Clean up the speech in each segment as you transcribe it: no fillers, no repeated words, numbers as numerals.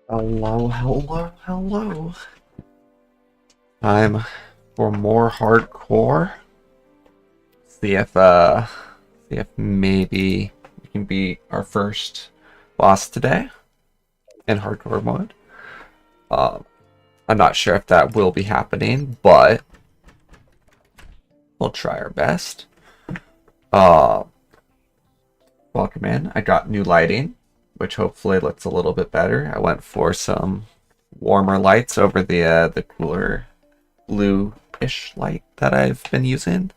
Hello, hello, hello. Time for more hardcore. See if maybe we can beat our first boss today in hardcore mode. I'm not sure if that will be happening, but we'll try our best. Welcome in. I got new lighting, which hopefully looks a little bit better. I went for some warmer lights over the cooler blue-ish light that I've been using.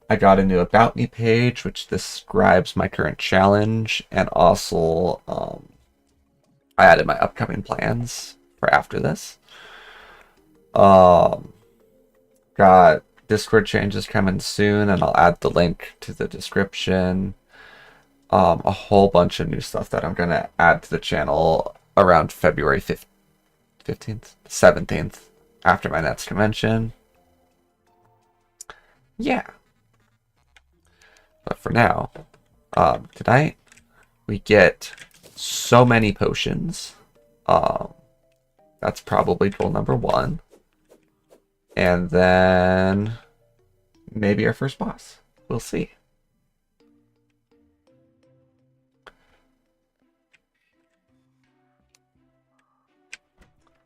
I got a new About Me page, which describes my current challenge, and also I added my upcoming plans for after this. Got Discord changes coming soon, and I'll add the link to the description. A whole bunch of new stuff that I'm going to add to the channel around February 15th, 17th, after my next convention. Yeah. But for now, tonight, we get so many potions. That's probably goal number 1. And then maybe our first boss. We'll see.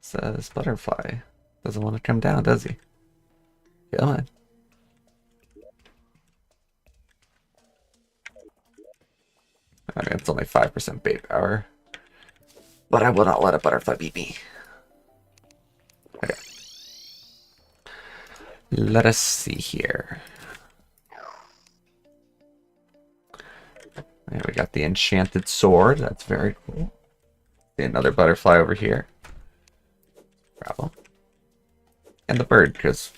Says butterfly doesn't want to come down, does he? Come on. I mean, it's only 5% bait power, but I will not let a butterfly beat me. Okay. Let us see here. There we got the enchanted sword. That's very cool. See another butterfly over here. Grab them. And the bird, because...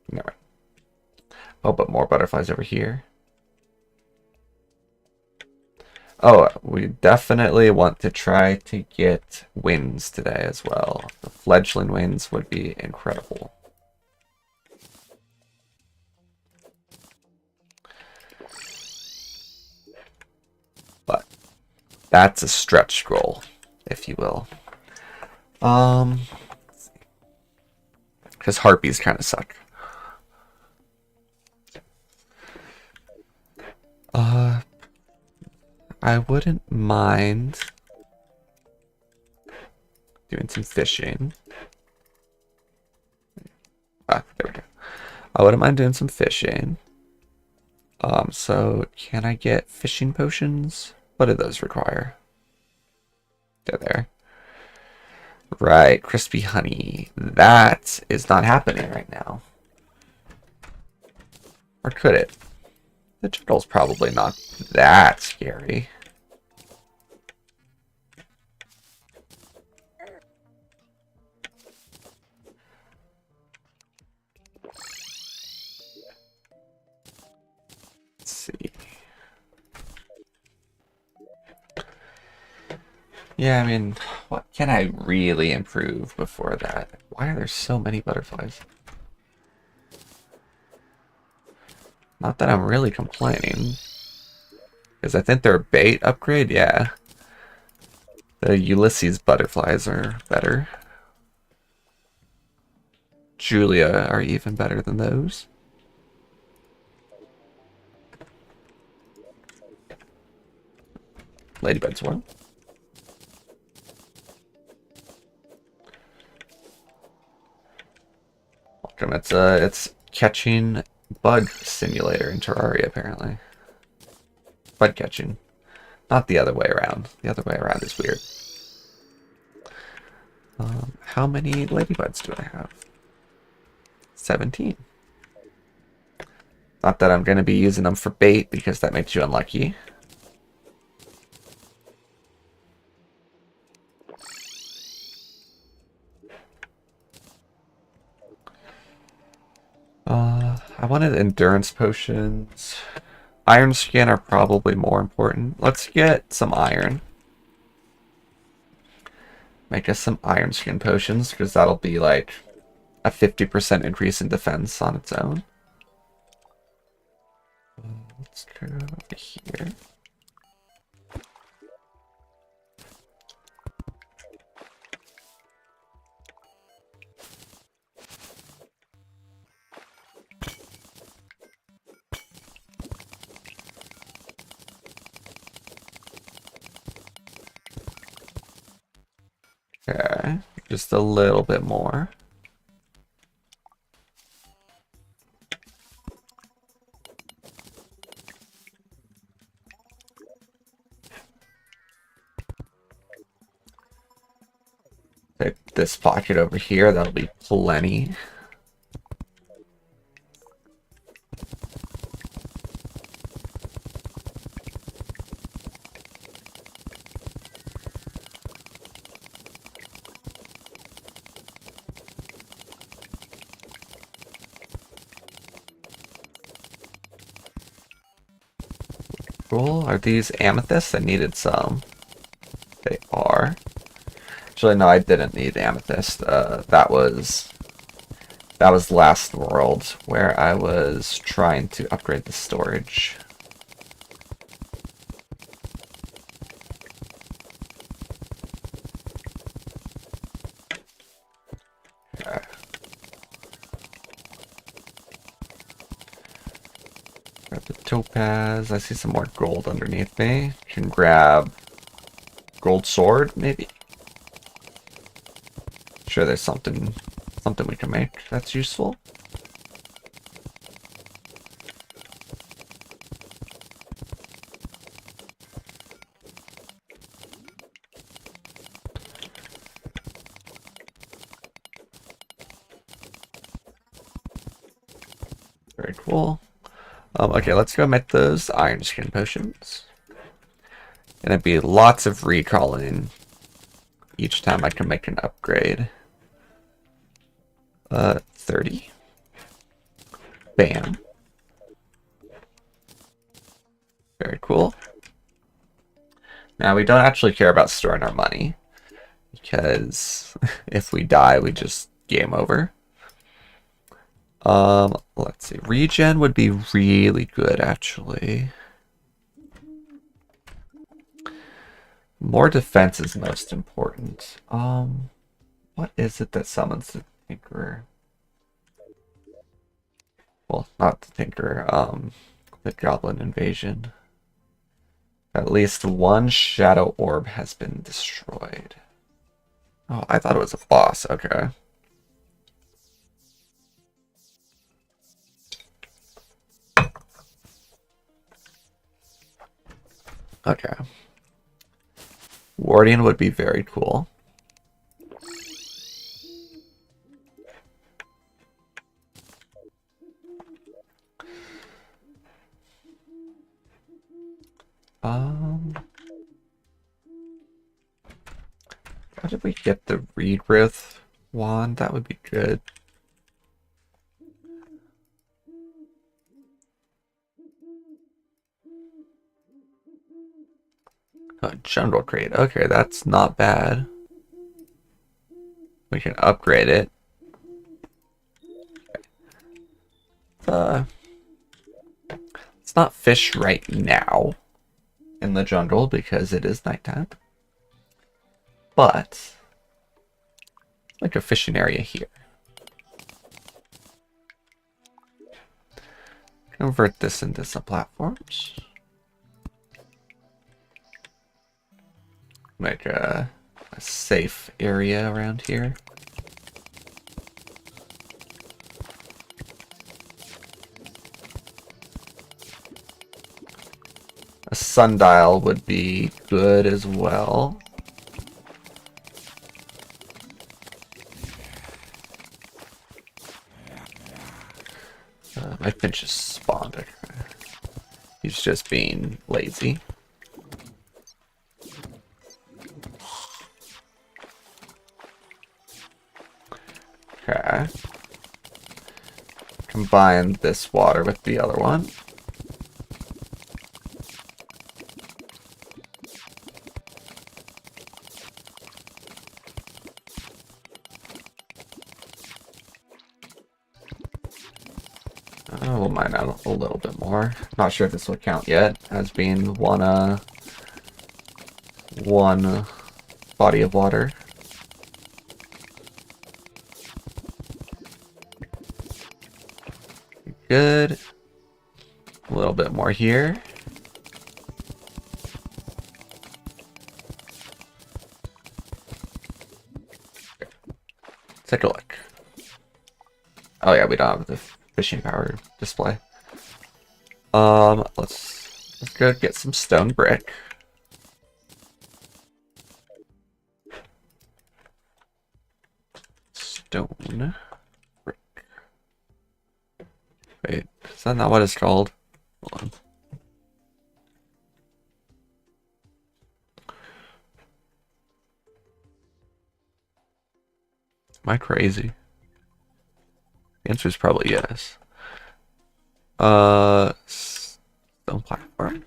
Never mind. Oh, but more butterflies over here. Oh, we definitely want to try to get wings today as well. The fledgling wings would be incredible. But that's a stretch goal, if you will. Because harpies kind of suck. I wouldn't mind doing some fishing. There we go. I wouldn't mind doing some fishing. So can I get fishing potions? What do those require? They're there. Right, crispy honey. That is not happening right now. Or could it? The turtle's probably not that scary. Let's see. Yeah, I mean, what can I really improve before that? Why are there so many butterflies? Not that I'm really complaining. Because I think they're a bait upgrade, yeah. The Ulysses butterflies are better. Julia are even better than those. Ladybug swarm. Welcome. It's catching bug simulator in Terraria apparently. Bug catching. Not the other way around. The other way around is weird. How many ladybugs do I have? 17. Not that I'm going to be using them for bait because that makes you unlucky. I wanted endurance potions. Iron skin are probably more important. Let's get some iron. Make us some iron skin potions because that'll be like a 50% increase in defense on its own. Let's go over here. Okay, just a little bit more. Take this pocket over here, that'll be plenty. Cool. Are these amethysts? I needed some. They are. Actually, no, I didn't need amethyst. That was last world where I was trying to upgrade the storage. Okay. Grab the topaz. I see some more gold underneath me. Can grab gold sword, maybe. Sure, there's something we can make that's useful. Very cool. Okay, let's go make those iron skin potions. And it'd be lots of recalling each time I can make an upgrade. 30. Bam. Very cool. Now we don't actually care about storing our money, because if we die, we just game over. Let's see. Regen would be really good, actually. More defense is most important. What is it that summons the Tinkerer? Well, not the Tinkerer, the Goblin Invasion. At least one Shadow Orb has been destroyed. Oh, I thought it was a boss. Okay. Okay. Wardian would be very cool. How did we get the Regrowth wand? That would be good. Jungle Crate. Okay, that's not bad. We can upgrade it. Let's not fish right now in the jungle because it is nighttime. But like a fishing area here. Convert this into some platforms. Make a safe area around here. A sundial would be good as well. My finch is spawned. He's just being lazy. Okay. Combine this water with the other one. We'll mine out a little bit more. Not sure if this will count yet as being one body of water. Good. A little bit more here. Take a look. Oh yeah, we don't have the fishing power display. Let's go get some stone brick. Stone brick. Wait, is that not what it's called? Hold on. Am I crazy? The answer is probably yes. Stone platform.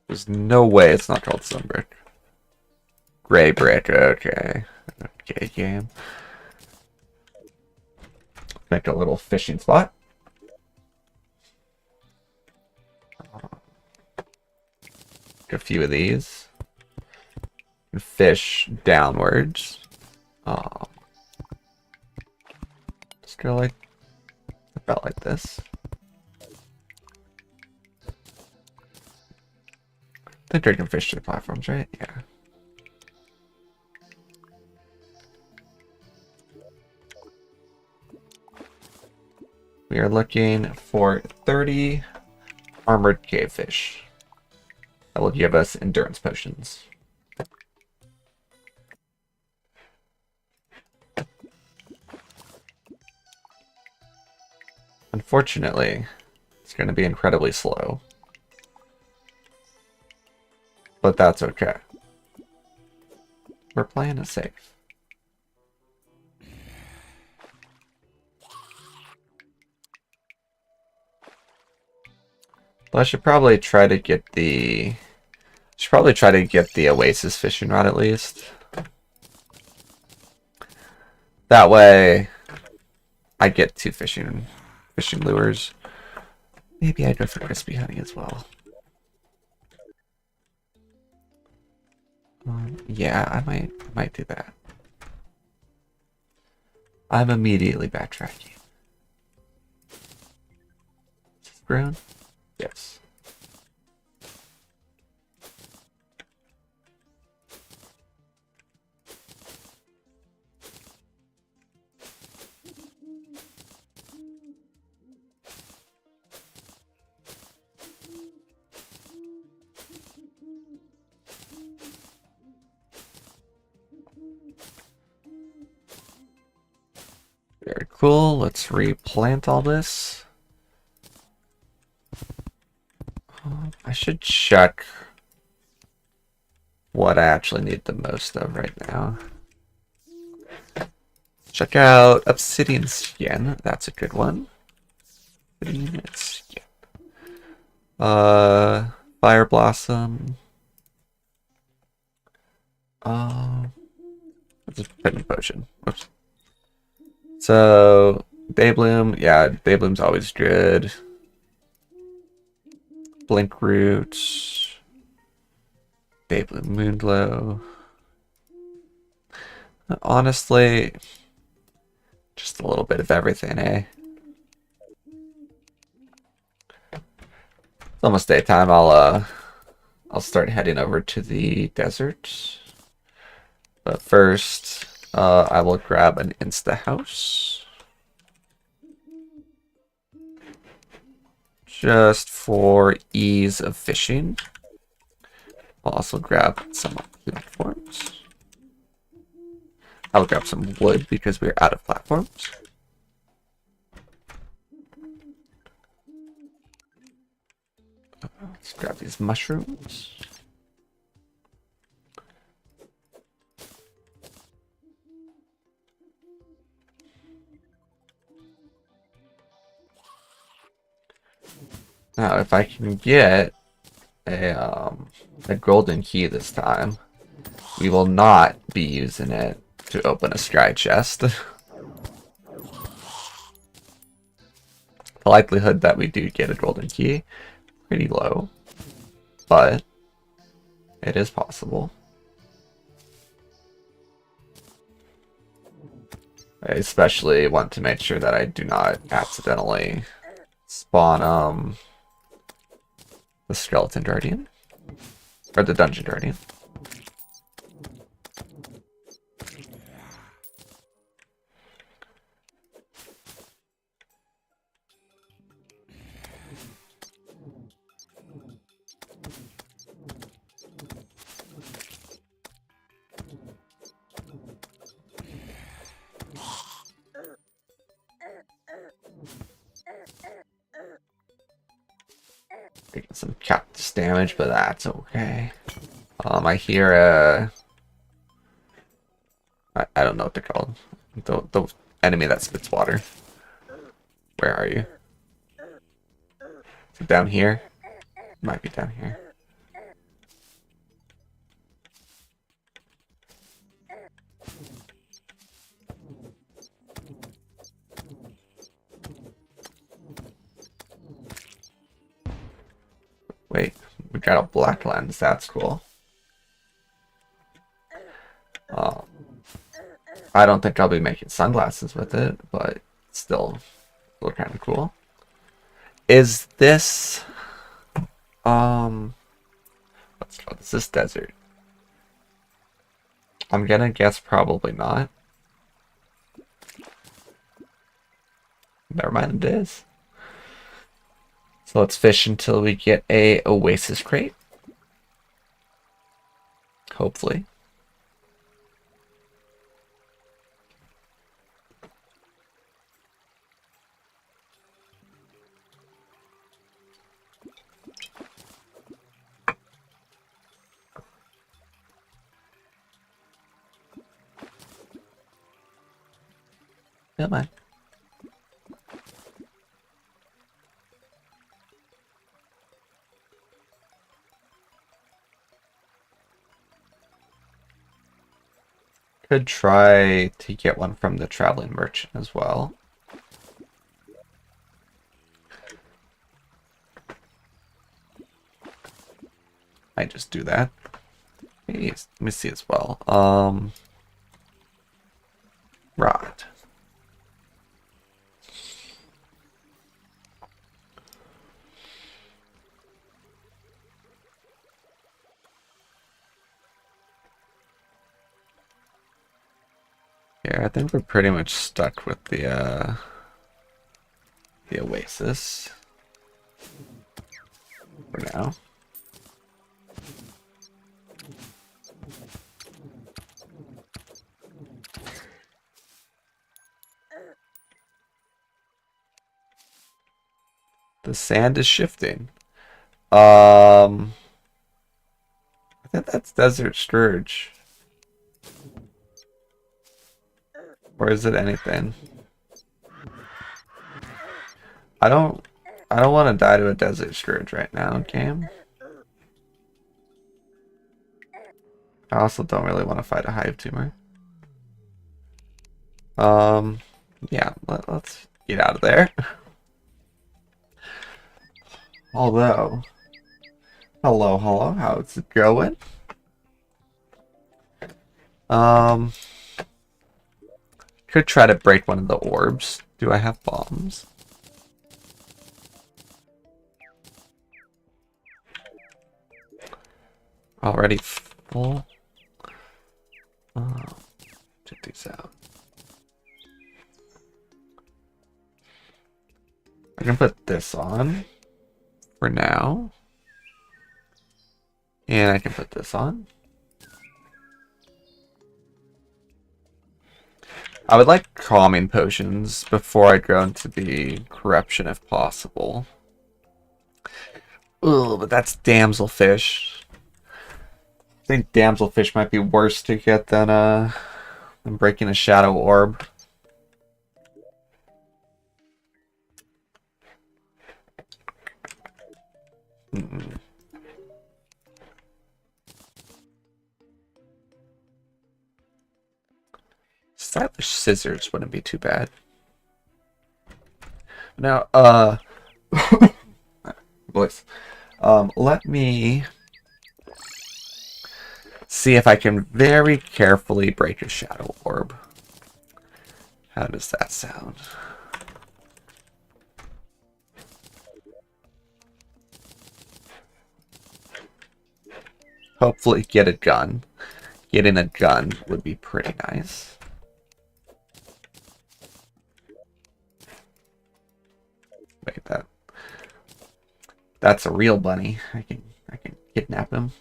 There's no way it's not called stone brick. Gray brick, okay. Okay, game. Make a little fishing spot. A few of these. Fish downwards. Just go like about like this. I think I can fish to the platforms, right? Yeah. We are looking for 30 armored cavefish. That will give us endurance potions. Unfortunately, it's going to be incredibly slow. But that's okay. We're playing it safe. But I should probably try to get the... Oasis fishing rod at least. That way, I get 2 fishing lures. Maybe I'd go for crispy honey as well. Yeah, I might do that. I'm immediately backtracking. Is this grown? Yes. Very cool. Let's replant all this. I should check what I actually need the most of right now. Check out Obsidian Skin. That's a good one. Obsidian Skin. Fire Blossom. What's a Pitten Potion? Whoops. So, Daybloom. Yeah, Daybloom's always good. Blink Root. Daybloom Moonglow. Honestly, just a little bit of everything, eh? It's almost daytime. I'll start heading over to the desert. But first, I will grab an Insta House. Just for ease of fishing. I'll also grab some platforms. I'll grab some wood because we're out of platforms. Let's grab these mushrooms. Now, if I can get a golden key this time, we will not be using it to open a scry chest. The likelihood that we do get a golden key, pretty low, but it is possible. I especially want to make sure that I do not accidentally spawn the skeleton guardian or the dungeon guardian. Taking some cactus damage, but that's okay. I hear I don't know what they're called. The enemy that spits water. Where are you? Is it down here? It might be down here. Wait, we got a black lens. That's cool. I don't think I'll be making sunglasses with it, but still kind of cool. Is this what's it called? Is this desert? I'm gonna guess probably not. Never mind, it is. So let's fish until we get a oasis crate. Hopefully. Come on. Could try to get one from the traveling merchant as well. I just do that. Hey, let me see as well. Rod. Yeah, I think we're pretty much stuck with the Oasis for now. The sand is shifting. I think that's Desert Scourge. Or is it anything? I don't want to die to a Desert Scourge right now, game. I also don't really want to fight a Hive Tumor. Yeah, let's get out of there. Although, hello, how's it going? Could try to break one of the orbs. Do I have bombs? Already full. Check these out. I can put this on for now. And I can put this on. I would like calming potions before I go into the corruption if possible. Ugh, but that's damselfish. I think damselfish might be worse to get than breaking a shadow orb. Stylish scissors wouldn't be too bad. Now, voice. Let me see if I can very carefully break a shadow orb. How does that sound? Hopefully get a gun. Getting a gun would be pretty nice. Wait, that's a real bunny. I can kidnap him.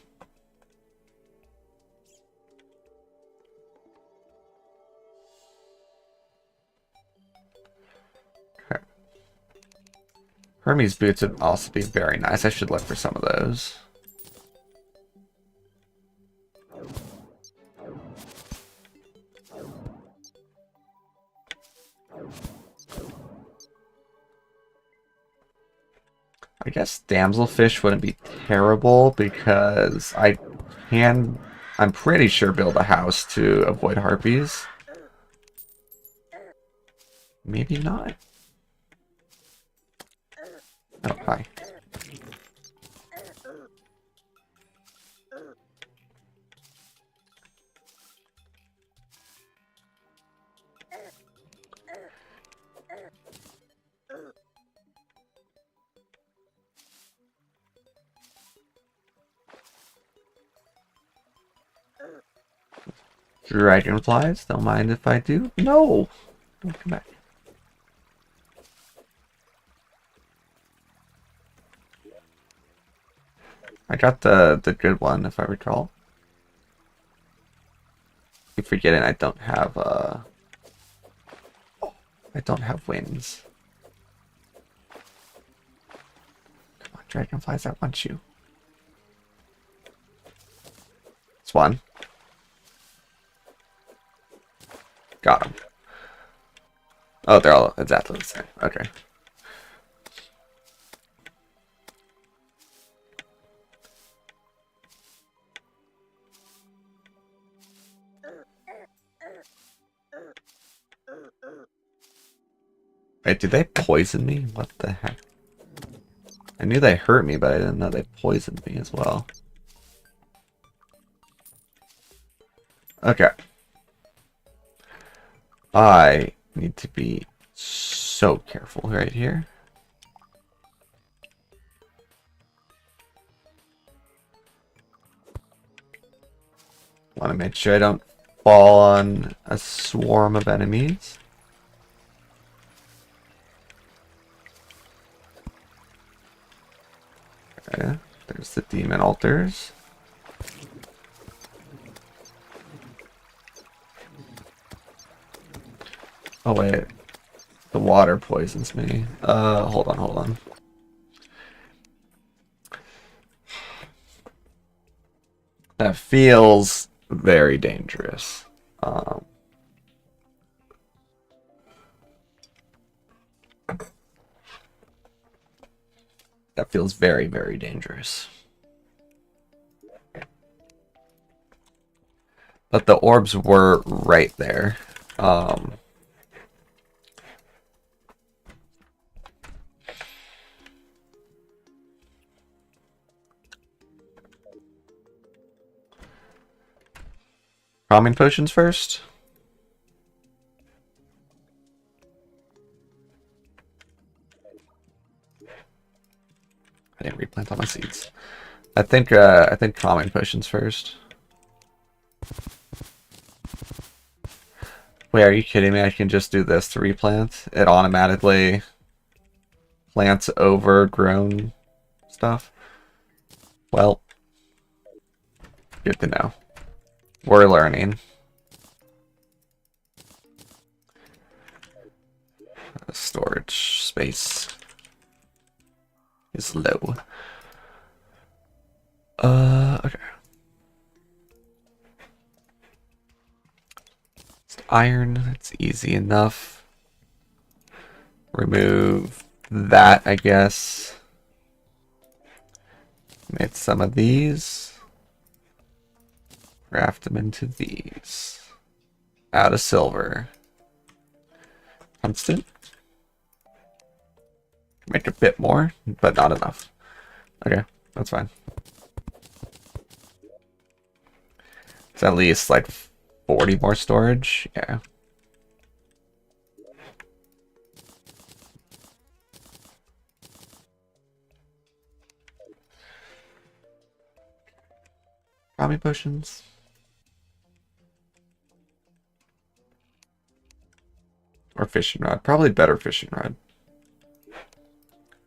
Okay. Hermes boots would also be very nice. I should look for some of those. I guess damselfish wouldn't be terrible because I'm pretty sure build a house to avoid harpies. Maybe not. Oh, hi. Dragonflies, don't mind if I do. No! Don't come back. I got the good one, if I recall. Keep forgetting I don't have wings. Come on, dragonflies, I want you. It's one. Got him. Oh, they're all exactly the same. Okay. Wait, did they poison me? What the heck? I knew they hurt me, but I didn't know they poisoned me as well. Okay. I need to be so careful right here. Want to make sure I don't fall on a swarm of enemies. Okay, there's the demon altars. Oh wait, the water poisons me. Hold on, hold on. That feels very dangerous. That feels very, very dangerous. But the orbs were right there. Calming potions first. I didn't replant all my seeds. I think calming potions first. Wait, are you kidding me? I can just do this to replant. It automatically plants overgrown stuff. Well, good to know. We're learning. Storage space is low. Okay. Iron, that's easy enough. Remove that, I guess. Make some of these. Craft them into these. Out of silver. Constant. Make a bit more, but not enough. Okay, that's fine. It's at least like 40 more storage. Yeah. Calming potions. Or fishing rod. Probably better fishing rod.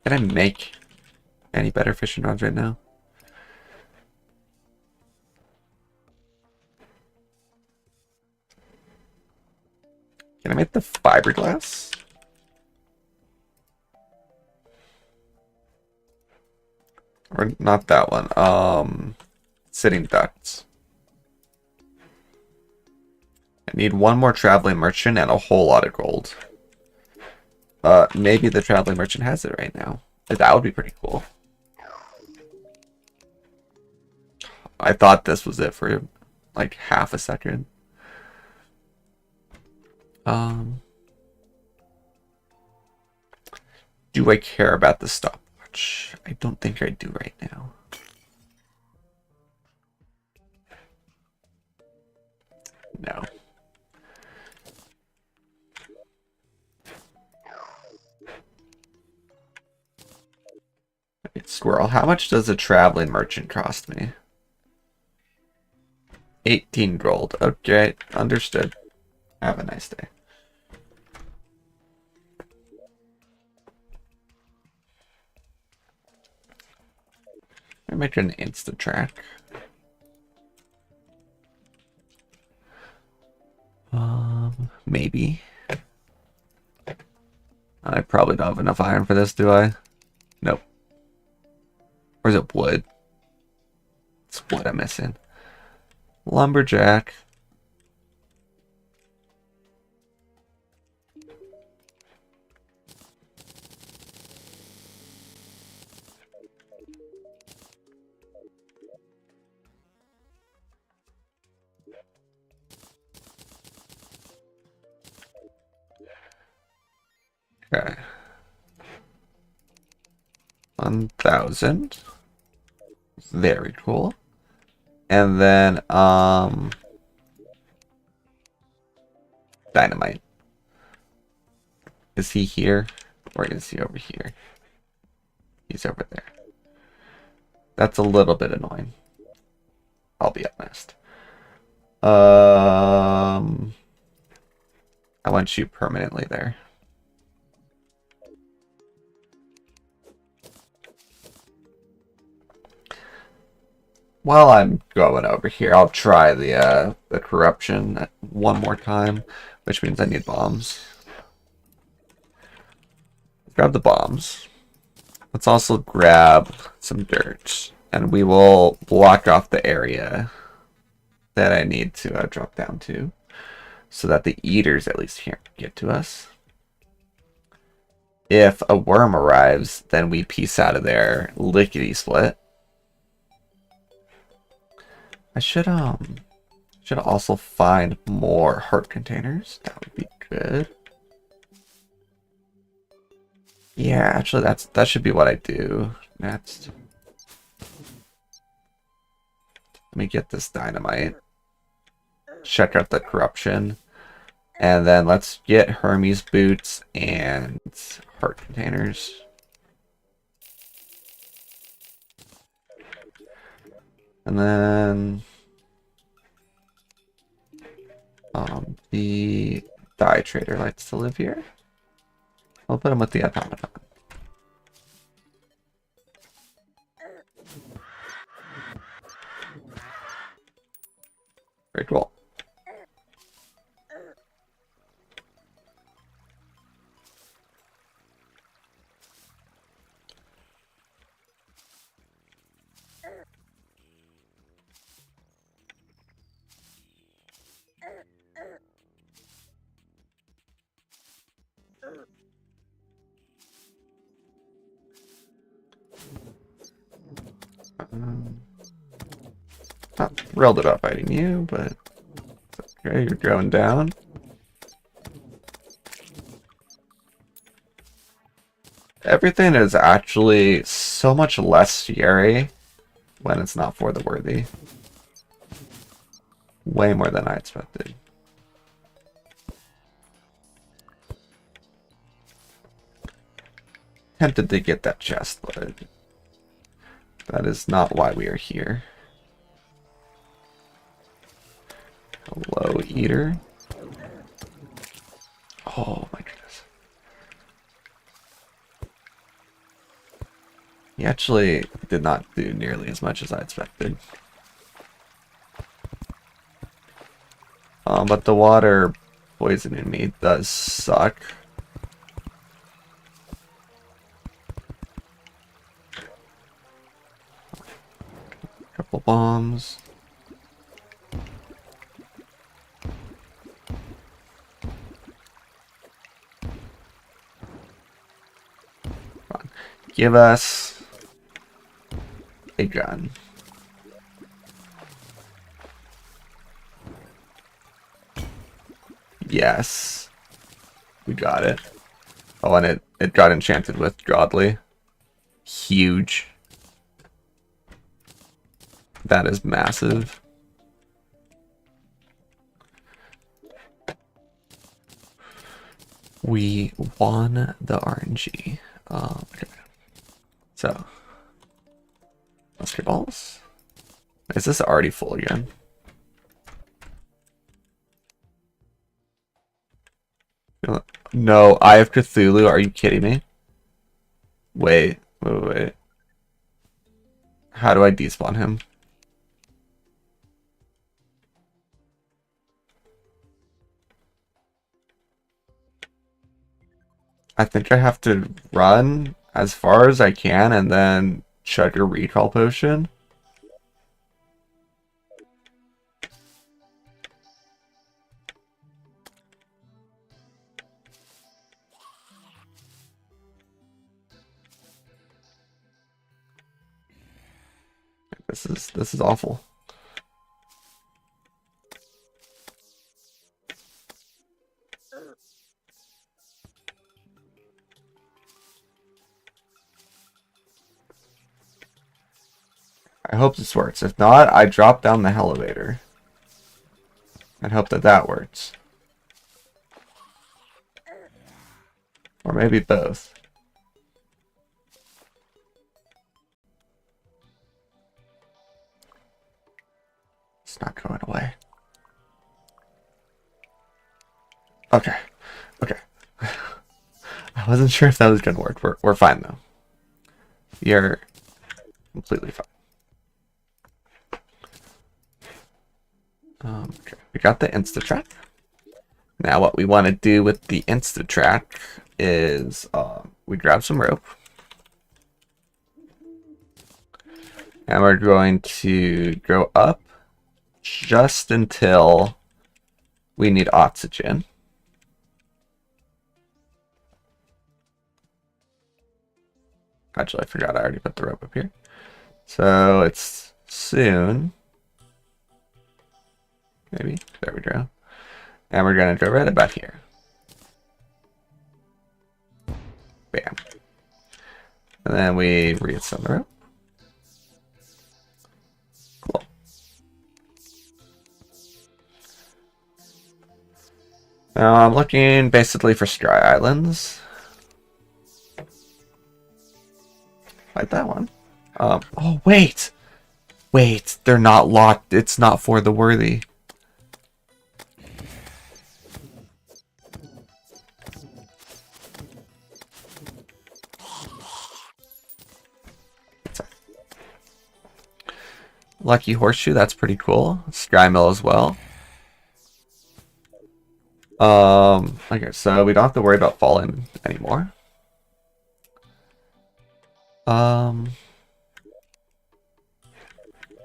Can I make any better fishing rods right now? Can I make the fiberglass? Or not that one. Sitting ducts. I need one more traveling merchant and a whole lot of gold. Maybe the traveling merchant has it right now. That would be pretty cool. I thought this was it for like half a second. Do I care about the stopwatch? I don't think I do right now. No. Wait, squirrel, how much does a traveling merchant cost me? 18 gold. Okay, understood. Have a nice day. I make an insta track. Maybe. I probably don't have enough iron for this, do I? Nope. Or is it wood? It's wood I'm missing. Lumberjack. 1,000. Very cool. And then, dynamite. Is he here? Or is he over here? He's over there. That's a little bit annoying. I'll be honest. I want you permanently there. While I'm going over here, I'll try the corruption one more time, which means I need bombs. Grab the bombs. Let's also grab some dirt, and we will block off the area that I need to drop down to, so that the eaters at least can't get to us. If a worm arrives, then we piece out of there lickety-split. I should also find more heart containers. That would be good. Yeah, actually that should be what I do next. Let me get this dynamite. Check out the corruption. And then let's get Hermes boots and heart containers. And then the dye trader likes to live here. I'll put him with the automaton. Very cool. Not thrilled about fighting you, but okay, you're going down. Everything is actually so much less scary when it's not for the worthy. Way more than I expected. Tempted to get that chest, but that is not why we are here. Hello, eater. Oh my goodness. He actually did not do nearly as much as I expected. But the water poisoning me does suck. Couple bombs. Give us a gun. Yes. We got it. Oh, and it got enchanted with godly. Huge. That is massive. We won the RNG. Okay. So, musket balls. Is this already full again? No, Eye of Cthulhu. Are you kidding me? Wait. How do I despawn him? I think I have to run as far as I can and then chug a recall potion. This is awful. hope this works. If not, I drop down the elevator. And hope that that works. Or maybe both. It's not going away. Okay. Okay. I wasn't sure if that was going to work. We're fine, though. You're completely fine. Okay. We got the Insta-Track. Now what we want to do with the Insta-Track is we grab some rope. And we're going to go up just until we need oxygen. Actually, I forgot I already put the rope up here. So it's soon. Maybe. There we go. And we're going to go right about here. Bam. And then we reascend the rope. Cool. Now I'm looking basically for Sky Islands. Like that one. Oh, wait! Wait, they're not locked. It's not for the worthy. Lucky Horseshoe, that's pretty cool. Sky Mill as well. Okay, so we don't have to worry about falling anymore.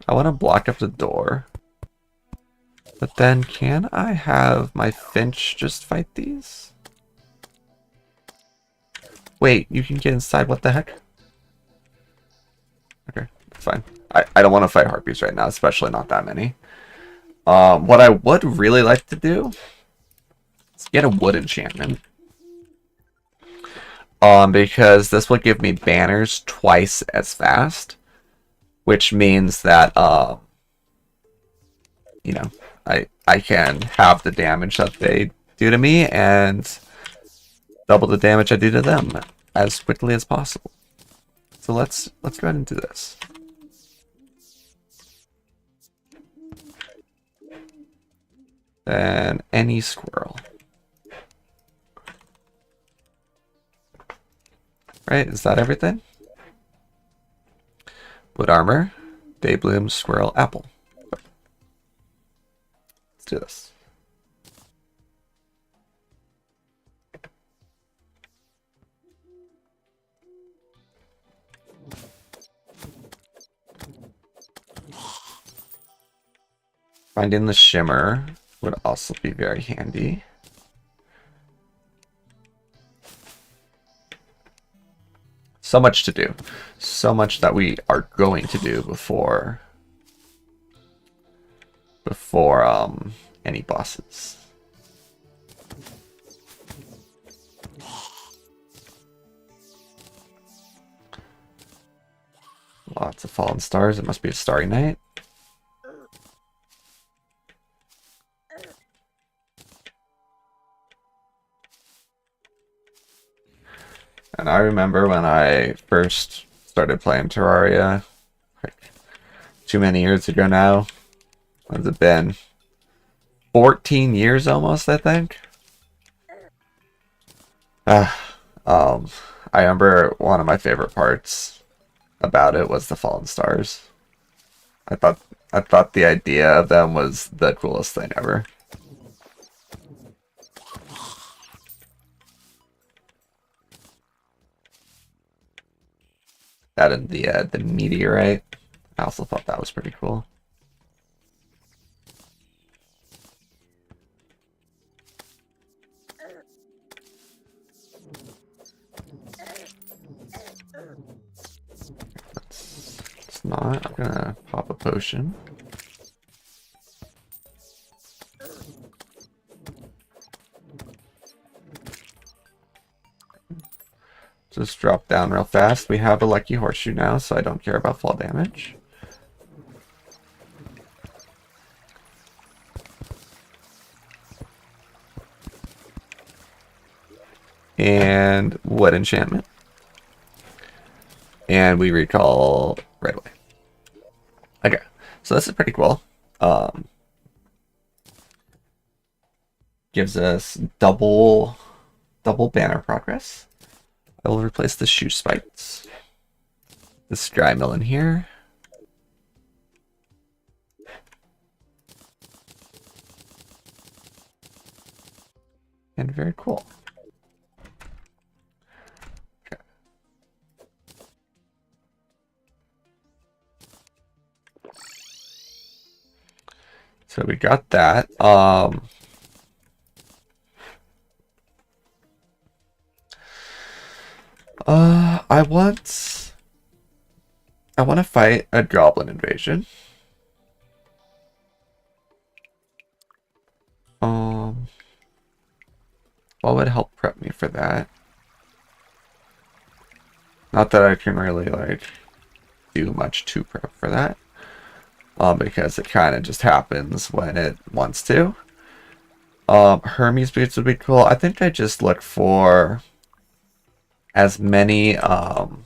I want to block up the door. But then can I have my Finch just fight these? Wait, you can get inside, what the heck? Okay, fine. I don't want to fight harpies right now, especially not that many. What I would really like to do is get a wood enchantment. Because this will give me banners twice as fast. Which means that, you know, I can have the damage that they do to me and double the damage I do to them as quickly as possible. So let's go ahead and do this. Then any squirrel. Right, is that everything? Wood armor, daybloom, squirrel, apple. Let's do this. Finding the shimmer would also be very handy. So much to do. So much that we are going to do before any bosses. Lots of fallen stars. It must be a starry night. And I remember when I first started playing Terraria, like too many years ago now. What has it been? 14 years almost, I think. I remember one of my favorite parts about it was the fallen stars. I thought the idea of them was the coolest thing ever. That and the meteorite. I also thought that was pretty cool. It's not. I'm gonna pop a potion. Just drop down real fast. We have a lucky horseshoe now, so I don't care about fall damage. and wood enchantment. And we recall right away. Okay, so this is pretty cool. Gives us double banner progress. I will replace the shoe spikes. This dry mill in here. And very cool. Okay. So we got that. I want to fight a goblin invasion. What would help prep me for that? Not that I can really like do much to prep for that. Because it kind of just happens when it wants to. Hermes boots would be cool. I think I just look for as many heart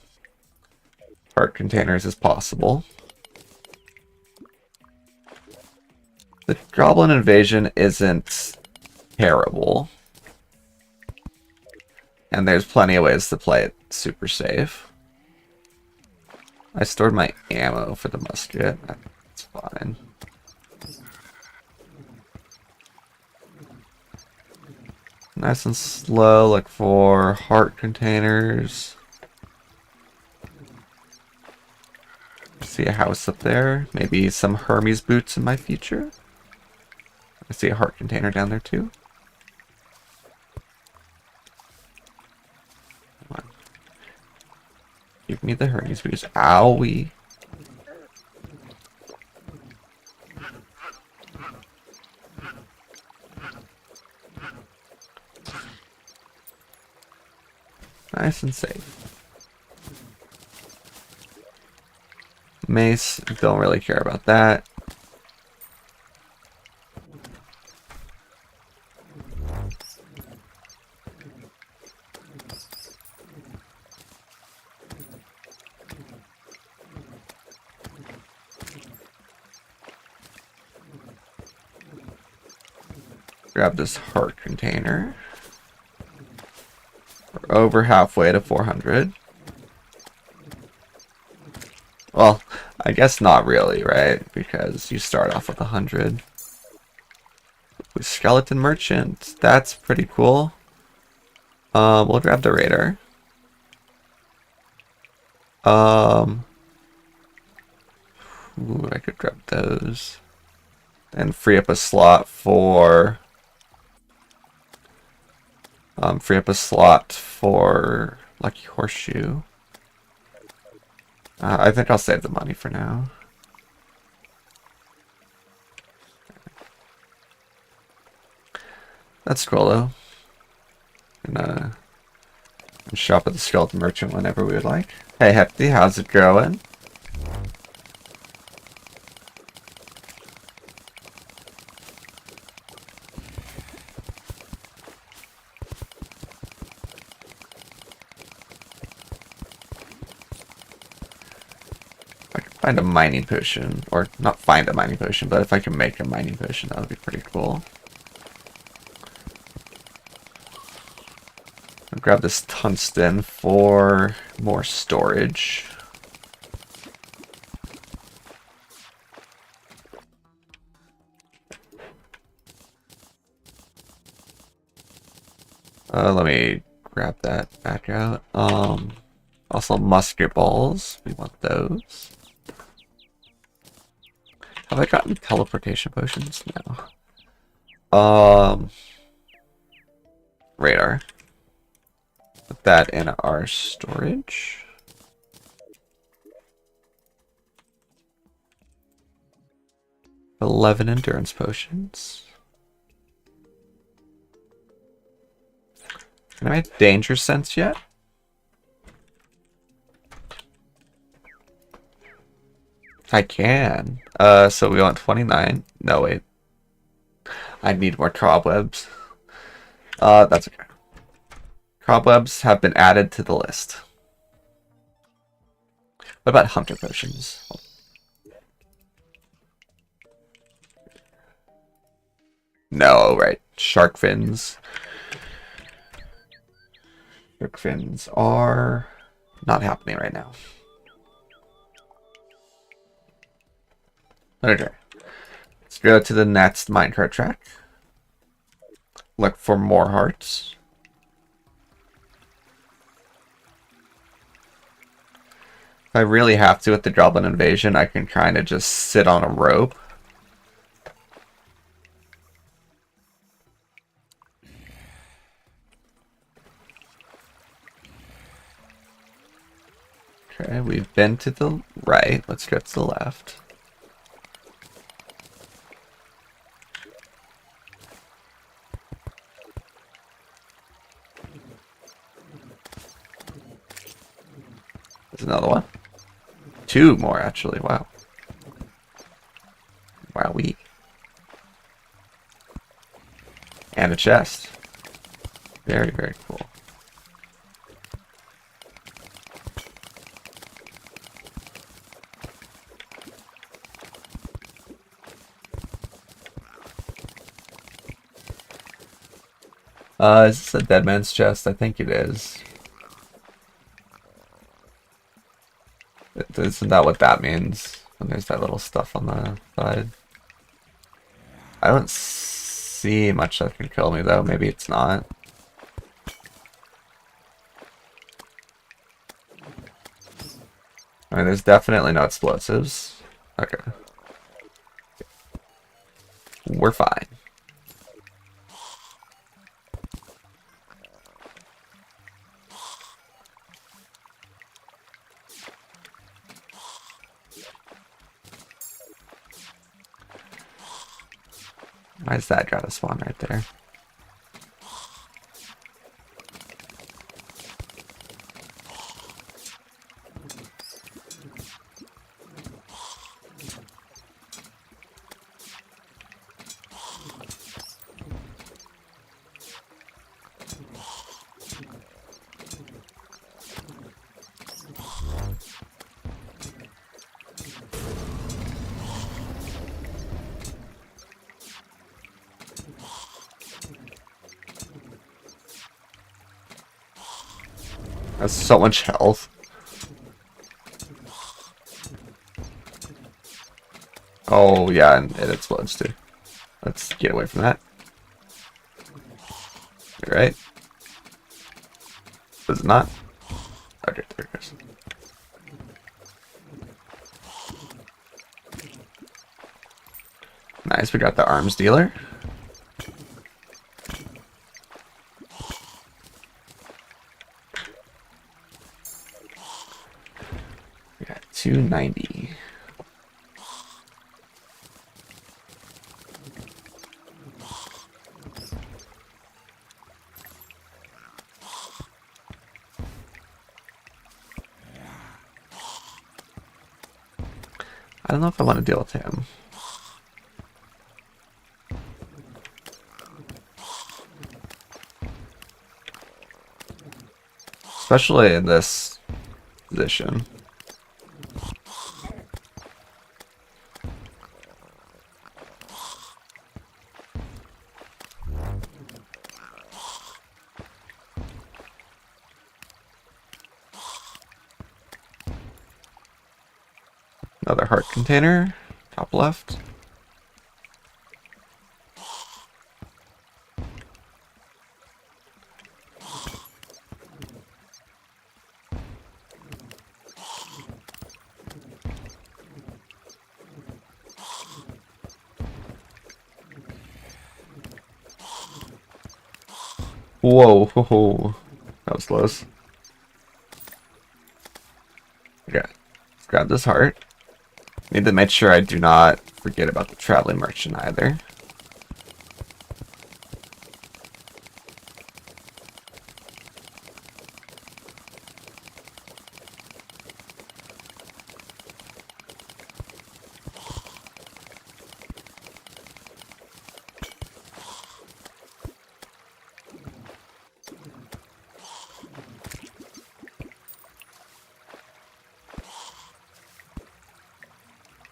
containers as possible. The goblin invasion isn't terrible. And there's plenty of ways to play it super safe. I stored my ammo for the musket. That's fine. Nice and slow, look for heart containers. See a house up there. Maybe some Hermes boots in my future. I see a heart container down there too. Come on. Give me the Hermes boots. Owie. Nice and safe. Mace, don't really care about that. Grab this heart container. We're over halfway to 400. Well, I guess not really, right? Because you start off with 100. Skeleton Merchant. That's pretty cool. We'll grab the radar. Ooh, I could grab those. And free up a slot for... Lucky Horseshoe. I think I'll save the money for now. That's cool though. And shop at the Skeleton Merchant whenever we would like. Hey Hefty, how's it going? Find a mining potion, or not find a mining potion, but if I can make a mining potion, that would be pretty cool. I'll grab this tungsten for more storage. Let me grab that back out. Also musket balls, we want those. Have I gotten teleportation potions? No. Radar. Put that in our storage. $11 endurance potions. Can I make danger sense yet? I can. So we want 29. No, wait. I need more cobwebs. That's okay. Cobwebs have been added to the list. What about hunter potions? No, right. Shark fins. Shark fins are not happening right now. Okay. Let's go to the next minecart track. Look for more hearts. If I really have to with the Goblin Invasion, I can kind of just sit on a rope. Okay, we've been to the right. Let's go to the left. There's another one. Two more, actually. Wow. Wowee. And a chest. Very, very cool. Is this a dead man's chest? I think it is. Isn't that what that means? And there's that little stuff on the side. I don't see much that can kill me, though. Maybe it's not. I mean, there's definitely no explosives. Okay. We're fine. Why is that gotta spawn right there? That's so much health. Oh, yeah, and it explodes too. Let's get away from that. Alright. Does it not? Okay, there it goes. Nice, we got the arms dealer. We got 290. I don't know if I want to deal with him. Especially in this position. Another heart container, top left. Whoa, that was close. Okay, let's grab this heart. Need to make sure I do not forget about the traveling merchant either.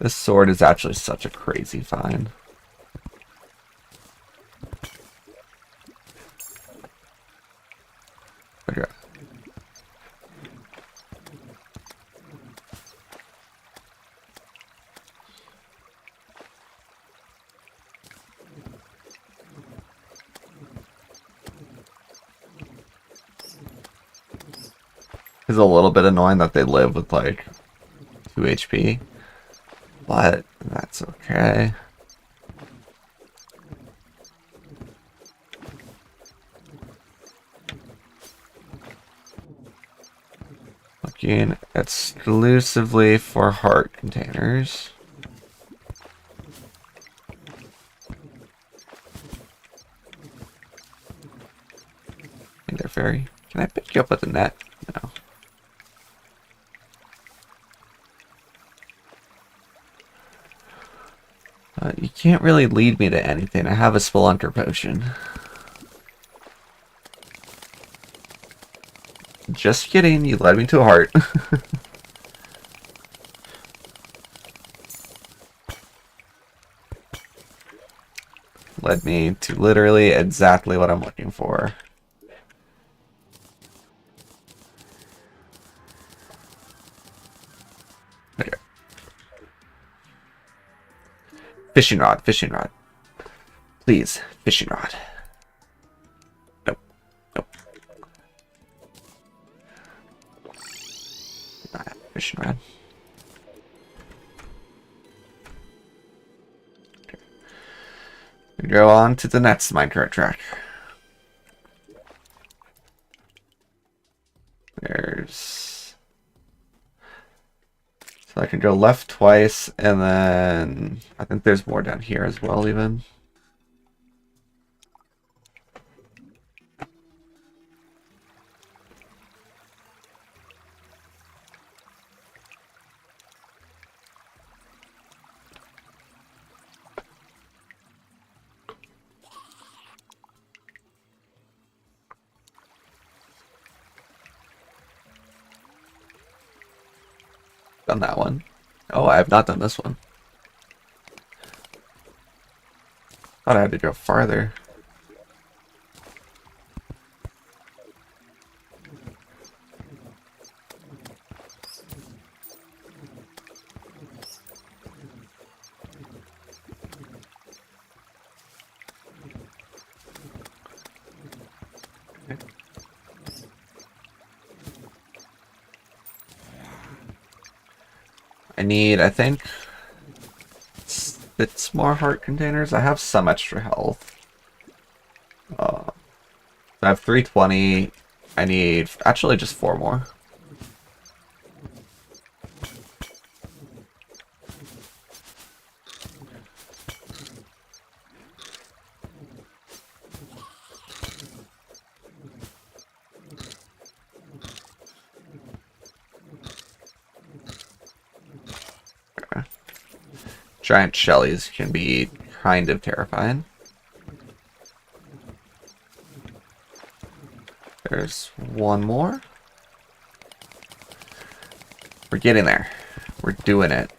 This sword is actually such a crazy find. Okay. It's a little bit annoying that they live with like 2 HP, but that's okay. Looking exclusively for heart containers. Hey there, fairy. Can I pick you up with a net? No. You can't really lead me to anything. I have a Spelunker potion. Just kidding, you led me to a heart. Led me to literally exactly what I'm looking for. Okay. Fishing rod, fishing rod. Please, fishing rod. Nope. Nope. Not a fishing rod. Okay. We go on to the next minecart track. There's... So I can go left twice, and then... I think there's more down here as well, even. Done that one. Oh, I have not done this one. Thought I had to go farther. I need, I think, 6 more heart containers. I have some extra health. I have 320. I need actually just 4 more. Okay. Giant shellies can be kind of terrifying. There's one more. We're getting there. We're doing it.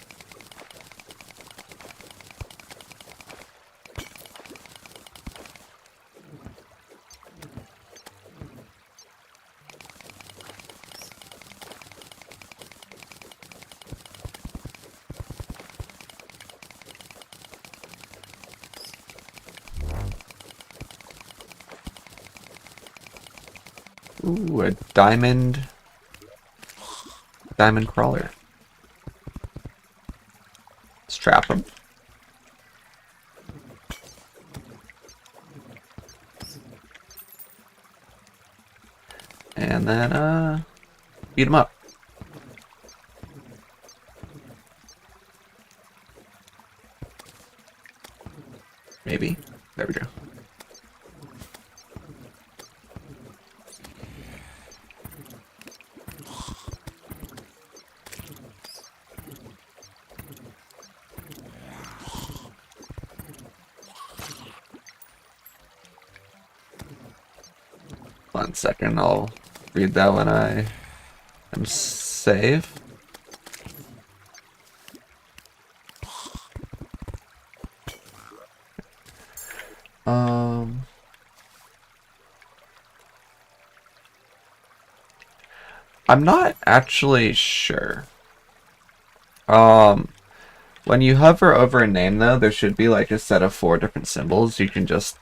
Ooh, a diamond crawler. Let's trap him. And then, beat him up. Maybe. There we go. One second, I'll read that when I am safe. Um, I'm not actually sure. Um, when you hover over a name, though, there should be like a set of 4 different symbols you can just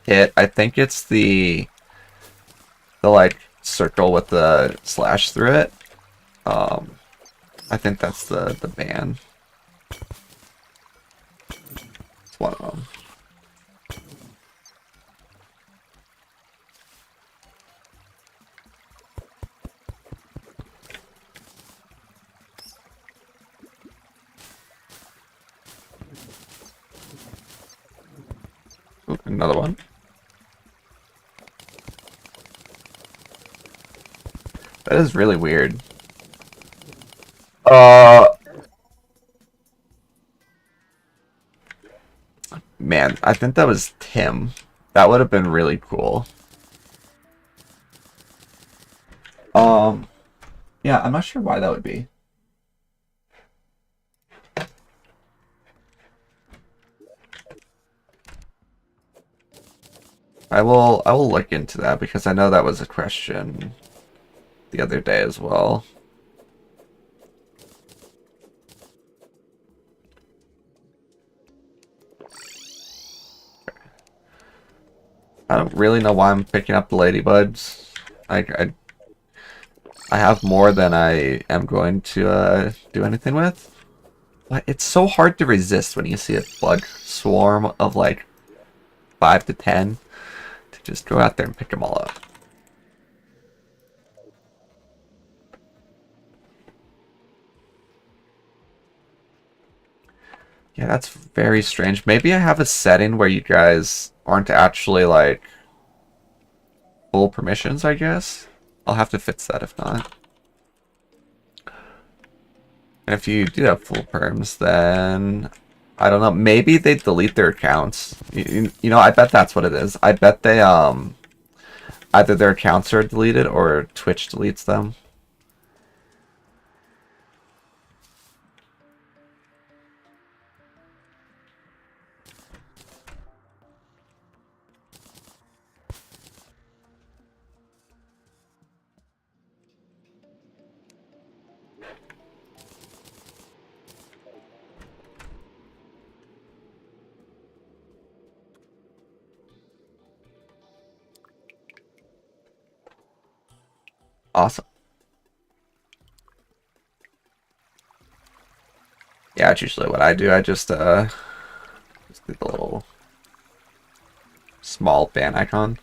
hit. I think it's the like circle with the slash through it. Um, I think that's the ban. It's one of them. Ooh, another one. That is really weird. Uh, Man, I think that was Tim. That would have been really cool. Um, yeah, I'm not sure why that would be. I will look into that because I know that was a question the other day as well. I don't really know why I'm picking up the ladybugs. I have more than I am going to do anything with. But it's so hard to resist when you see a bug swarm of like 5 to 10 to just go out there and pick them all up. Yeah, that's very strange. Maybe I have a setting where you guys aren't actually like full permissions, I guess. I'll have to fix that if not. And if you do have full perms, then I don't know. Maybe they delete their accounts. You know, I bet that's what it is. I bet they either their accounts are deleted or Twitch deletes them. Awesome. Yeah, that's usually what I do. I just do the little small ban icon.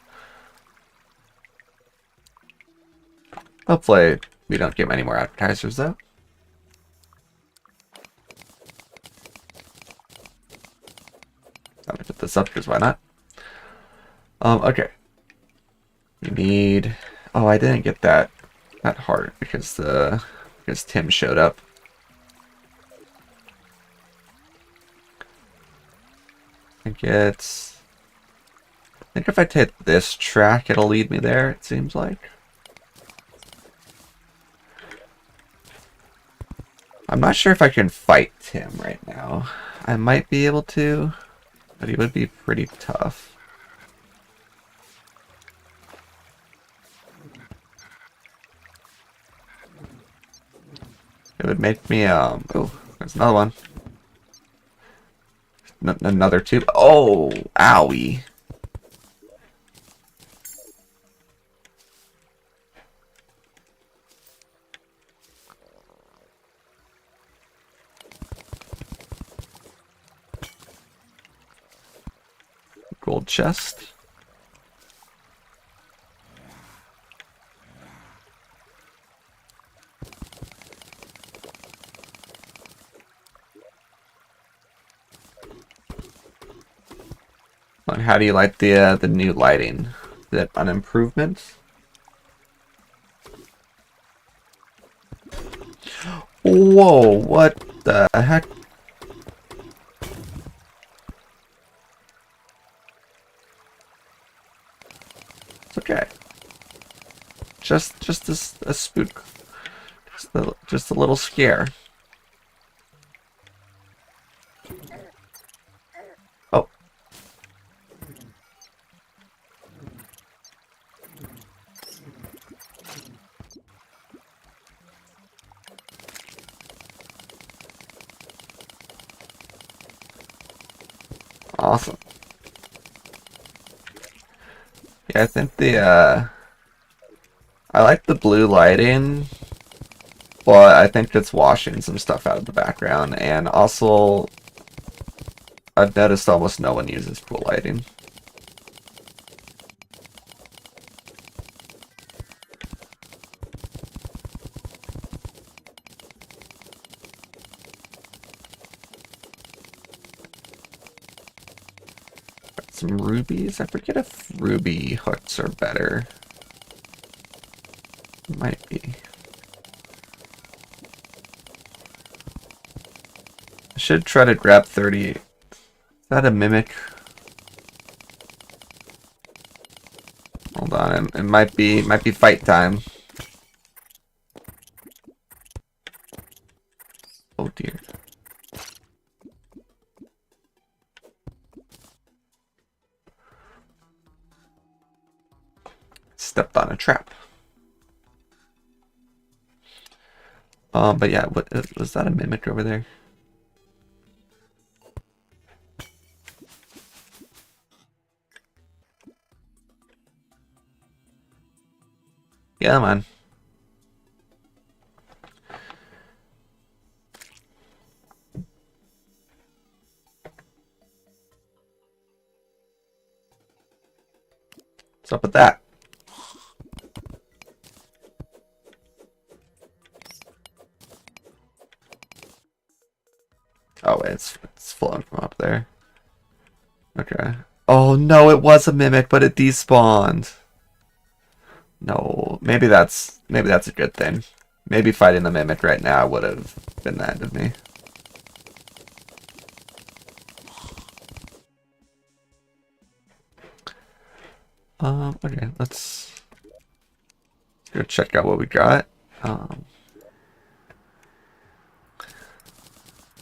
Hopefully we don't get many more advertisers though. I'm gonna put this up because why not? Okay. You need. Oh, I didn't get that heart because Tim showed up. I think if I hit this track, it'll lead me there. It seems like. I'm not sure if I can fight Tim right now. I might be able to, but he would be pretty tough. It would make me, oh, there's another one. Another tube. Oh, owie. Gold chest. How do you like the new lighting? Is that an improvement? Whoa, what the heck? It's okay. Just a spook. Just a little scare. Oh. Awesome. Yeah, I think the I like the blue lighting, but I think it's washing some stuff out of the background, and also I've noticed almost no one uses pool lighting. Got some rubies. I forget if ruby hooks are better. Might be. I should try to grab 30. Is that a mimic? Hold on, it might be fight time. Oh dear. Stepped on a trap. But yeah, what was that, a mimic over there? Yeah, man. What's up with that? Oh, wait, it's flowing from up there. Okay. Oh no, it was a mimic, but it despawned. No, maybe that's a good thing. Maybe fighting the mimic right now would have been the end of me. Okay, let's go check out what we got.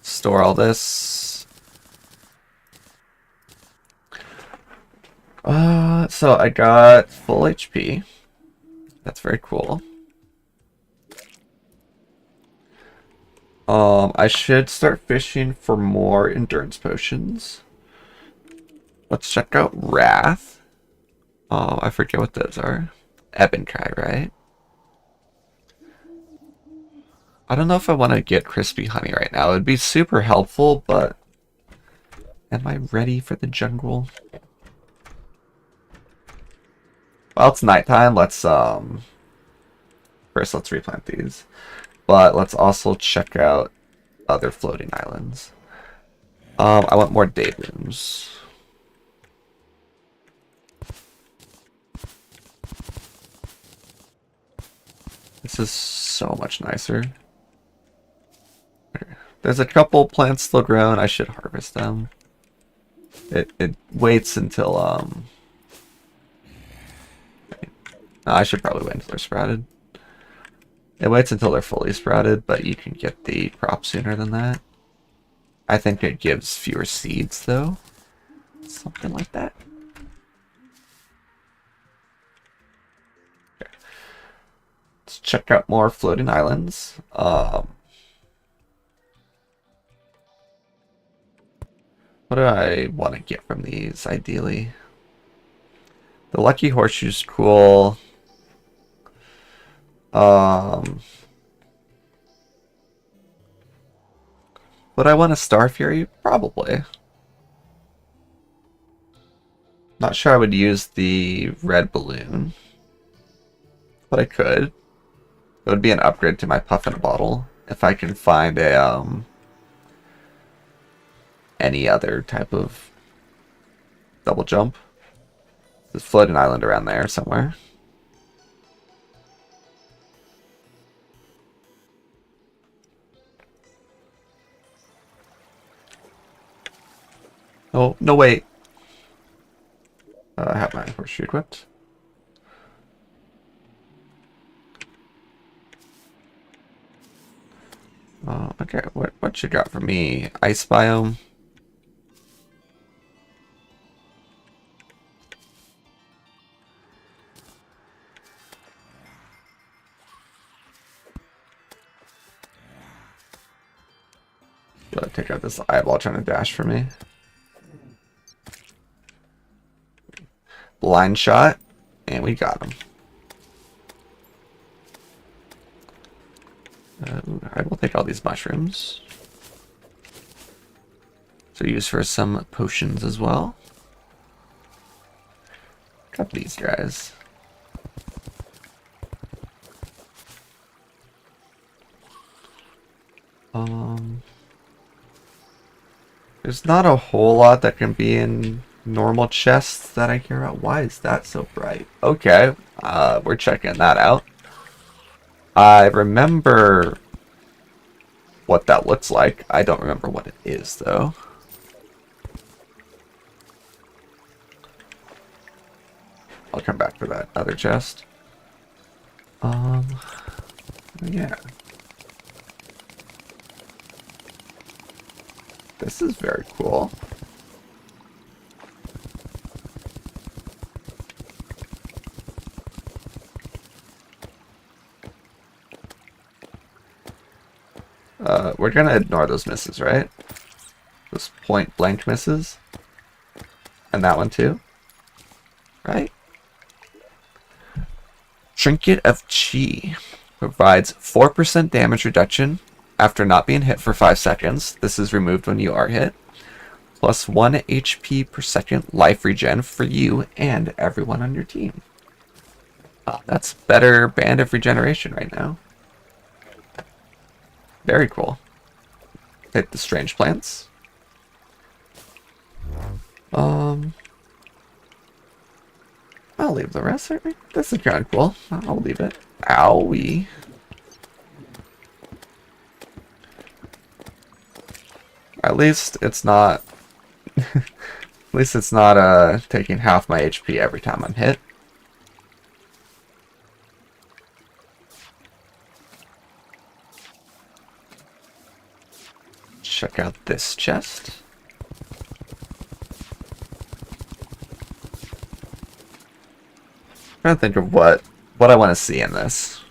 Store all this. So I got full HP. That's very cool. I should start fishing for more endurance potions. Let's check out Wrath. Oh, I forget what those are. Ebonkai, right? I don't know if I want to get crispy honey right now. It would be super helpful, but am I ready for the jungle? Well, it's nighttime. Let's first let's replant these. But let's also check out other floating islands. I want more day rooms. This is so much nicer. There's a couple plants still growing. I should harvest them. It waits until I should probably wait until they're sprouted. It waits until they're fully sprouted, but you can get the crop sooner than that. I think it gives fewer seeds though. Something like that. Okay. Let's check out more floating islands. What do I want to get from these, ideally? The Lucky Horseshoe's cool. Would I want a Star Fury? Probably. Not sure I would use the red balloon, but I could. It would be an upgrade to my Puff in a Bottle if I can find a any other type of double jump. There's a floating island around there somewhere. Oh, no, wait. I have my horseshoe equipped. Okay, what you got for me? Ice biome? Gotta take out this eyeball trying to dash for me. Blind shot, and we got him. I will take all these mushrooms. So used for some potions as well. Got these guys. There's not a whole lot that can be in normal chests that I care about. Why is that so bright? Okay, we're checking that out. I remember what that looks like. I don't remember what it is, though. I'll come back for that other chest. Yeah. This is very cool. We're gonna ignore those misses, right? Those point blank misses. And that one too. Right? Trinket of Chi provides 4% damage reduction after not being hit for 5 seconds. This is removed when you are hit. Plus 1 HP per second life regen for you and everyone on your team. That's better Band of Regeneration right now. Very cool. Hit the strange plants. I'll leave the rest. This is kind of cool. I'll leave it. Owie. At least it's not. At least it's not taking half my HP every time I'm hit. Check out this chest. I'm trying to think of what I want to see in this.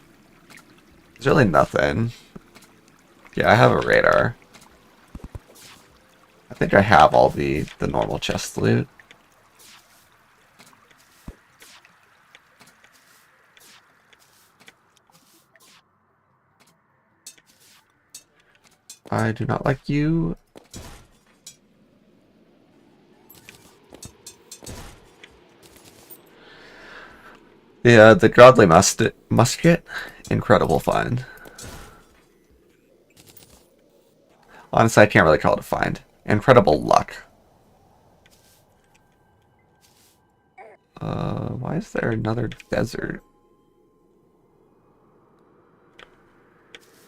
There's really nothing. Yeah, I have a radar. I think I have all the normal chest loot. I do not like you. The godly musket, incredible find. Honestly, I can't really call it a find. Incredible luck. Why is there another desert?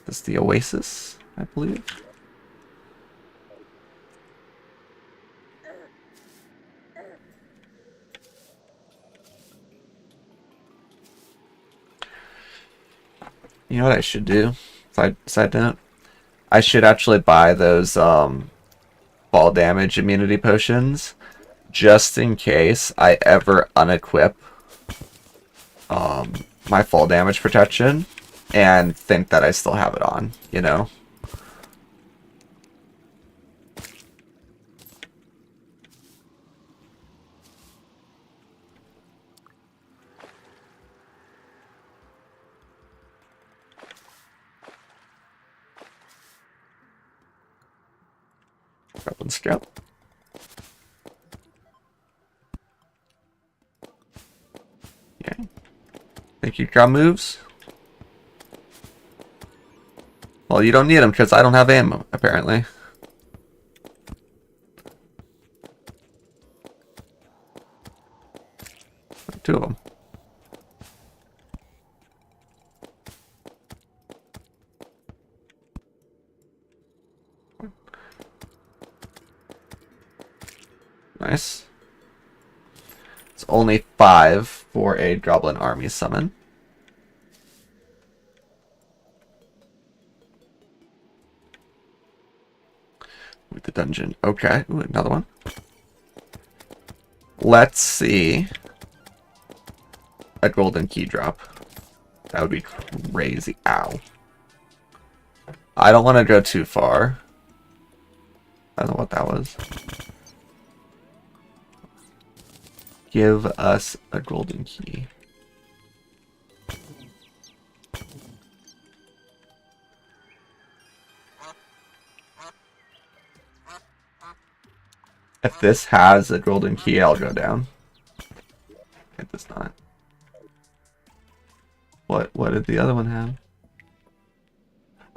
This is the oasis, I believe. You know what I should do? Side note. I should actually buy those fall damage immunity potions just in case I ever unequip my fall damage protection and think that I still have it on, you know? Goblin Scout. Yeah. Think you got moves? Well, you don't need them because I don't have ammo, apparently. Two of them. Nice. It's only 5 for a goblin army summon. With the dungeon. Okay. Ooh, another one. Let's see a golden key drop. That would be crazy. Ow. I don't want to go too far. I don't know what that was. give us a golden key. If this has a golden key, I'll go down. It does not. What did the other one have?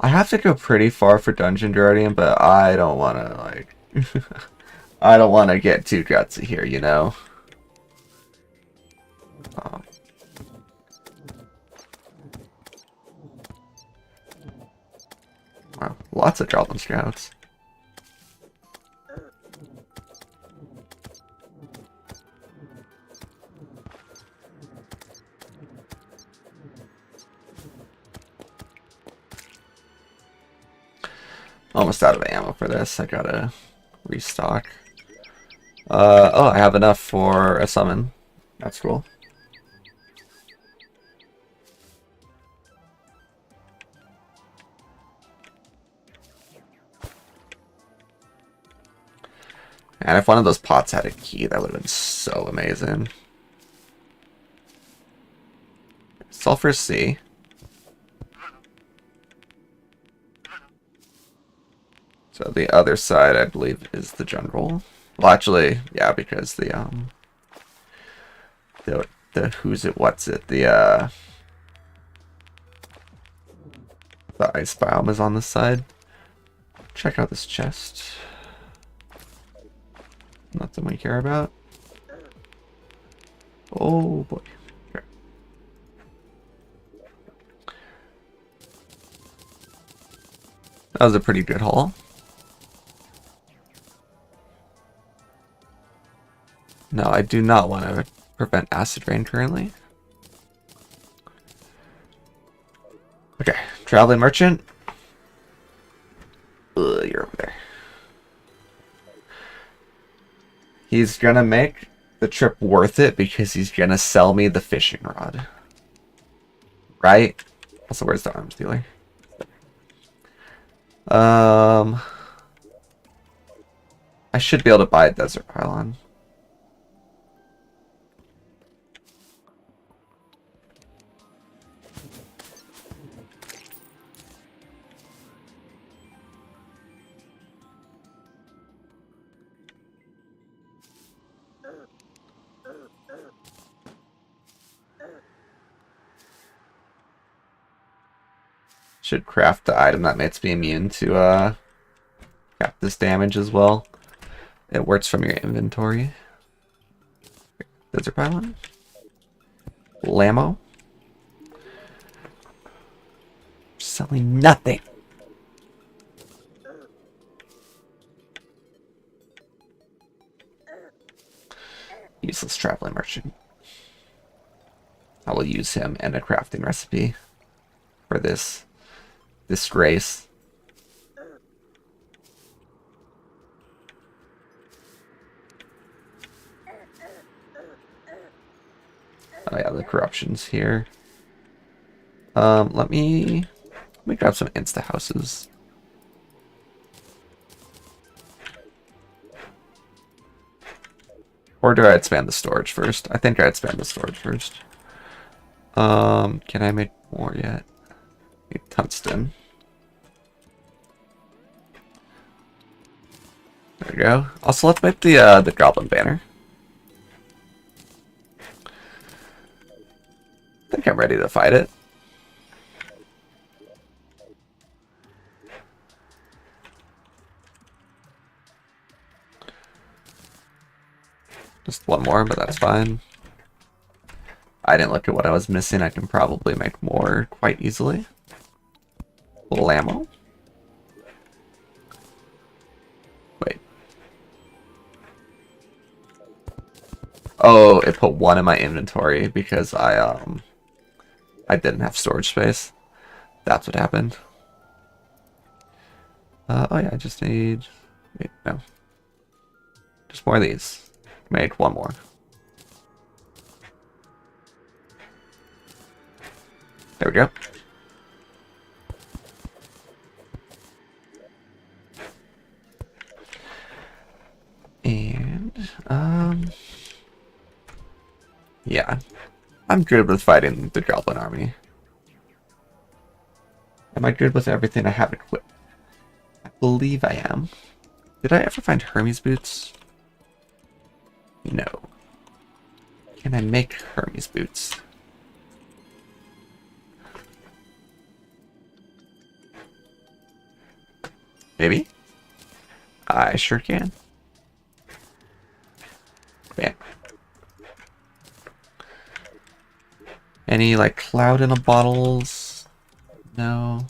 I have to go pretty far for Dungeon Guardian, but I don't want to, like... I don't want to get too gutsy here, you know? Wow, lots of Goblin Scouts. Almost out of ammo for this. I gotta restock. Oh, I have enough for a summon. That's cool. And if one of those pots had a key, that would have been so amazing. Sulfur C. So the other side, I believe, is the jungle. Well, actually, yeah, because the who's it, what's it, the ice biome is on this side. Check out this chest. Nothing we care about. Oh boy. Okay. That was a pretty good haul. No, I do not want to prevent acid rain currently. Okay, traveling merchant. Ugh, you're over there. He's gonna make the trip worth it because he's gonna sell me the fishing rod. Right? Also, where's the arms dealer? I should be able to buy a desert pylon. Should craft the item that makes me immune to this damage as well. It works from your inventory. Desert pylon. Lamo. Selling nothing. Useless traveling merchant. I will use him and a crafting recipe for this disgrace. Oh yeah, the corruption's here. Let me grab some insta houses. Or do I expand the storage first? I think I expand the storage first. Can I make more yet? Need tungsten. There we go. Also, let's make the goblin banner. I think I'm ready to fight it. Just one more, but that's fine. I didn't look at what I was missing. I can probably make more quite easily. A little ammo. Wait. Oh, it put one in my inventory because I didn't have storage space. That's what happened. Oh yeah, I just need... Wait, no. Just more of these. Make one more. There we go. And, Yeah, I'm good with fighting the Goblin army. Am I good with everything I have equipped? I believe I am. Did I ever find Hermes boots? No. Can I make Hermes boots? Maybe? I sure can. Bam. Any, like, cloud in a bottles? No.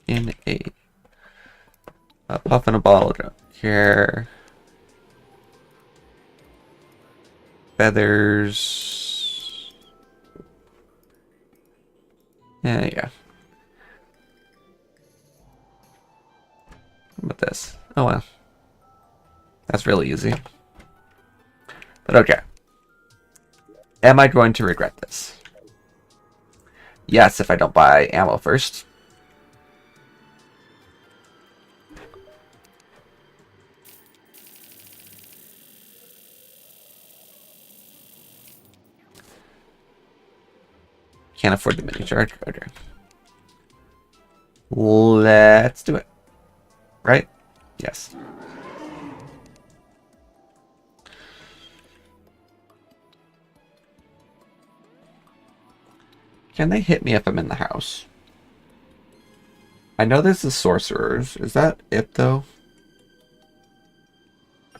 In a puff in a bottle, don't care. Feathers. Yeah. What about this? Oh well. That's really easy. But okay. Am I going to regret this? Yes, if I don't buy ammo first. Can't afford the mini charge. Okay. Let's do it. Right? Yes. Can they hit me if I'm in the house? I know this is sorcerers. Is that it, though? I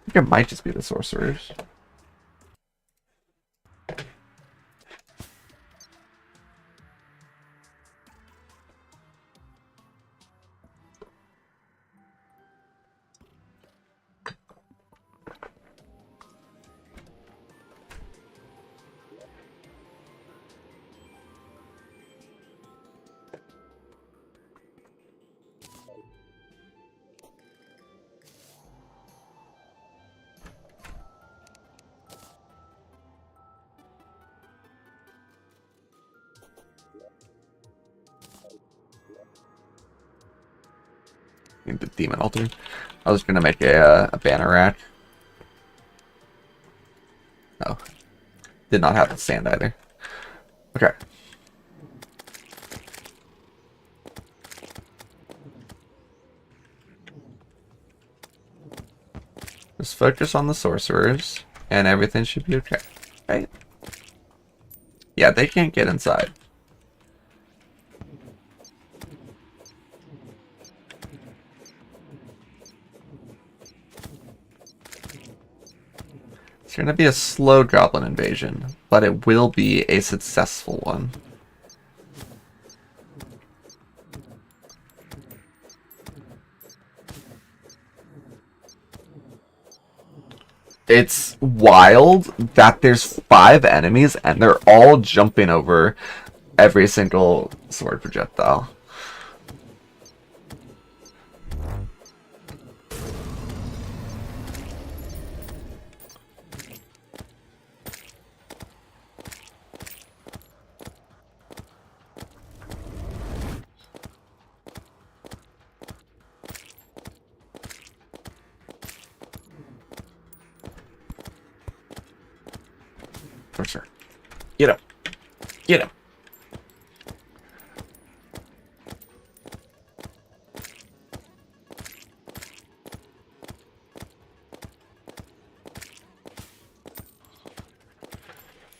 think it might just be the sorcerers. Need the demon altar. I was gonna make a banner rack. Oh. Did not have the sand either. Okay. Just focus on the sorcerers, and everything should be okay. Right? Yeah, they can't get inside. It's going to be a slow goblin invasion, but it will be a successful one. It's wild that there's 5 enemies and they're all jumping over every single sword projectile. For sure. Get him. Get him.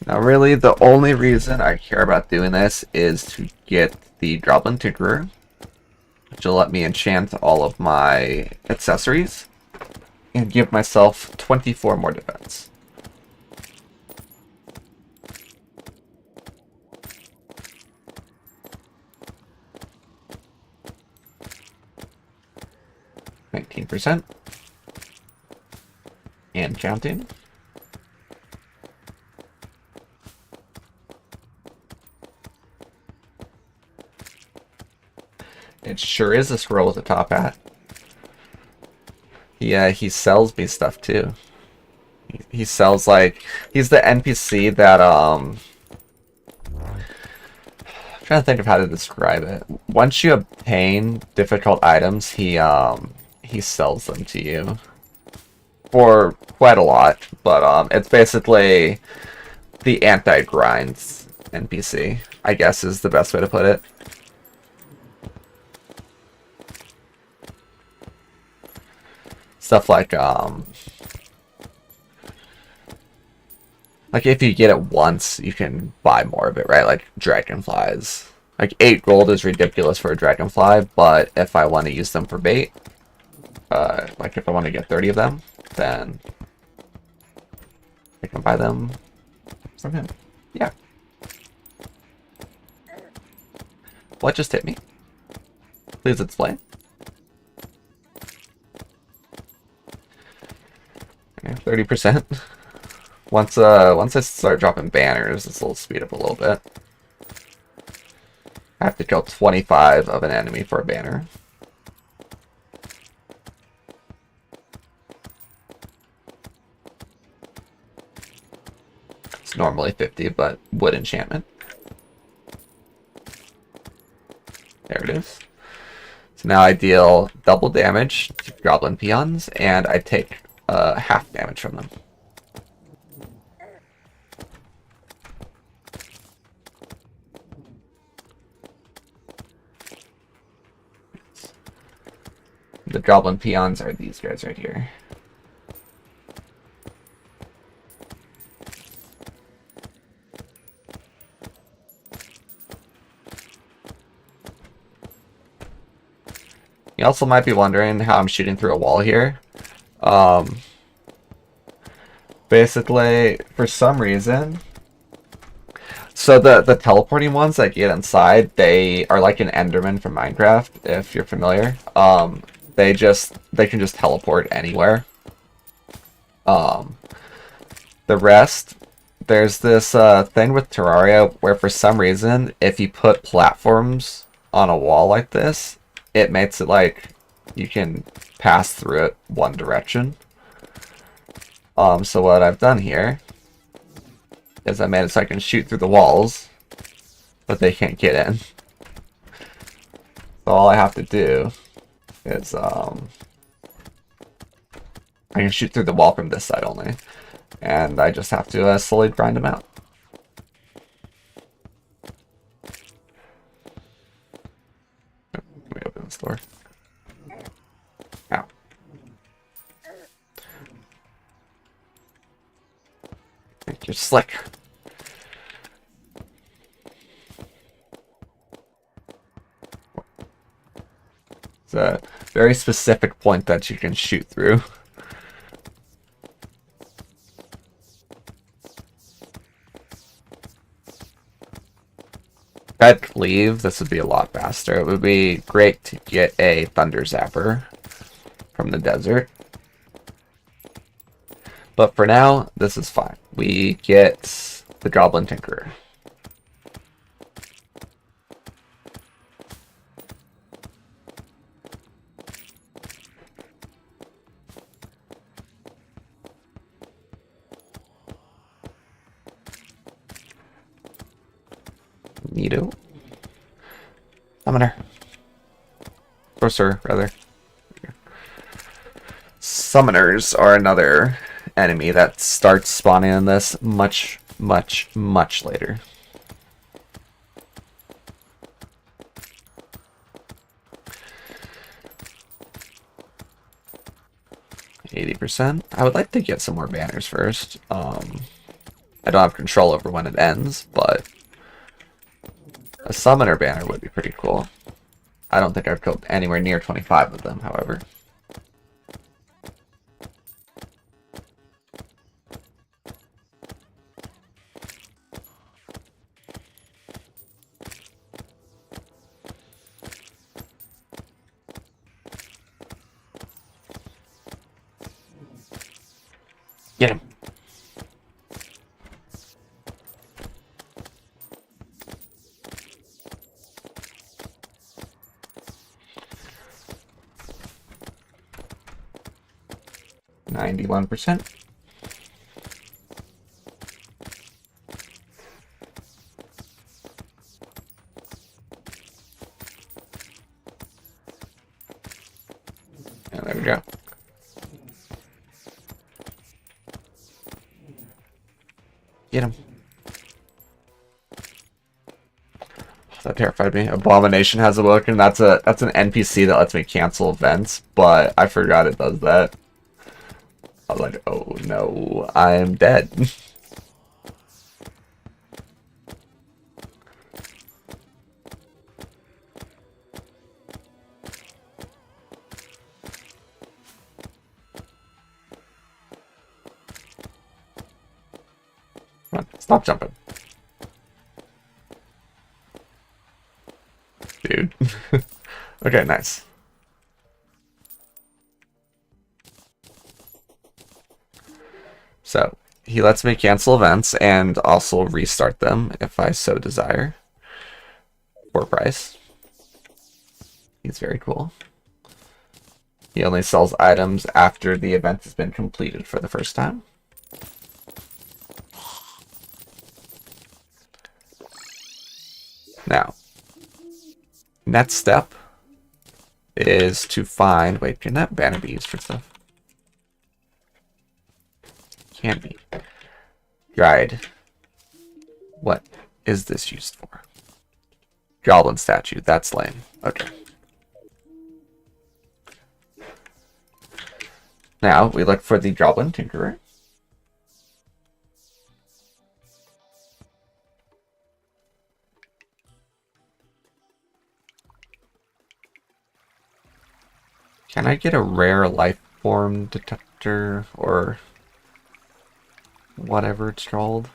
Now really, the only reason I care about doing this is to get the Goblin Tinkerer, which will let me enchant all of my accessories, and give myself 24 more defense. %, and counting. It sure is a scroll with a top hat. Yeah, he sells me stuff too. He sells, like, he's the NPC that I'm trying to think of how to describe it. Once you obtain difficult items, he he sells them to you for quite a lot, but it's basically the anti-grinds NPC, I guess is the best way to put it. Stuff like if you get it once, you can buy more of it, right? Like dragonflies. Like 8 gold is ridiculous for a dragonfly, but if I want to use them for bait, like if I want to get 30 of them, then I can buy them from him. Yeah. What just hit me? Please explain. Okay, 30%. Once I start dropping banners, this will speed up a little bit. I have to kill 25 of an enemy for a banner. It's normally 50, but wood enchantment. There it is. So now I deal double damage to goblin peons, and I take half damage from them. The goblin peons are these guys right here. You also might be wondering how I'm shooting through a wall here. Basically, for some reason, so the teleporting ones that get inside, they are like an Enderman from Minecraft, if you're familiar. They can just teleport anywhere. The rest, there's this thing with Terraria where for some reason, if you put platforms on a wall like this, it makes it like you can pass through it one direction. So what I've done here is I made it so I can shoot through the walls, but they can't get in. So all I have to do is I can shoot through the wall from this side only, and I just have to slowly grind them out. Let me open this door. Ow. I think you're slick. It's a very specific point that you can shoot through. If I'd leave, this would be a lot faster. It would be great to get a Thunder Zapper from the desert. But for now, this is fine. We get the Goblin Tinkerer. Neato. Summoner. Sorcerer, rather. Summoners are another enemy that starts spawning in this much later. %. I would like to get some more banners first. I don't have control over when it ends, but a summoner banner would be pretty cool. I don't think I've killed anywhere near 25 of them, however. Get him. %. And There we go. Get him. That terrified me. Abomination has awoken. That's an NPC that lets me cancel events, but I forgot it does that. I was like, oh no, I am dead. Come on, stop jumping. Dude. Okay, nice. So, he lets me cancel events and also restart them if I so desire. For price. He's very cool. He only sells items after the event has been completed for the first time. Now, next step is to find... Wait, can that banner be used for stuff? Can be. Guide. What is this used for? Goblin statue. That's lame. Okay. Now, we look for the Goblin Tinkerer. Can I get a rare life form detector or whatever it's called?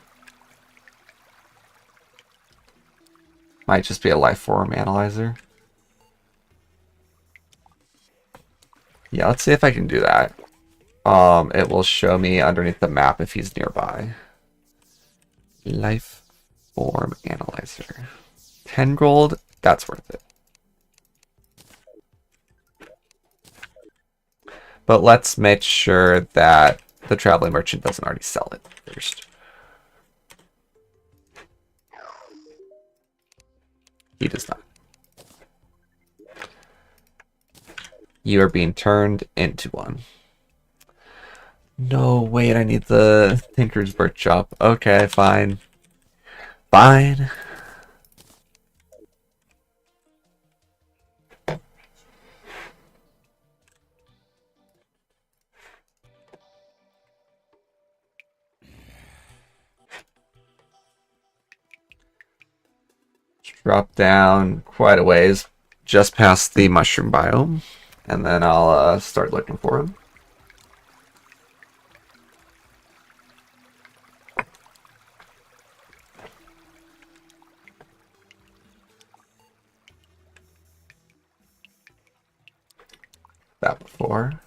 Might just be a life form analyzer. Yeah, let's see if I can do that. It will show me underneath the map if he's nearby. Life form analyzer. 10 gold, that's worth it. But let's make sure that the traveling merchant doesn't already sell it first. He does not. You are being turned into one. No, wait, I need the Tinker's Workshop. Okay, fine. Fine. Drop down quite a ways, just past the mushroom biome, and then I'll start looking for him. That before.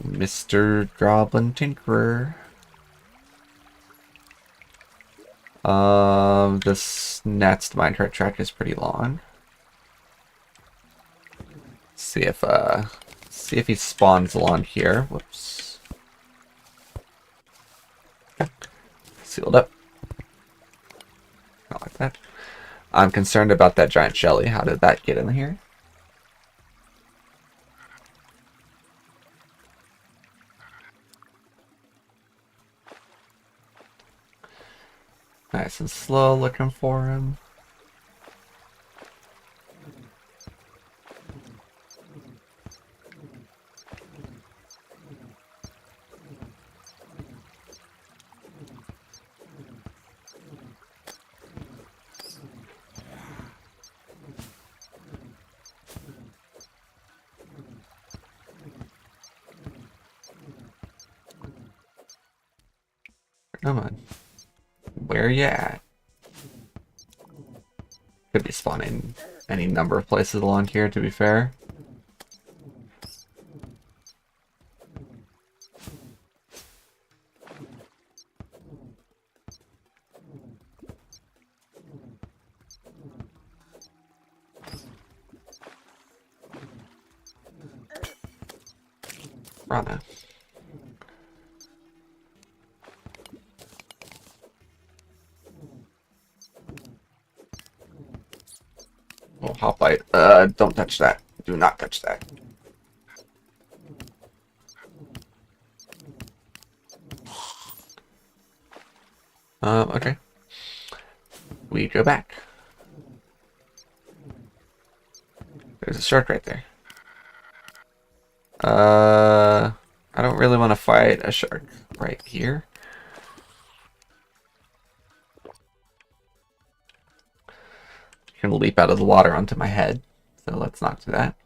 Mr. Goblin Tinkerer. This next minecart track is pretty long. See if he spawns along here. Whoops. Sealed up. Not like that. I'm concerned about that giant shelly. How did that get in here? Nice and slow looking for him. Come on. Where you at? Could be spawning any number of places along here, to be fair. Rana. Oh. hoplite. Don't touch that. Do not touch that. Okay. We go back. There's a shark right there. I don't really want to fight a shark right here. It's gonna leap out of the water onto my head, so let's not do that.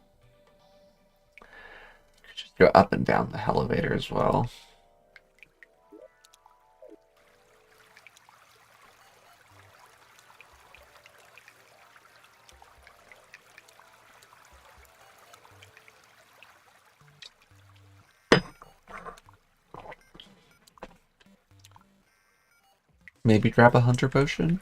Just go up and down the elevator as well. Maybe grab a hunter potion?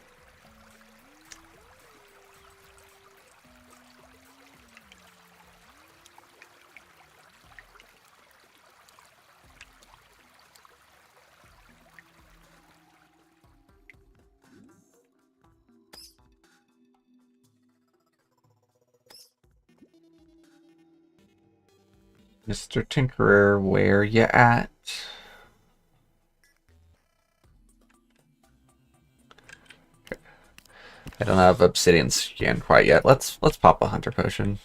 Mr. Tinkerer, where ya at? I don't have obsidian scan quite yet. Let's pop a hunter potion.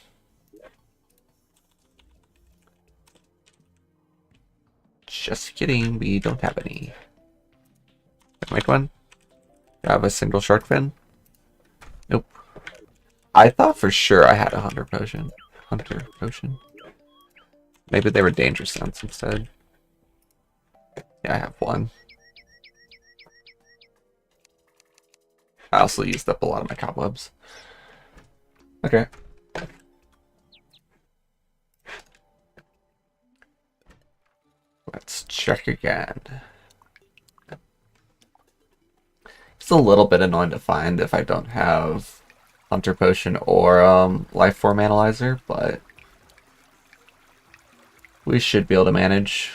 Just kidding, we don't have any. Can I make one? Do I have a single shark fin? Nope. I thought for sure I had a hunter potion. Hunter potion? Maybe they were danger sense instead. Yeah, I have one. I also used up a lot of my cobwebs. Okay. Let's check again. It's a little bit annoying to find if I don't have Hunter Potion or Life Form Analyzer, but we should be able to manage.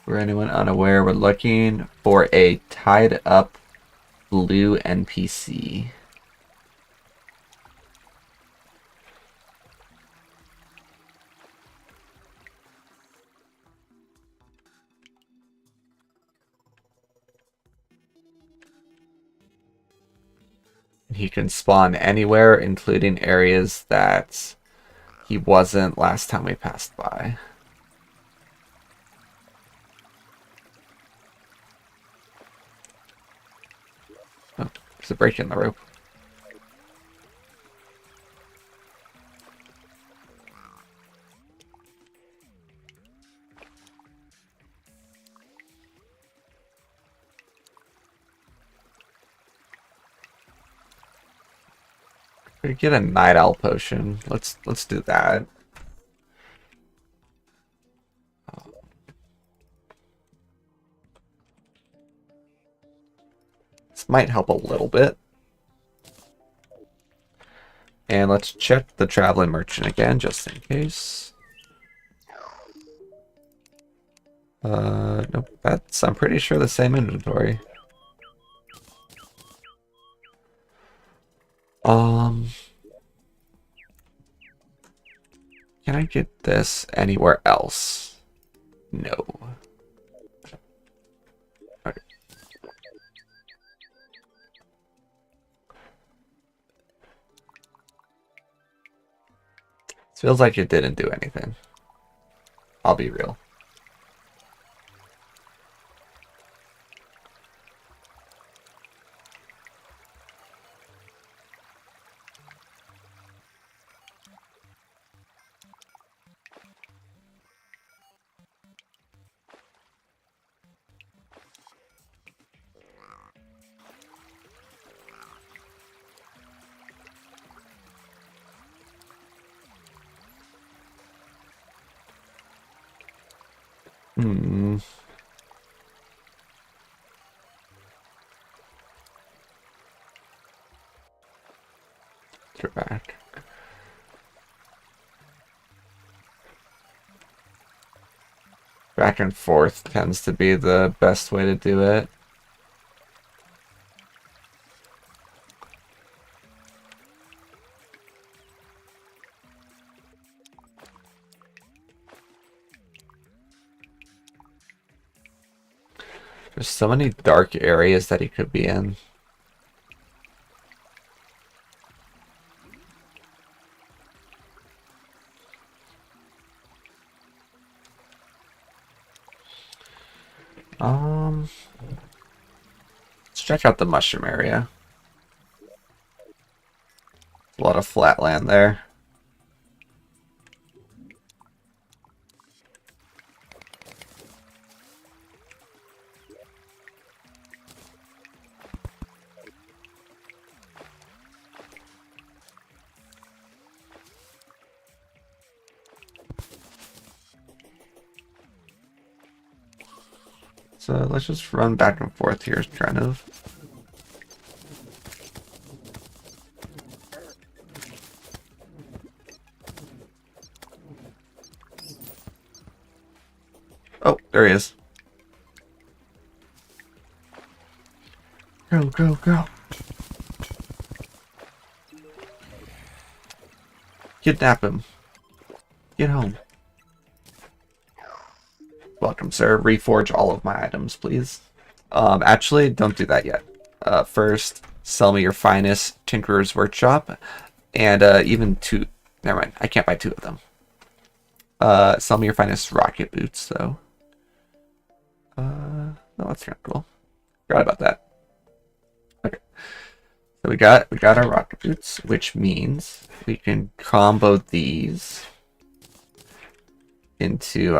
For anyone unaware, we're looking for a tied up blue NPC. He can spawn anywhere, including areas that he wasn't last time we passed by. Oh, there's a break in the rope. We could get a night owl potion. Let's do that. This might help a little bit. And let's check the traveling merchant again, just in case. Nope, that's, I'm pretty sure, the same inventory. Can I get this anywhere else? No. Okay. Feels like it didn't do anything. I'll be real. Hmm. Get back. Back and forth tends to be the best way to do it. There's so many dark areas that he could be in. Let's check out the mushroom area. A lot of flat land there. So let's just run back and forth here, kind of. Oh, there he is. Go, go, go. Kidnap him. Get home. Welcome, sir. Reforge all of my items, please. Actually, don't do that yet. First, sell me your finest Tinkerer's Workshop, and even two. Never mind, I can't buy two of them. Sell me your finest rocket boots, though. No, that's kind of cool. Forgot about that. Okay, so we got our rocket boots, which means we can combo these into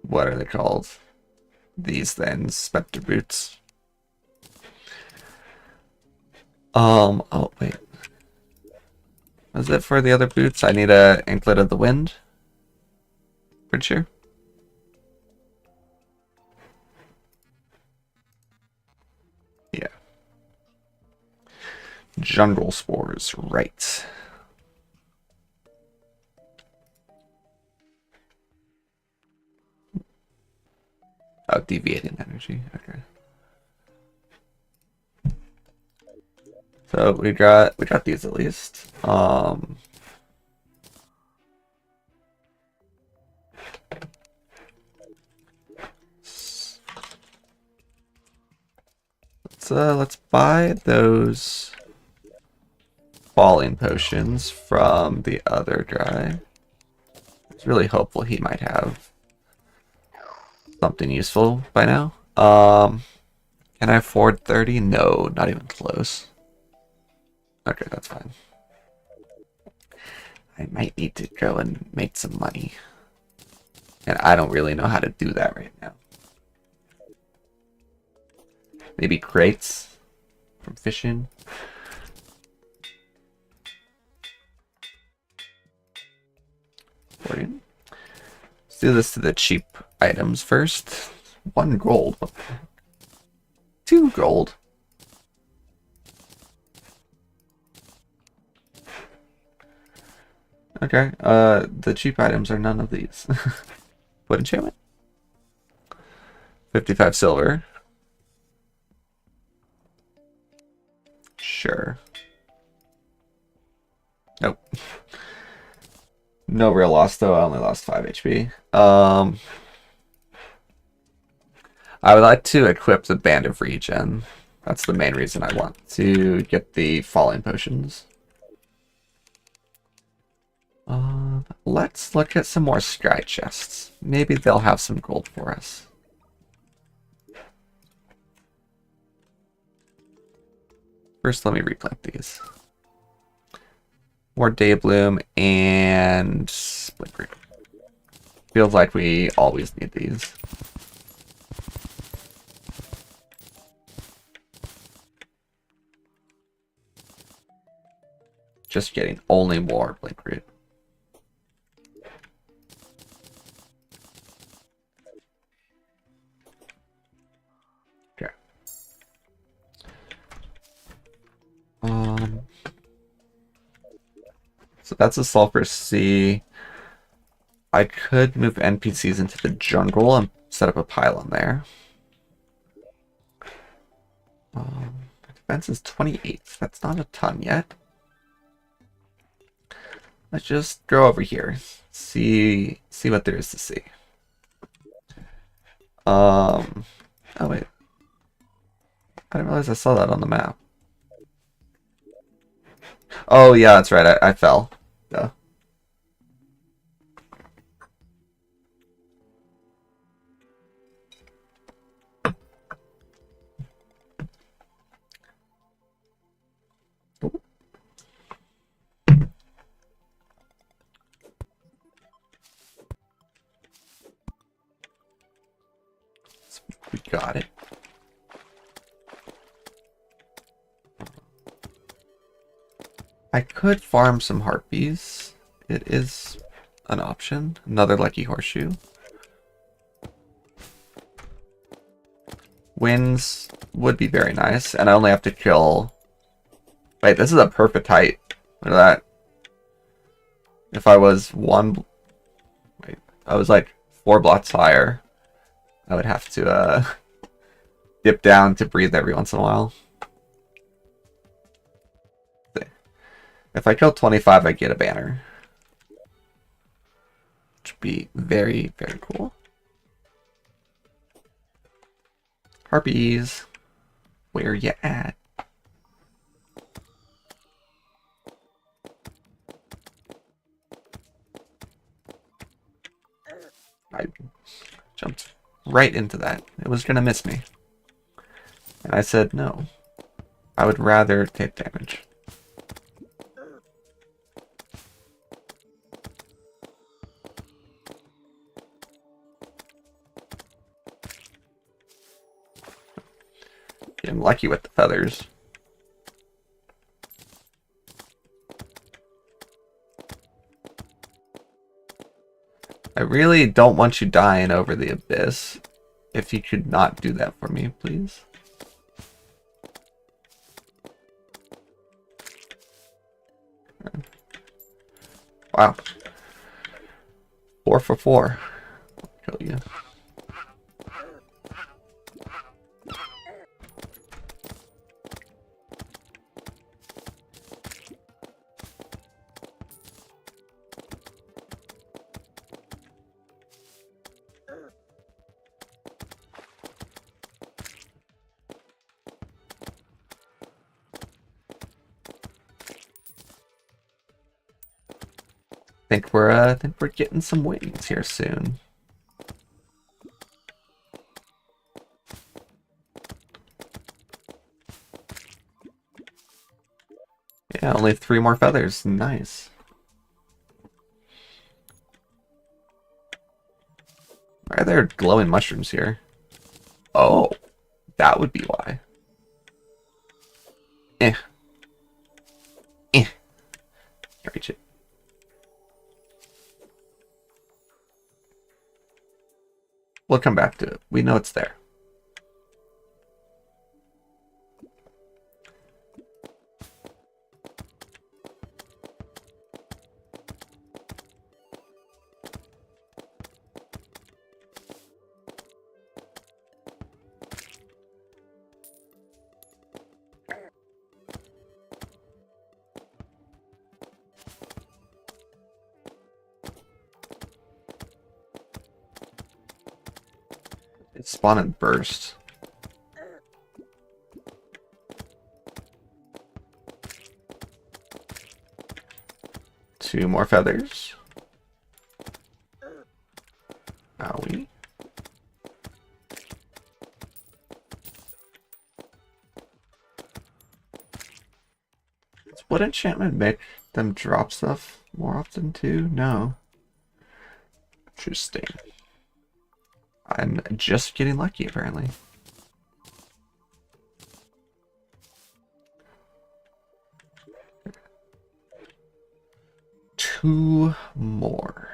what are they called? These things, Spectre boots. Oh wait. Was it for the other boots? I need a Anklet of the Wind. Pretty sure. Yeah. Jungle spores, right. Oh, deviating energy. Okay. So we got these at least. Let's buy those falling potions from the other guy. I was really hopeful he might have something useful by now. Can I afford 30? No, not even close. Okay, that's fine. I might need to go and make some money. And I don't really know how to do that right now. Maybe crates from fishing. Let's do this to the cheap items first. 1 gold. 2 gold. Okay, the cheap items are none of these. What enchantment? 55 silver. Sure. Nope. No real loss though, I only lost 5 HP. I would like to equip the Band of Regen. That's the main reason I want to get the falling potions. Let's look at some more sky chests. Maybe they'll have some gold for us. First, let me replant these. More Daybloom and Split. Feels like we always need these. Just getting only more Blink Root. Okay. So that's a Sulfur Sea. I could move NPCs into the jungle and set up a pylon there. Defense is 28. That's not a ton yet. Let's just go over here. See what there is to see. Oh wait. I didn't realize I saw that on the map. Oh yeah, that's right. I fell. Yeah. We got it. I could farm some harpies. It is an option. Another lucky horseshoe. Wins would be very nice, and I only have to kill... Wait, this is a perfect height. Look at that. If I was one... Wait, I was like 4 blocks higher, I would have to dip down to breathe every once in a while. If I kill 25, I get a banner. Which would be very, very cool. Harpies, where you at? I jumped right into that. It was gonna miss me. And I said no. I would rather take damage. Getting lucky with the feathers. I really don't want you dying over the abyss. If you could not do that for me, please. Wow. 4 for 4. Kill you. I think we're getting some wins here soon. Yeah, only 3 more feathers. Nice. Why are there glowing mushrooms here? Oh, that would be why. Eh. Can't reach it. We'll come back to it. We know it's there. It spawned and burst. Two more feathers. Owie. Does wood enchantment make them drop stuff more often too? No. Interesting. I'm just getting lucky, apparently. Two more.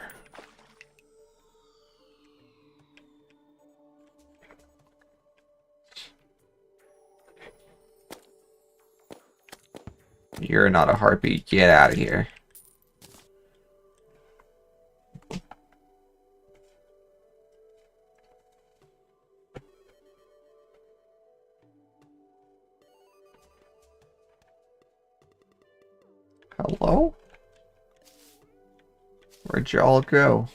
You're not a harpy. Get out of here. Hello? Where'd you all go?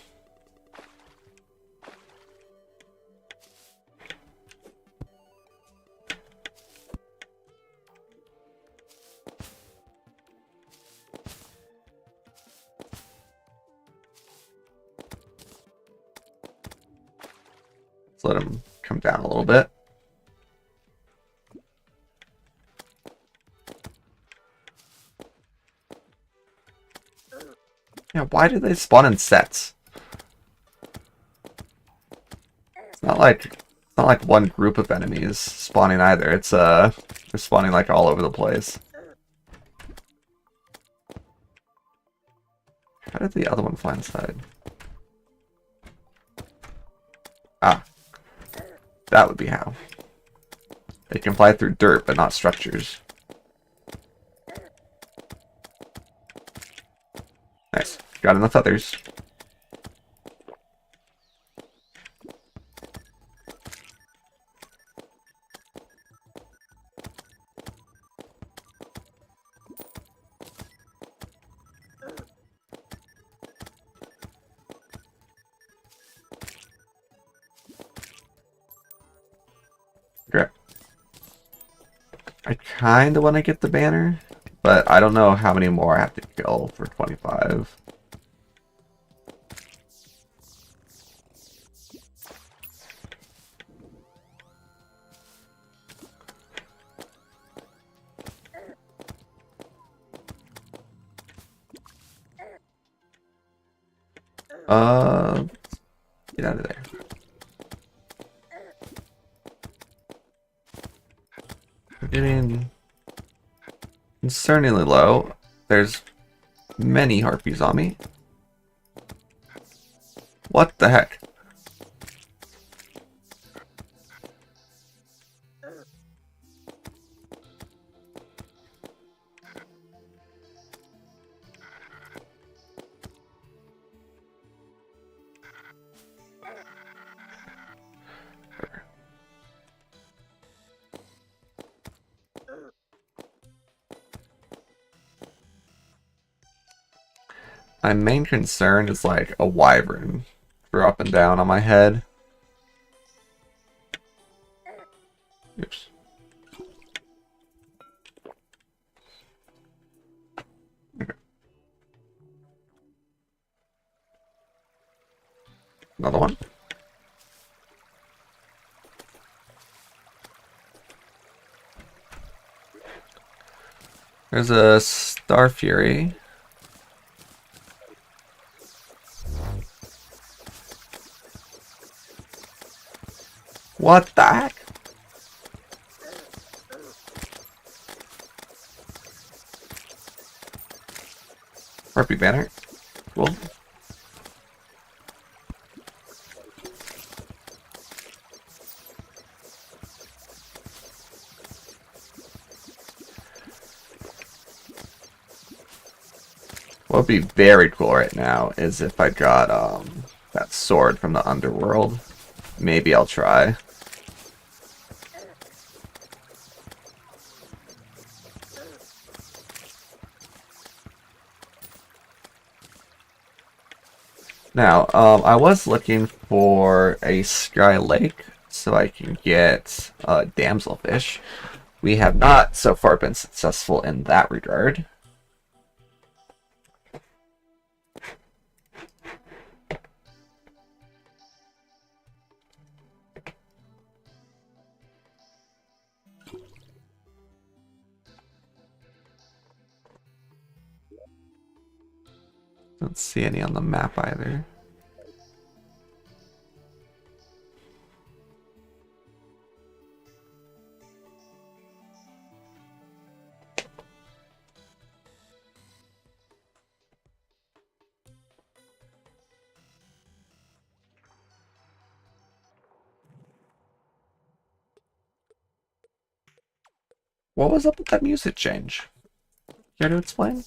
Let's let him come down a little bit. Yeah, why do they spawn in sets? It's not like one group of enemies spawning either. It's they're spawning like all over the place. How did the other one fly inside? Ah, that would be how. They can fly through dirt, but not structures. Nice. Got enough feathers. Great. I kind of want to get the banner, but I don't know how many more I have to kill for 25. Get out of there. We're getting concerningly low. There's many harpies on me. What the heck? My main concern is like a wyvern for up and down on my head. Oops. Okay. Another one. There's a Star Fury. What the heck? Harpy banner. Cool. What would be very cool right now is if I got that sword from the underworld. Maybe I'll try. Now, I was looking for a Sky Lake so I can get damselfish. We have not so far been successful in that regard. Don't see any on the map either. What was up with that music change? Care to explain?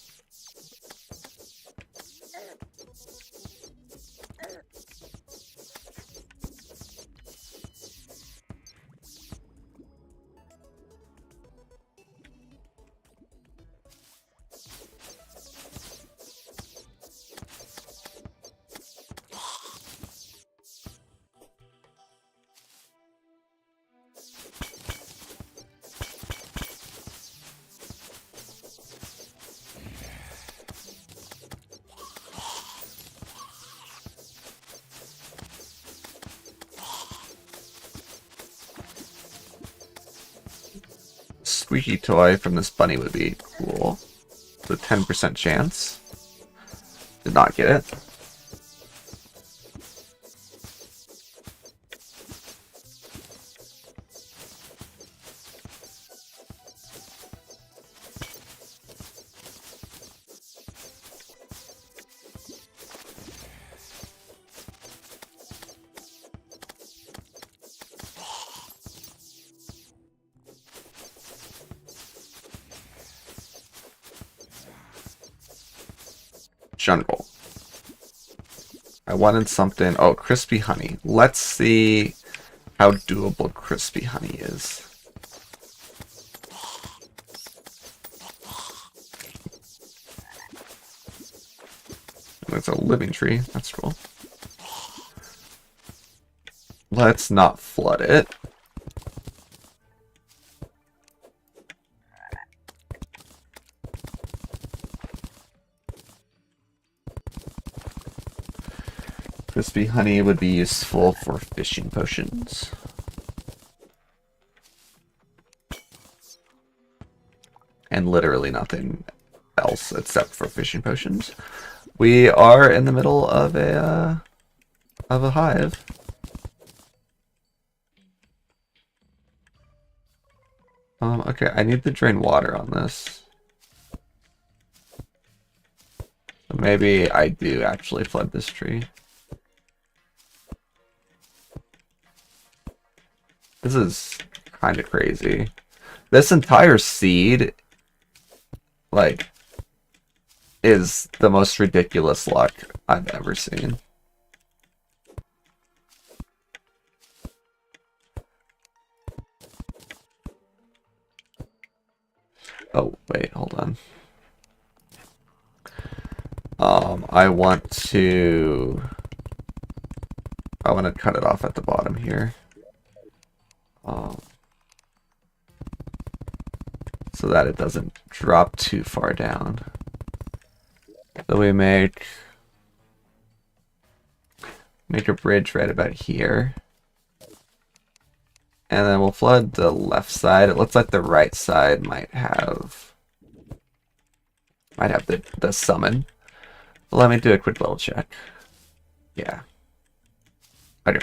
squeaky toy from this bunny would be cool. The 10% chance. Did not get it. Jungle. I wanted something. Oh, crispy honey. Let's see how doable crispy honey is. It's a living tree. That's cool. Let's not flood it. Crispy honey would be useful for fishing potions. And literally nothing else except for fishing potions. We are in the middle of a hive. Okay, I need to drain water on this. So maybe I do actually flood this tree. This is kind of crazy. This entire seed, like, is the most ridiculous luck I've ever seen. Oh, wait, hold on. I want to cut it off at the bottom here. So that it doesn't drop too far down. So we make a bridge right about here. And then we'll flood the left side. It looks like the right side might have the summon. But let me do a quick level check. Yeah. Okay.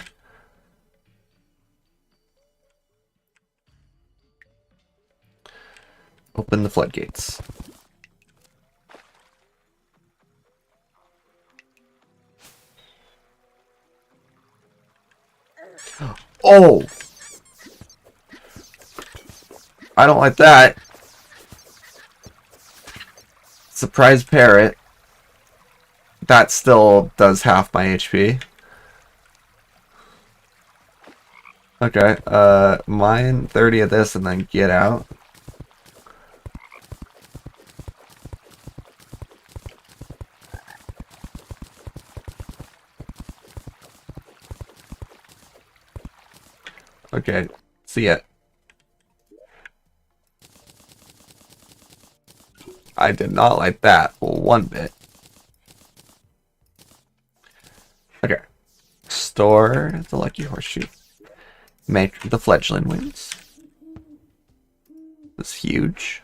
Open the floodgates. Oh! I don't like that. Surprise parrot. That still does half my HP. Okay, mine 30 of this and then get out. Okay, see ya. I did not like that one bit. Okay. Store the lucky horseshoe. Make the fledgling wings. This is huge.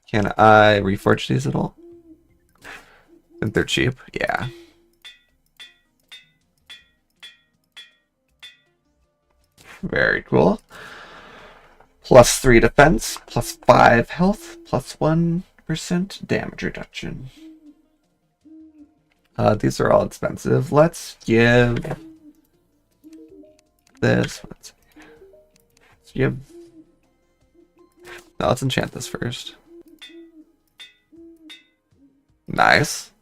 Can I reforge these at all? I think they're cheap. Yeah. Very cool. +3 defense, +5 health, +1% damage reduction. These are all expensive. Let's give this. Let's give. No, let's enchant this first. Nice.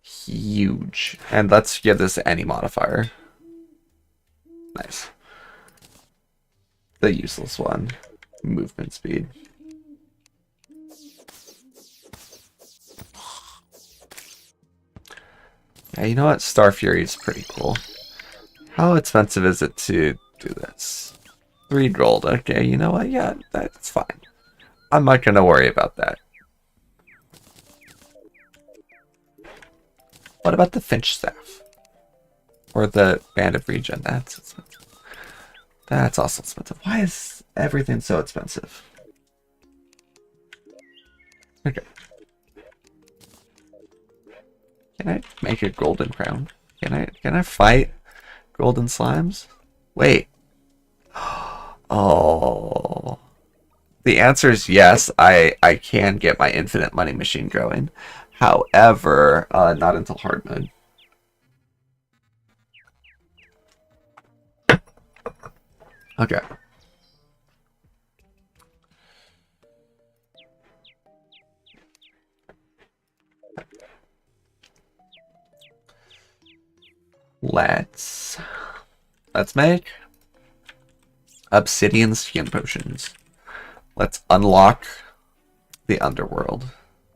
Huge. And let's give this any modifier. Nice. The useless one. Movement speed. Yeah, you know what? Star Fury is pretty cool. How expensive is it to do this? 3 gold. Okay, you know what? Yeah, that's fine. I'm not going to worry about that. What about the Finch Staff? Or the Band of Regen? That's That's also expensive. Why is everything so expensive? Okay. Can I make a golden crown? Can I fight golden slimes? Wait. Oh. The answer is yes. I can get my infinite money machine going. However, not until hard mode. Okay. Let's make obsidian skin potions. Let's unlock the underworld.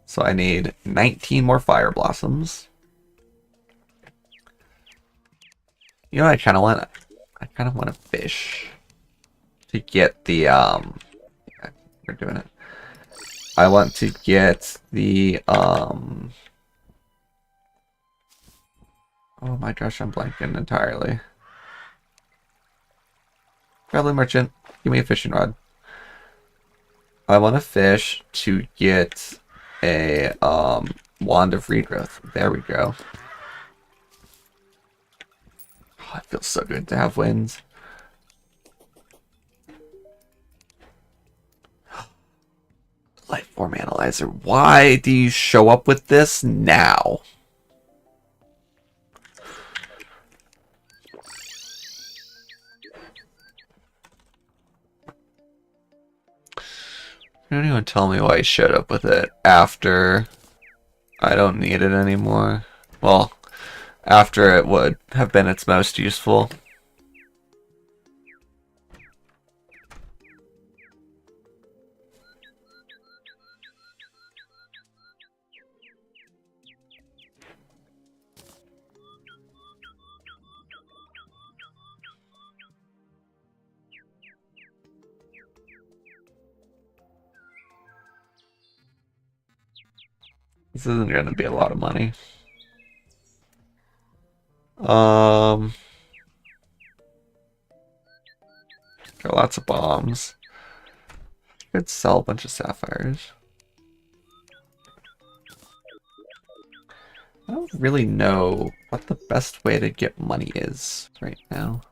So I need 19 more fire blossoms. You know what I kind of want? I kind of want to fish to get the yeah, we're doing it. I want to get the oh my gosh, I'm blanking entirely. Traveling merchant, give me a fishing rod. I want to fish to get a wand of regrowth. There we go. Oh, it feels so good to have wings. Lifeform analyzer. Why do you show up with this now? Can anyone tell me why he showed up with it after I don't need it anymore? Well, after it would have been its most useful. This isn't going to be a lot of money. Got lots of bombs. Could sell a bunch of sapphires. I don't really know what the best way to get money is right now.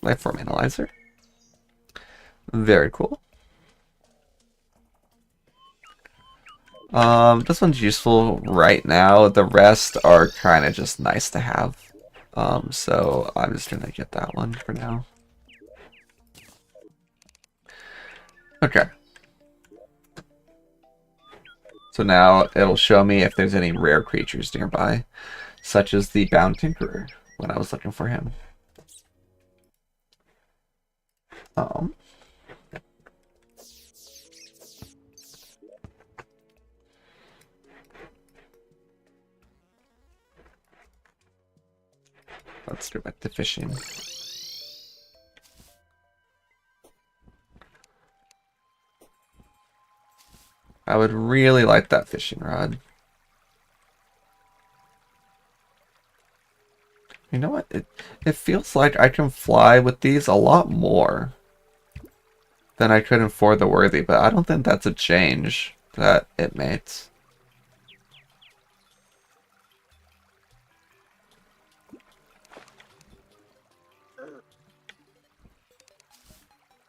Lifeform analyzer. Very cool. This one's useful right now. The rest are kind of just nice to have. So I'm just gonna get that one for now. Okay. So now it'll show me if there's any rare creatures nearby, such as the Bound Tinkerer when I was looking for him. Let's go back to fishing. I would really like that fishing rod. You know what? It feels like I can fly with these a lot more than I could in For the Worthy, but I don't think that's a change that it makes.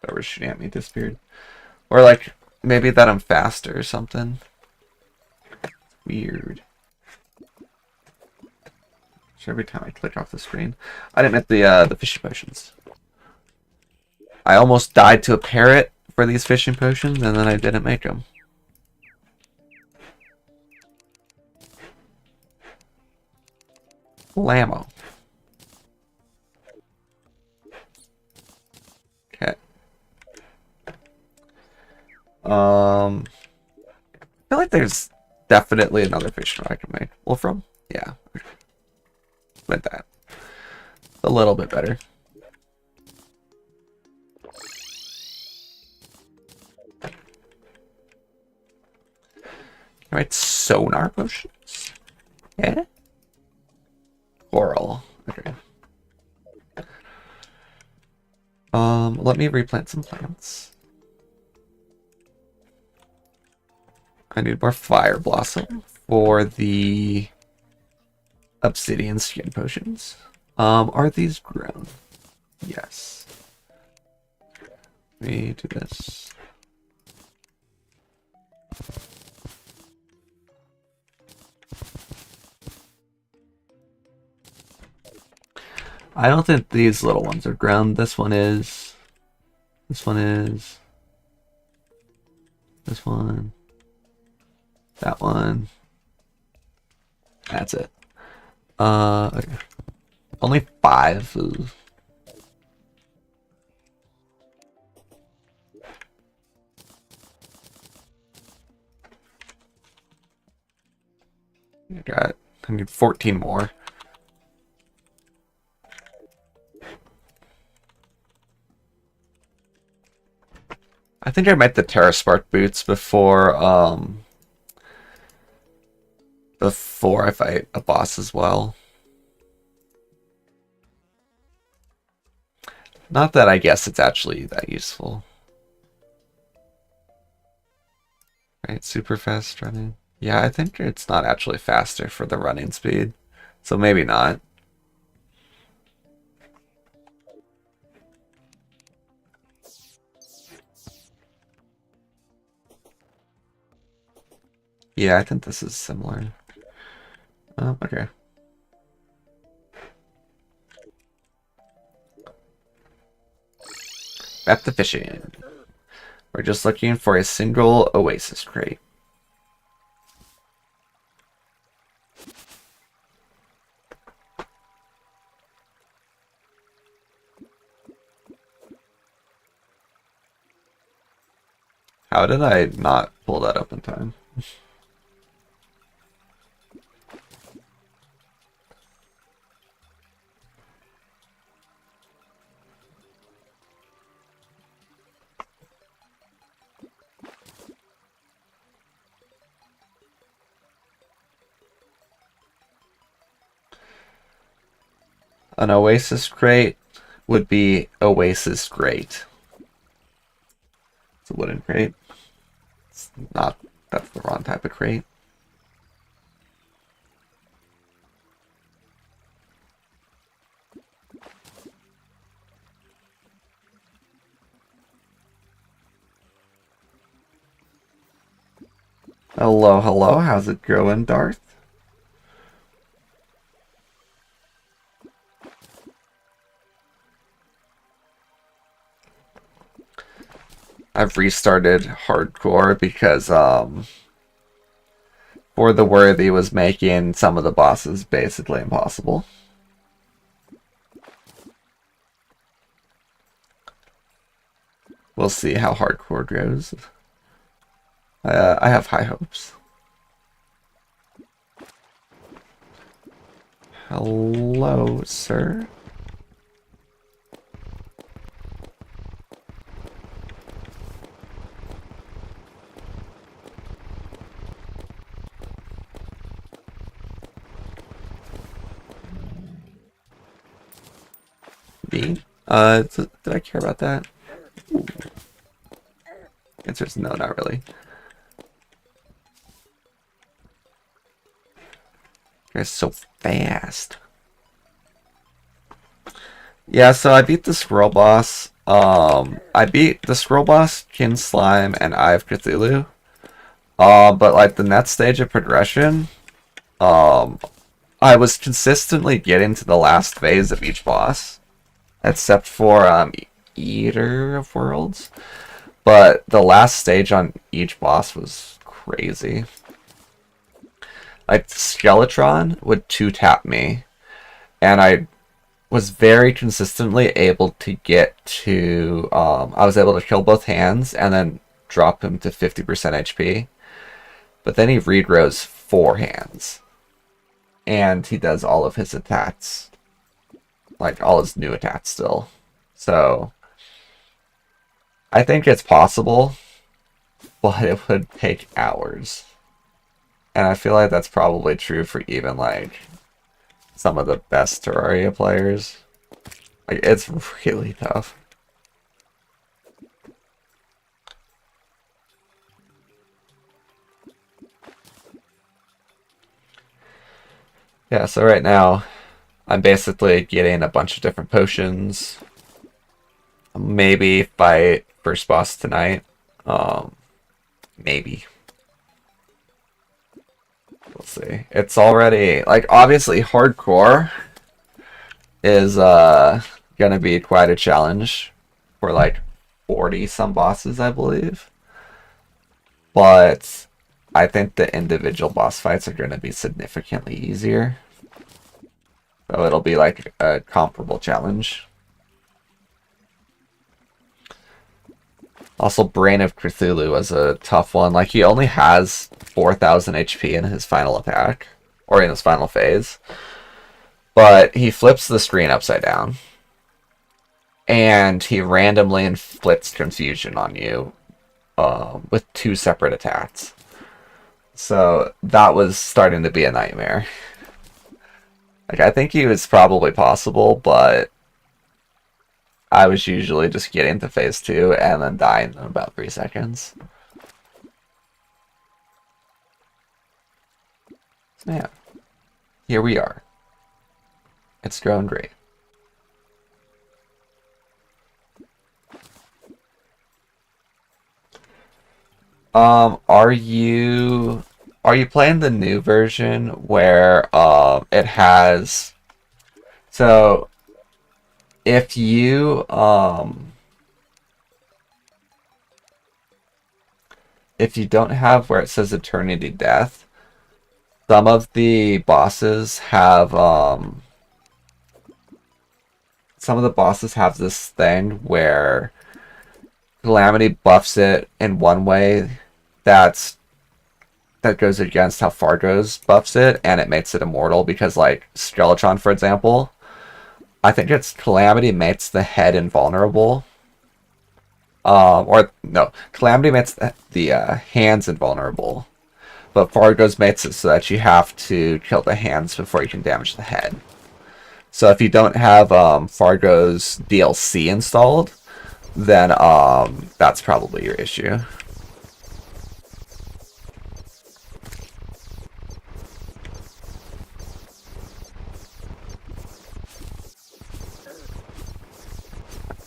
Whoever's shooting at me disappeared. Or like, maybe that I'm faster or something. Weird. So every time I click off the screen. I didn't make the fishing potions. I almost died to a parrot for these fishing potions, and then I didn't make them. Lammo. Okay. I feel like there's definitely another fishing rod I can make. Wolfram? Yeah. With that. A little bit better. Can I write sonar potions? Yeah. coral. Okay. Let me replant some plants. I need more fire blossom for the obsidian skin potions. Are these grown? Yes. Let me do this. I don't think these little ones are grown. This one is. This one is. This one. That one. That's it. Okay. Only 5. Ooh. I need 14 more. I think I made the Terraspark boots before I fight a boss as well. Not that I guess it's actually that useful. Right, super fast running. Yeah, I think it's not actually faster for the running speed. So maybe not. Yeah, I think this is similar. Okay. Back to fishing. We're just looking for a single oasis crate. How did I not pull that up in time? An oasis crate would be oasis great. It's a wooden crate. It's not, that's the wrong type of crate. Hello, hello, how's it going, Darth? I've restarted hardcore because For the Worthy was making some of the bosses basically impossible. We'll see how hardcore goes. I have high hopes. Hello, sir. B? Did I care about that? Ooh. Answer is no, not really. You're so fast. Yeah, so I beat the Squirrel boss. I beat the Squirrel boss, Kin Slime, and Eye of Cthulhu. But like the next stage of progression, I was consistently getting to the last phase of each boss, except for Eater of Worlds. But the last stage on each boss was crazy. Like Skeletron would 2-tap me, and I was very consistently able to get to I was able to kill both hands and then drop him to 50% HP. But then he regrows 4 hands. And he does all of his attacks. Like all his new attacks still. So I think it's possible, but it would take hours. And I feel like that's probably true for even like some of the best Terraria players. Like, it's really tough. Yeah, so right now, I'm basically getting a bunch of different potions. Maybe fight first boss tonight. Maybe. We'll see. It's already, like, obviously hardcore is gonna be quite a challenge for like 40 some bosses, I believe. But I think the individual boss fights are gonna be significantly easier. So it'll be like a comparable challenge. Also, Brain of Cthulhu was a tough one. Like, he only has 4,000 HP in his final attack, or in his final phase. But he flips the screen upside down. And he randomly inflicts confusion on you with 2 separate attacks. So that was starting to be a nightmare. Like, I think he was probably possible, but I was usually just getting to phase 2 and then dying in about 3 seconds. So yeah, here we are. It's going great. Are you playing the new version where it has, so if you don't have where it says Eternity Death, some of the bosses have this thing where Calamity buffs it in one way that goes against how Fargo's buffs it, and it makes it immortal because, like, Skeletron, for example, I think it's Calamity makes the head invulnerable. Or no, Calamity makes the hands invulnerable, but Fargo's makes it so that you have to kill the hands before you can damage the head. So if you don't have Fargo's DLC installed, then that's probably your issue.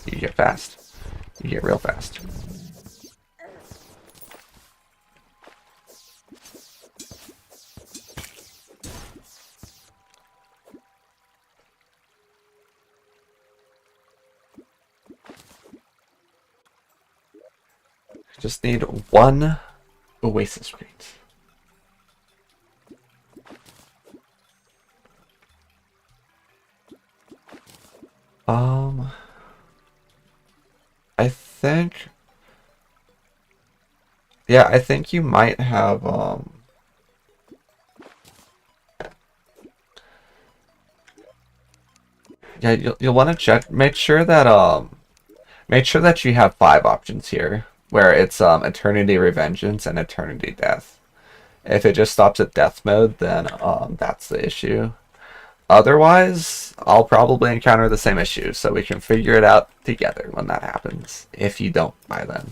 You get fast. You get real fast. Just need one Oasis crate. I think, yeah, I think you might have yeah, you'll want to check, make sure that you have 5 options here, where it's Eternity Revengeance and Eternity Death. If it just stops at death mode, then that's the issue. Otherwise, I'll probably encounter the same issue, so we can figure it out together when that happens, if you don't by then.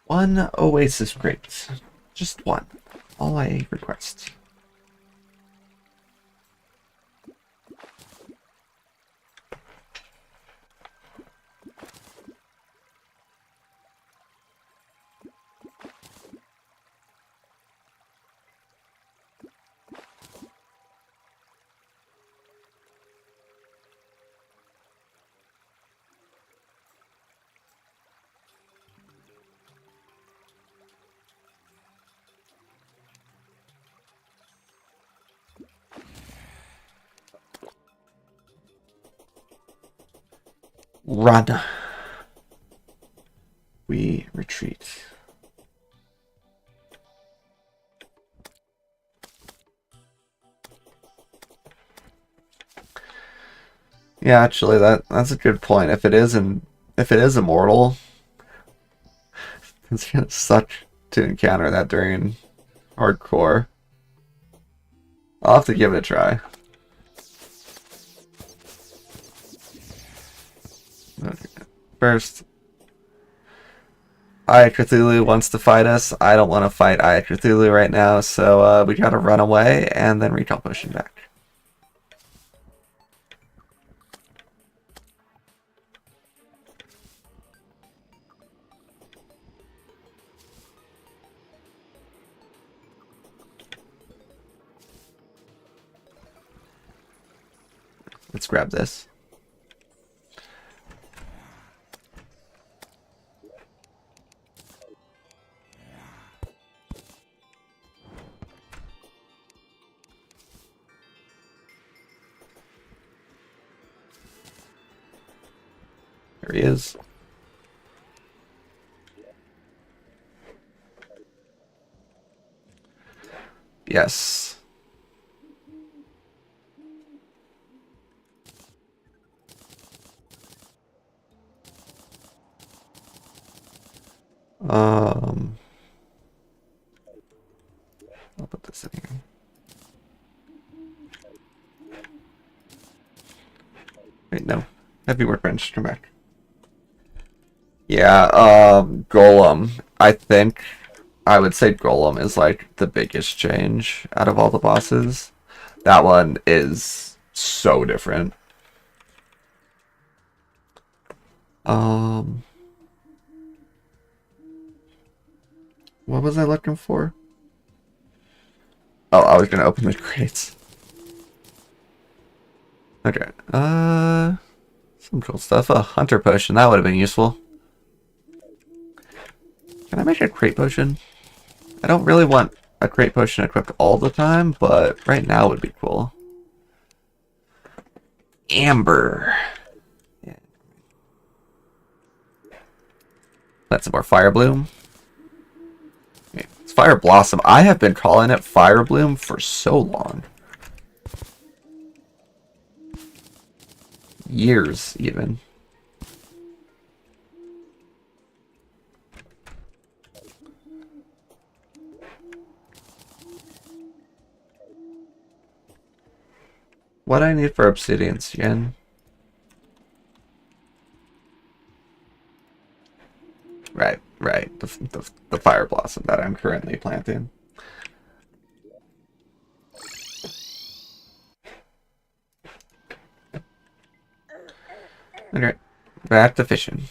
One Oasis crate. Just one. All I request. Run. We retreat. Yeah, actually, that's a good point. If it is immortal, it's gonna suck to encounter that during hardcore. I'll have to give it a try. Okay. First, Aya Cthulhu wants to fight us. I don't want to fight Aya Cthulhu right now, so we gotta run away and then recall potion back. Let's grab this. There he is. Yes. I'll put this in here. Wait, no. Heavy workbench, come back. Yeah, Golem. I think I would say Golem is like the biggest change out of all the bosses. That one is so different. Um, what was I looking for? Oh, I was gonna open the crates. Okay. Some cool stuff. A hunter potion, that would have been useful. Can I make a crate potion? I don't really want a crate potion equipped all the time, but right now would be cool. Amber. Yeah. That's some more Fire Bloom. Okay. It's Fire Blossom. I have been calling it Fire Bloom for so long. Years, even. What I need for obsidian skin? Right. The Fire Blossom that I'm currently planting. Okay, back to fishing.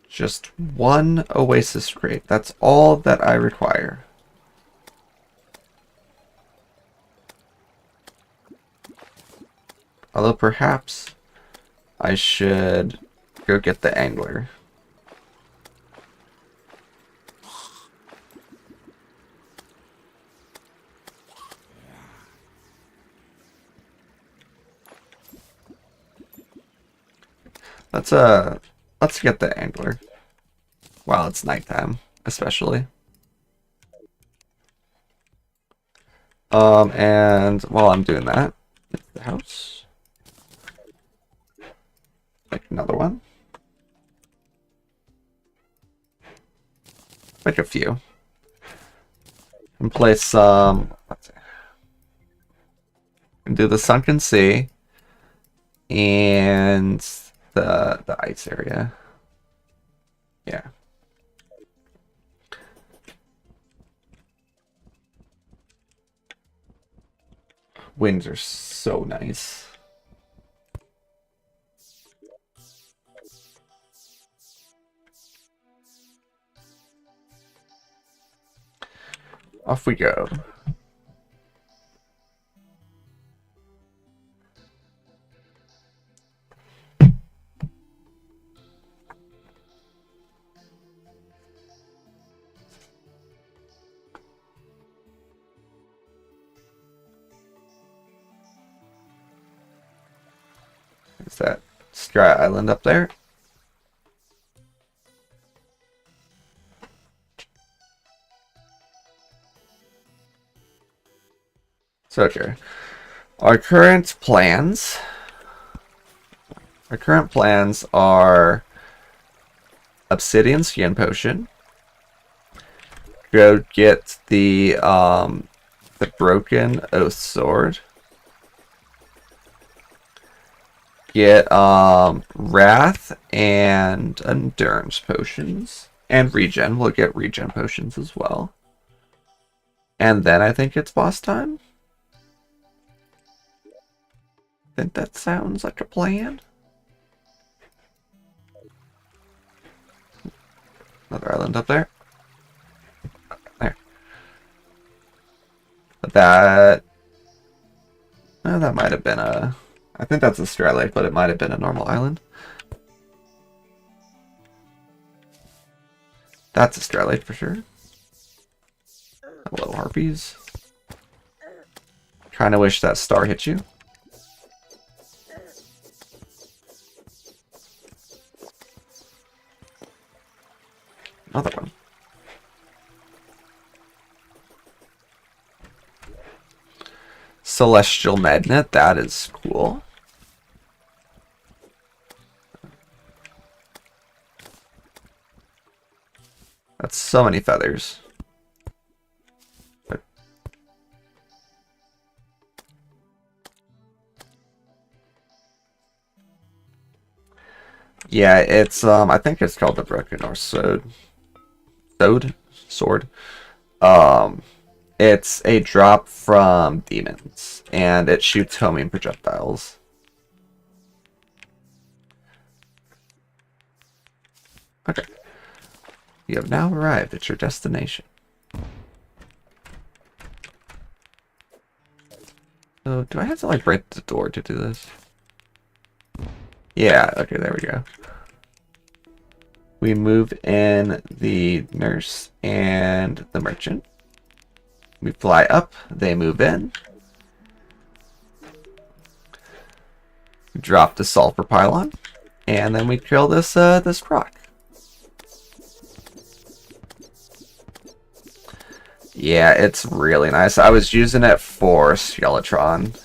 Just one oasis crate. That's all that I require. Although perhaps I should go get the angler. Let's get the angler while it's nighttime, especially. And while I'm doing that, it's the house. Make another one. Make a few. And place some. Let's see. And do the sunken sea and the ice area. Yeah. Wings are so nice. Off we go. Is that Sky Island up there? So, okay. Our current plans. Our current plans are Obsidian Skin Potion. Go get the Broken Oath Sword. Get Wrath and Endurance Potions. And Regen. We'll get Regen Potions as well. And then I think it's boss time. I think that sounds like a plan. Another island up there. There. But that... Oh, that might have been a... I think that's a Stray Lake, but it might have been a normal island. That's a Stray Lake for sure. Hello, harpies. Kinda wish that star hit you. Another one. Celestial Magnet, that is cool. That's so many feathers. But yeah, it's I think it's called the Broken North Sword. Sword. It's a drop from demons, and it shoots homing projectiles. Okay. You have now arrived at your destination. So, do I have to, like, break the door to do this? Yeah, okay, there we go. We move in the nurse and the merchant. We fly up, they move in. Drop the sulfur pylon, and then we kill this this croc. Yeah, it's really nice. I was using it for Skeletron.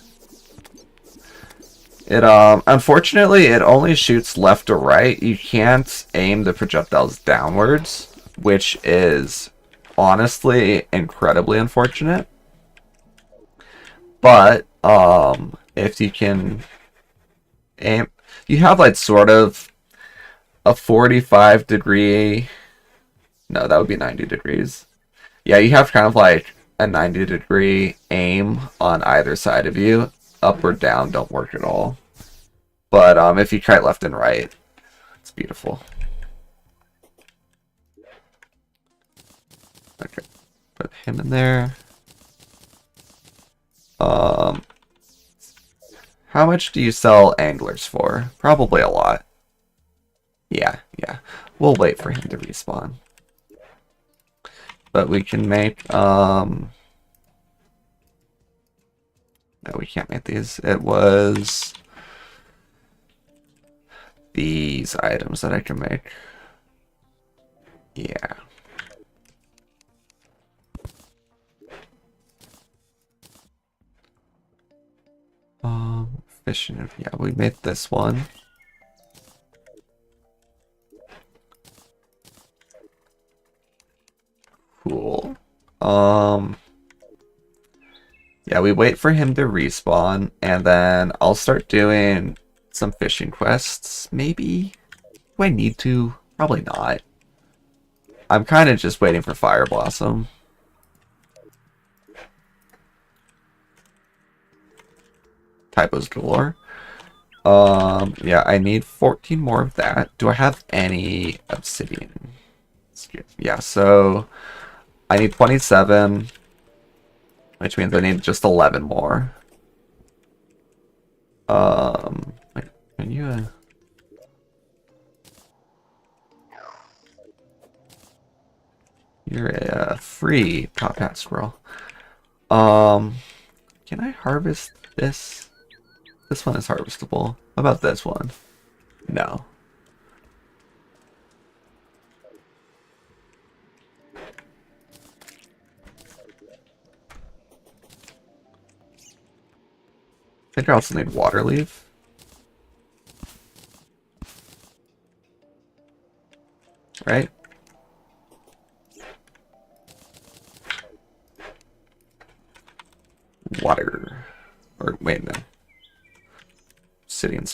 It unfortunately it only shoots left or right. You can't aim the projectiles downwards, which is honestly incredibly unfortunate. But if you can aim, you have like sort of a 45 degree, no, that would be 90 degrees. Yeah, you have kind of like a 90-degree aim on either side of you. Up or down don't work at all. But if you kite left and right, it's beautiful. Okay, put him in there. How much do you sell anglers for? Probably a lot. Yeah. We'll wait for him to respawn. But we can make, no, we can't make these. It was these items that I can make. Yeah. Fishing, yeah, we made this one. Cool. Yeah, we wait for him to respawn, and then I'll start doing some fishing quests. Maybe? Do I need to? Probably not. I'm kind of just waiting for Fire Blossom. Typos galore. Yeah, I need 14 more of that. Do I have any obsidian? Yeah, so I need 27, which means I need just 11 more. Wait, can you, you're a free top hat squirrel. Can I harvest this? This one is harvestable. How about this one? No. I think I also need water leaf. Right? Water. Or wait, no. Obsidian.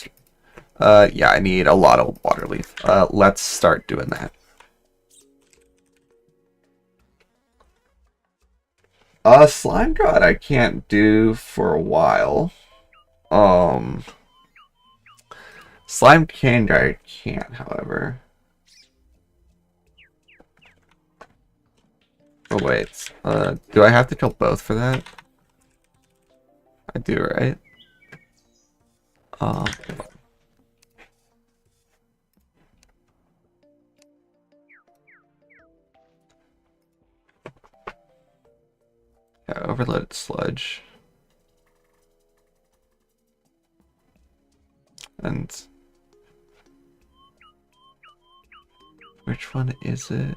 Yeah, I need a lot of water leaf. Let's start doing that. Slime God I can't do for a while. Slime Cane Guy I can't, however. Oh wait, do I have to kill both for that? I do, right? Okay. Yeah, overloaded sludge. And which one is it?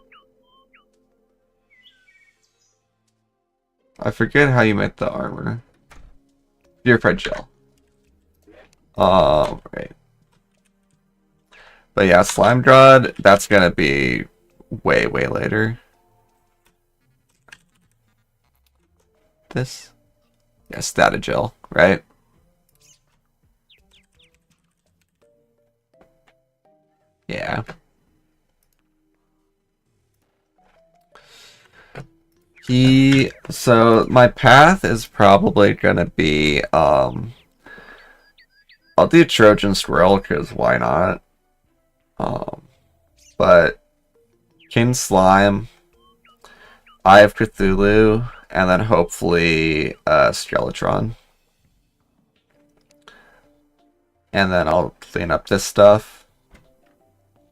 I forget how you make the armor. Purified gel. Right. But yeah, Slime God, that's gonna be way, way later. This? Yeah, Statagel, right? Yeah. So my path is probably gonna be, I'll do Trojan Squirrel, because why not? But King Slime, Eye of Cthulhu, and then hopefully Skeletron. And then I'll clean up this stuff.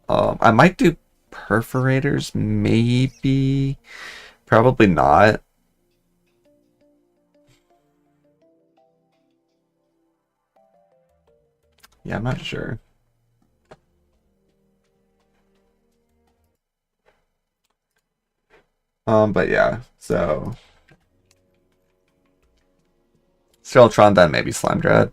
I might do perforators, maybe. Probably not. Yeah, I'm not sure. But yeah, so Skeletron, then maybe Slime Dread.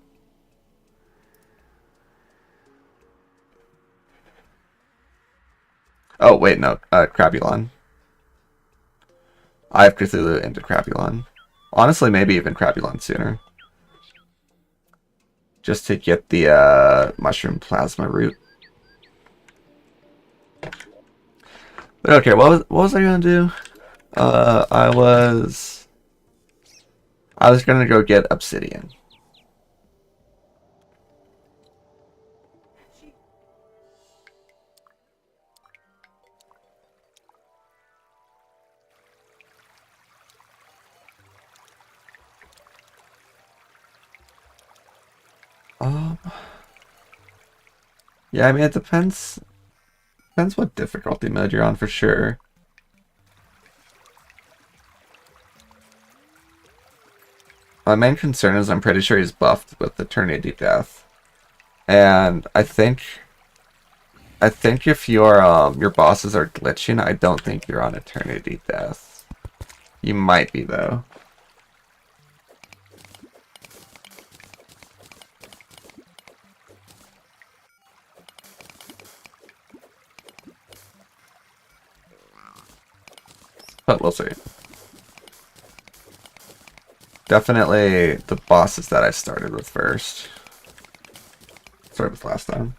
Oh wait, no, Crabulon. I have Cthulhu into Crabulon. Honestly, maybe even Crabulon sooner. Just to get the Mushroom Plasma Root. But okay, what was I gonna do? I was gonna go get Obsidian. Yeah, I mean it depends what difficulty mode you're on for sure. My main concern is I'm pretty sure he's buffed with Eternity Death. And I think if your bosses are glitching, I don't think you're on Eternity Death. You might be though. But we'll see. Definitely the bosses that I started with first. Started with last time.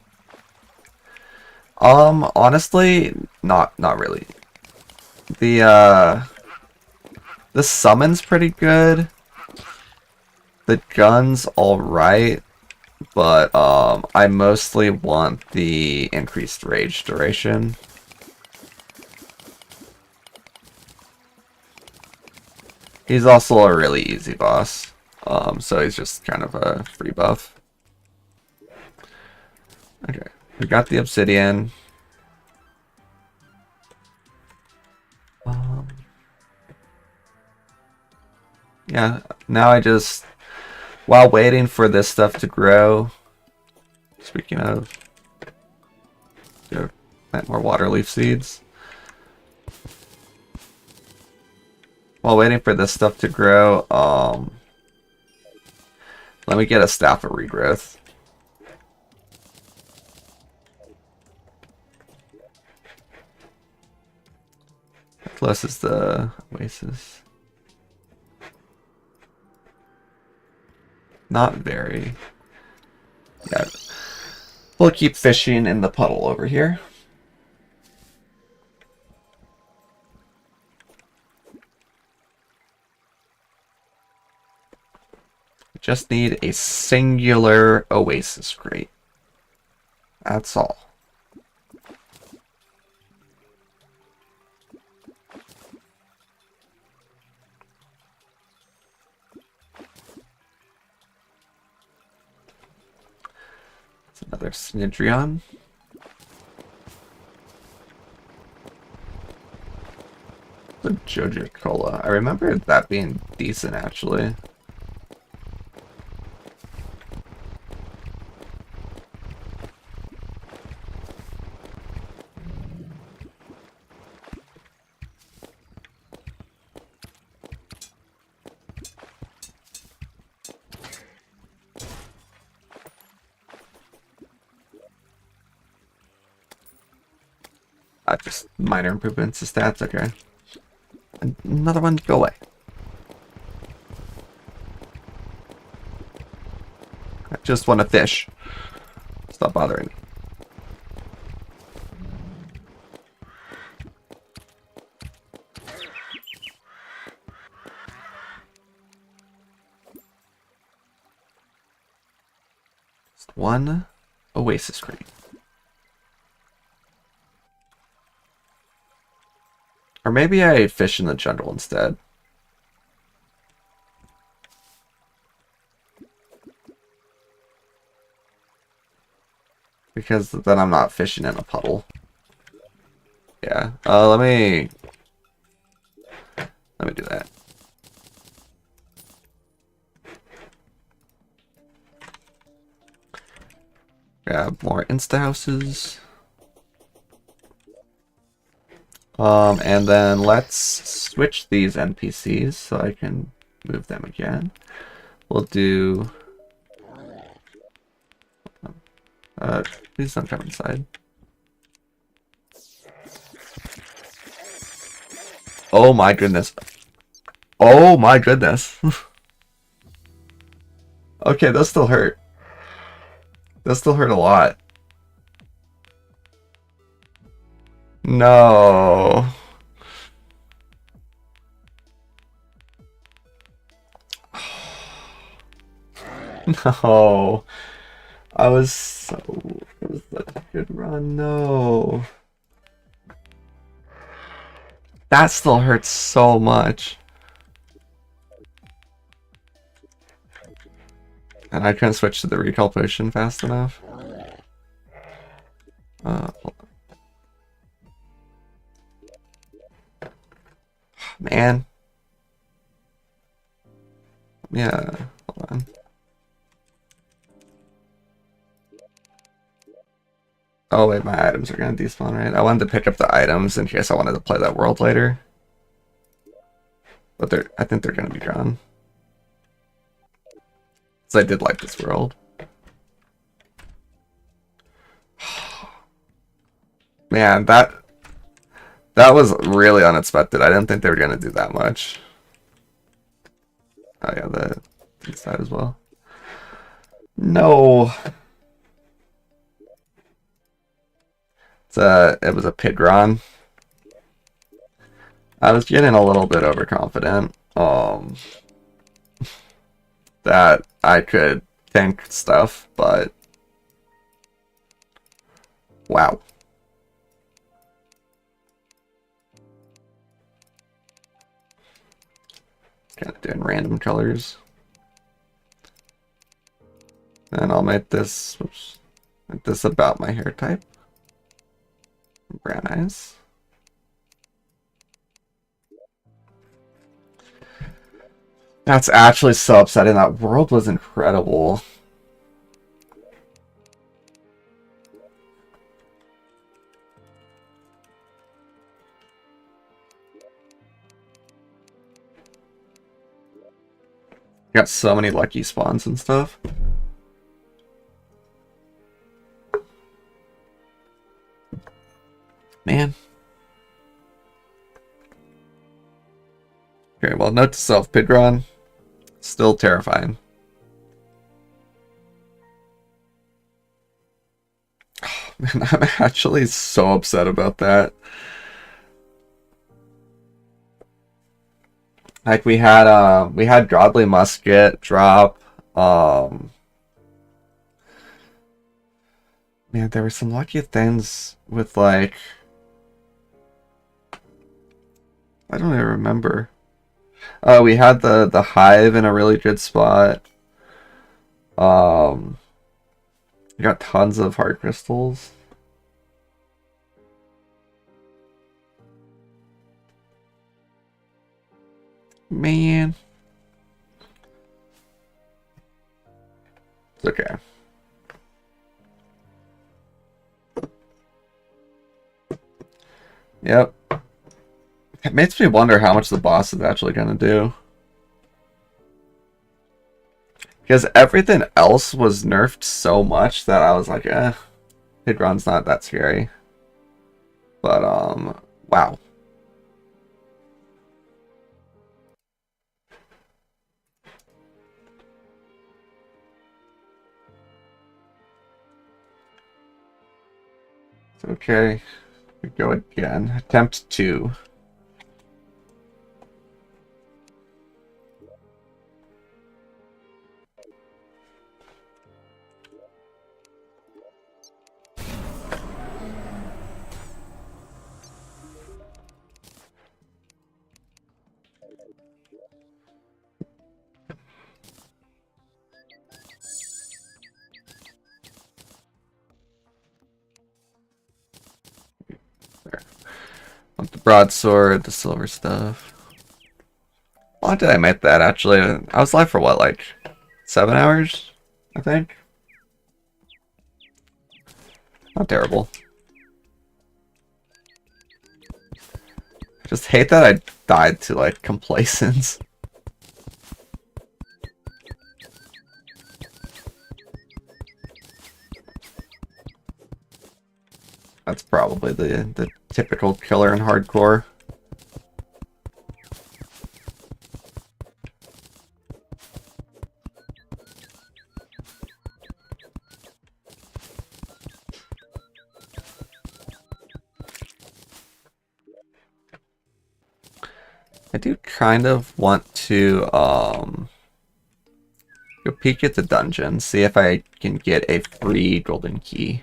Honestly, not really. The summon's pretty good. The gun's alright, but I mostly want the increased rage duration. He's also a really easy boss, so he's just kind of a free buff. Okay, we got the obsidian. Yeah, now I just While waiting for this stuff to grow, speaking of, plant more water leaf seeds. While waiting for this stuff to grow, let me get a staff of regrowth. How close is the oasis? Not very. Yeah. We'll keep fishing in the puddle over here. Just need a singular oasis crate. That's all. It's another Snidrion. The Jojo Cola. I remember that being decent, actually. Just minor improvements to stats, okay. Another one, go away. I just want to fish. Stop bothering me. Just one oasis crate. Or maybe I fish in the jungle instead. Because then I'm not fishing in a puddle. Yeah. Let me do that. Grab more insta houses. And then let's switch these NPCs so I can move them again. We'll do... please don't come inside. Oh my goodness. Oh my goodness. Okay, those still hurt. Those still hurt a lot. No. No. It was such a good run. No. That still hurts so much. And I couldn't switch to the recall potion fast enough. Hold on. Man. Yeah, hold on. Oh wait, my items are gonna despawn, right? I wanted to pick up the items in case I wanted to play that world later. But I think they're gonna be gone. Because I did like this world. Man, that was really unexpected. I didn't think they were gonna do that much. Oh yeah, the inside as well. No. It was a Pidron. I was getting a little bit overconfident. That I could tank stuff, but wow. Kind of doing random colors. And I'll make this, oops, make this about my hair type. Brown eyes. That's actually so upsetting. That world was incredible. Got so many lucky spawns and stuff. Man. Okay, well, note to self, Pidron, still terrifying. Oh, man, I'm actually so upset about that. Like we had Godly Musket drop. Man, there were some lucky things with like I don't even remember. We had the hive in a really good spot. We got tons of hard crystals. Man. It's okay. Yep. It makes me wonder how much the boss is actually going to do. Because everything else was nerfed so much that I was like, Hidron's not that scary. But, wow. It's okay. We go again. Attempt 2. There. Want the broadsword, the silver stuff. Why did I make that actually? I was live for what, like 7 hours? I think. Not terrible. I just hate that I died to like complacence. That's probably the typical killer in hardcore. I do kind of want to go peek at the dungeon, see if I can get a free golden key.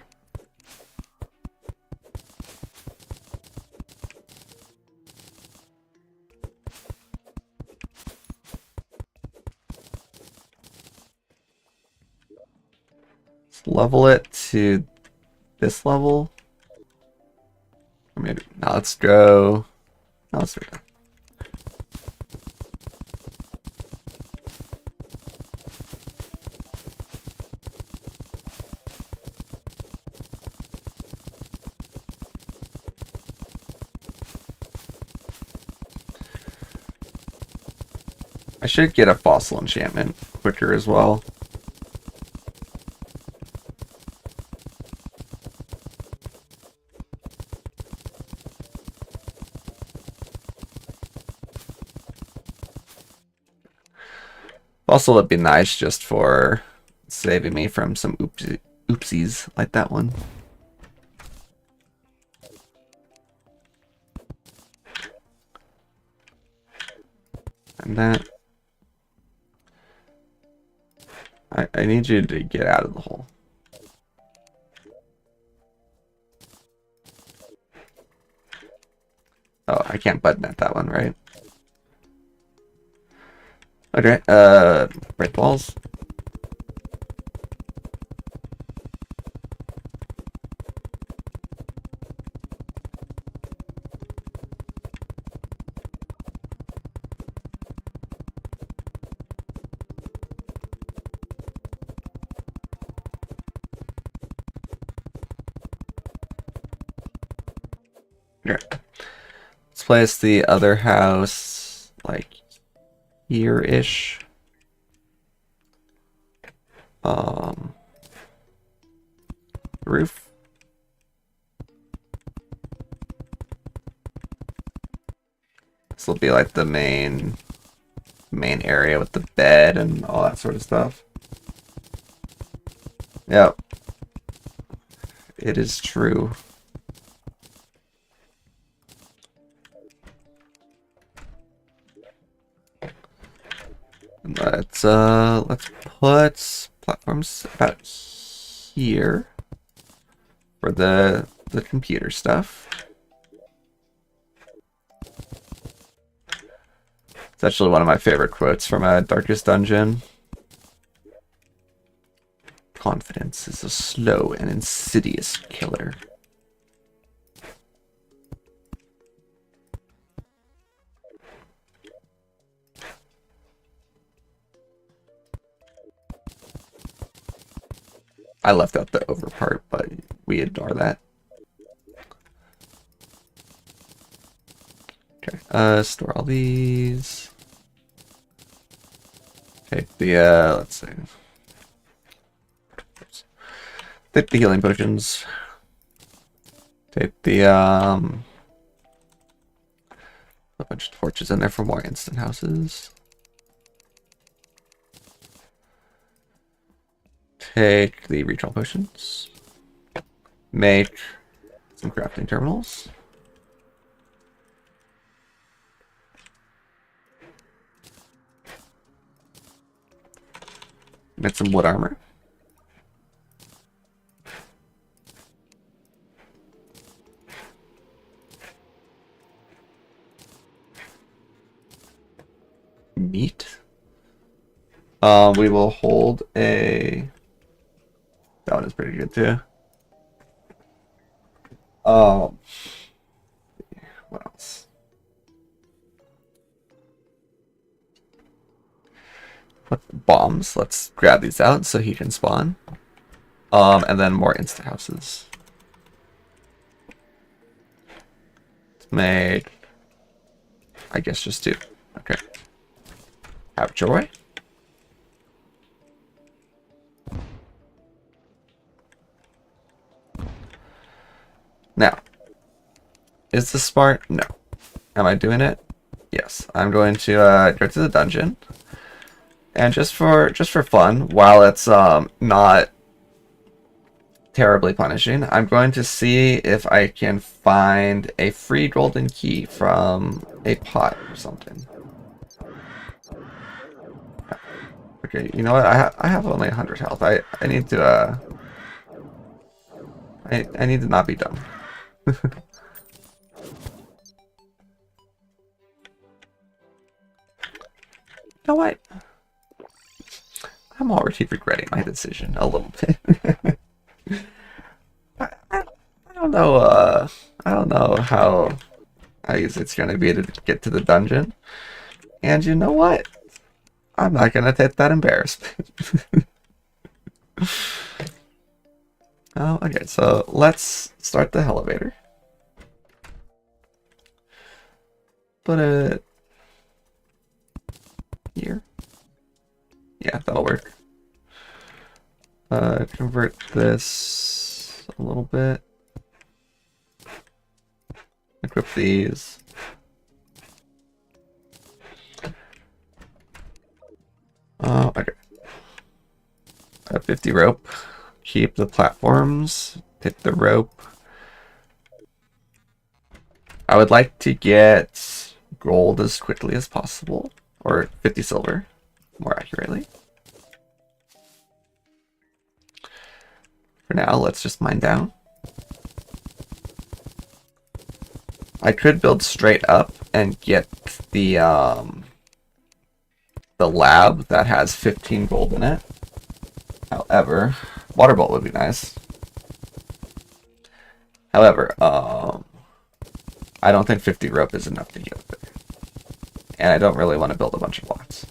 Let's level it to this level. Or maybe now let's go. Now let's go. I should get a fossil enchantment quicker as well. Also, it'd be nice just for saving me from some oopsies like that one. And that... I need you to get out of the hole. Oh, I can't button at that one, right? Okay, break walls. Here. Let's place the other house like here-ish. Roof. This will be like the main area with the bed and all that sort of stuff. Yep. It is true. Let's put platforms about here for the computer stuff. It's actually one of my favorite quotes from a Darkest Dungeon. Confidence is a slow and insidious killer. I left out the over part, but we ignore that. Okay, store all these. Take the, let's see. Take the healing potions. Take the, a bunch of torches in there for more instant houses. Take the recall potions. Make some crafting terminals. Get some wood armor. Meat. We will hold a... That one is pretty good too. What else? What bombs? Let's grab these out so he can spawn. And then more insta houses. Let's make, I guess, just 2. Okay. Have joy. Now, is this smart? No. Am I doing it? Yes. I'm going to go to the dungeon, and just for fun, while it's not terribly punishing, I'm going to see if I can find a free golden key from a pot or something. Okay, you know what? I have only 100 health. I need to I need to not be dumb. You know what? I'm already regretting my decision a little bit. I don't know. I don't know how easy it's gonna be to get to the dungeon. And you know what? I'm not gonna take that embarrassment. Oh, okay. So let's start the elevator. Put it here. Yeah, that'll work. Convert this a little bit. Equip these. Okay. I have 50 rope. Keep the platforms. Pick the rope. I would like to get gold as quickly as possible. Or 50 silver, more accurately. For now, let's just mine down. I could build straight up and get the lab that has 15 gold in it. However, water bolt would be nice. However, I don't think 50 rope is enough to get up there. And I don't really want to build a bunch of blocks.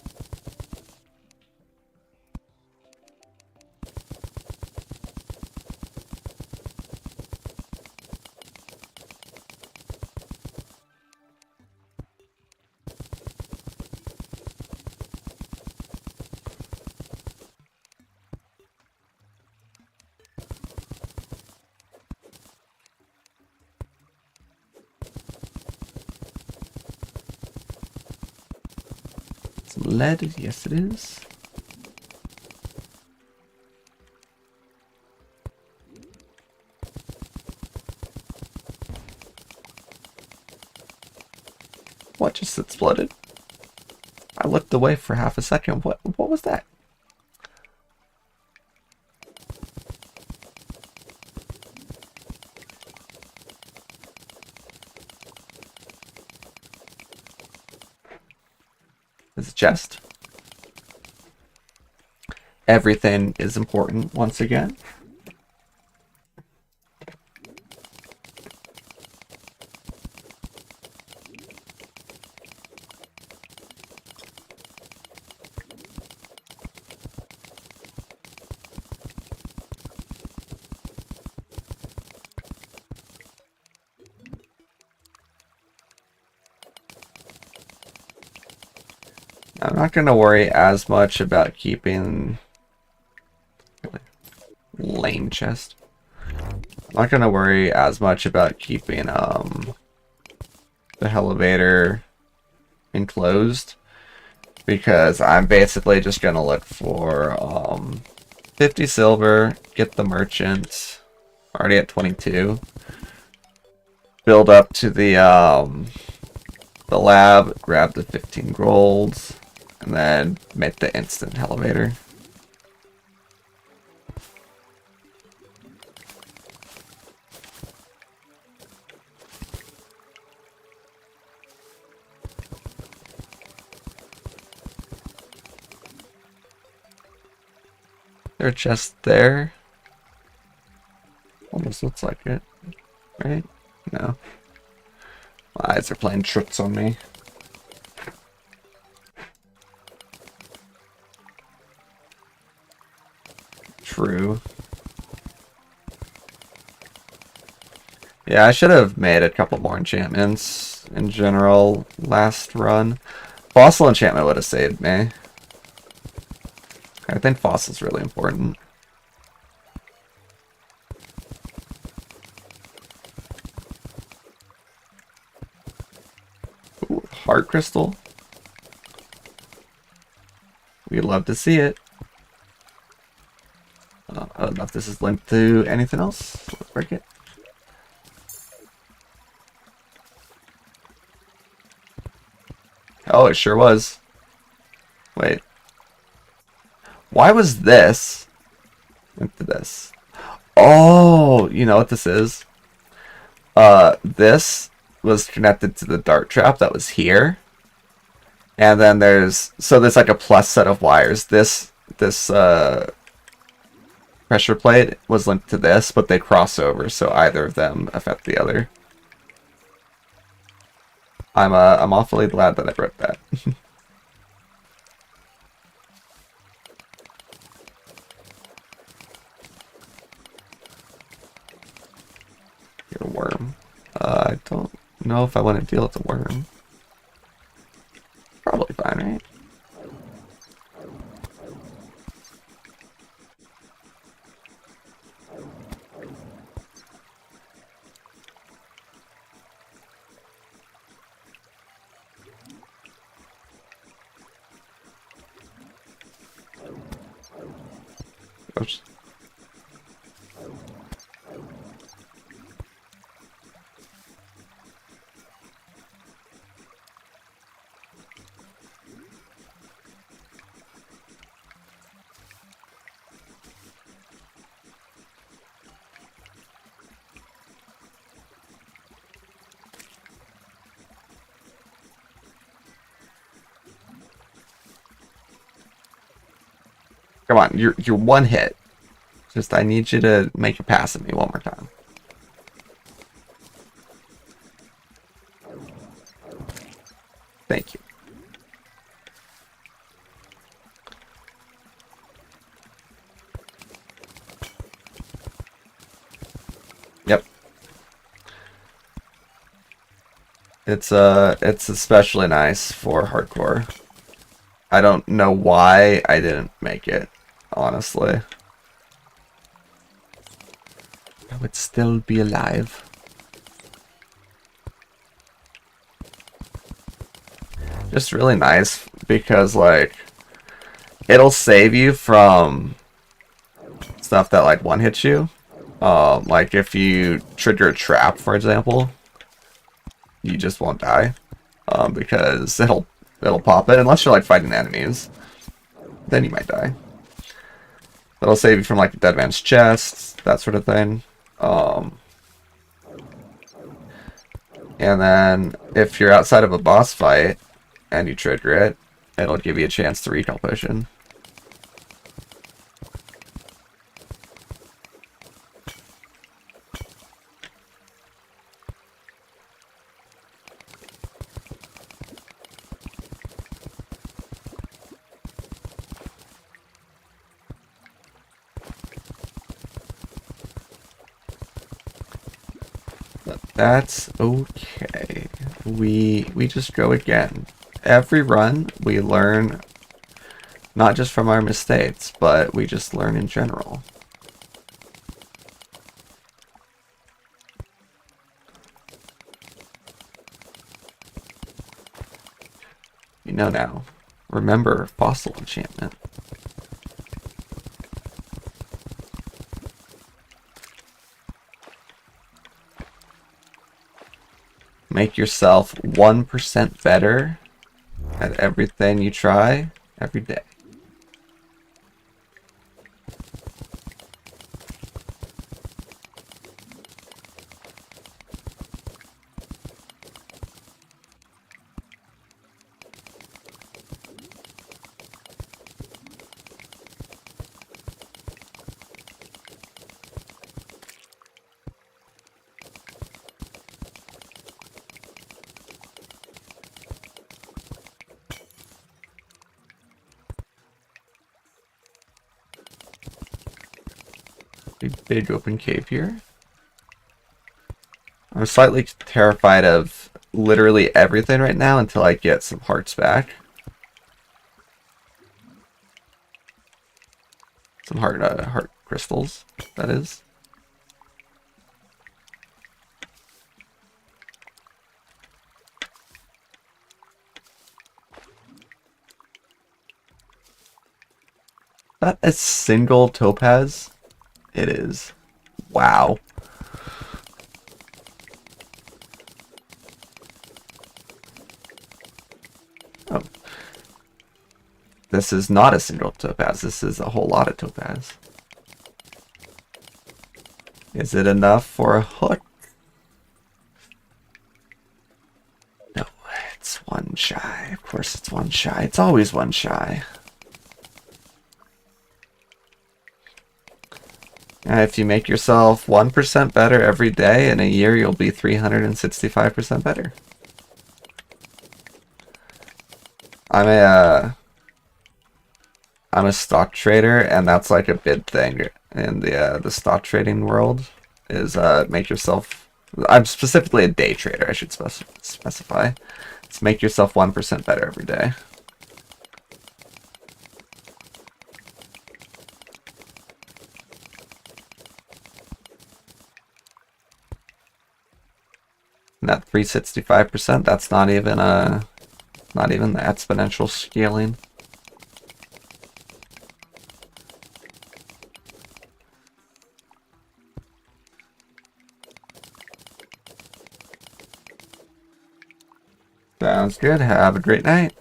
lead? Yes, it is. What just exploded? I looked away for half a second. What was that? There's a chest. Everything is important once again. I'm not going to worry as much about keeping... Lame chest. I'm not going to worry as much about keeping the elevator enclosed, because I'm basically just going to look for 50 silver, get the merchant, already at 22, build up to the lab, grab the 15 golds, and then make the instant elevator. They're just there. Almost looks like it, right? No. My eyes are playing tricks on me. True. Yeah, I should have made a couple more enchantments in general last run. Fossil enchantment would have saved me. I think fossil's really important. Ooh, heart crystal. We'd love to see it. I don't know if this is linked to anything else. Let's break it. Oh, it sure was. Wait. Why was this linked to this? Oh, you know what this is? This was connected to the dart trap that was here. And then there's like a plus set of wires. This pressure plate was linked to this, but they cross over, so either of them affect the other. I'm awfully glad that I broke that. You're a worm. I don't know if I want to deal with the worm. Probably fine, right? Oops. Come on, you're one hit. Just I need you to make a pass at me one more time. Thank you. Yep. It's especially nice for hardcore. I don't know why I didn't make it, honestly. I would still be alive. Just really nice because like it'll save you from stuff that like one hits you. Like if you trigger a trap, for example, you just won't die. Because it'll pop it unless you're like fighting enemies. Then you might die. It'll save you from like the dead man's chest, that sort of thing. And then if you're outside of a boss fight and you trigger it, it'll give you a chance to recall potion. But that's okay. We just go again. Every run we learn not just from our mistakes, but we just learn in general. You know now. Remember fossil enchantment. Make yourself 1% better at everything you try every day. Big open cave here. I'm slightly terrified of literally everything right now until I get some hearts back. Some heart crystals, that is. Not a single topaz. It is. Wow. Oh. This is not a single topaz. This is a whole lot of topaz. Is it enough for a hook? No, it's one shy. Of course it's one shy. It's always one shy. If you make yourself 1% better every day, in a year you'll be 365% better. I'm a stock trader, and that's like a big thing in the stock trading world. Is make yourself. I'm specifically a day trader. I should specify. It's make yourself 1% better every day. And that 365%, that's not even the exponential scaling. Sounds good. Have a great night.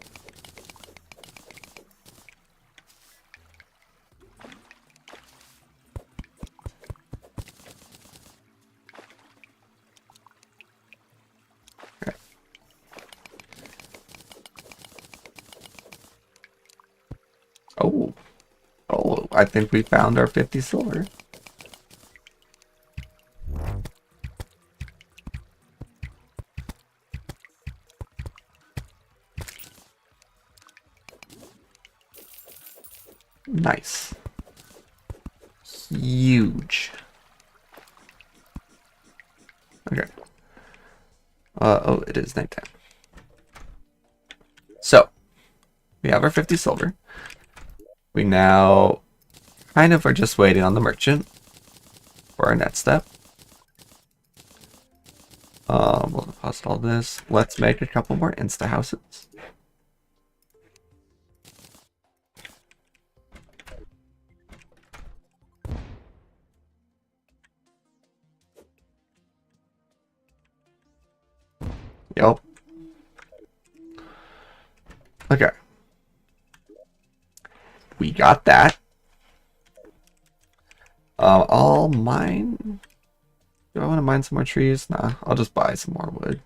Oh, I think we found our 50 silver. Nice. Huge. Okay. Oh, it is nighttime. So, we have our 50 silver. We now kind of are just waiting on the merchant for our next step. We'll deposit all this. Let's make a couple more insta houses. Yep. Okay. We got that. I'll mine. Do I want to mine some more trees? Nah, I'll just buy some more wood.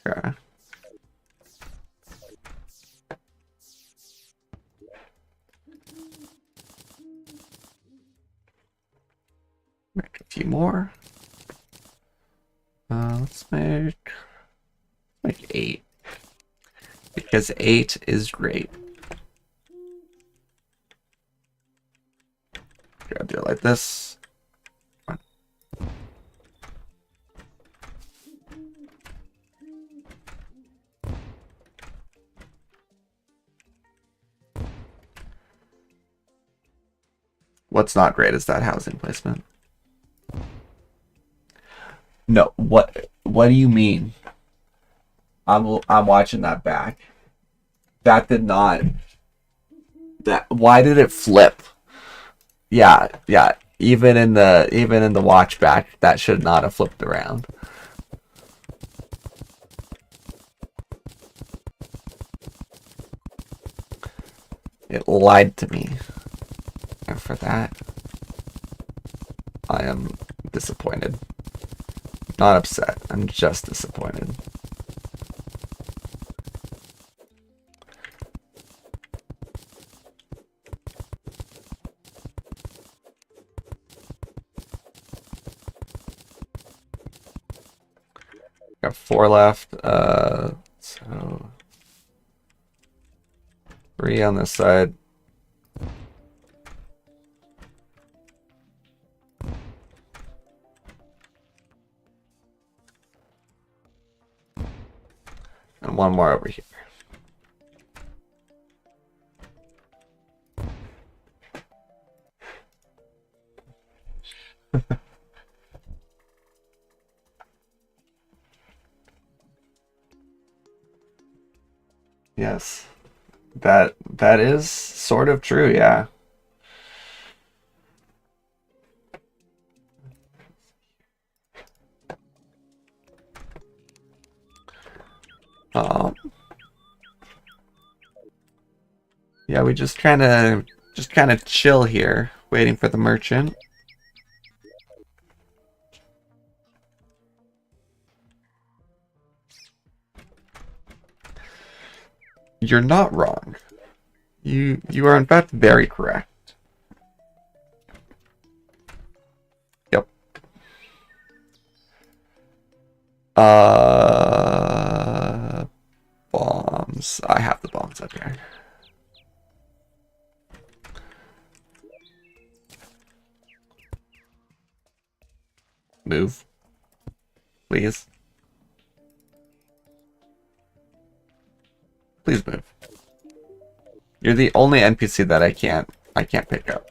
Okay. Make a few more. Let's make 8. Because 8 is great. Okay, I'll do it like this. What's not great is that housing placement. No, what do you mean? I'm watching that back. That did not. Why did it flip? Yeah, yeah. Even in the watch back, that should not have flipped around. It lied to me. And for that, I am disappointed. Not upset. I'm just disappointed. Got 4 left. So 3 on this side. And 1 more over here. Yes. That is sort of true, yeah. Yeah, we just kind of chill here, waiting for the merchant. You're not wrong. You are in fact very correct. Yep. Bombs. I have the bombs up here. Move. Please. Please move. You're the only NPC that I can't pick up.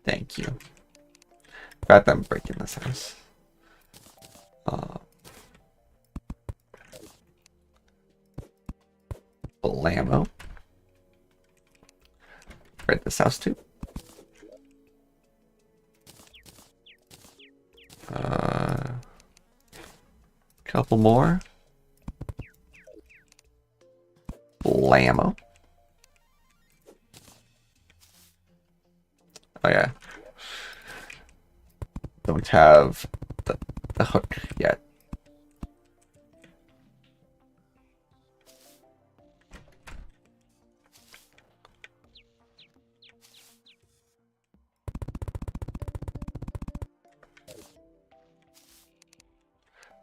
Thank you. In fact, I'm breaking this house. Blammo. Break this house too. Couple more. Blammo. Oh yeah. Don't have the hook yet.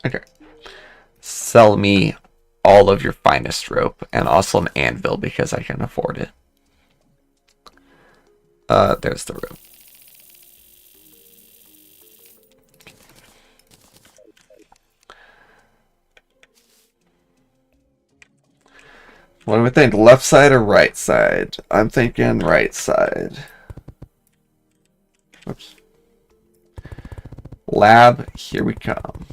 Okay. Sell me all of your finest rope and also an anvil because I can afford it. There's the rope. What do we think? Left side or right side? I'm thinking right side. Oops. Lab, here we come.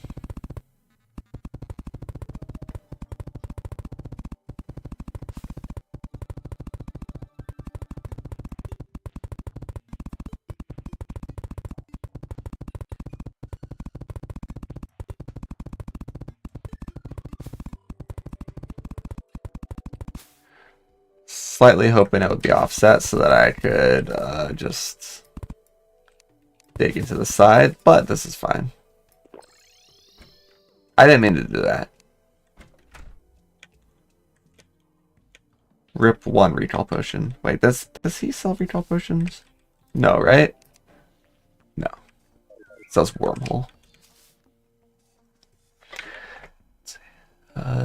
slightly hoping it would be offset so that I could just dig into the side, but this is fine. I didn't mean to do that. Rip 1 recall potion. Wait, does he sell recall potions? No, right? No. It sells wormhole.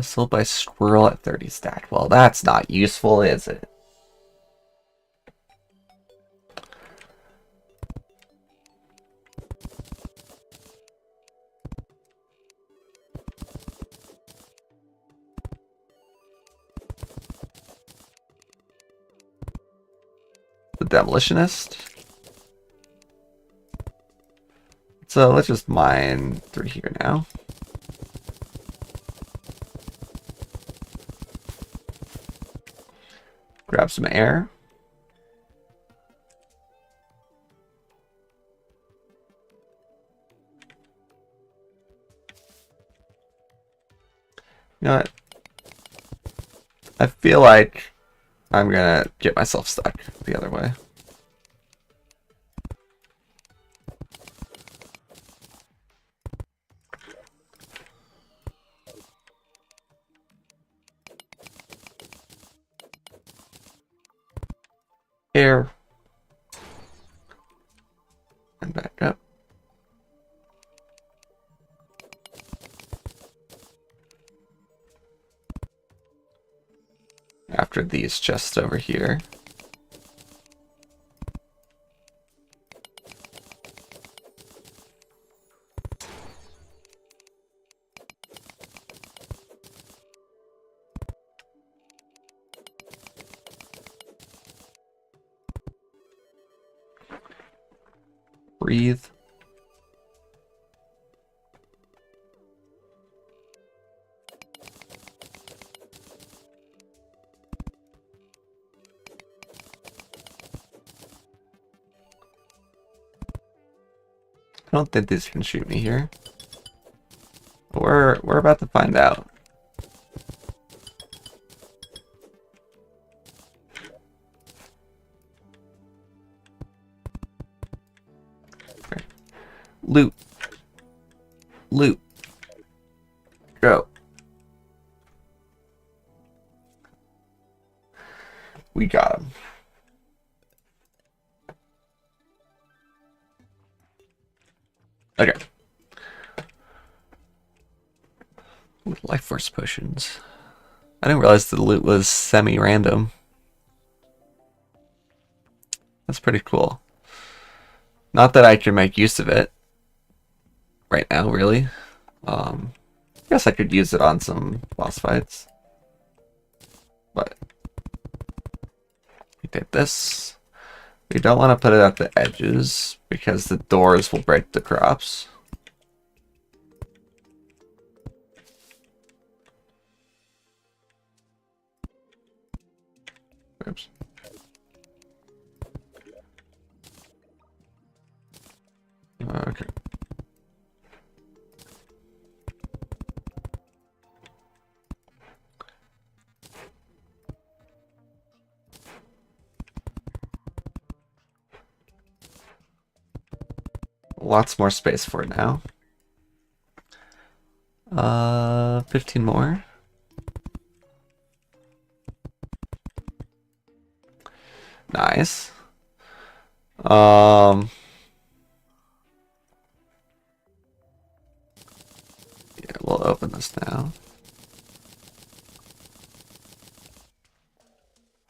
Sold by squirrel at 30 stack. Well, that's not useful, is it? The demolitionist. So let's just mine through here now. Grab some air. You know what? I feel like I'm gonna get myself stuck the other way. Air. And back up. After these chests over here. Breathe. I don't think these can shoot me here. But we're about to find out. Okay. Loot. Loot. Go. We got him. Okay. Ooh, life force potions. I didn't realize the loot was semi-random. That's pretty cool. Not that I can make use of it right now, really. I guess I could use it on some boss fights. But we did this. We don't want to put it at the edges because the doors will break the crops. Oops. Okay. Lots more space for it now. 15 more. Nice. Yeah, we'll open this now.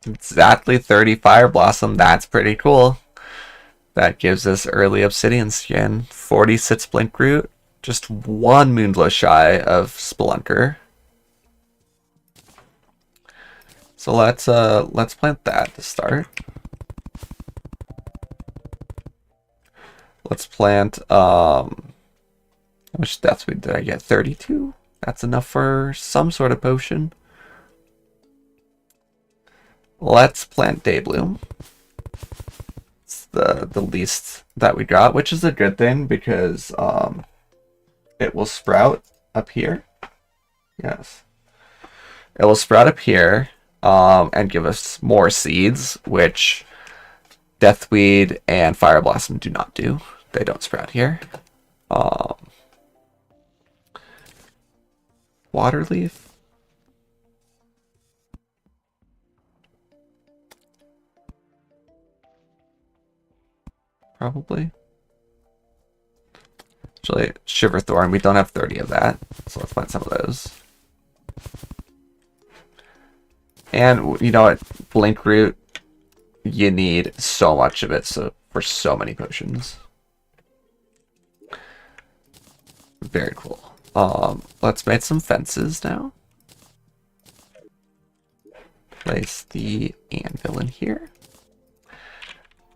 Exactly 30 Fire Blossom. That's pretty cool. That gives us early Obsidian skin. 40 Sits Blink Root. Just one Moonglow shy of Spelunker. So let's plant that to start. Let's plant how much death did I get? 32? That's enough for some sort of potion. Let's plant Daybloom. It's the least that we got, which is a good thing because it will sprout up here. Yes. It will sprout up here. and give us more seeds, which Deathweed and Fire Blossom do not do. They don't sprout here. Waterleaf. Probably. Actually, Shiverthorn, we don't have 30 of that, so let's find some of those. And you know what? Blink Root, you need so much of it for so many potions. Very cool. Let's make some fences now. Place the anvil in here.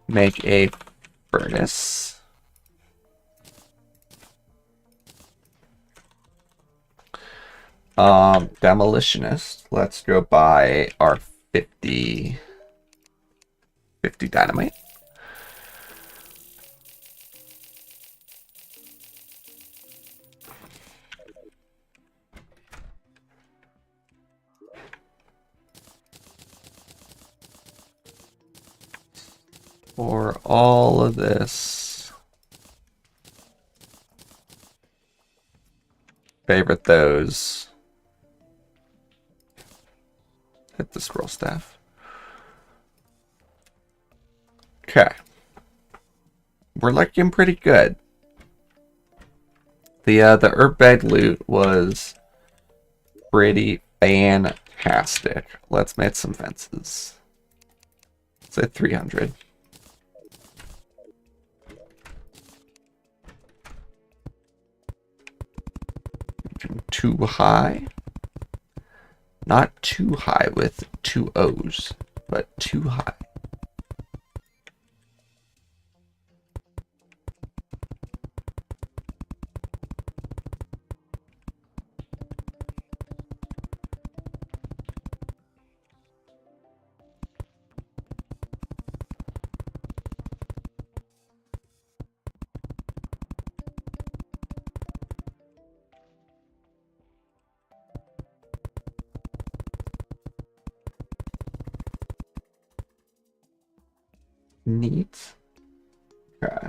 Make a furnace. Demolitionist. Let's go buy our 50 dynamite. For all of this. Favorite those. Hit the scroll staff. Okay. We're looking pretty good. The herb bag loot was pretty fantastic. Let's make some fences. Say 300. Too high. Not too high with 2 O's, but too high. Neat. Okay.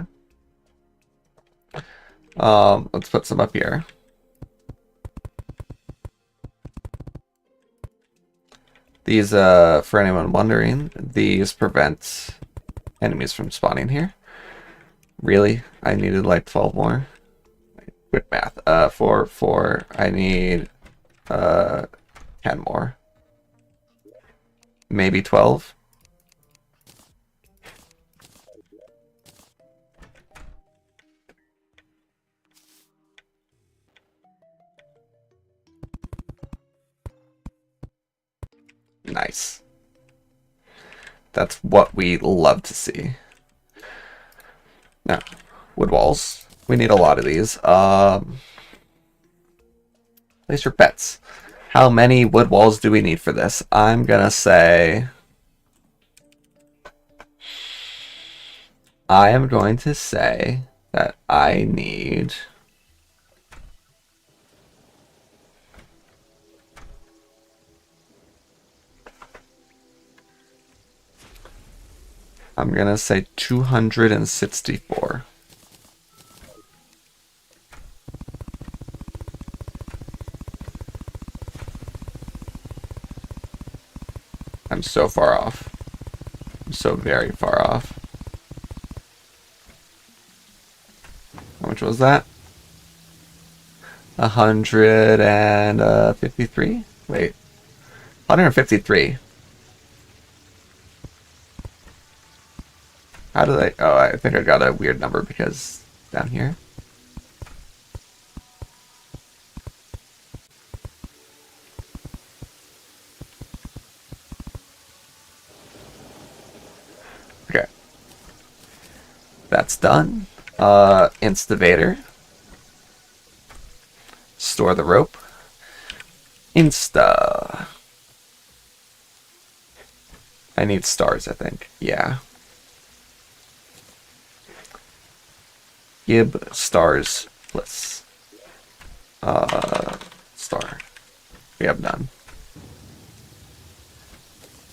Let's put some up here. These, for anyone wondering, these prevent enemies from spawning here. Really? I needed like 12 more. Quick math. 4. I need 10 more. Maybe 12. Nice. That's what we love to see. Now, wood walls. We need a lot of these. Place your bets. How many wood walls do we need for this? I'm gonna say... I am going to say that I need... I'm gonna say 264. I'm so far off. I'm so very far off. How much was that? 153? Wait. 153. How did I... Oh, I think I got a weird number because down here. Okay. That's done. Instavator. Store the rope. Insta. I need stars, I think. Yeah. Gib stars plus star. We have none.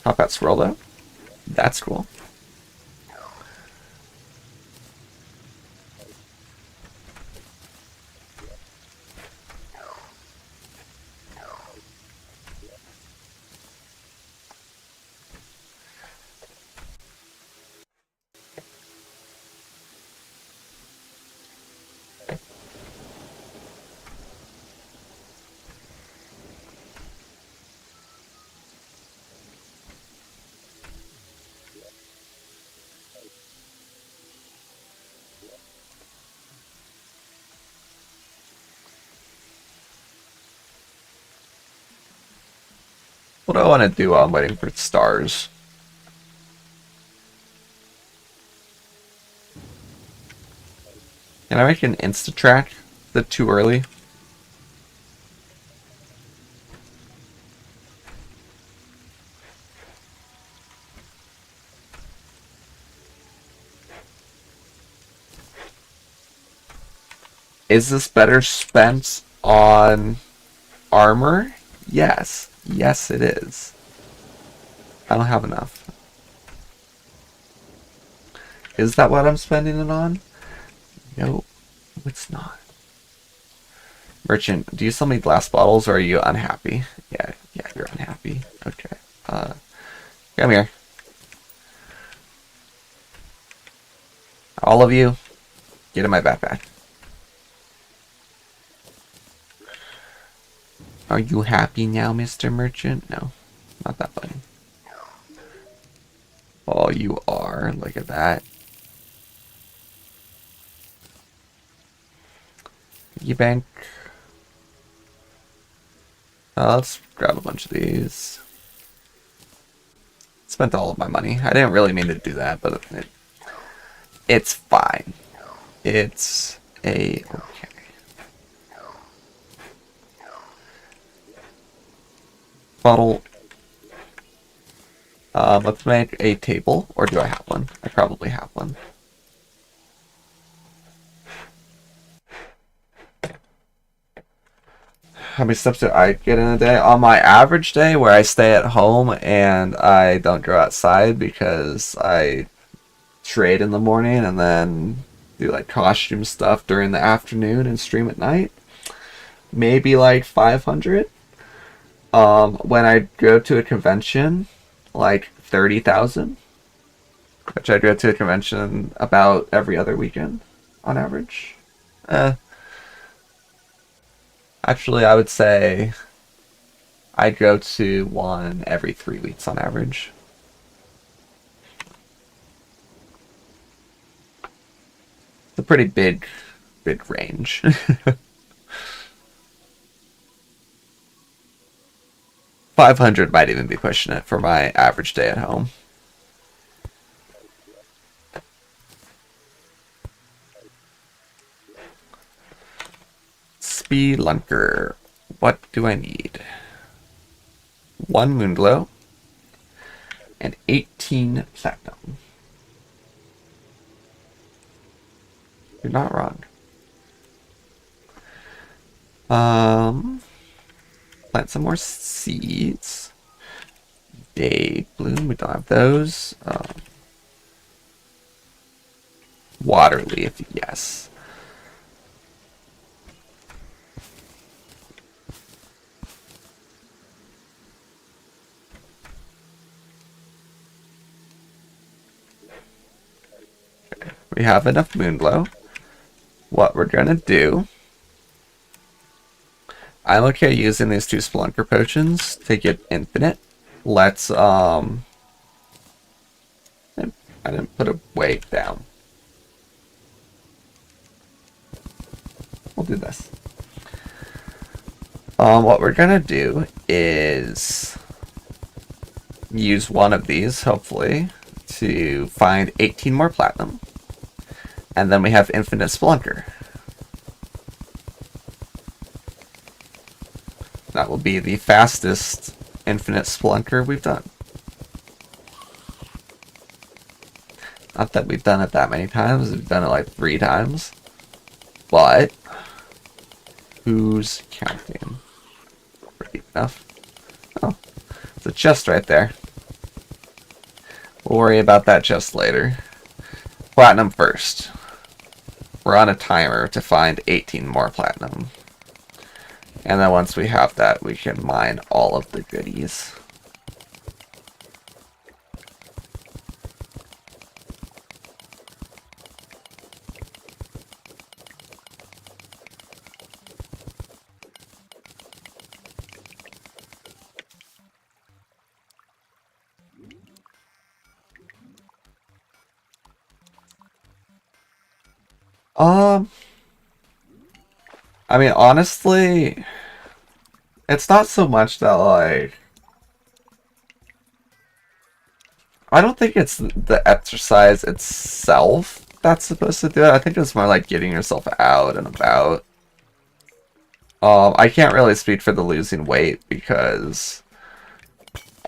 Pop that scroll though. That's cool. What do I want to do while I'm waiting for stars? Can I make an insta track? Is that too early? Is this better spent on armor? Yes. Yes, it is. I don't have enough. Is that what I'm spending it on? No, it's not. Merchant, do you sell me glass bottles or are you unhappy? Yeah, you're unhappy. Okay. Come here. All of you, get in my backpack. Are you happy now, Mr. Merchant? No, not that funny. Oh, you are. Look at that. Piggy bank. Let's grab a bunch of these. Spent all of my money. I didn't really mean to do that, but it's fine. It's okay. Bottle. Let's make a table, or do I have one? I probably have one. How many steps do I get in a day? On my average day, where I stay at home and I don't go outside because I trade in the morning and then do like costume stuff during the afternoon and stream at night, maybe like 500. When I go to a convention, like 30,000, which I go to a convention about every other weekend on average. Actually, I would say I'd go to one every 3 weeks on average. It's a pretty big range. 500 might even be pushing it for my average day at home. Spelunker. What do I need? 1 Moonglow and 18 Platinum. You're not wrong. Plant some more seeds. Day bloom, we don't have those. Water leaf, yes. Okay. We have enough Moonglow. What we're gonna do, I'm okay using these 2 Spelunker potions to get infinite. Let's, I didn't put a weight down. We'll do this. What we're gonna do is use one of these, hopefully, to find 18 more Platinum. And then we have infinite Spelunker. That will be the fastest infinite Spelunker we've done. Not that we've done it that many times, we've done it like 3 times. But who's counting? Pretty enough. Oh, it's a chest right there. We'll worry about that just later. Platinum first. We're on a timer to find 18 more platinum. And then once we have that, we can mine all of the goodies. I mean, honestly, it's not so much that, like, I don't think it's the exercise itself that's supposed to do it. I think it's more like getting yourself out and about. I can't really speak for the losing weight because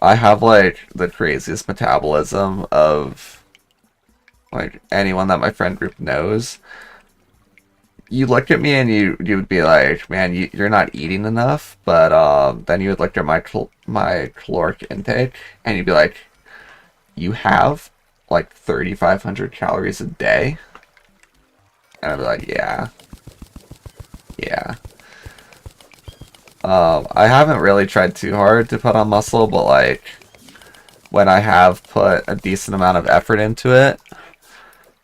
I have, like, the craziest metabolism of, like, anyone that my friend group knows. You look at me and you would be like, man, you're not eating enough. But then you would look at my caloric intake and you'd be like, you have like 3,500 calories a day, and I'd be like, yeah, yeah. I haven't really tried too hard to put on muscle, but like when I have put a decent amount of effort into it,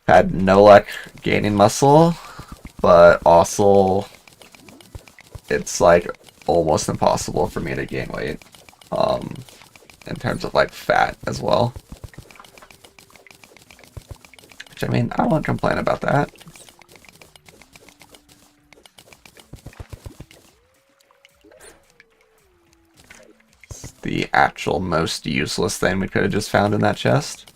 had no luck gaining muscle. But also, it's like almost impossible for me to gain weight, in terms of like fat as well. Which, I mean, I won't complain about that. It's the actual most useless thing we could have just found in that chest.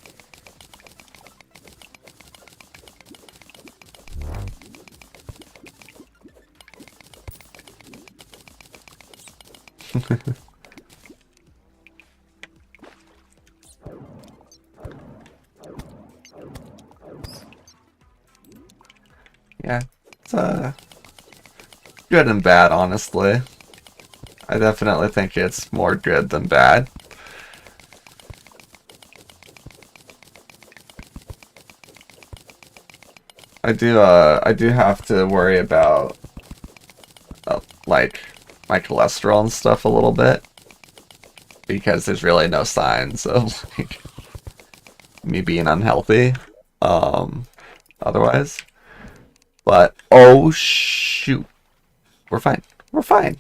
Yeah, it's good and bad, honestly. I definitely think it's more good than bad. I do have to worry about like my cholesterol and stuff a little bit because there's really no signs of like me being unhealthy otherwise. But oh shoot. We're fine. We're fine.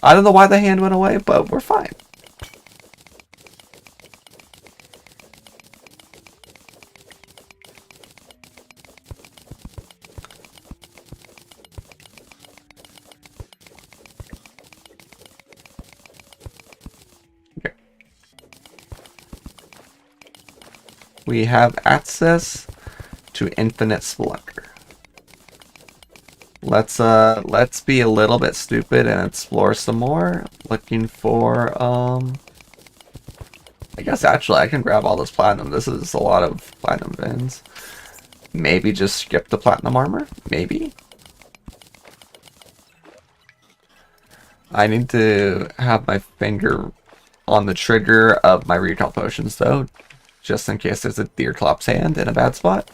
I don't know why the hand went away, but we're fine. Okay. We have access to infinite spelunker. Let's be a little bit stupid and explore some more. Looking for I guess actually I can grab all this platinum. This is a lot of platinum veins. Maybe just skip the platinum armor? Maybe? I need to have my finger on the trigger of my recall potions though, just in case there's a Deerclops hand in a bad spot.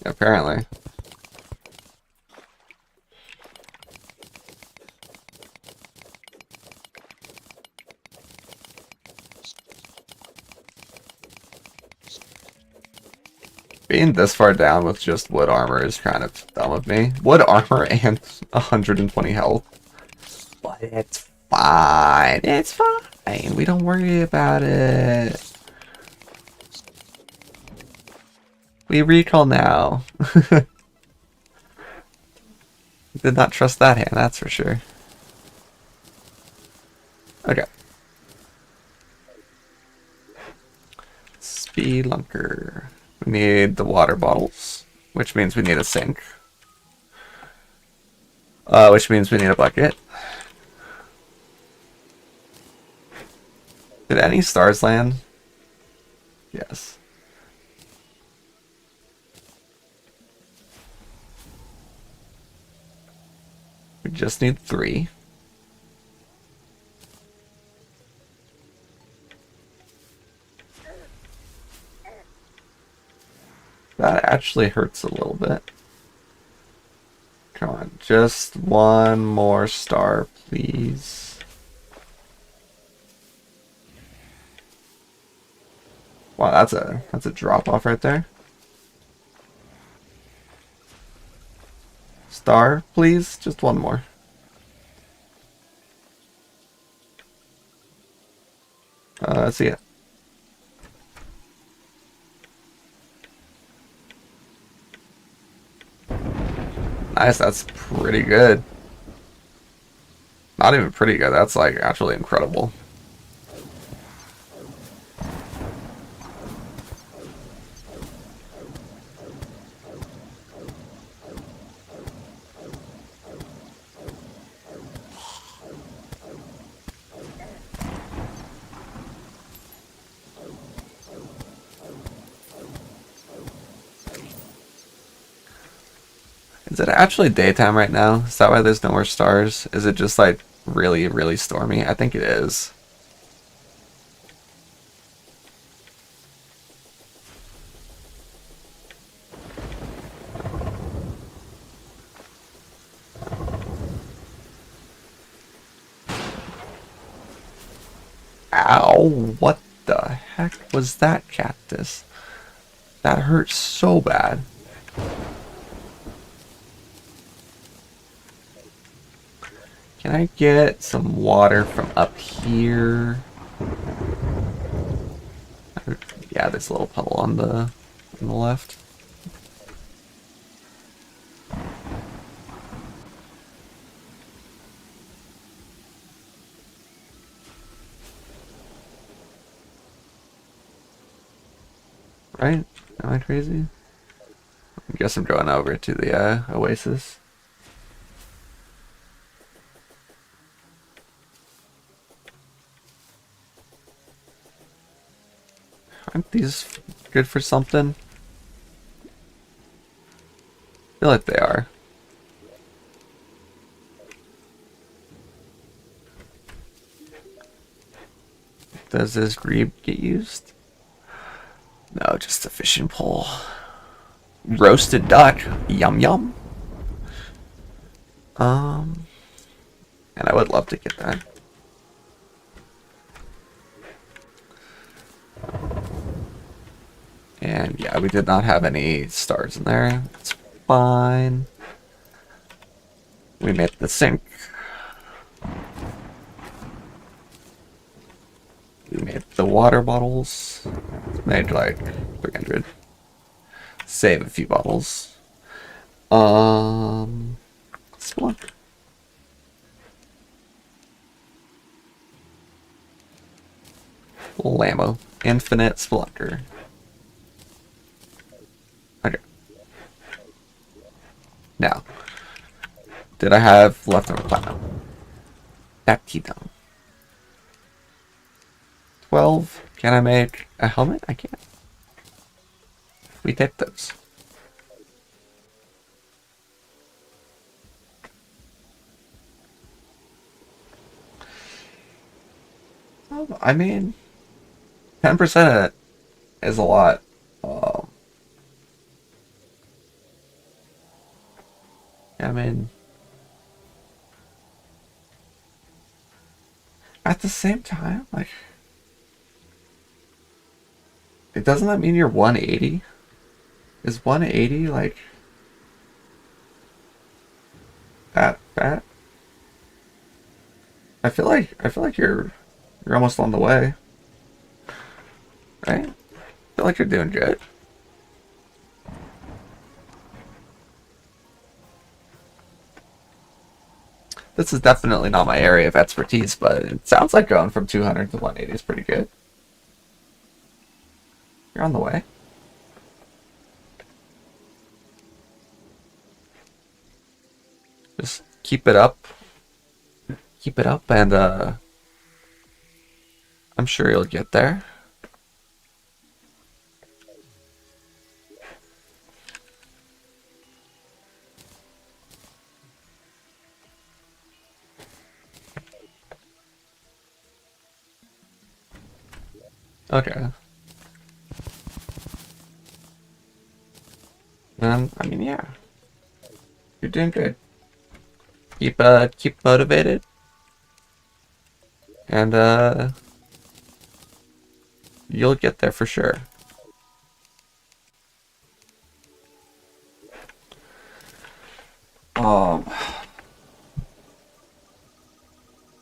Apparently. Being this far down with just wood armor is kind of dumb of me. Wood armor and 120 health. But it's fine. It's fine. We don't worry about it. We recall now. Did not trust that hand, that's for sure. Okay. Spelunker. We need the water bottles, which means we need a sink. Which means we need a bucket. Did any stars land? Yes. We just need 3. That actually hurts a little bit. Come on, just one more star, please. Wow, that's a drop off right there. Star, please, just one more. See ya. Nice, that's pretty good. Not even pretty good, that's like actually incredible. Is it actually daytime right now? Is that why there's no more stars? Is it just like really, really stormy? I think it is. Ow, what the heck was that cactus? That hurt so bad. Can I get some water from up here? Yeah, this little puddle on the left. Right? Am I crazy? I guess I'm going over to the oasis. Aren't these good for something? I feel like they are. Does this grebe get used? No, just a fishing pole. Roasted duck. Yum yum. And I would love to get that. And yeah, we did not have any stars in there. It's fine. We made the sink. We made the water bottles. Made like 300. Save a few bottles. Spelunk. Lambo. Infinite Spelunker. Okay. Now, did I have leftover platinum? Platinum. 12. Can I make a helmet? I can't. We take those. I mean, 10% is a lot. I mean, at the same time, like, it doesn't that mean you're 180? Is 180 like that bad? I feel like you're almost on the way. Right? I feel like you're doing good. This is definitely not my area of expertise, but it sounds like going from 200 to 180 is pretty good. You're on the way. Just keep it up. Keep it up, and I'm sure you'll get there. Okay. I mean, yeah, you're doing good. Keep motivated, and you'll get there for sure. Um,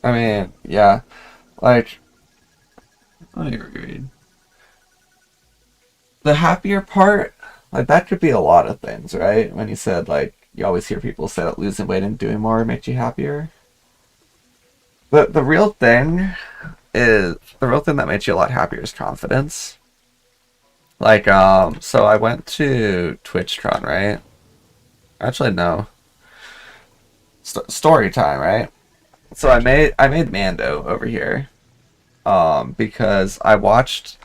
I mean, yeah, like, let me read. The happier part, like, that could be a lot of things, right? When you said, like, you always hear people say that losing weight and doing more makes you happier. The real thing the real thing that makes you a lot happier is confidence. Like, so I went to TwitchCon, right? Actually, no. Story time, right? So I made Mando over here, because I watch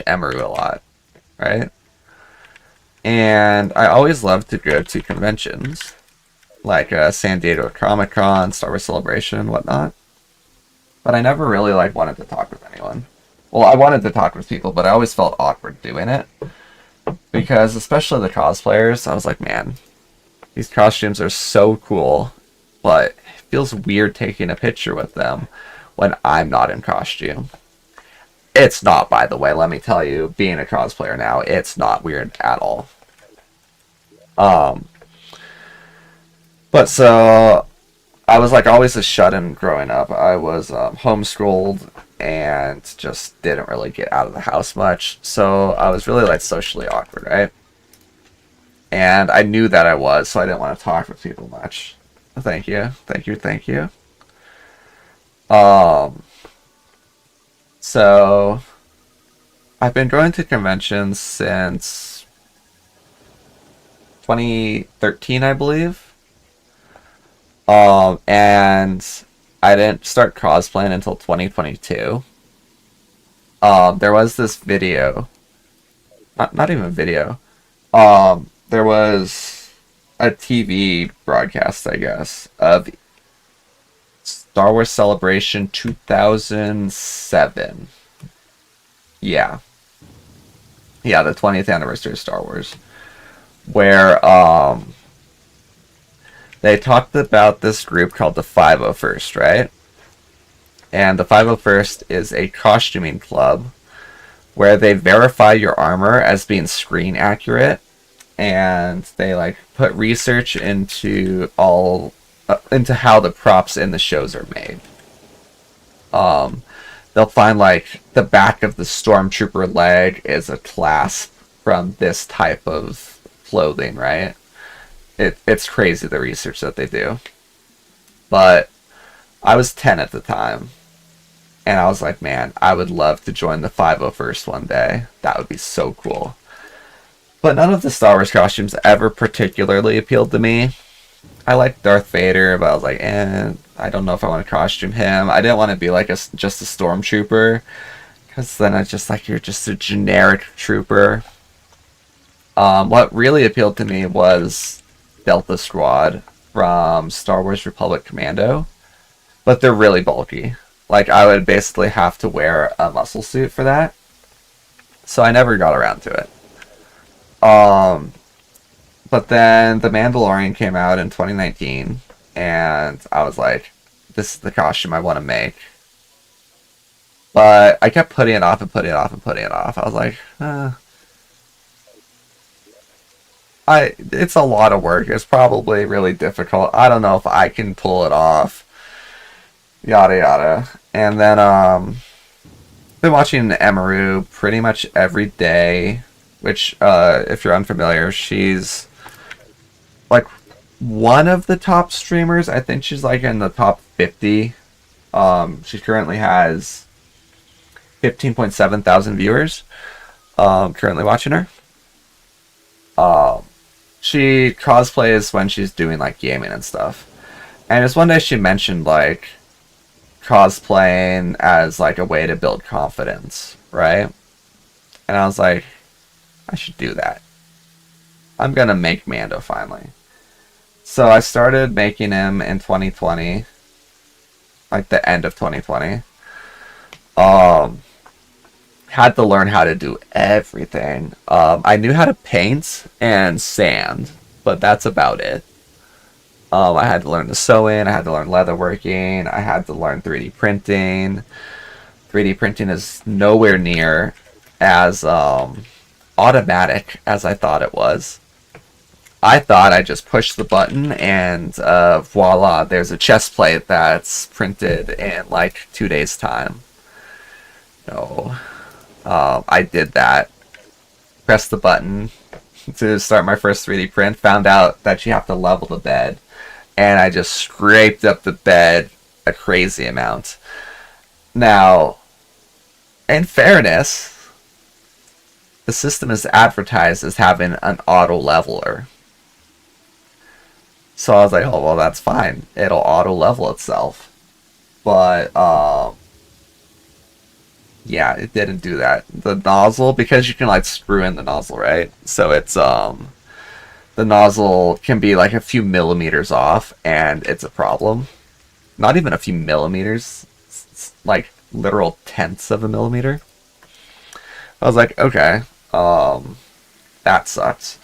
Emery a lot, right? And I always loved to go to conventions like San Diego Comic Con, Star Wars Celebration, and whatnot. But I never really like wanted to talk with anyone. Well, I wanted to talk with people, but I always felt awkward doing it because, especially the cosplayers, I was like, man, these costumes are so cool, but it feels weird taking a picture with them when I'm not in costume. It's not, by the way, let me tell you, being a cosplayer now, it's not weird at all. Um, but so I was like always a shut-in growing up. I was homeschooled and just didn't really get out of the house much. So I was really like socially awkward, right? And I knew that I was, so I didn't want to talk with people much. Thank you, thank you, thank you. Um, so I've been going to conventions since 2013, I believe. And I didn't start cosplaying until 2022. There was this video, not even a video. There was a TV broadcast, I guess, of Star Wars Celebration 2007. Yeah, yeah, the 20th anniversary of Star Wars, where they talked about this group called the 501st, right? And the 501st is a costuming club where they verify your armor as being screen accurate, and they like put research into how the props in the shows are made. Um, they'll find like the back of the stormtrooper leg is a clasp from this type of clothing, right? It's crazy the research that they do. But I was 10 at the time, and I was like, man, I would love to join the 501st one day. That would be so cool. But none of the Star Wars costumes ever particularly appealed to me. I liked Darth Vader, but I was like, I don't know if I want to costume him. I didn't want to be like just a stormtrooper, because then I just like, you're just a generic trooper. What really appealed to me was Delta Squad from Star Wars Republic Commando, but they're really bulky. Like, I would basically have to wear a muscle suit for that, so I never got around to it. Um, but then The Mandalorian came out in 2019, and I was like, this is the costume I want to make. But I kept putting it off and putting it off and putting it off. I was like, it's a lot of work. It's probably really difficult. I don't know if I can pull it off. Yada yada. And then been watching Emaru pretty much every day, which if you're unfamiliar, she's like one of the top streamers. I think she's like in the top 50. She currently has 15.7 thousand viewers. Currently watching her. Um, she cosplays when she's doing like gaming and stuff. And just one day she mentioned like cosplaying as like a way to build confidence, right? And I was like, I should do that. I'm gonna make Mando finally. So I started making him in 2020, like the end of 2020. Um, had to learn how to do everything. I knew how to paint and sand, but that's about it. I had to learn to sew in. I had to learn leatherworking. I had to learn 3D printing. 3D printing is nowhere near as automatic as I thought it was. I thought I just pushed the button and voila, there's a chest plate that's printed in like 2 days' time. No, I did that. Pressed the button to start my first 3D print. Found out that you have to level the bed, and I just scraped up the bed a crazy amount. Now, in fairness, the system is advertised as having an auto leveler. So I was like, oh, well, that's fine. It'll auto level itself. But, yeah, it didn't do that. The nozzle, because you can, like, screw in the nozzle, right? So it's, the nozzle can be, like, a few millimeters off, and it's a problem. Not even a few millimeters. It's like, literal tenths of a millimeter. I was like, okay, that sucks.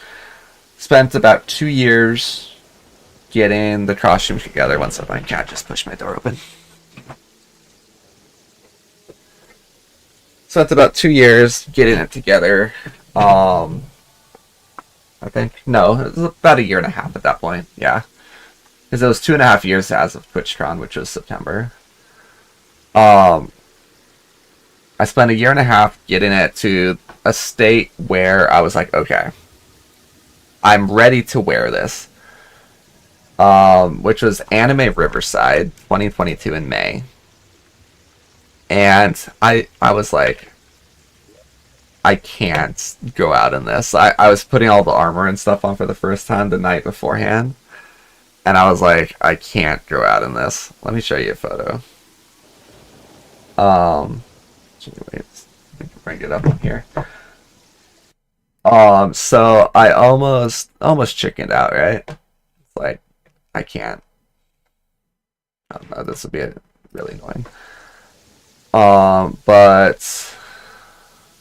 Spent about 2 years getting the costume together. One second, my cat just pushed my door open. Spent about 2 years getting it together. I think, no, it was about a year and a half at that point, yeah. Because it was 2.5 years as of TwitchCon, which was September. I spent a year and a half getting it to a state where I was like, okay, I'm ready to wear this. Which was Anime Riverside 2022 in May. And I was like, I can't go out in this. I was putting all the armor and stuff on for the first time the night beforehand. And I was like, I can't go out in this. Let me show you a photo. Wait, I can bring it up on here. So I almost chickened out, right? It's like, I can't. Oh no, this would be really annoying. But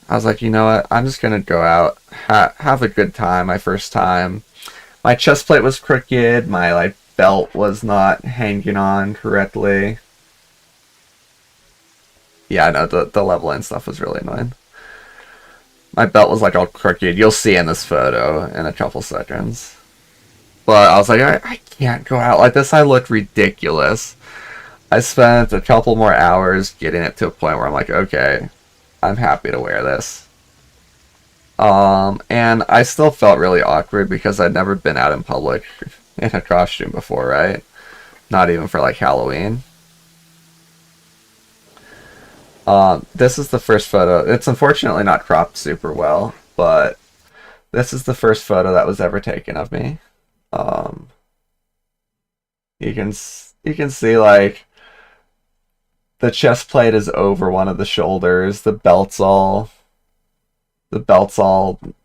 I was like, you know what? I'm just gonna go out, have a good time. My first time. My chest plate was crooked. My like belt was not hanging on correctly. Yeah, no, the leveling stuff was really annoying. My belt was like all crooked. You'll see in this photo in a couple seconds. But I was like, I can't go out like this. I look ridiculous. I spent a couple more hours getting it to a point where I'm like, okay, I'm happy to wear this. And I still felt really awkward because I'd never been out in public in a costume before, right? Not even for like Halloween. This is the first photo. It's unfortunately not cropped super well, but this is the first photo that was ever taken of me. You can see like the chest plate is over one of the shoulders. The belt's all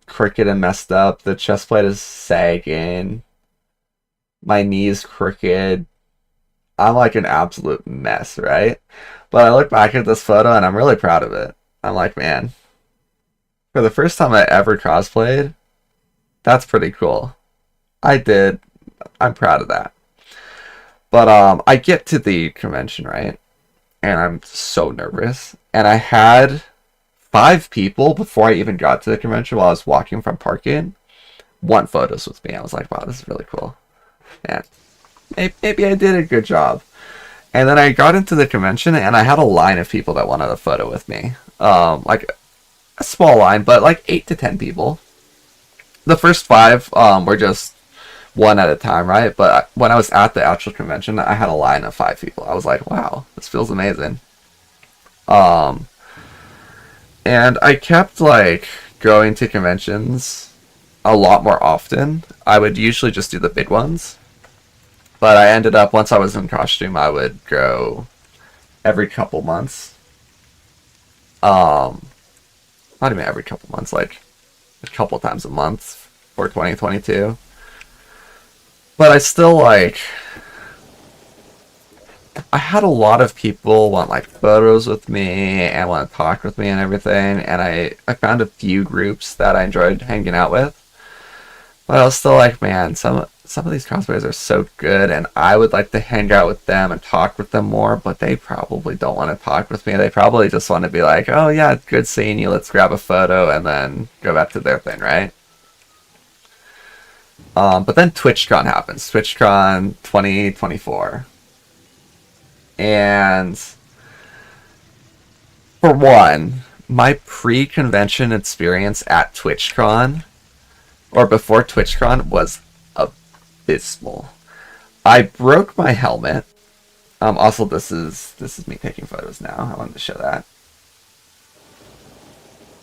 crooked and messed up. The chest plate is sagging. My knee's crooked. I'm like an absolute mess, right? But I look back at this photo and I'm really proud of it. I'm like, man, for the first time I ever cosplayed, that's pretty cool. I did. I'm proud of that. But I get to the convention, right? And I'm so nervous. And I had 5 people before I even got to the convention while I was walking from parking want photos with me. I was like, wow, this is really cool. And maybe I did a good job. And then I got into the convention and I had a line of people that wanted a photo with me. Like a small line, but like 8 to 10 people. The first 5 were just one at a time, right? But when I was at the actual convention, I had a line of 5 people. I was like, wow, this feels amazing. And I kept like going to conventions a lot more often. I would usually just do the big ones. But I ended up, once I was in costume, I would go every couple months. Not even every couple months, like a couple times a month for 2022. But I still, like, I had a lot of people want like photos with me and want to talk with me and everything, and I found a few groups that I enjoyed hanging out with. But I was still like, man, some of these cosplayers are so good, and I would like to hang out with them and talk with them more, but they probably don't want to talk with me. They probably just want to be like, oh yeah, it's good seeing you, let's grab a photo, and then go back to their thing, right? But then TwitchCon happens, TwitchCon 2024. And for one, my pre-convention experience at TwitchCon, or before TwitchCon, was abysmal. I broke my helmet. Also, this is me taking photos now. I wanted to show that.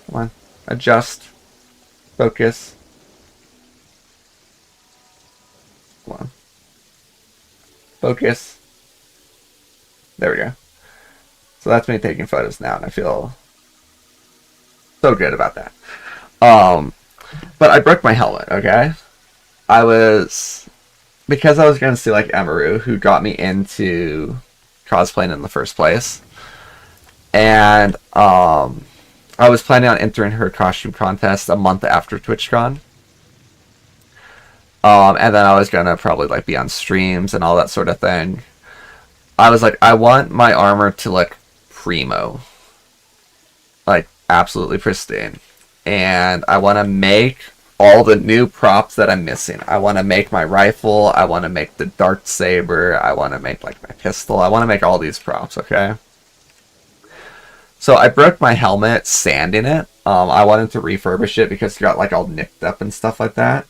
Come on, adjust, focus. Come on, focus. There we go. So that's me taking photos now, and I feel so good about that. But I broke my helmet. Okay, because I was going to see like Emaru, who got me into cosplaying in the first place, and I was planning on entering her costume contest a month after TwitchCon. And then I was gonna probably like be on streams and all that sort of thing. I was like, I want my armor to look primo, like absolutely pristine, and I want to make all the new props that I'm missing. I want to make my rifle. I want to make the dart saber. I want to make like my pistol. I want to make all these props. Okay. So I broke my helmet sanding it. I wanted to refurbish it because it got like all nicked up and stuff like that.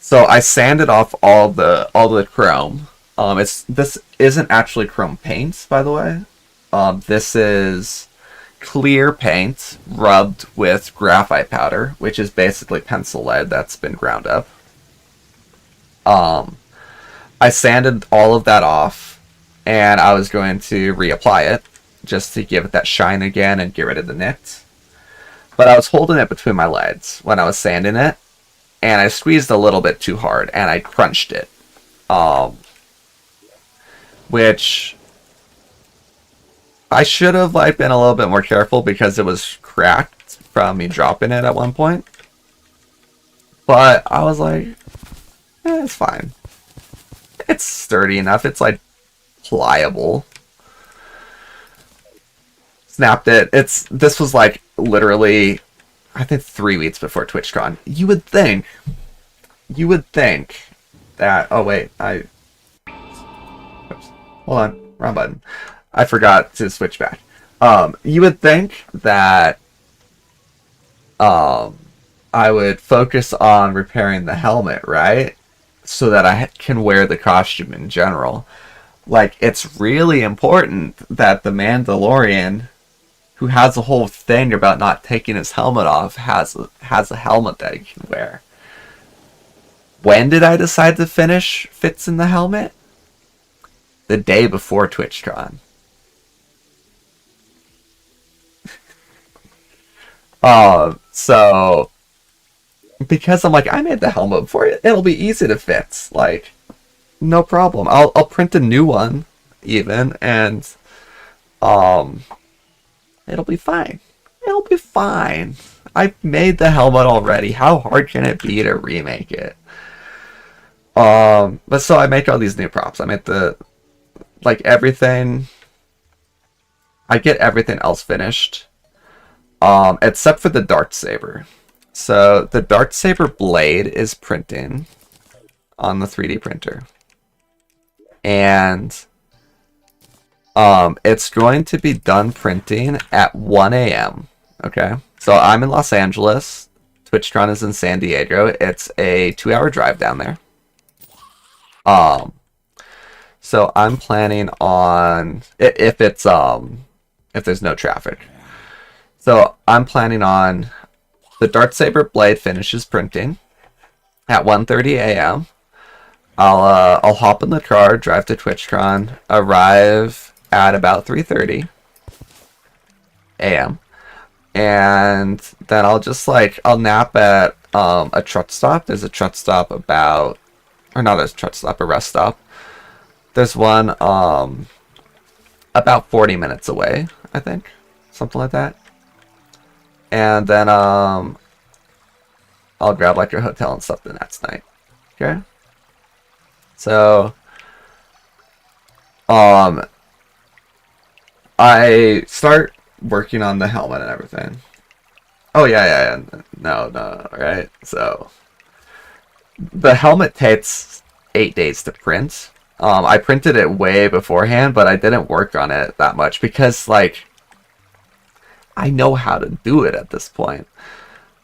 So I sanded off all the chrome. This isn't actually chrome paint, by the way. This is clear paint rubbed with graphite powder, which is basically pencil lead that's been ground up. I sanded all of that off, and I was going to reapply it just to give it that shine again and get rid of the nicks. But I was holding it between my legs when I was sanding it, and I squeezed a little bit too hard, and I crunched it. Which I should have like been a little bit more careful because it was cracked from me dropping it at one point. But I was like, it's fine. It's sturdy enough. It's like pliable. Snapped it. This was like literally, I think 3 weeks before TwitchCon. You would think that. Oh wait, oops, hold on, wrong button. I forgot to switch back. You would think that I would focus on repairing the helmet, right? So that I can wear the costume in general. Like, it's really important that the Mandalorian, who has a whole thing about not taking his helmet off, has a helmet that he can wear. When did I decide to finish Fits in the helmet? The day before TwitchCon. So because I'm like, I made the helmet before, it'll be easy to fix. Like, no problem. I'll print a new one even, and it'll be fine. It'll be fine. I made the helmet already. How hard can it be to remake it? But so I make all these new props. I make everything. I get everything else finished. Except for the dart saber. So the dart saber blade is printing on the 3D printer. And it's going to be done printing at 1 a.m. Okay? So I'm in Los Angeles. TwitchCon is in San Diego. It's a 2-hour drive down there. So I'm planning on if there's no traffic. So I'm planning on the dart saber blade finishes printing at 1:30 a.m. I'll hop in the car, drive to TwitchCon, arrive at about 3:30 a.m. and then I'll just I'll nap at a truck stop. There's a truck stop about or not a truck stop, a rest stop. There's one about 40 minutes away, I think, something like that. And then I'll grab like a hotel and stuff the next night. Okay. So I start working on the helmet and everything. Oh yeah. No, right? So the helmet takes 8 days to print. I printed it way beforehand, but I didn't work on it that much because, like, I know how to do it at this point.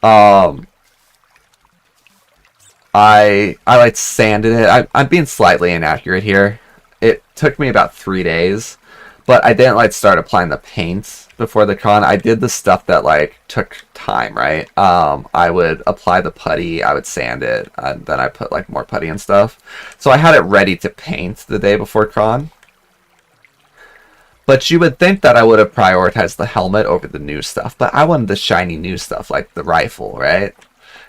I like sanded it. I'm being slightly inaccurate here. It took me about 3 days, but I didn't like start applying the paint before the con. I did the stuff that like took time, right? I would apply the putty, I would sand it, and then I put like more putty and stuff. So I had it ready to paint the day before con. But you would think that I would have prioritized the helmet over the new stuff, but I wanted the shiny new stuff like the rifle, right?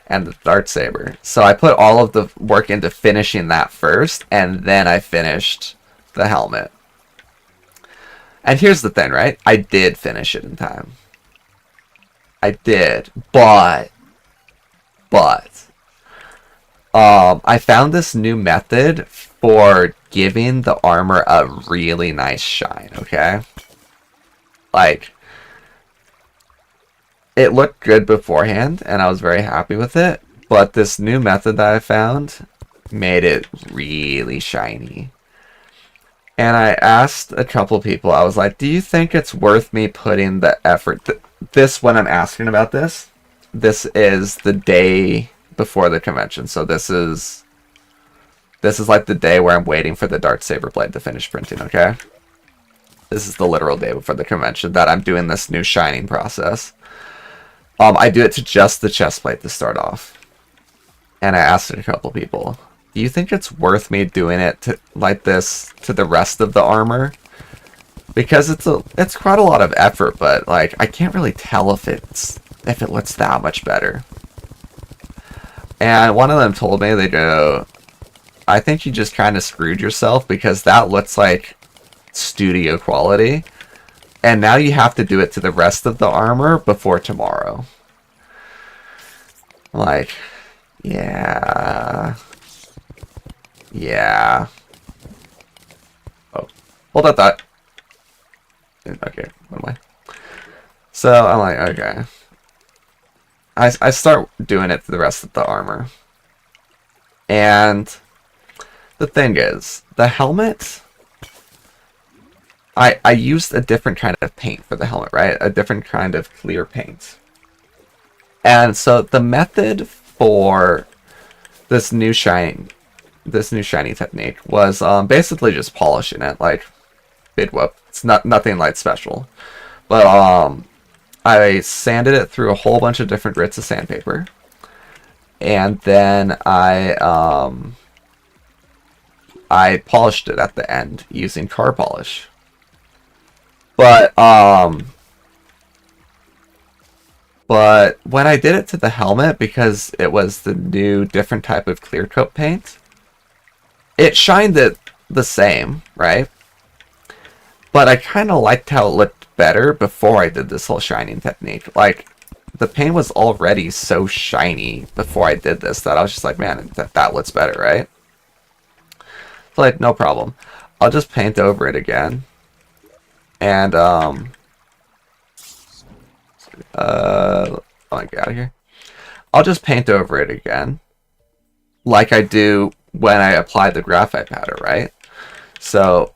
And the dart saber. So I put all of the work into finishing that first, and then I finished the helmet. And here's the thing, right? I did finish it in time. I did, but I found this new method for giving the armor a really nice shine, okay? Like, it looked good beforehand, and I was very happy with it, but this new method that I found made it really shiny. And I asked a couple people, I was like, do you think it's worth me putting the effort? This, when I'm asking about this is the day before the convention, so this is like the day where I'm waiting for the dart saber blade to finish printing, okay? This is the literal day before the convention that I'm doing this new shining process. I do it to just the chest plate to start off. And I asked a couple people, do you think it's worth me doing it to like this to the rest of the armor? Because it's quite a lot of effort, but like I can't really tell if it looks that much better. And one of them told me, they go, I think you just kind of screwed yourself because that looks like studio quality. And now you have to do it to the rest of the armor before tomorrow. Like, yeah. Oh, hold that thought. Okay, what am I? So I'm like, okay. I start doing it to the rest of the armor. And the thing is, the helmet, I used a different kind of paint for the helmet, right? A different kind of clear paint. And so the method for this new shiny technique was basically just polishing it, like bid whoop. It's nothing like special, but I sanded it through a whole bunch of different grits of sandpaper, and then I polished it at the end using car polish. But when I did it to the helmet, because it was the new different type of clear coat paint, it shined it the same, right? But I kind of liked how it looked better before I did this whole shining technique. Like, the paint was already so shiny before I did this that I was just like, man, that looks better, right? So, like, no problem. I'll just paint over it again. And, let me get out of here. I'll just paint over it again, like I do when I apply the graphite powder, right? So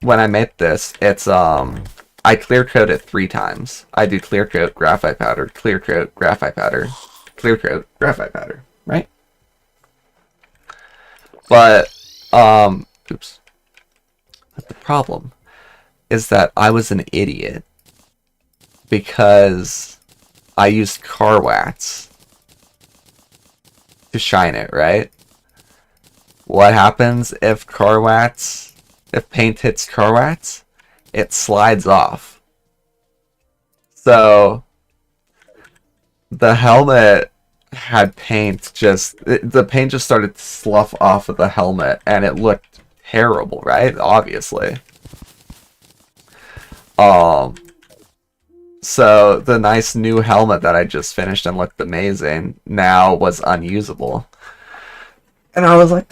when I make this, it's I clear coat it 3 times. I do clear coat, graphite powder, clear coat, graphite powder, clear coat, graphite powder, right? But oops. But the problem is that I was an idiot because I used car wax to shine it, right? What happens if paint hits car wax? It slides off. So the helmet had paint the paint just started to slough off of the helmet, and it looked terrible, right? Obviously. Um, so the nice new helmet that I just finished and looked amazing now was unusable. And I was like,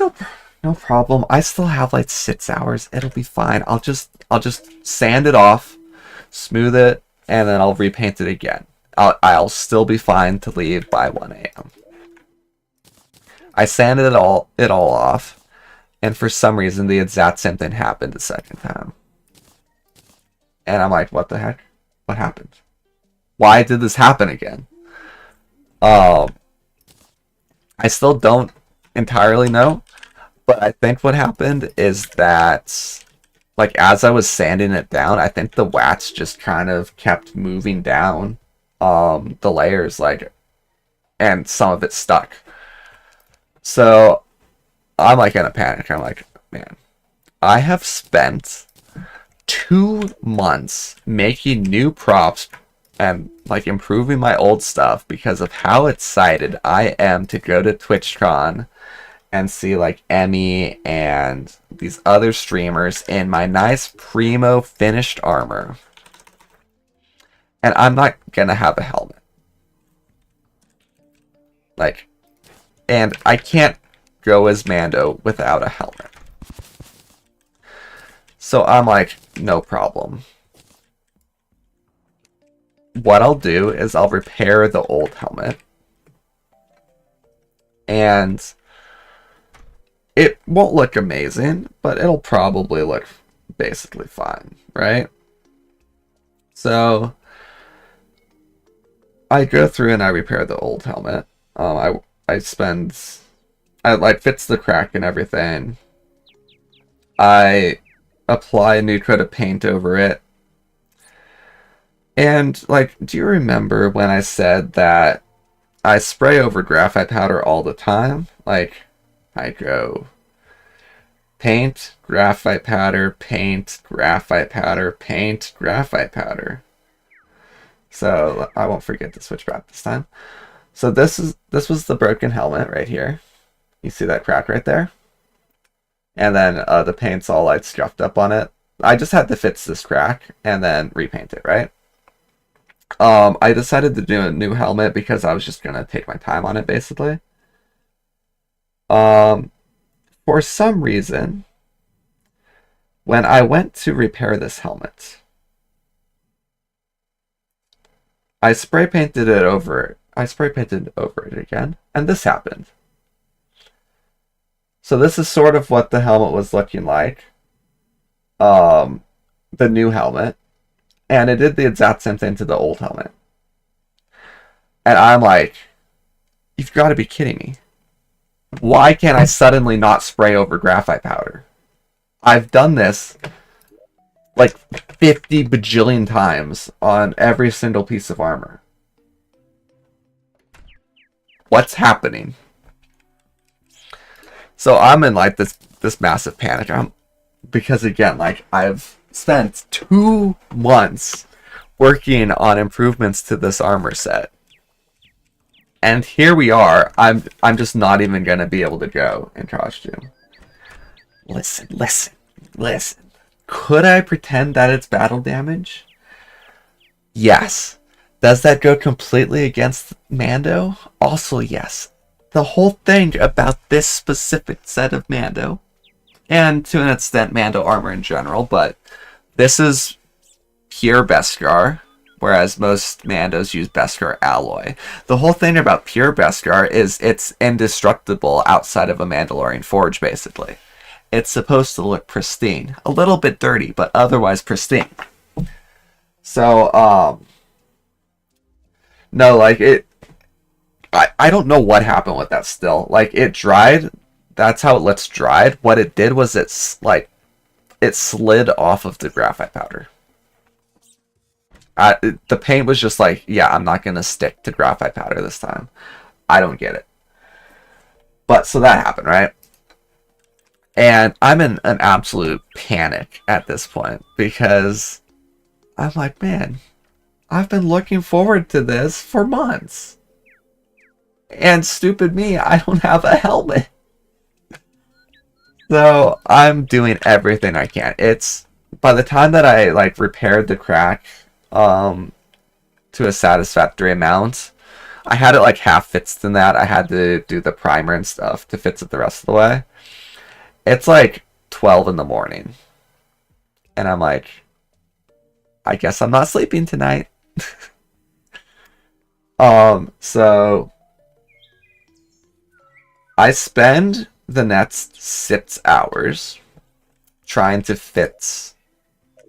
no problem. I still have like 6 hours. It'll be fine. I'll just sand it off, smooth it, and then I'll repaint it again. I'll still be fine to leave by 1 a.m. I sanded it all off, and for some reason the exact same thing happened a second time. And I'm like, what the heck? What happened? Why did this happen again? Um, I still don't entirely know, but I think what happened is that, like, as I was sanding it down, I think the wax just kind of kept moving down the layers, like, and some of it stuck. So I'm like in a panic. I'm like, man, I have spent 2 months making new props and like improving my old stuff because of how excited I am to go to TwitchCon and see like Emmy and these other streamers in my nice primo finished armor. And I'm not gonna have a helmet. Like, and I can't go as Mando without a helmet. So I'm like, no problem. What I'll do is I'll repair the old helmet. And it won't look amazing, but it'll probably look basically fine, right? So I go through and I repair the old helmet. I like fix the crack and everything. I apply a new coat of paint over it. And like, do you remember when I said that I spray over graphite powder all the time? Like, I go paint, graphite powder, paint, graphite powder, paint, graphite powder. So I won't forget to switch back this time. So this was the broken helmet right here. You see that crack right there? And then the paint's all like scuffed up on it. I just had to fix this crack and then repaint it, right? I decided to do a new helmet because I was just gonna take my time on it, basically. For some reason, when I went to repair this helmet, I spray painted over it again, and this happened. So this is sort of what the helmet was looking like. The new helmet. And it did the exact same thing to the old helmet. And I'm like, you've got to be kidding me. Why can't I suddenly not spray over graphite powder? I've done this like 50 bajillion times on every single piece of armor. What's happening? So I'm in like this massive panic. Because again, like I've spent 2 months working on improvements to this armor set. And here we are. I'm just not even gonna be able to go in costume. Listen. Could I pretend that it's battle damage? Yes. Does that go completely against Mando? Also yes. The whole thing about this specific set of Mando, and to an extent Mando armor in general, but this is pure Beskar, whereas most Mandos use Beskar alloy. The whole thing about pure Beskar is it's indestructible outside of a Mandalorian forge, basically. It's supposed to look pristine. A little bit dirty, but otherwise pristine. So, no, like, I don't know what happened with that still. Like, it dried. That's how it looks dried. What it did was it slid off of the graphite powder. The paint was just like, yeah, I'm not going to stick to graphite powder this time. I don't get it. But, so that happened, right? And I'm in an absolute panic at this point because I'm like, man, I've been looking forward to this for months. And stupid me, I don't have a helmet. So I'm doing everything I can. It's by the time that I like repaired the crack um to a satisfactory amount, I had it like half fixed in that. I had to do the primer and stuff to fix it the rest of the way. It's like 12 in the morning. And I'm like, I guess I'm not sleeping tonight. So I spend the next 6 hours trying to fix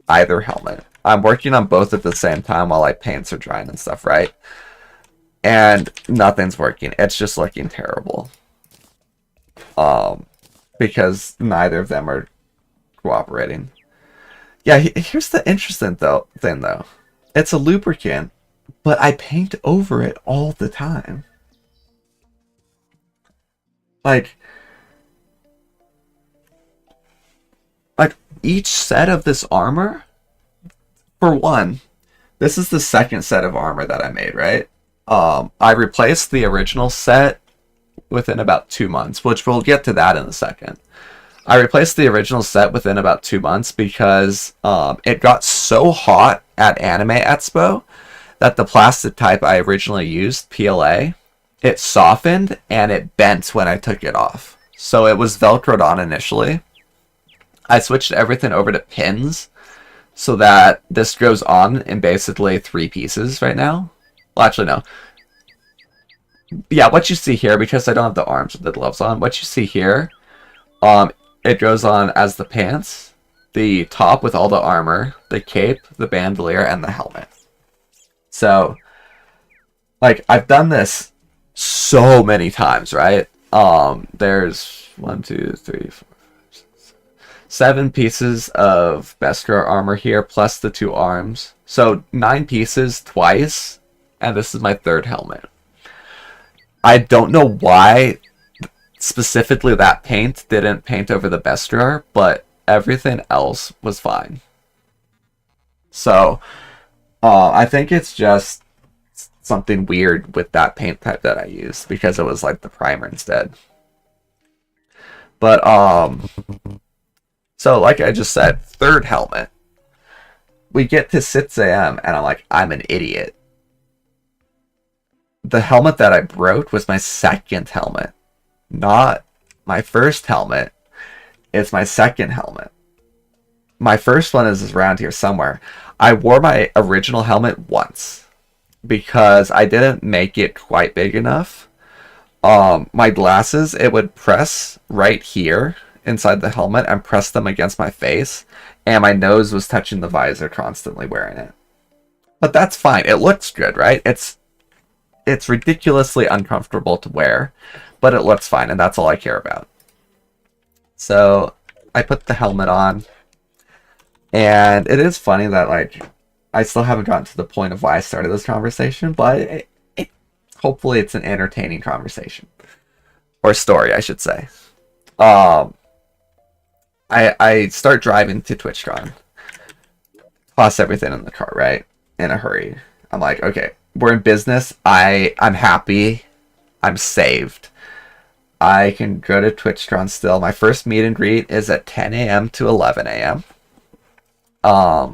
either helmet. I'm working on both at the same time while like paints are drying and stuff, right? And nothing's working. It's just looking terrible. Because neither of them are cooperating. Yeah, here's the interesting thing though. It's a lubricant, but I paint over it all the time. Like each set of this armor, for one, this is the second set of armor that I made, right? I replaced the original set within about 2 months, which we'll get to that in a second. I replaced the original set within about 2 months because it got so hot at Anime Expo that the plastic type I originally used, PLA, it softened and it bent when I took it off. So it was Velcroed on initially. I switched everything over to pins so that this goes on in basically 3 pieces right now. Well, actually, no. Yeah, what you see here, because I don't have the arms with the gloves on, what you see here, it goes on as the pants, the top with all the armor, the cape, the bandolier, and the helmet. So, like, I've done this so many times, right? There's 1, 2, 3, 4, 7 pieces of Beskar armor here, plus the 2 arms. So 9 pieces twice, and this is my 3rd helmet. I don't know why specifically that paint didn't paint over the Beskar, but everything else was fine. So I think it's just something weird with that paint type that I used, because it was like the primer instead. But so, like I just said, 3rd helmet. We get to 6 a.m. and I'm like, I'm an idiot. The helmet that I broke was my 2nd helmet, not my 1st helmet. It's my 2nd helmet. My first one is around here somewhere. I wore my original helmet once because I didn't make it quite big enough. My glasses, it would press right here inside the helmet and press them against my face, and my nose was touching the visor constantly wearing it. But that's fine. It looks good, right? It's ridiculously uncomfortable to wear, but it looks fine, and that's all I care about. So I put the helmet on, and it is funny that like I still haven't gotten to the point of why I started this conversation, but hopefully it's an entertaining conversation, or story, I should say. I start driving to TwitchCon, toss everything in the car, right? In a hurry. I'm like, okay, we're in business. I'm happy. I'm saved. I can go to TwitchCon still. My first meet and greet is at 10 a.m. to 11 a.m. I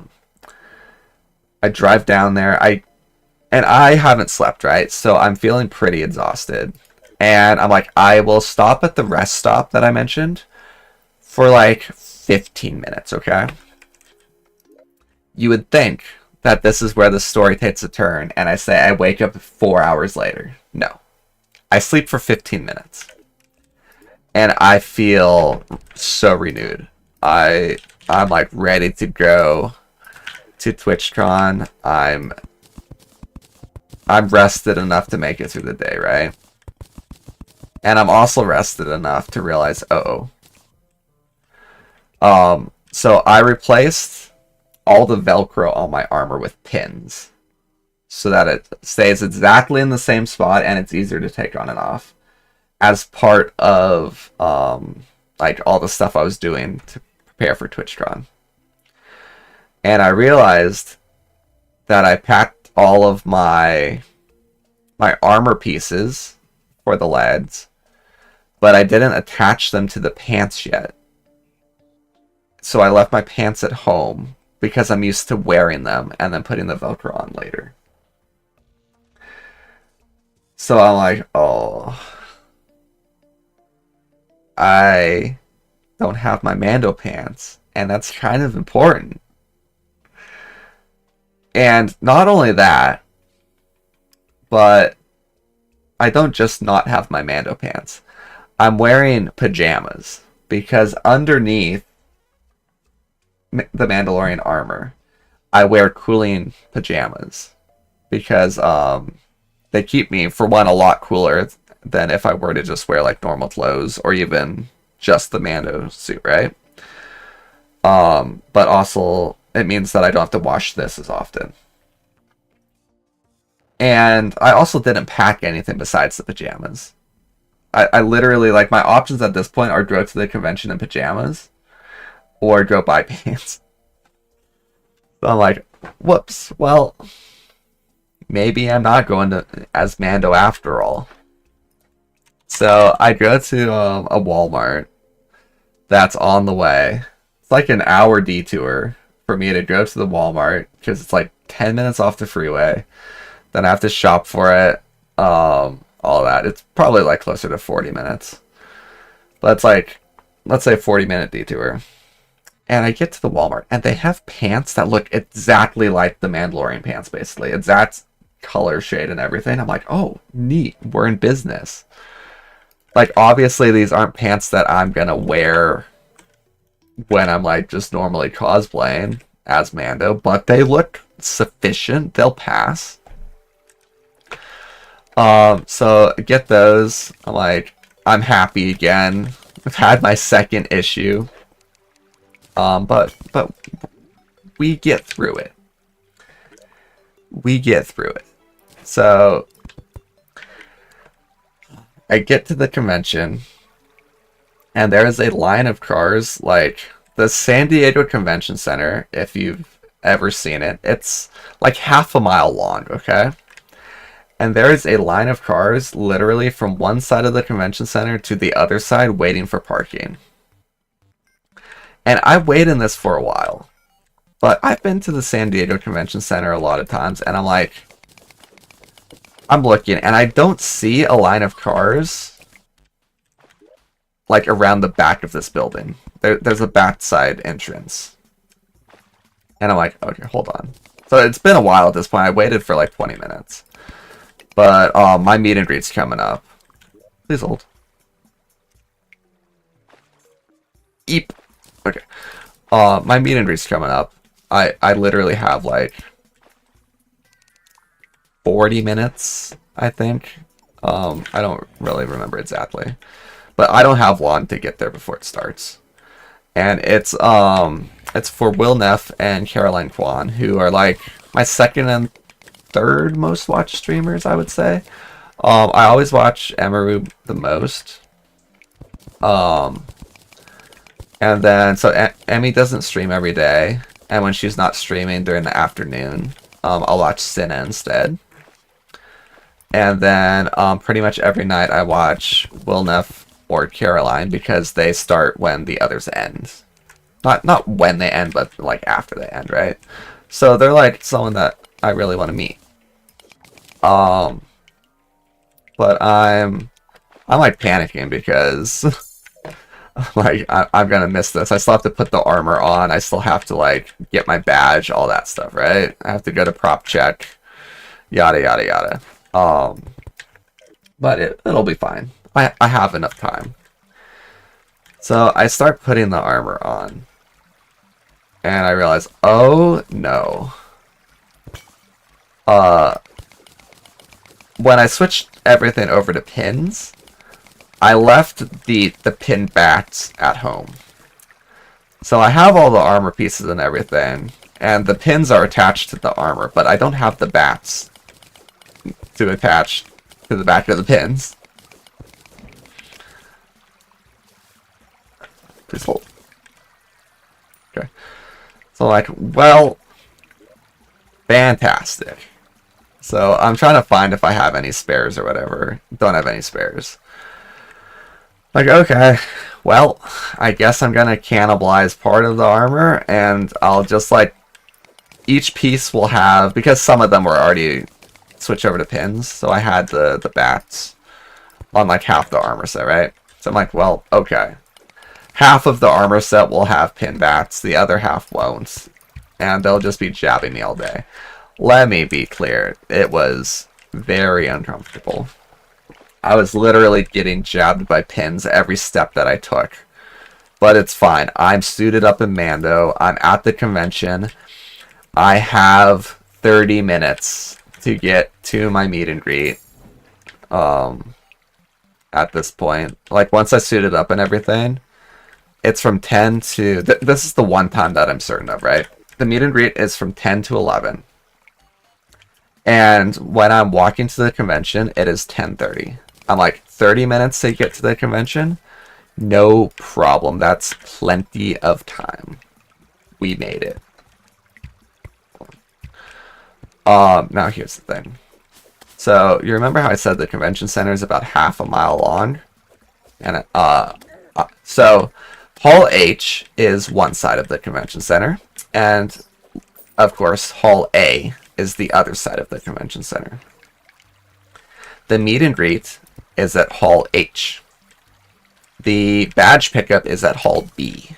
drive down there. I haven't slept, right? So I'm feeling pretty exhausted. And I'm like, I will stop at the rest stop that I mentioned for like 15 minutes, okay? You would think that this is where the story takes a turn, and I say I wake up 4 hours later. No. I sleep for 15 minutes. And I feel so renewed. I'm like ready to go to TwitchCon. I'm rested enough to make it through the day, right? And I'm also rested enough to realize, so I replaced all the Velcro on my armor with pins so that it stays exactly in the same spot and it's easier to take on and off, as part of like all the stuff I was doing to prepare for TwitchCon. And I realized that I packed all of my armor pieces for the legs, but I didn't attach them to the pants yet. So I left my pants at home because I'm used to wearing them and then putting the Velcro on later. So I'm like, oh, I don't have my Mando pants, and that's kind of important. And not only that, but I don't just not have my Mando pants. I'm wearing pajamas because underneath the Mandalorian armor, I wear cooling pajamas because they keep me, for one, a lot cooler than if I were to just wear like normal clothes or even just the Mando suit, right? But also it means that I don't have to wash this as often. And I also didn't pack anything besides the pajamas. I literally, like, my options at this point are go to the convention in pajamas or go buy pants. So I'm like, whoops, well, maybe I'm not going to as Mando after all. So I go to a Walmart that's on the way. It's like an hour detour for me to go to the Walmart because it's like 10 minutes off the freeway. Then I have to shop for it. All that. It's probably like closer to 40 minutes. But it's like, let's say 40-minute detour. And I get to the Walmart and they have pants that look exactly like the Mandalorian pants, basically. Exact color shade and everything. I'm like, oh, neat. We're in business. Like, obviously these aren't pants that I'm gonna wear when I'm like just normally cosplaying as Mando, but they look sufficient. They'll pass. So get those. I'm like, I'm happy again. I've had my second issue. But we get through it. We get through it. So I get to the convention, and there is a line of cars, like the San Diego Convention Center, if you've ever seen it. It's like half a mile long, okay? And there is a line of cars literally from one side of the convention center to the other side waiting for parking. And I wait in this for a while. But I've been to the San Diego Convention Center a lot of times, and I'm like, I'm looking, and I don't see a line of cars like around the back of this building. There's a backside entrance. And I'm like, okay, hold on. So it's been a while at this point. I waited for like 20 minutes. But my meet and greet's coming up. Please hold. Eep. Okay. My meet and greet's coming up. I literally have like 40 minutes, I think. I don't really remember exactly. But I don't have long to get there before it starts. And it's for Will Neff and Caroline Kwan, who are like my second and third most watched streamers, I would say. I always watch Emaru the most. And then, so Emmy doesn't stream every day. And when she's not streaming during the afternoon, I'll watch Cinna instead. And then pretty much every night I watch Will Neff or Caroline because they start when the others end. Not when they end, but like after they end, right? So they're like someone that I really want to meet. But I'm like panicking because like I'm gonna miss this. I still have to put the armor on. I still have to like get my badge, all that stuff, right? I have to go to prop check, yada yada yada. But it'll be fine. I have enough time. So I start putting the armor on, and I realize, oh no. When I switched everything over to pins, I left the pin bats at home. So I have all the armor pieces and everything, and the pins are attached to the armor, but I don't have the bats to attach to the back of the pins. Please hold. Okay. So like, well, fantastic. So I'm trying to find if I have any spares or whatever. Don't have any spares. Like, okay, well, I guess I'm gonna cannibalize part of the armor, and I'll just, like, each piece will have, because some of them were already switched over to pins, so I had the bats on, like, half the armor set, right? So I'm like, well, okay. Half of the armor set will have pin bats, the other half won't, and they'll just be jabbing me all day. Let me be clear, it was very uncomfortable. I was literally getting jabbed by pins every step that I took. But it's fine. I'm suited up in Mando. I'm at the convention. I have 30 minutes to get to my meet and greet. At this point. Like, once I suited up and everything, it's from 10 to... this is the one time that I'm certain of, right? The meet and greet is from 10 to 11. And when I'm walking to the convention, it is 10:30. I'm like, 30 minutes to get to the convention? No problem. That's plenty of time. We made it. Now here's the thing. So, you remember how I said the convention center is about half a mile long? And, so, Hall H is one side of the convention center. And, of course, Hall A is the other side of the convention center. The meet and greet is at Hall H. The badge pickup is at Hall B.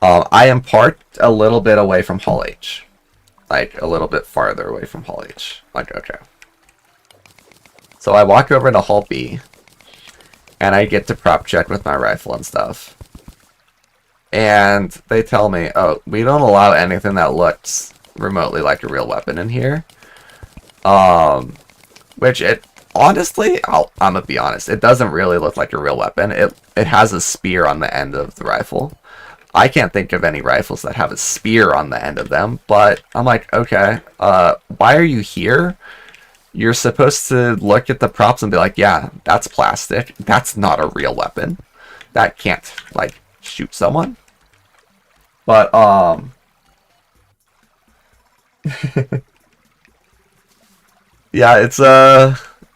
I am parked a little bit away from Hall H. Like, a little bit farther away from Hall H. Like, okay. So I walk over to Hall B, and I get to prop check with my rifle and stuff. And they tell me, oh, we don't allow anything that looks remotely like a real weapon in here. Which it... honestly, I'm gonna be honest, it doesn't really look like a real weapon. It has a spear on the end of the rifle. I can't think of any rifles that have a spear on the end of them, but I'm like, okay, why are you here? You're supposed to look at the props and be like, yeah, that's plastic. That's not a real weapon. That can't, like, shoot someone. But, yeah, it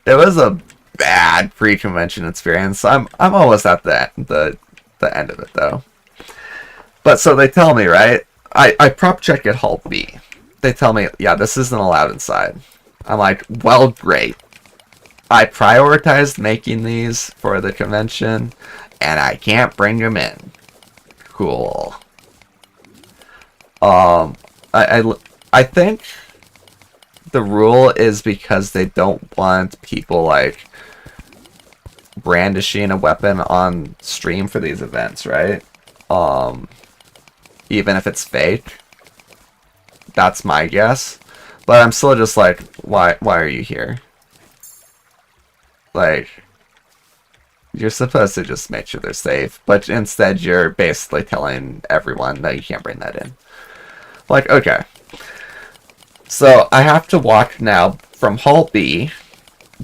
was a bad pre-convention experience. I'm almost at the end of it though. But so they tell me, right? I prop check at Hall B. They tell me, yeah, this isn't allowed inside. I'm like, well, great. I prioritized making these for the convention, and I can't bring them in. Cool. I think the rule is because they don't want people, like, brandishing a weapon on stream for these events, right? Even if it's fake. That's my guess. But I'm still just like, why are you here? Like, you're supposed to just make sure they're safe, but instead you're basically telling everyone that you can't bring that in. Like, okay. So, I have to walk now from Hall B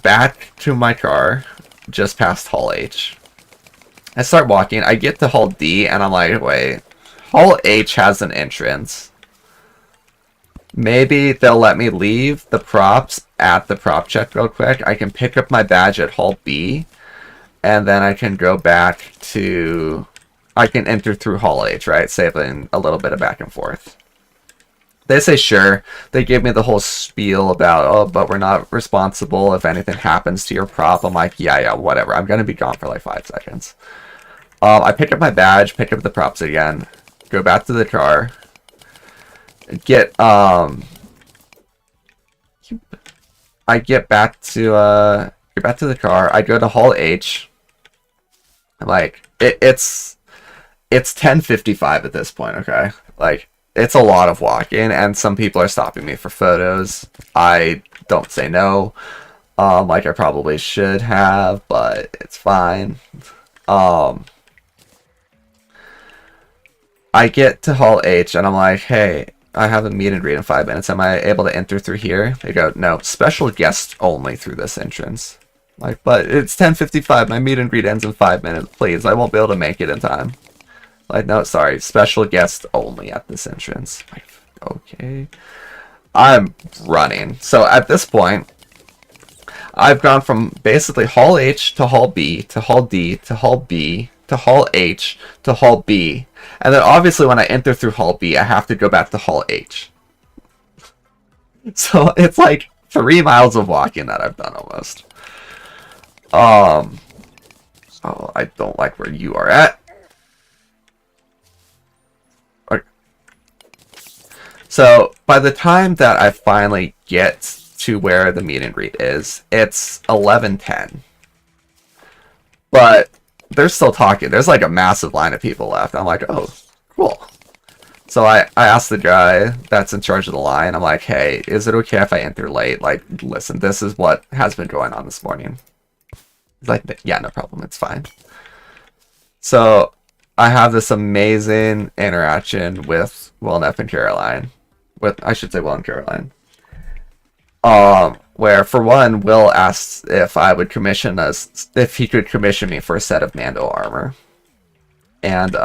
back to my car, just past Hall H. I start walking, I get to Hall D, and I'm like, wait, Hall H has an entrance. Maybe they'll let me leave the props at the prop check real quick. I can pick up my badge at Hall B, and then I can go back to... I can enter through Hall H, right? Saving a little bit of back and forth. They say sure. They give me the whole spiel about, oh, but we're not responsible if anything happens to your prop. I'm like, yeah, whatever. I'm going to be gone for like 5 seconds. I pick up my badge, pick up the props again, go back to the car, get I get back to the car. I go to Hall H. I'm like, it's 10:55 at this point. Okay, like, it's a lot of walking, and some people are stopping me for photos. I don't say no, like I probably should have, but it's fine. I get to Hall H, and I'm like, hey, I have a meet and greet in 5 minutes. Am I able to enter through here? They go, no, special guests only through this entrance. Like, but it's 10:55. My meet and greet ends in 5 minutes. Please, I won't be able to make it in time. Like, no, sorry, special guests only at this entrance. Like, okay. I'm running. So at this point, I've gone from basically Hall H to Hall B to Hall D to Hall B to Hall H to Hall B. And then obviously when I enter through Hall B, I have to go back to Hall H. So it's like 3 miles of walking that I've done almost. Oh, I don't like where you are at. Okay. So by the time that I finally get to where the meet and greet is, it's 11:10. But they're still talking. There's like a massive line of people left. I'm like, oh, cool. So I asked the guy that's in charge of the line, I'm like, hey, is it okay if I enter late? Like, listen, this is what has been going on this morning. He's like, yeah, no problem, it's fine. So I have this amazing interaction with Will, Neff, and Caroline. I should say Will and Caroline. Where for one, Will asked if I would if he could commission me for a set of Mando armor. And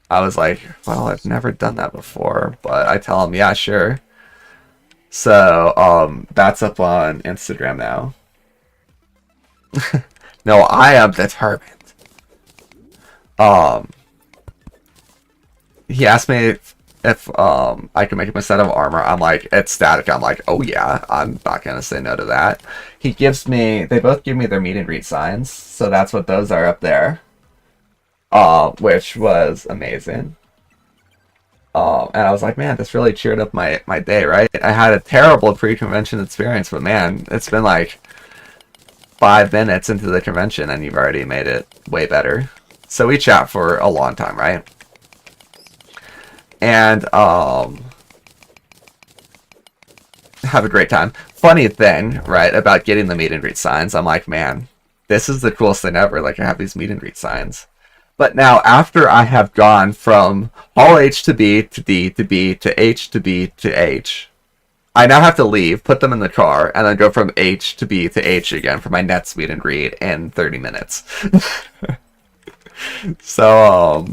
I was like, well, I've never done that before, but I tell him, yeah, sure. So, that's up on Instagram now. No, I am determined. He asked me if I could make him a set of armor. I'm like, it's static. I'm like, oh yeah, I'm not gonna say no to that. They both give me their meet and greet signs, so that's what those are up there. Which was amazing. And I was like, man, this really cheered up my day, right? I had a terrible pre-convention experience, but man, it's been like 5 minutes into the convention and you've already made it way better. So we chat for a long time, right? And have a great time. Funny thing, right, about getting the meet and greet signs, I'm like, man, this is the coolest thing ever. Like, I have these meet and greet signs. But now, after I have gone from Hall H to B to D to B to H to B to H, I now have to leave, put them in the car, and then go from H to B to H again for my next meet and greet in 30 minutes. So,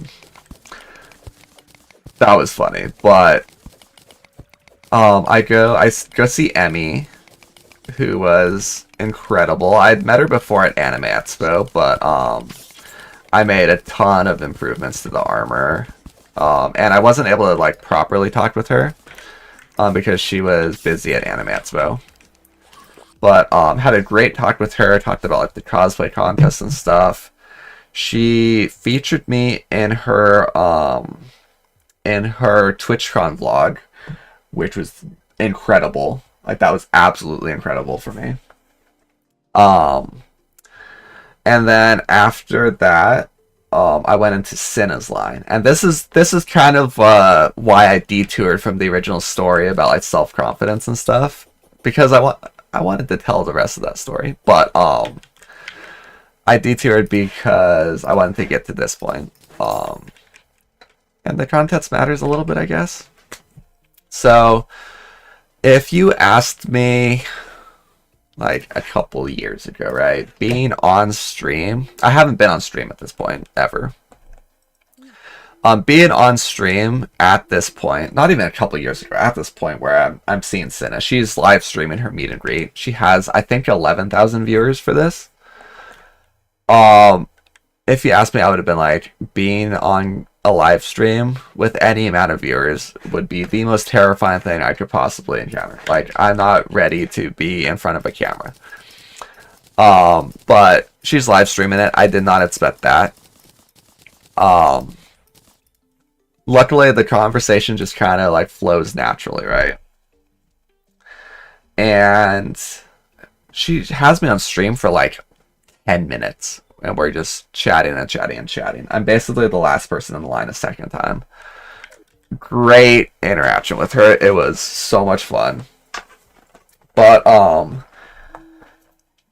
that was funny. But I go see Emmy, who was incredible. I'd met her before at Anime Expo, but I made a ton of improvements to the armor, and I wasn't able to like properly talk with her because she was busy at Anime Expo. But had a great talk with her. Talked about like the cosplay contest and stuff. She featured me in her TwitchCon vlog, which was incredible. Like, that was absolutely incredible for me. And then after that, I went into Cinna's line, and this is kind of why I detoured from the original story about like self-confidence and stuff, because I wanted to tell the rest of that story, but I detoured because I wanted to get to this point. And the context matters a little bit, I guess. So, if you asked me like a couple years ago, right? Being on stream, I haven't been on stream at this point ever. Being on stream at this point, not even a couple years ago, at this point where I'm seeing Cinna, she's live streaming her meet and greet. She has, I think, 11,000 viewers for this. If you asked me, I would have been like, being on a live stream with any amount of viewers would be the most terrifying thing I could possibly encounter. Like, I'm not ready to be in front of a camera. But she's live streaming it. I did not expect that. Luckily, the conversation just kind of like flows naturally, right? And she has me on stream for like 10 minutes. And we're just chatting and chatting and chatting. I'm basically the last person in the line a second time. Great interaction with her. It was so much fun. But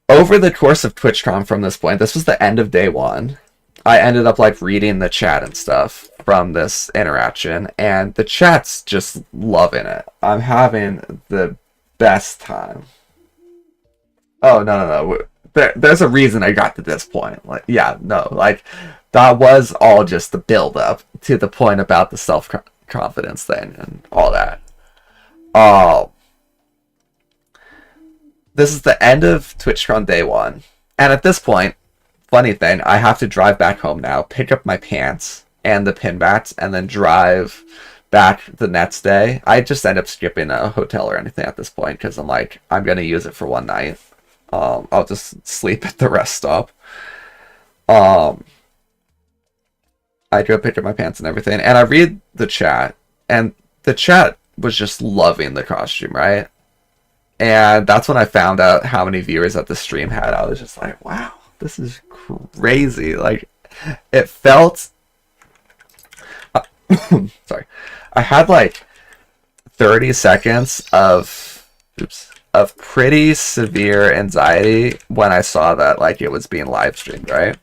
over the course of TwitchCon from this point, this was the end of day one, I ended up like reading the chat and stuff from this interaction, and the chat's just loving it. I'm having the best time. Oh, no. There's a reason I got to this point. Like, yeah, no, like, that was all just the build up to the point about the self-confidence thing and all that. Oh, this is the end of TwitchCon day one. And at this point, funny thing, I have to drive back home now, pick up my pants and the pin bats, and then drive back the next day. I just end up skipping a hotel or anything at this point because I'm like, I'm gonna use it for one night. I'll just sleep at the rest stop. Um, I go pick up my pants and everything, and I read the chat, and the chat was just loving the costume, right? And that's when I found out how many viewers that the stream had. I was just like, wow, this is crazy. Like, it felt. Sorry. I had like 30 seconds of pretty severe anxiety when I saw that like it was being live streamed, right?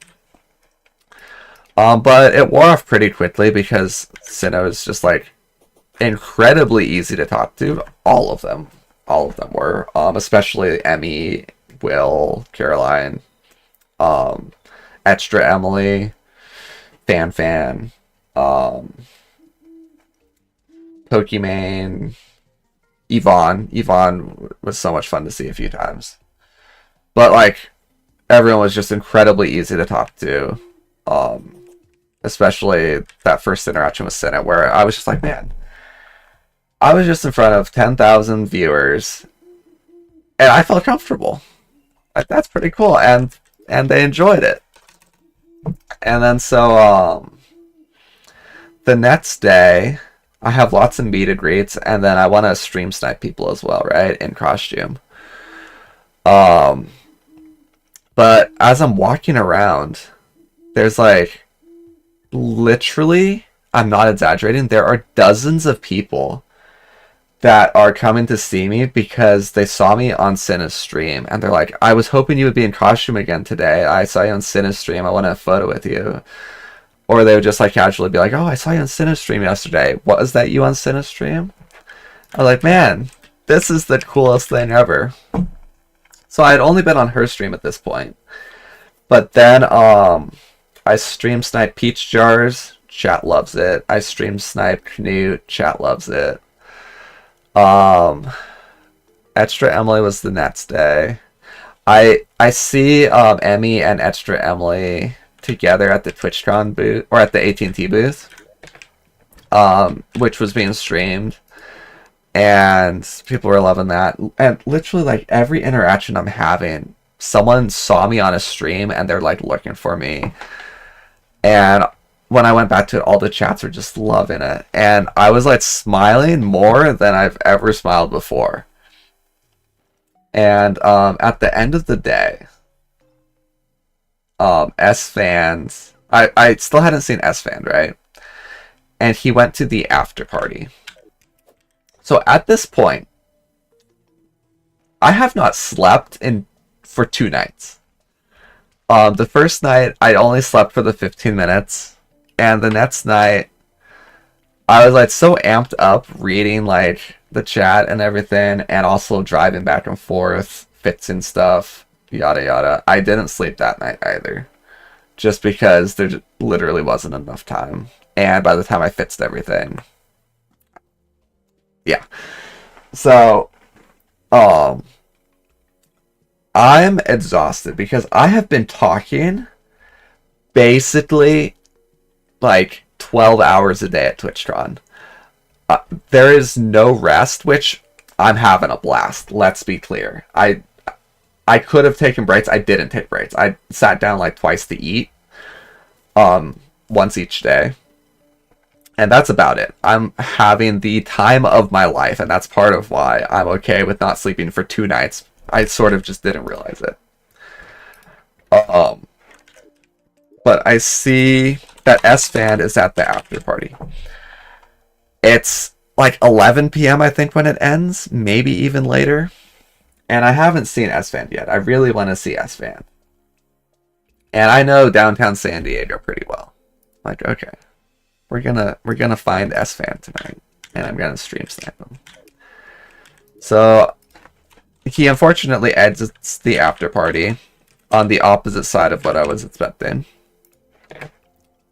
But it wore off pretty quickly because Sinnoh is just like incredibly easy to talk to. All of them were, especially Emmy, Will, Caroline, Extra Emily, Fan, Pokimane, Yvonne. Yvonne was so much fun to see a few times. But like everyone was just incredibly easy to talk to. Especially that first interaction with Senate where I was just like, man, I was just in front of 10,000 viewers and I felt comfortable. Like, that's pretty cool, and they enjoyed it. And then so the next day I have lots of meet and greets, and then I want to stream snipe people as well, right? In costume. But as I'm walking around, there's like literally, I'm not exaggerating, there are dozens of people that are coming to see me because they saw me on Cinna's stream, and they're like, I was hoping you would be in costume again today. I saw you on Cinna's stream. I want a photo with you. Or they would just like casually be like, oh, I saw you on Cinna's stream yesterday. Was that you on Cinna's stream? I was like, man, this is the coolest thing ever. So I had only been on her stream at this point. But then I stream snipe Peach Jars. Chat loves it. I stream snipe Knut. Chat loves it. Extra Emily was the next day. I see Emmy and Extra Emily together at the TwitchCon booth, or at the AT&T booth, which was being streamed, and people were loving that. And literally, like, every interaction I'm having, someone saw me on a stream and they're like looking for me. And when I went back to it, all the chats were just loving it, and I was like smiling more than I've ever smiled before. And at the end of the day, S fans, I still hadn't seen S fan, right? And he went to the after party. So at this point, I have not slept for 2 nights. The first night I only slept for the 15 minutes, and the next night I was like so amped up reading like the chat and everything, and also driving back and forth, fixing stuff, yada yada. I didn't sleep that night either, just because there literally wasn't enough time. And by the time I fixed everything, yeah. So, I'm exhausted because I have been talking basically like 12 hours a day at TwitchCon. There is no rest, which I'm having a blast. Let's be clear. I could have taken breaks. I didn't take breaks. I sat down like twice to eat, once each day. And that's about it. I'm having the time of my life, and that's part of why I'm okay with not sleeping for 2 nights. I sort of just didn't realize it. But I see that S-Fan is at the after party. It's like 11 p.m. I think when it ends, maybe even later. And I haven't seen S-Fan yet. I really want to see S-Fan. And I know downtown San Diego pretty well. Like, okay, we're gonna find S-Fan tonight, and I'm gonna stream snipe him. So he unfortunately exits the after party on the opposite side of what I was expecting.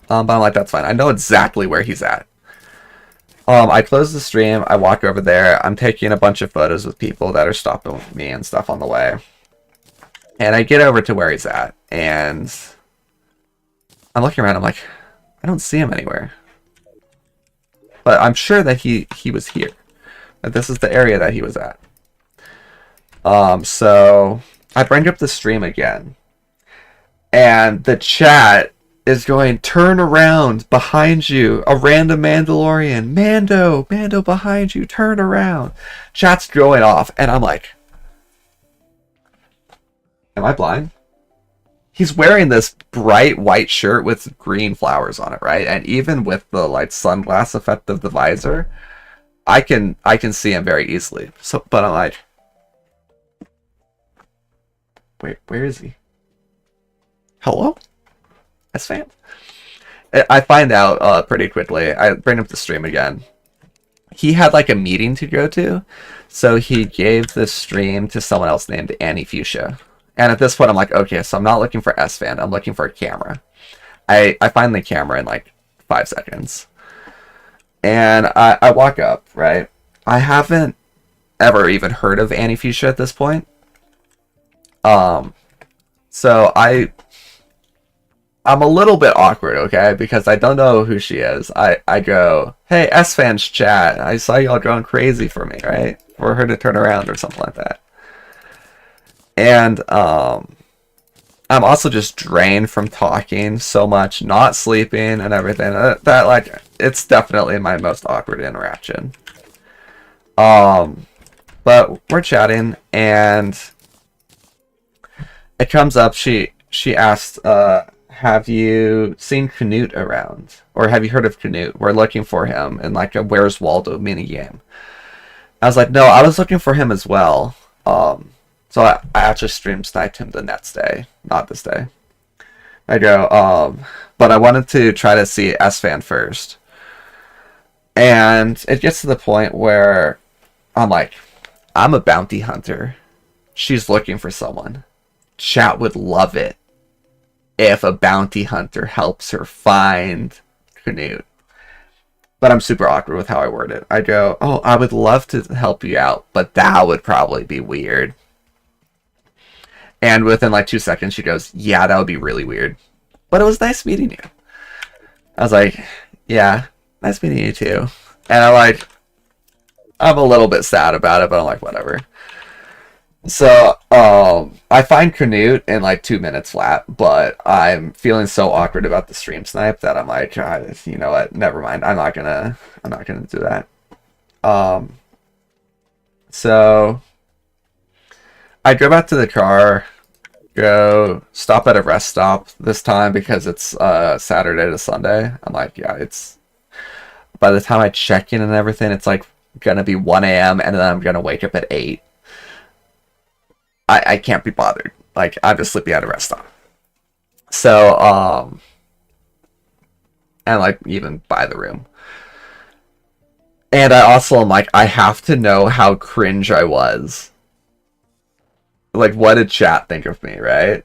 But I'm like, that's fine. I know exactly where he's at. I close the stream, I walk over there, I'm taking a bunch of photos with people that are stopping with me and stuff on the way. And I get over to where he's at, and I'm looking around, I'm like, I don't see him anywhere. But I'm sure that he was here. That this is the area that he was at. So I bring up the stream again. And the chat is going, turn around, behind you, a random Mandalorian. Mando behind you, turn around. Chat's going off, and I'm like, am I blind? He's wearing this bright white shirt with green flowers on it, right? And even with the like sunglass effect of the visor, I can see him very easily. So, but I'm like, wait, where is he? Hello? S-Fan? I find out pretty quickly. I bring up the stream again. He had like a meeting to go to, so he gave the stream to someone else named Annie Fuchsia. And at this point, I'm like, okay, so I'm not looking for S-Fan. I'm looking for a camera. I find the camera in like 5 seconds. And I walk up, right? I haven't ever even heard of Annie Fuchsia at this point. So I'm a little bit awkward, okay? Because I don't know who she is. I go, hey, S-Fans chat. I saw y'all going crazy for me, right? For her to turn around or something like that. And I'm also just drained from talking so much, not sleeping and everything. That like, it's definitely my most awkward interaction. But we're chatting, and it comes up. She asked, have you seen Canute around? Or have you heard of Canute? We're looking for him in like a Where's Waldo minigame. I was like, no, I was looking for him as well. So I actually stream sniped him the next day, not this day. I go, but I wanted to try to see S-Fan first. And it gets to the point where I'm like, I'm a bounty hunter. She's looking for someone. Chat would love it if a bounty hunter helps her find Canute. But I'm super awkward with how I word it. I go, oh, I would love to help you out, but that would probably be weird. And within like 2 seconds, she goes, yeah, that would be really weird. But it was nice meeting you. I was like, yeah, nice meeting you too. And I'm a little bit sad about it, but I'm like, whatever. So, I find Canute in like 2 minutes flat, but I'm feeling so awkward about the stream snipe that I'm like, you know what, never mind. I'm not gonna do that. So I go back to the car, go stop at a rest stop this time because it's Saturday to Sunday. I'm like, yeah, it's by the time I check in and everything, it's like gonna be 1 a.m. and then I'm gonna wake up at 8. I can't be bothered. Like, I'm just sleeping at a rest stop. So, and like even buy the room. And I also am like, I have to know how cringe I was. Like, what did chat think of me, right?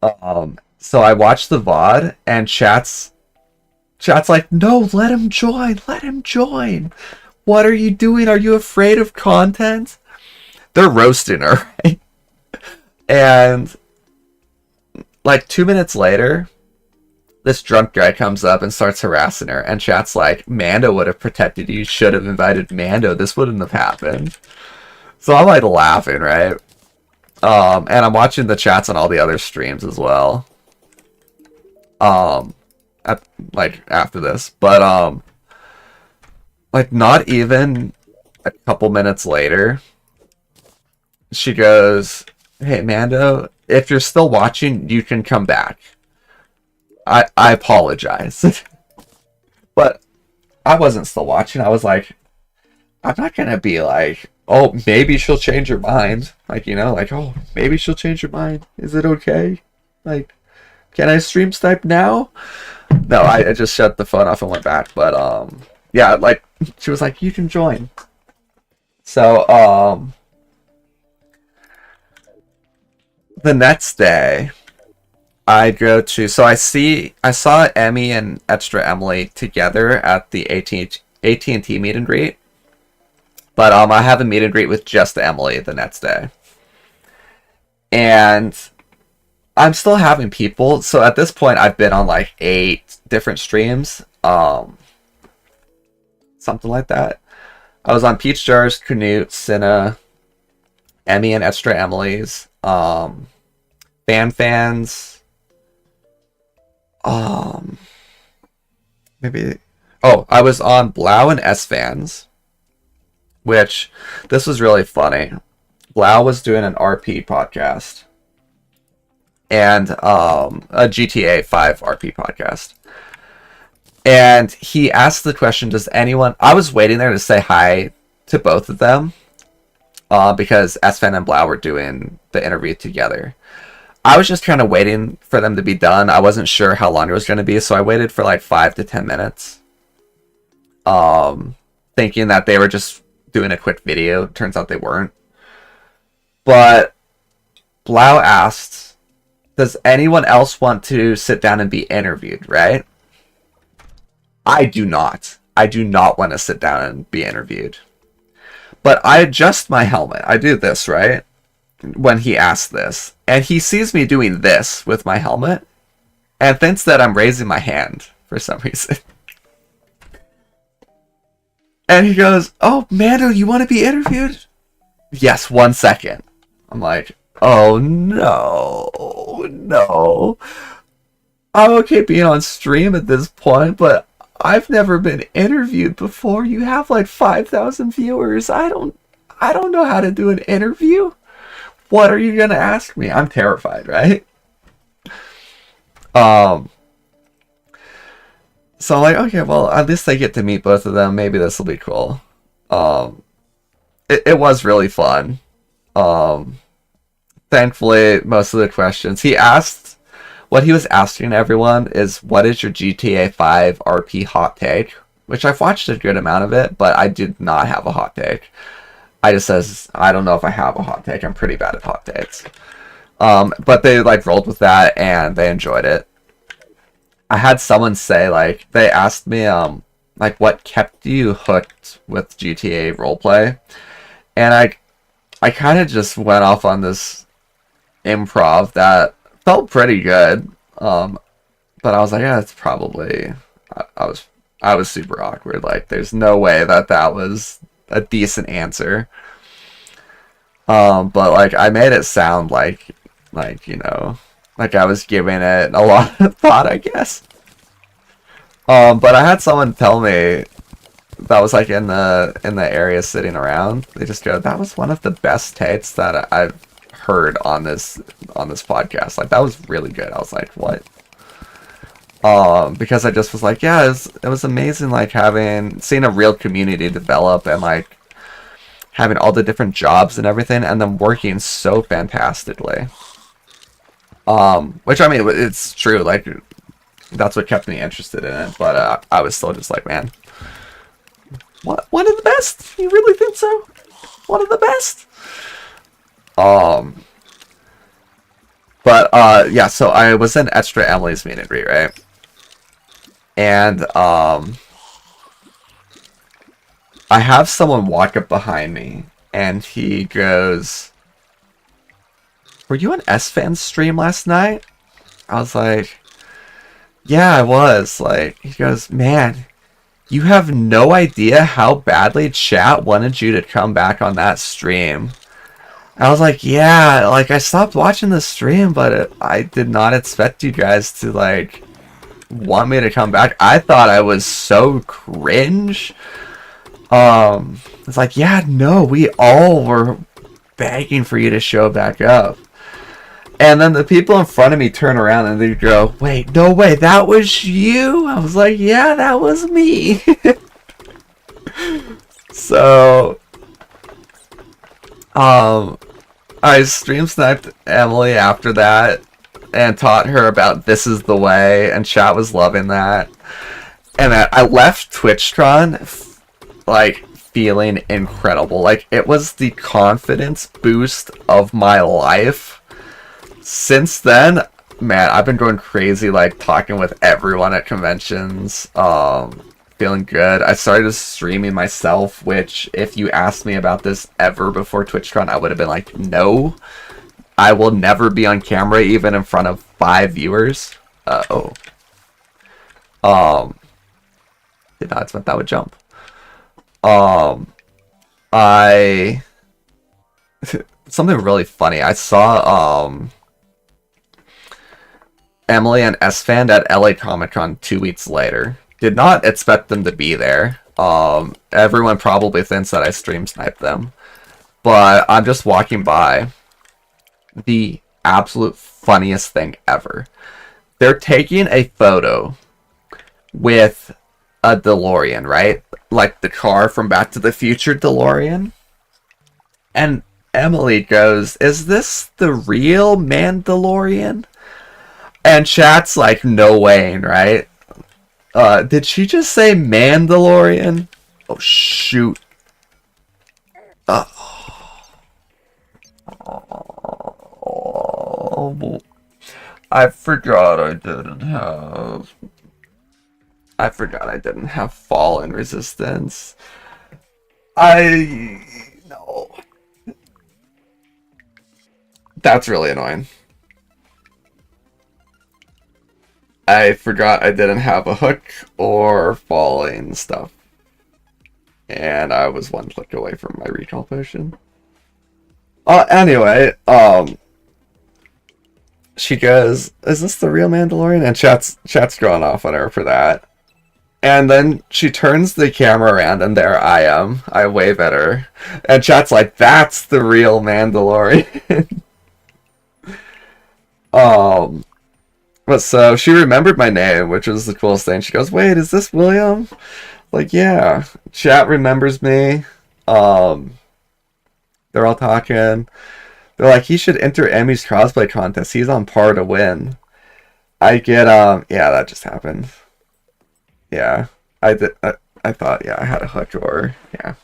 So I watched the VOD, and chat's like, no, let him join. What are you doing? Are you afraid of content? They're roasting her, right? And like 2 minutes later, this drunk guy comes up and starts harassing her, and chat's like, Mando would have protected you, should have invited Mando, this wouldn't have happened. So I'm like laughing, right? And I'm watching the chats on all the other streams as well. Like after this. But like not even a couple minutes later, she goes, hey Mando, if you're still watching, you can come back. I apologize. But I wasn't still watching. I was like, I'm not gonna be like, oh, maybe she'll change her mind. Like, you know, like, oh, maybe she'll change her mind. Is it okay? Like, can I stream snipe now? No, I just shut the phone off and went back. But, yeah, like, she was like, you can join. So, the next day, I go to, so I saw Emmy and Extra Emily together at the AT&T meet and greet. But I have a meet and greet with just Emily the next day. And I'm still having people. So at this point, I've been on like 8 different streams. Something like that. I was on Peach Jars, Canute, Cinna, Emmy and Extra Emily's, fans. Maybe. Oh, I was on Blau and S fans, which this was really funny. Blau was doing an RP podcast and a GTA 5 RP podcast. And he asked the question, does anyone... I was waiting there to say hi to both of them because Sven and Blau were doing the interview together. I was just kind of waiting for them to be done. I wasn't sure how long it was going to be, so I waited for like 5 to 10 minutes. Thinking that they were just doing a quick video. Turns out they weren't. But Blau asked, does anyone else want to sit down and be interviewed, right? I do not. I do not want to sit down and be interviewed. But I adjust my helmet. I do this, right? When he asks this. And he sees me doing this with my helmet and thinks that I'm raising my hand for some reason. And he goes, oh, Mando, you want to be interviewed? Yes, 1 second. I'm like, oh, no. I'm okay being on stream at this point, but I've never been interviewed before. You have like 5,000 viewers. I don't know how to do an interview. What are you going to ask me? I'm terrified, right? So I'm like, okay, well, at least I get to meet both of them. Maybe this will be cool. It was really fun. Thankfully, most of the questions he asked, what he was asking everyone is, what is your GTA 5 RP hot take? Which I've watched a good amount of it, but I did not have a hot take. I just says, I don't know if I have a hot take. I'm pretty bad at hot takes. But they like rolled with that and they enjoyed it. I had someone say, like, they asked me, like, what kept you hooked with GTA roleplay? And I kind of just went off on this improv that felt pretty good. But I was like, yeah, it's probably, I was super awkward. Like, there's no way that was a decent answer. But like, I made it sound like, you know, like I was giving it a lot of thought, I guess. But I had someone tell me that was like in the area sitting around. They just go, that was one of the best takes that I've heard on this podcast. Like, that was really good. I was like, what? Because I just was like, yeah, it was amazing, like seeing a real community develop and like having all the different jobs and everything, and them working so fantastically. Which, I mean, it's true, like, that's what kept me interested in it, but I was still just like, man, one of the best? You really think so? One of the best? But, yeah, so I was in Extra Emily's meet and greet, right? And, I have someone walk up behind me, and he goes, were you on S-Fan's stream last night? I was like, yeah, I was. Like, he goes, man, you have no idea how badly chat wanted you to come back on that stream. I was like, yeah, like, I stopped watching the stream, but I did not expect you guys to, like, want me to come back. I thought I was so cringe. It's like, yeah, no, we all were begging for you to show back up. And then the people in front of me turn around and they go, wait, no way, that was you? I was like, yeah, that was me. So, I stream sniped Emily after that and taught her about This Is the Way, and chat was loving that. And I left TwitchTron like feeling incredible. Like, it was the confidence boost of my life. Since then, man, I've been going crazy, like talking with everyone at conventions, feeling feeling good. I started streaming myself, which if you asked me about this ever before TwitchCon, I would have been like, no. I will never be on camera, even in front of 5 viewers. Uh-oh. Did not expect that would jump. I... Something really funny. I saw, Emily and S-Fan at LA Comic Con 2 weeks later. Did not expect them to be there. Everyone probably thinks that I stream sniped them. But I'm just walking by. The absolute funniest thing ever. They're taking a photo with a DeLorean, right? Like the car from Back to the Future DeLorean. And Emily goes, "Is this the real Mandalorian?" And chat's like, no way, right? Did she just say Mandalorian? Oh, shoot. Oh, I forgot I didn't have fallen resistance. No. That's really annoying. I forgot I didn't have a hook or falling stuff. And I was 1 click away from my recall potion. Anyway, she goes, "Is this the real Mandalorian?" And chat's going off on her for that. And then she turns the camera around and there I am. I wave at her. And chat's like, "That's the real Mandalorian." But so she remembered my name, which was the coolest thing. She goes, "Wait, is this William?" Like, yeah. Chat remembers me. They're all talking. They're like, "He should enter Emmy's cosplay contest. He's on par to win." I get, yeah, that just happened. Yeah. I thought, yeah, I had a hook or, yeah.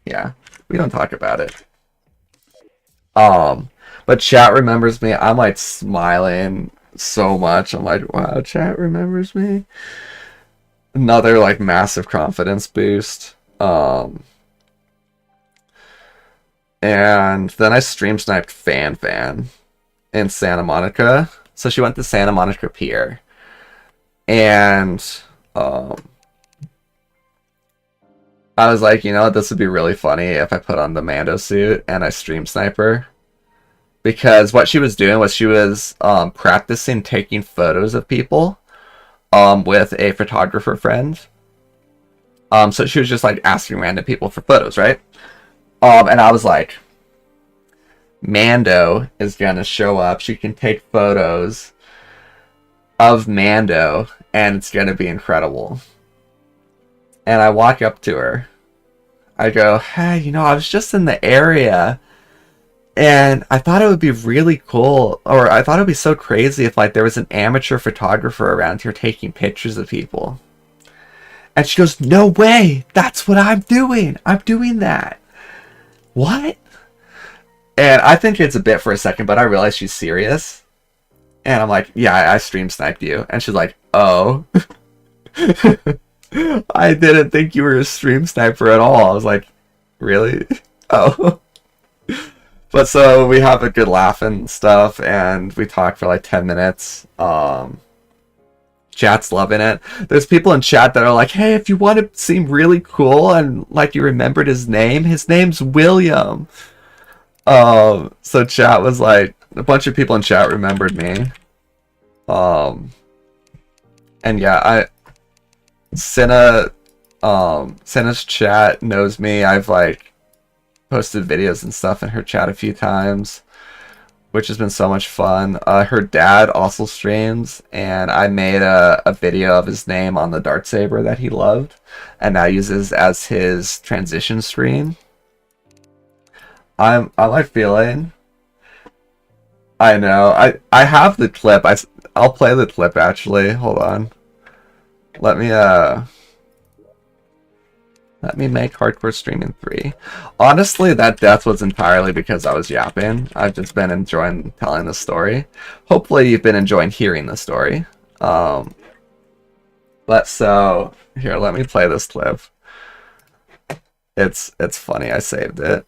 Yeah. We don't talk about it. But chat remembers me. I'm like smiling so much. I'm like, wow, chat remembers me. Another like massive confidence boost. And then I stream sniped Fan in Santa Monica. So she went to Santa Monica Pier. And I was like, you know, this would be really funny if I put on the Mando suit and I stream sniper. Because what she was doing was she was practicing taking photos of people with a photographer friend. So she was just like asking random people for photos, right? And I was like, Mando is gonna show up. She can take photos of Mando, and it's gonna be incredible. And I walk up to her. I go, "Hey, you know, I was just in the area, and I thought it would be really cool, or I thought it would be so crazy if like there was an amateur photographer around here taking pictures of people." And she goes, "No way! That's what I'm doing! I'm doing that!" What? And I think it's a bit for a second, but I realize she's serious. And I'm like, "Yeah, I stream sniped you." And she's like, "Oh." I didn't think you were a stream sniper at all. I was like, "Really?" Oh. But so we have a good laugh and stuff, and we talk for like 10 minutes. Chat's loving it. There's people in chat that are like, "Hey, if you want to seem really cool and like you remembered his name's William." So chat was like, a bunch of people in chat remembered me. And yeah, Cinna's chat knows me. I've like posted videos and stuff in her chat a few times, which has been so much fun. Her dad also streams, and I made a video of his name on the dartsaber that he loved, and now uses as his transition screen. I'm like feeling. I know. I have the clip. I'll play the clip actually. Hold on. Let me make Hardcore Streaming 3. Honestly, that death was entirely because I was yapping. I've just been enjoying telling the story. Hopefully you've been enjoying hearing the story. But so here, let me play this clip. It's funny. I saved it.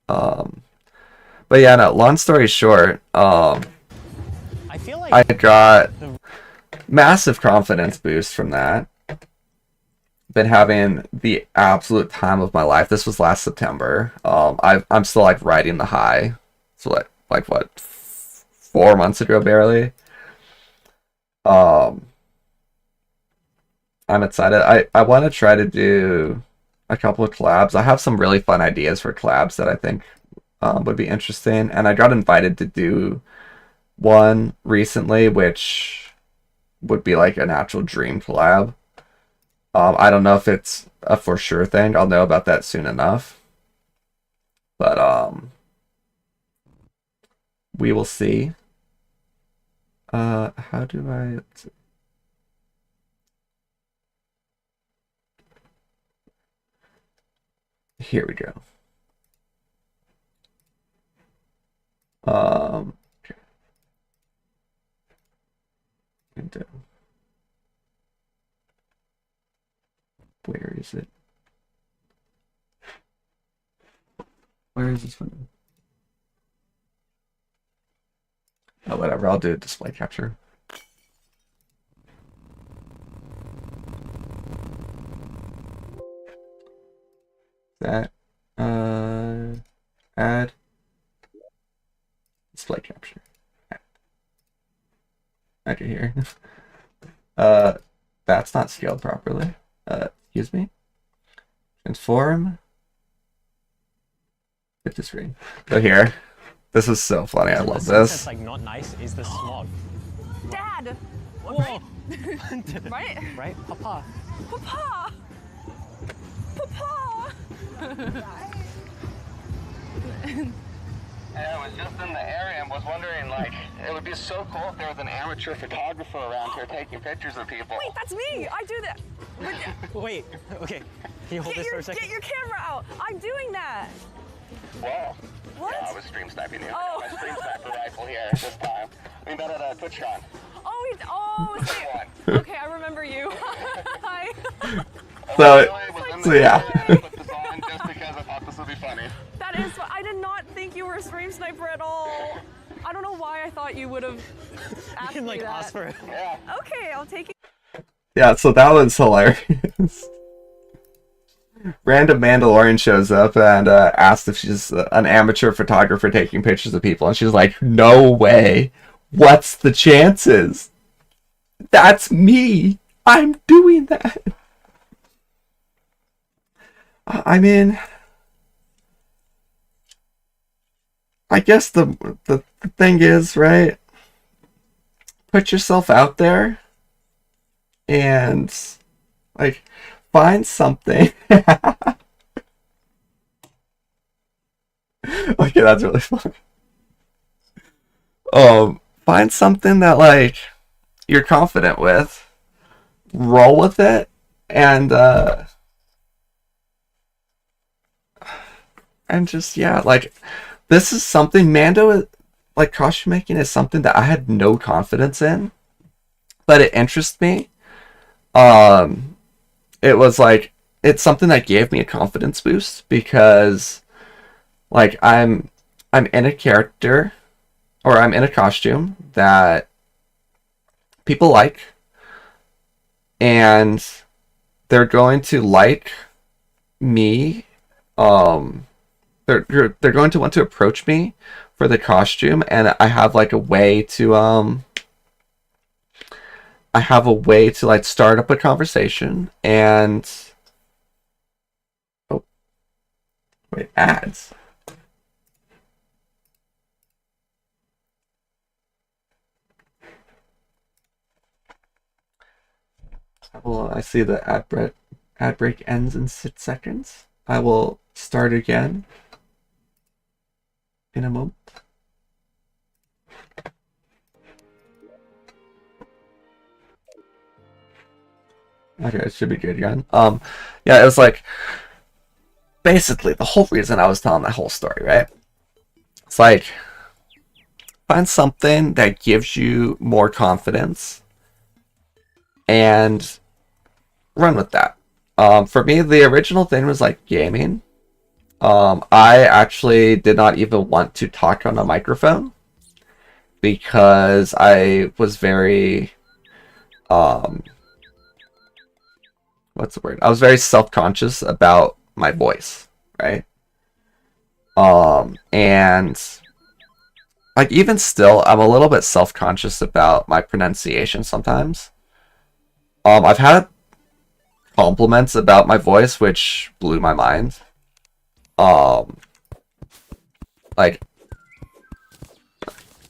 But yeah, no. Long story short, I feel like I got massive confidence boost from that. Been having the absolute time of my life. This was last September. I'm still like riding the high. So like what, 4 months ago barely. Um, I'm excited. I want to try to do a couple of collabs. I have some really fun ideas for collabs that I think would be interesting, and I got invited to do one recently, which would be like an actual dream collab. I don't know if it's a for sure thing. I'll know about that soon enough. But we will see. How do I? Here we go. Okay. And, where is it? Where is this one? Oh, whatever. I'll do a display capture. That add display capture. Okay, here. That's not scaled properly. Excuse me. Transform. Hit the screen. So here. This is so funny. I love this. That's like not nice is the smog. Dad! Whoa. Right? Right? Papa. Papa! Papa! I was just in the area and was wondering, like, it would be so cool if there was an amateur photographer around here taking pictures of people. Wait, that's me! I do that! Wait. Okay. Can you hold this for a second? Get your camera out! I'm doing that! Whoa. What? Yeah, I was stream sniping you. Oh. I got my stream sniper rifle here this time. I mean, that at TwitchCon. See, okay, I remember you. Hi. So yeah. I put this on just because I thought this would be funny. That is, I did not think you were a stream sniper at all. I don't know why I thought you would have asked You can like me that. ask for it. Yeah. Okay, I'll take it. Yeah, so that was hilarious. Random Mandalorian shows up and asked if she's an amateur photographer taking pictures of people, and she's like, "No way! What's the chances? That's me! I'm doing that!" I mean, I guess the thing is, right? Put yourself out there and like find something. Okay, that's really fun. Find something that like you're confident with, roll with it, and just yeah, like this is something Mando, like costume making is something that I had no confidence in, but it interests me. It was like it's something that gave me a confidence boost because like I'm in a character or I'm in a costume that people like, and they're going to like me. They're going to want to approach me for the costume, and I have like a way to like start up a conversation and oh wait, ads. Well, I see the ad break ends in 6 seconds. I will start again in a moment. Okay, it should be good again. Yeah, it was like basically the whole reason I was telling that whole story, right? It's like find something that gives you more confidence and run with that. For me, the original thing was like gaming. I actually did not even want to talk on a microphone because I was very, what's the word? I was very self-conscious about my voice, right? And like even still, I'm a little bit self-conscious about my pronunciation sometimes. I've had compliments about my voice, which blew my mind. Like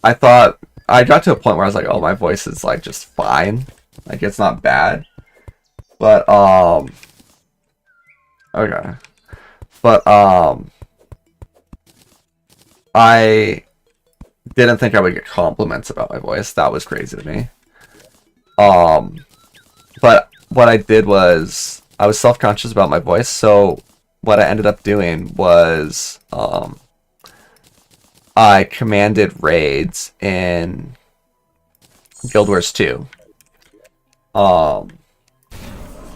I thought I got to a point where I was like, oh, my voice is like just fine. Like it's not bad. But okay. But I didn't think I would get compliments about my voice. That was crazy to me. But what I did was I was self-conscious about my voice, so what I ended up doing was I commanded raids in Guild Wars 2.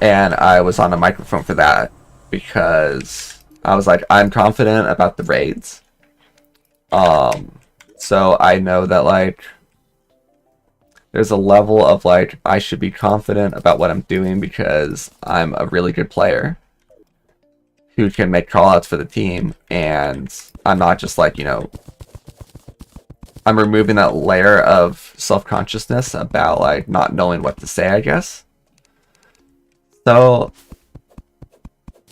And I was on a microphone for that because I was like, I'm confident about the raids. So I know that like there's a level of like I should be confident about what I'm doing because I'm a really good player who can make callouts for the team, and I'm not just like, you know, I'm removing that layer of self-consciousness about like not knowing what to say, I guess. So,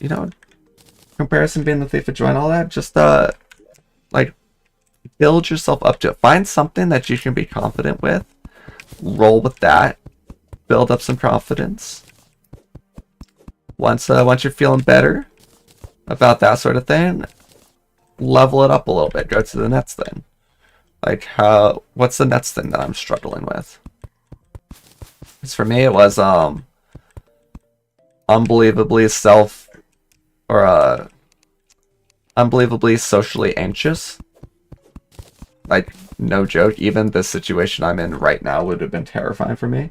you know, comparison being the thief of joy and all that, just like build yourself up to it. Find something that you can be confident with. Roll with that. Build up some confidence. Once you're feeling better about that sort of thing, level it up a little bit. Go to the next thing. Like what's the next thing that I'm struggling with? Because for me it was unbelievably unbelievably socially anxious. Like, no joke, even the situation I'm in right now would have been terrifying for me.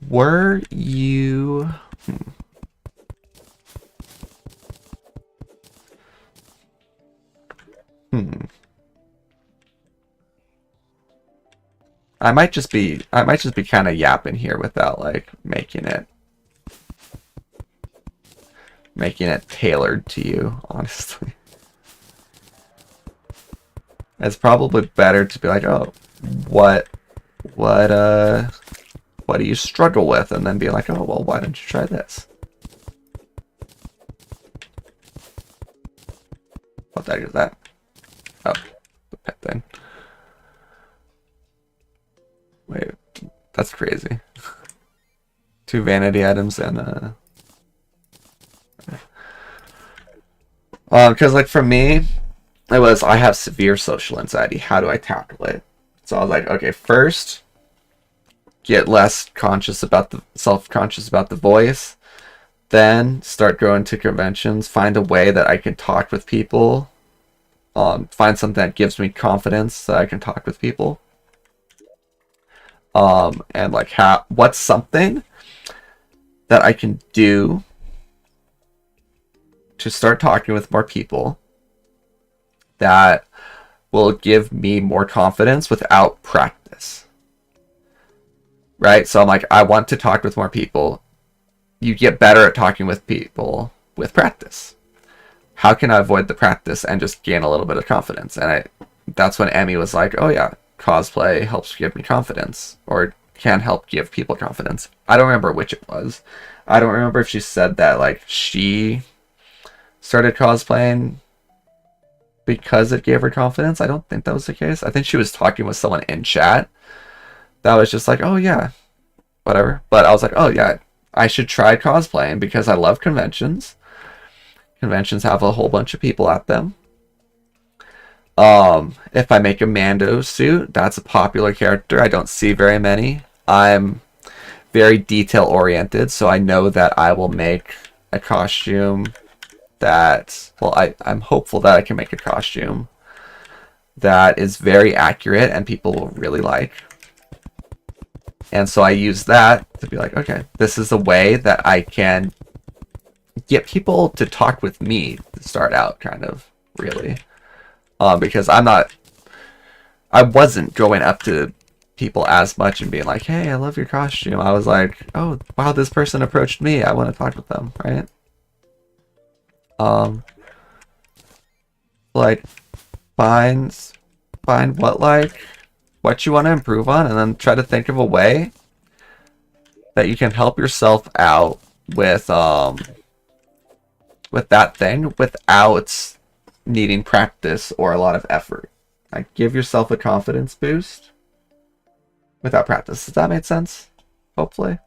Were you... I might just be kind of yapping here without like making it tailored to you, honestly. It's probably better to be like, oh, what do you struggle with? And then be like, oh, well, why don't you try this? What the heck is that? Oh, the pet thing. Wait, that's crazy. 2 vanity items and because like for me, it was I have severe social anxiety. How do I tackle it? So I was like, okay, first, get less self-conscious about the voice. Then start going to conventions. Find a way that I can talk with people. Find something that gives me confidence that I can talk with people. And like what's something that I can do to start talking with more people that will give me more confidence without practice. Right? So I'm like, I want to talk with more people. You get better at talking with people with practice. How can I avoid the practice and just gain a little bit of confidence? And that's when Emmy was like, oh yeah, cosplay helps give me confidence, or can help give people confidence. I don't remember which it was. I don't remember if she said that like she started cosplaying because it gave her confidence. I don't think that was the case. I think she was talking with someone in chat that was just like, oh yeah, whatever. But I was like, oh yeah, I should try cosplaying because I love conventions. Conventions have a whole bunch of people at them. If I make a Mando suit, that's a popular character. I don't see very many. I'm very detail oriented, so I know that I will make a costume that, well, I'm hopeful that I can make a costume that is very accurate and people will really like. And so I use that to be like, okay, this is a way that I can get people to talk with me to start out, kind of, really. Because I wasn't going up to people as much and being like, hey, I love your costume. I was like, oh, wow, this person approached me. I want to talk with them, right? Like, find what you want to improve on, and then try to think of a way that you can help yourself out with that thing without needing practice or a lot of effort. Like, give yourself a confidence boost without practice. Does that make sense? Hopefully.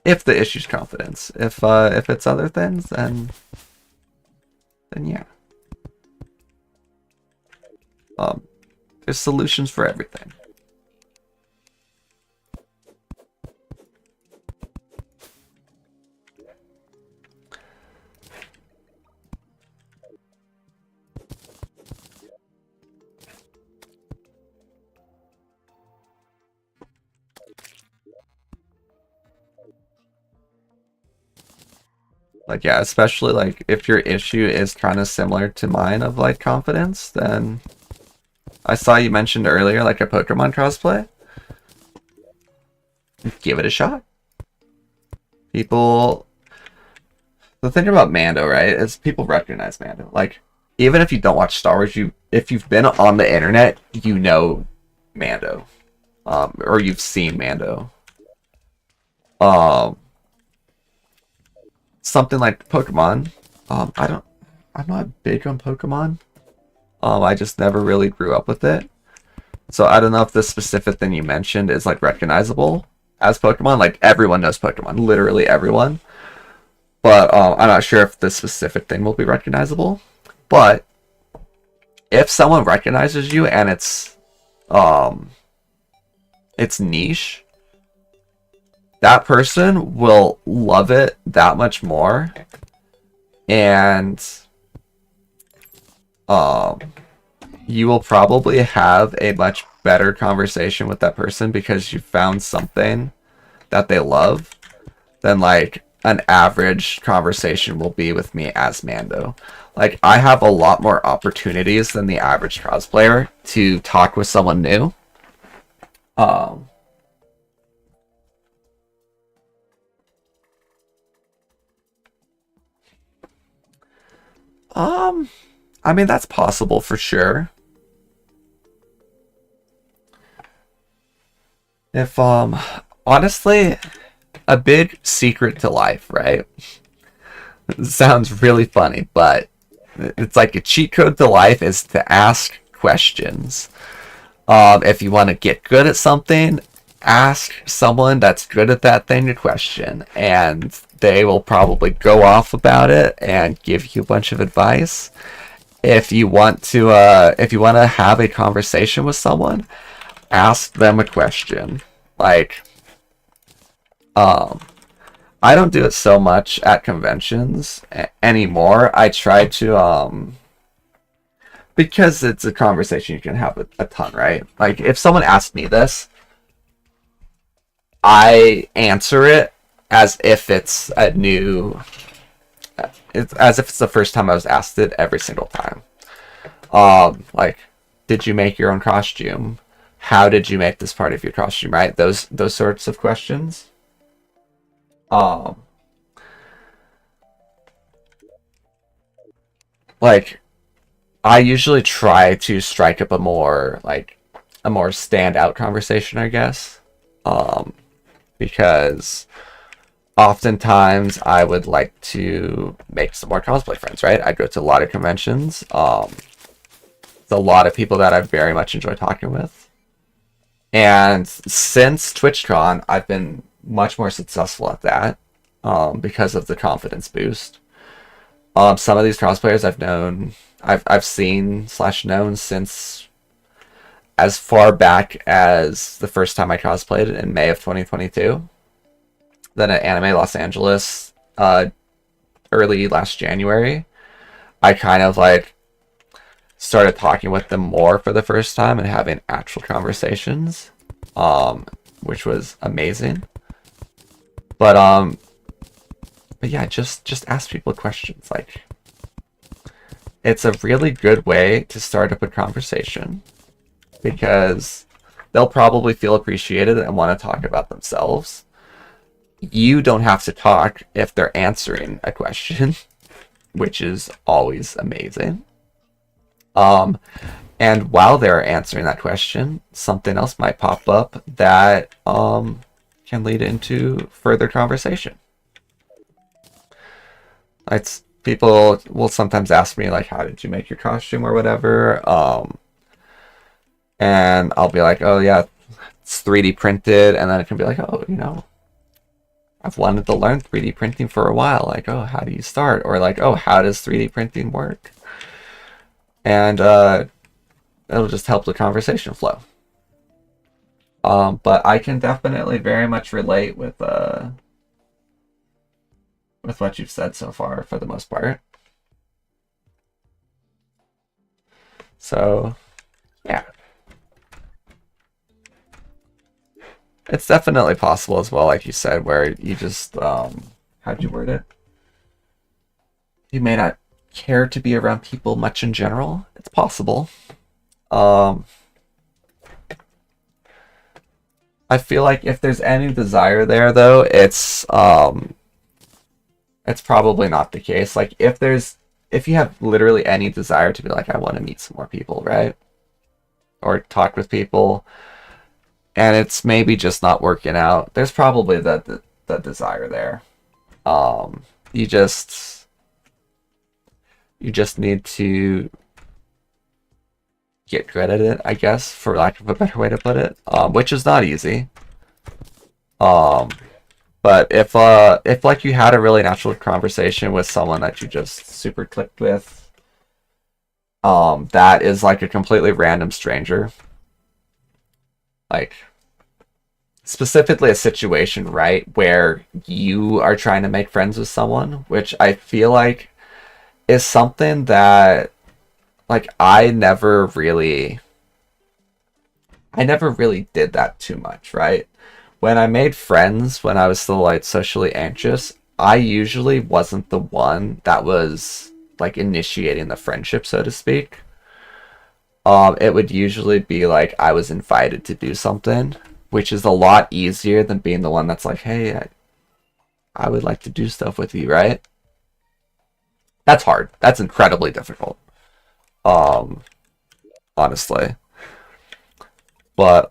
If the issue's confidence. If it's other things, then yeah. There's solutions for everything. Like, yeah, especially like if your issue is kind of similar to mine of like confidence, then I saw you mentioned earlier like a Pokemon cosplay. Give it a shot. People, the thing about Mando, right, is people recognize Mando. Like, even if you don't watch Star Wars, if you've been on the internet, you know Mando, or you've seen Mando. Something like Pokemon. I'm not big on Pokemon. I just never really grew up with it. So I don't know if the specific thing you mentioned is like recognizable as Pokemon. Like, everyone knows Pokemon, literally everyone. But I'm not sure if the specific thing will be recognizable. But if someone recognizes you and it's niche, that person will love it that much more, and you will probably have a much better conversation with that person because you found something that they love than like an average conversation will be with me as Mando. Like, I have a lot more opportunities than the average cosplayer to talk with someone new. I mean, that's possible for sure. If, honestly, a big secret to life, right? It sounds really funny, but it's like a cheat code to life is to ask questions. If you want to get good at something, ask someone that's good at that thing a question, and they will probably go off about it and give you a bunch of advice. If you want to have a conversation with someone, ask them a question. Like, I don't do it so much at conventions anymore. I try to, because it's a conversation you can have a ton, right? Like, if someone asks me this, I answer it as if it's as if it's the first time I was asked it every single time. Like, did you make your own costume? How did you make this part of your costume, right? Those sorts of questions. Like, I usually try to strike up a more standout conversation, I guess. Because oftentimes I would like to make some more cosplay friends, right? I go to a lot of conventions. It's a lot of people that I very much enjoy talking with. And since TwitchCon, I've been much more successful at that, because of the confidence boost. Some of these cosplayers I've seen / known since as far back as the first time I cosplayed in May of 2022. Then at Anime Los Angeles, early last January, I kind of like started talking with them more for the first time and having actual conversations, which was amazing. But yeah, just ask people questions. Like, it's a really good way to start up a conversation because they'll probably feel appreciated and want to talk about themselves. You don't have to talk if they're answering a question, which is always amazing. And while they're answering that question, something else might pop up that can lead into further conversation. It's people will sometimes ask me like, "How did you make your costume?" or whatever, and I'll be like, "Oh yeah, it's 3D printed," and then it can be like, "Oh, you know, I've wanted to learn 3D printing for a while. Like, oh, how do you start?" Or like, "Oh, how does 3D printing work?" And it'll just help the conversation flow. But I can definitely very much relate with what you've said so far for the most part. So, yeah. It's definitely possible as well, like you said, where you just, how'd you word it? You may not care to be around people much in general. It's possible. I feel like if there's any desire there, though, it's probably not the case. Like, if you have literally any desire to be like, I want to meet some more people, right? Or talk with people, and it's maybe just not working out, there's probably the desire there. You just need to get good at it, I guess, for lack of a better way to put it, which is not easy. But if like you had a really natural conversation with someone that you just super clicked with, that is like a completely random stranger, like specifically a situation, right, where you are trying to make friends with someone, which I feel like is something that, like, I never really did that too much, right? When I made friends when I was still like socially anxious, I usually wasn't the one that was like initiating the friendship, so to speak. It would usually be like I was invited to do something, which is a lot easier than being the one that's like, hey, I would like to do stuff with you, right? That's hard. That's incredibly difficult. Honestly. But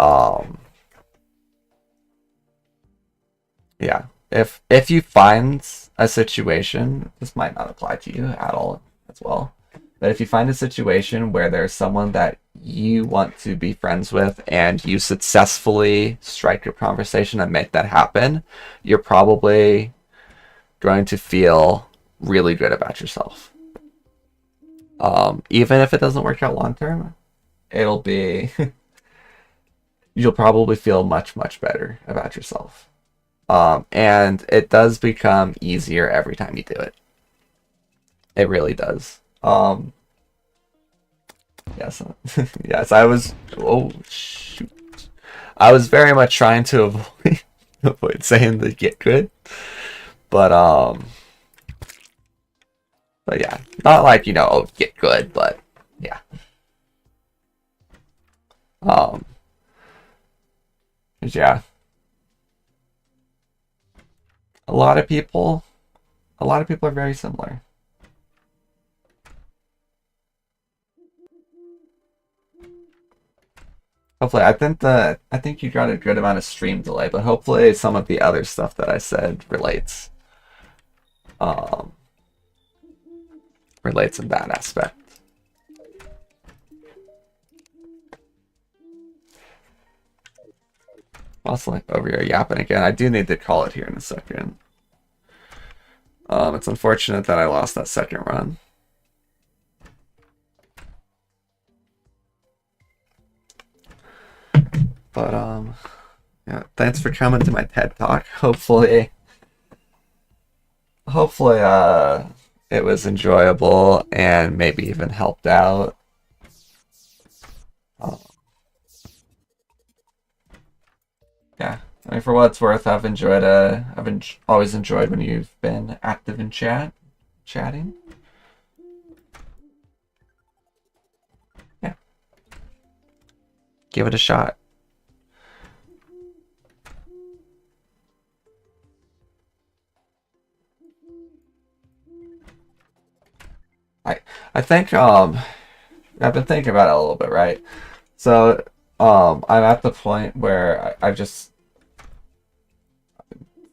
yeah. If you find a situation, this might not apply to you at all as well. But if you find a situation where there's someone that you want to be friends with and you successfully strike a conversation and make that happen, you're probably going to feel really good about yourself. Even if it doesn't work out long term, it'll be you'll probably feel much, much better about yourself. And it does become easier every time you do it. It really does. Yes, yes, oh, shoot. I was very much trying to avoid saying the get good. But yeah, not like, oh, get good, but yeah. 'Cause yeah. A lot of people are very similar. Hopefully, I think you got a good amount of stream delay, but hopefully some of the other stuff that I said relates in that aspect. Also, over here yapping again. I do need to call it here in a second. It's unfortunate that I lost that second run. But yeah, thanks for coming to my TED Talk. Hopefully it was enjoyable and maybe even helped out. Uh, yeah, I mean, for what it's worth, I've enjoyed. Always enjoyed when you've been active in chatting. Yeah, give it a shot. I think I've been thinking about it a little bit, right? So I'm at the point where I've just,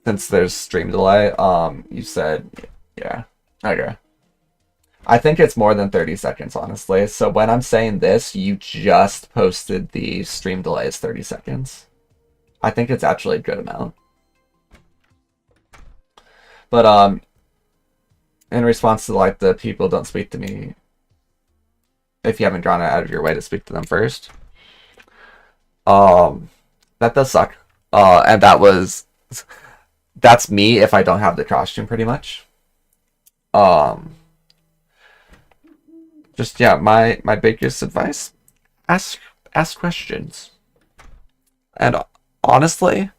since there's stream delay, you said, yeah, okay. I think it's more than 30 seconds, honestly. So when I'm saying this, you just posted the stream delay is 30 seconds. I think it's actually a good amount. But in response to like the people don't speak to me if you haven't gone out of your way to speak to them first. That does suck. And that's me if I don't have the costume pretty much. Just yeah, my biggest advice, ask questions. And honestly,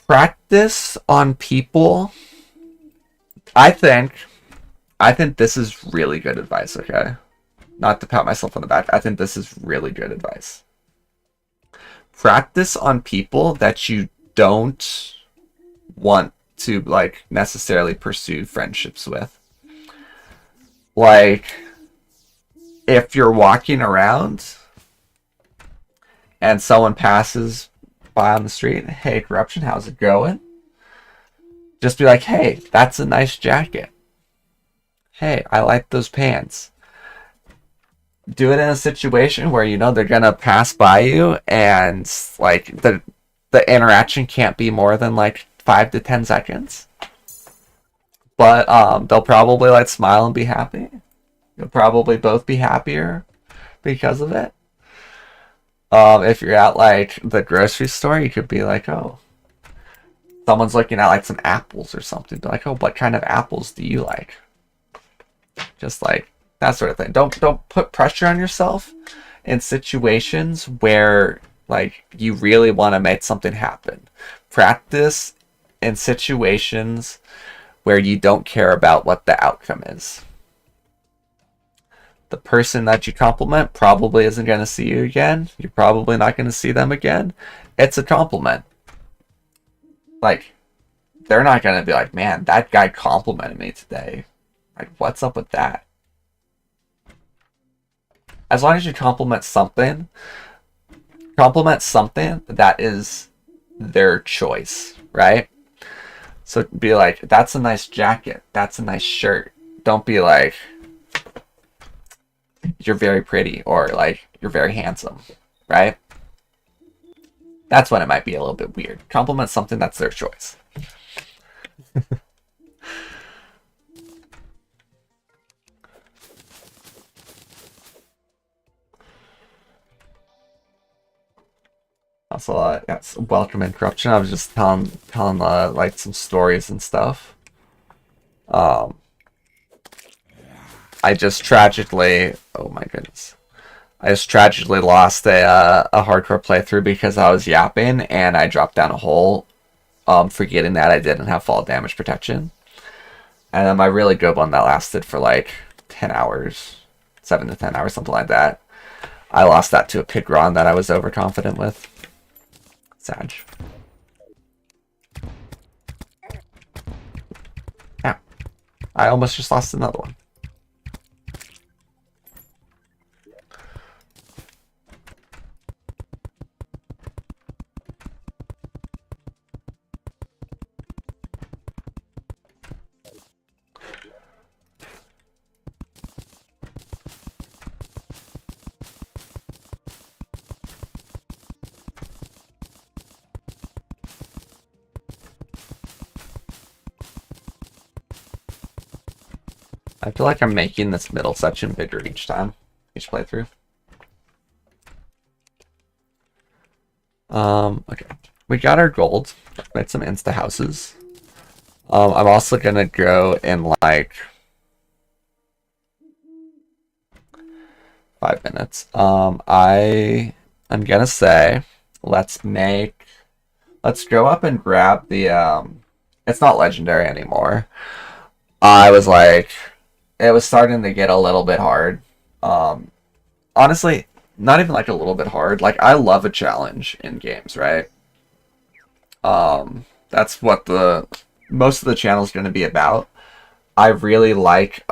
practice on people. I think this is really good advice, okay? Not to pat myself on the back. I think this is really good advice. Practice on people that you don't want to like necessarily pursue friendships with. Like if you're walking around and someone passes by on the street, hey, corruption, how's it going? Just be like, hey, that's a nice jacket. Hey, I like those pants. Do it in a situation where you know they're gonna pass by you and like the interaction can't be more than like 5 to 10 seconds. But they'll probably like smile and be happy. You'll probably both be happier because of it. If you're at like the grocery store, you could be like, oh, someone's looking at like some apples or something. They're like, oh, what kind of apples do you like? Just like that sort of thing. Don't put pressure on yourself in situations where like you really want to make something happen. Practice in situations where you don't care about what the outcome is. The person that you compliment probably isn't going to see you again. You're probably not going to see them again. It's a compliment. Like, they're not going to be like, man, that guy complimented me today. Like, what's up with that? As long as you compliment something that is their choice, right? So be like, that's a nice jacket. That's a nice shirt. Don't be like, you're very pretty or like, you're very handsome, right? That's when it might be a little bit weird. Compliment something that's their choice. Also, yes, welcome in corruption. I was just telling like some stories and stuff. I just tragically, oh my goodness, I just tragically lost a hardcore playthrough because I was yapping and I dropped down a hole, forgetting that I didn't have fall damage protection. And then my really good one that lasted for like 10 hours, 7 to 10 hours, something like that. I lost that to a Pigron that I was overconfident with. Sad. Yeah. I almost just lost another one. I feel like I'm making this middle section bigger each time, each playthrough. Okay. We got our gold. Made some insta houses. I'm also gonna go and like 5 minutes. I'm gonna say let's go up and grab the it's not legendary anymore. I was like, it was starting to get a little bit hard. Honestly, not even like a little bit hard. Like, I love a challenge in games, right? That's what the most of the channel is going to be about. I really like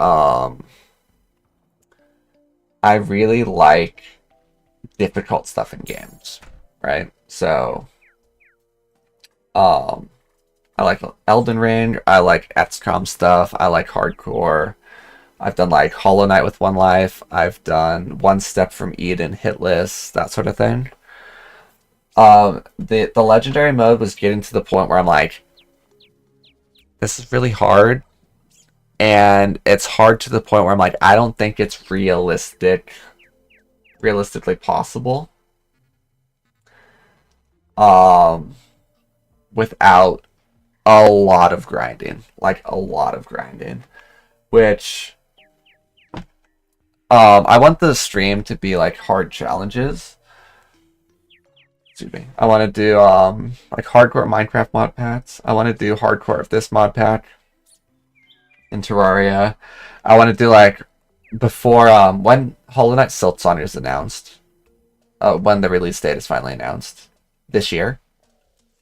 difficult stuff in games, right? So I like Elden Ring, I like XCOM stuff, I like hardcore. I've done like Hollow Knight with One Life, I've done One Step from Eden, Hitless, that sort of thing. The legendary mode was getting to the point where I'm like, this is really hard, and it's hard to the point where I'm like, I don't think it's realistically possible without a lot of grinding, which I want the stream to be like hard challenges. Excuse me. I want to do like hardcore Minecraft mod packs. I want to do hardcore of this mod pack in Terraria. I want to do like before when Hollow Knight Silksong is announced, when the release date is finally announced this year.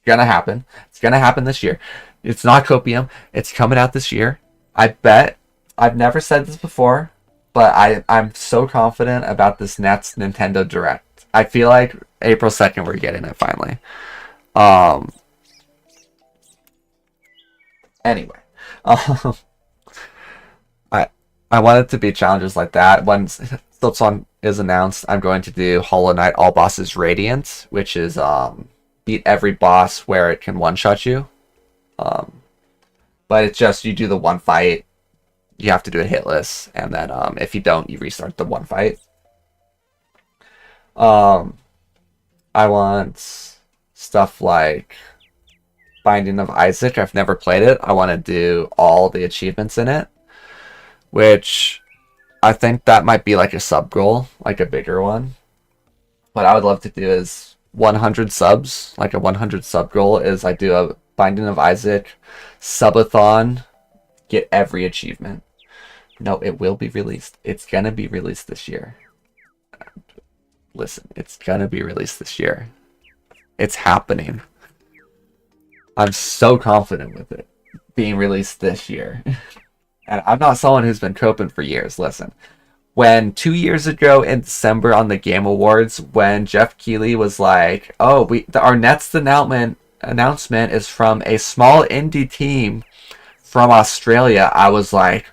Gonna happen. It's gonna happen this year. It's not copium. It's coming out this year. I bet. I've never said this before, but I'm so confident about this next Nintendo Direct. I feel like April 2nd we're getting it finally. Anyway, I want it to be challenges like that. When Silksong is announced, I'm going to do Hollow Knight All Bosses Radiant, which is beat every boss where it can one-shot you. But it's just, you do the one fight, you have to do it hitless, and then if you don't, you restart the one fight. I want stuff like Binding of Isaac. I've never played it. I want to do all the achievements in it, which I think that might be like a sub goal, like a bigger one. What I would love to do is 100 subs, like a 100 sub goal is I do a Binding of Isaac subathon, get every achievement. No, it will be released. It's gonna be released this year. Listen, it's gonna be released this year. It's happening. I'm so confident with it being released this year. And I'm not someone who's been coping for years. Listen, when 2 years ago in December on the Game Awards, when Jeff Keighley was like, "Oh, our next announcement is from a small indie team from Australia," I was like,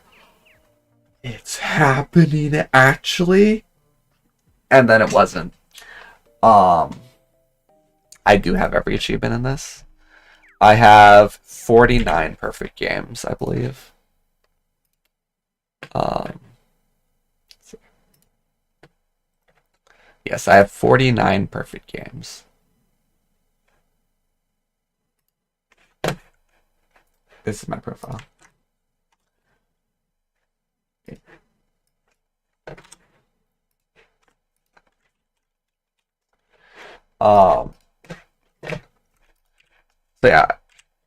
"It's happening actually," and then it wasn't. I do have every achievement in this. I have 49 perfect games, I believe. Yes, I have 49 perfect games. This is my profile. Okay. So yeah,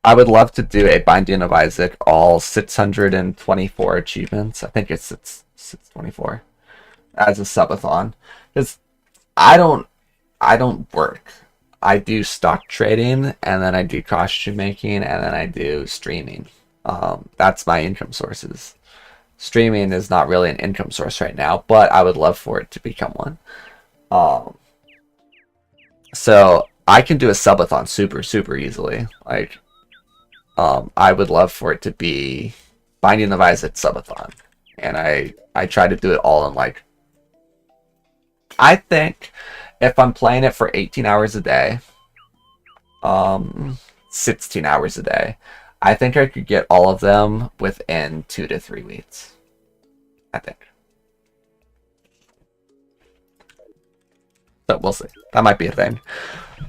I would love to do a Binding of Isaac, all 624 achievements. I think it's 624 as a subathon, because I don't work. I do stock trading, and then I do costume making, and then I do streaming. That's my income sources. Streaming is not really an income source right now, but I would love for it to become one. So I can do a subathon super easily. Like, I would love for it to be Binding of Isaac subathon, and I try to do it all in like. I think if I'm playing it for 18 hours a day, 16 hours a day, I think I could get all of them within 2 to 3 weeks. I think. So we'll see. That might be a thing.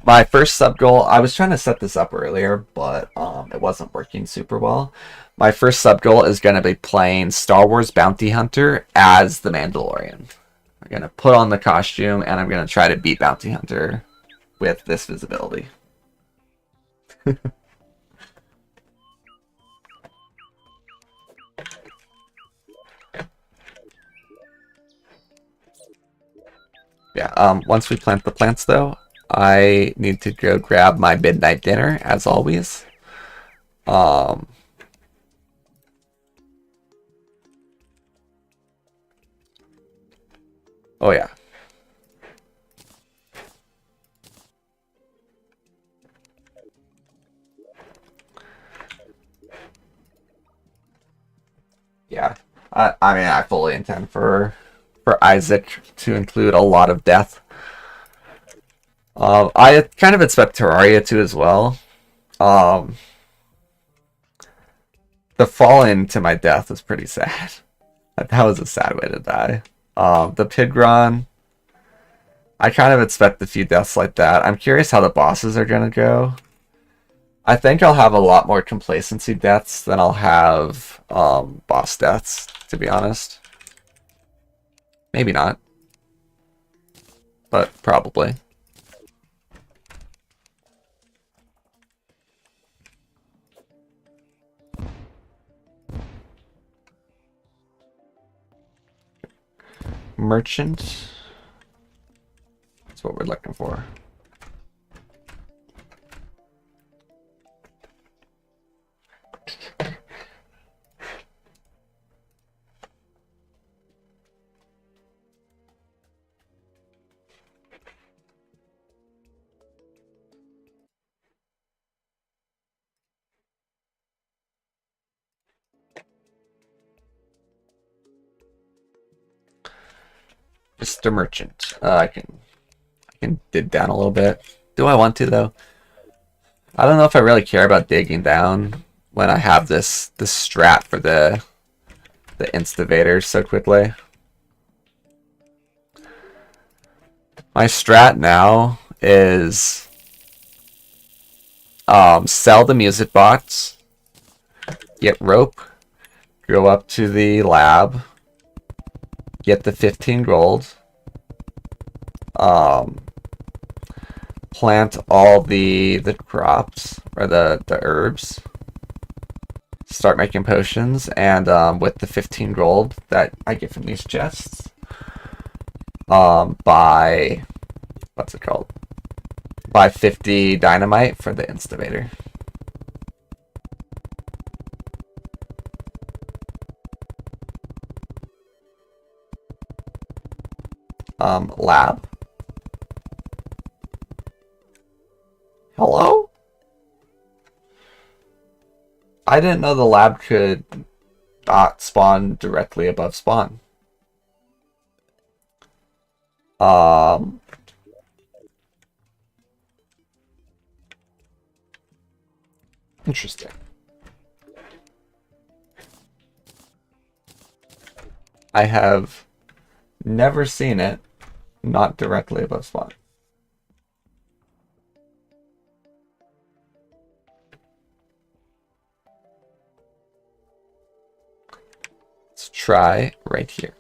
My first sub goal, I was trying to set this up earlier, but it wasn't working super well. My first sub goal is going to be playing Star Wars Bounty Hunter as the Mandalorian. I'm gonna put on the costume, and I'm gonna try to beat Bounty Hunter with this visibility. Yeah, once we plant the plants, though, I need to go grab my midnight dinner, as always. Oh yeah. Yeah. I mean, I fully intend for Isaac to include a lot of death. I kind of expect Terraria to as well. The fall into my death was pretty sad. That was a sad way to die. The Pigron, I kind of expect a few deaths like that. I'm curious how the bosses are gonna go. I think I'll have a lot more complacency deaths than I'll have boss deaths, to be honest. Maybe not. But probably. Merchant. That's what we're looking for. Mr. Merchant. I can dig down a little bit. Do I want to though? I don't know if I really care about digging down when I have this strat for the instivators so quickly. My strat now is sell the music box, get rope, go up to the lab, get the 15 gold, plant all the crops or the herbs, start making potions, and with the 15 gold that I get from these chests, buy what's it called? Buy 50 dynamite for the instivator. Lab. Hello? I didn't know the lab could not spawn directly above spawn. Interesting. I have never seen it not directly above spawn. Let's try right here.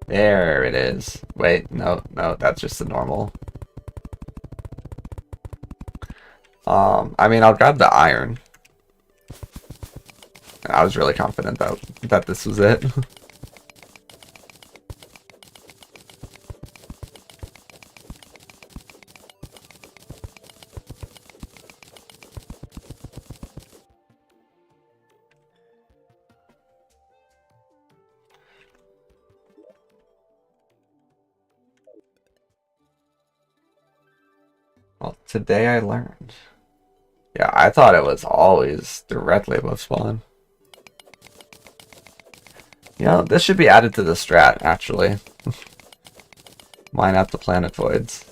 There it is. Wait, no, that's just the normal. I mean, I'll grab the iron. I was really confident that this was it. Well, today I learned. Yeah, I thought it was always directly above spawn. You know, this should be added to the strat, actually. Mine out the planetoids.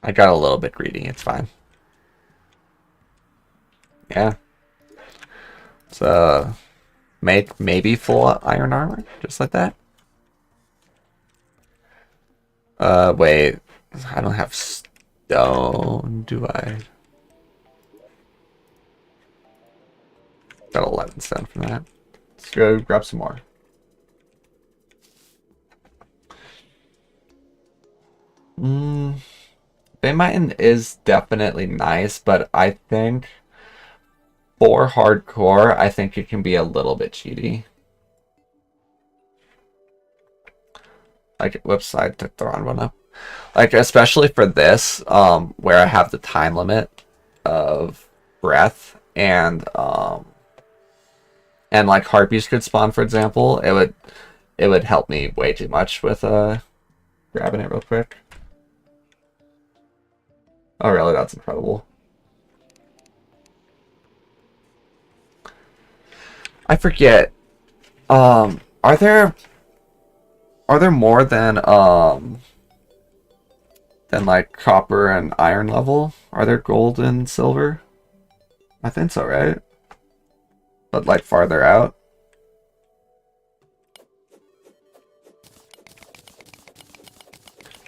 I got a little bit greedy. It's fine. Yeah. So, maybe full iron armor, just like that. Wait. I don't have stone, do I? Got 11 stone from that. Let's go grab some more. Bay Mountain is definitely nice, but I think for hardcore, I think it can be a little bit cheaty. Like, whoops, I took the wrong one up. Like, especially for this, where I have the time limit of breath and like harpies could spawn, for example, it would help me way too much with grabbing it real quick. Oh really, that's incredible. I forget. Are there more than like copper and iron level? Are there gold and silver? I think so, right? But like farther out.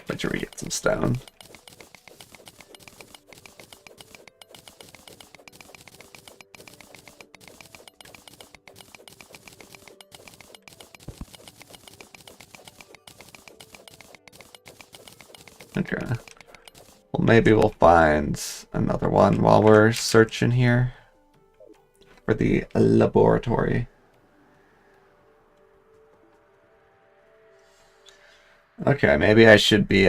Make sure we get some stone. Okay. Well, maybe we'll find another one while we're searching here for the laboratory. Okay, maybe I should be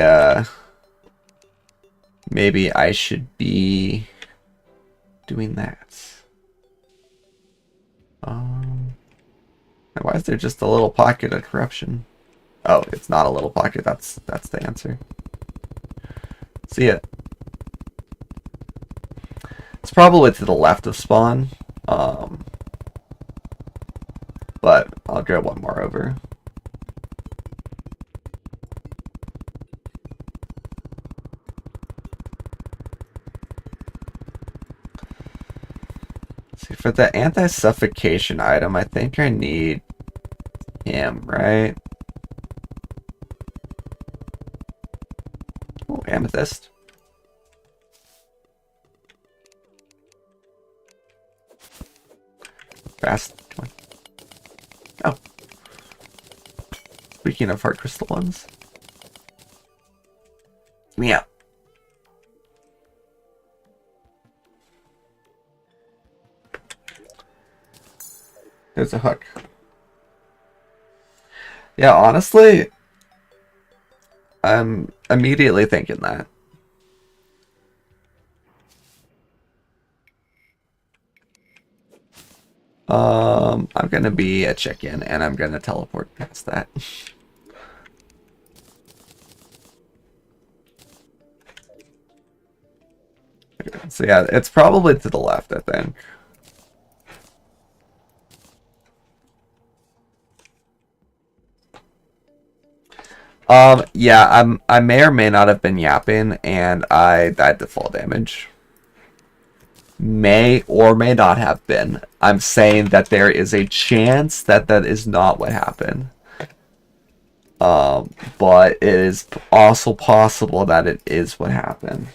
doing that. Why is there just a little pocket of corruption? Oh, it's not a little pocket. That's the answer. See it. It's probably to the left of spawn. But I'll grab one more over. See, for the anti-suffocation item, I think I need him, right? Oh, amethyst. Fast. Oh. Speaking of hard crystal ones. Get me out. There's a hook. Yeah, honestly, I'm immediately thinking that. I'm gonna be a chicken and I'm gonna teleport past that. So yeah, it's probably to the left, I think. Yeah, I may or may not have been yapping and I died to fall damage. May or may not have been. I'm saying that there is a chance that that is not what happened. But it is also possible that it is what happened.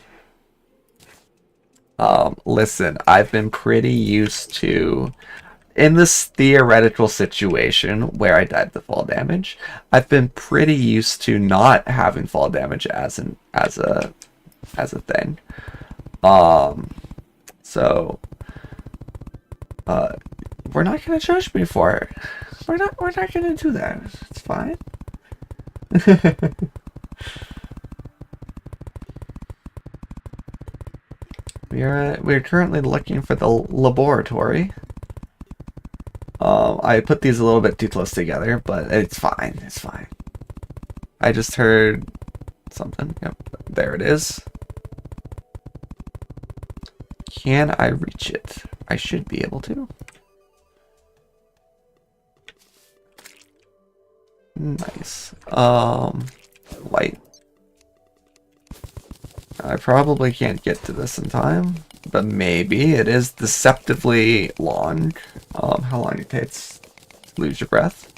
Listen, I've been pretty used to, in this theoretical situation where I died to fall damage, I've been pretty used to not having fall damage as a thing. So we're not gonna judge me for it. We're not gonna do that. It's fine. We're currently looking for the laboratory. I put these a little bit too close together, but it's fine. It's fine. I just heard something. Yep, there it is. Can I reach it? I should be able to. Nice. Light. I probably can't get to this in time, but maybe. It is deceptively long. How long it takes to lose your breath.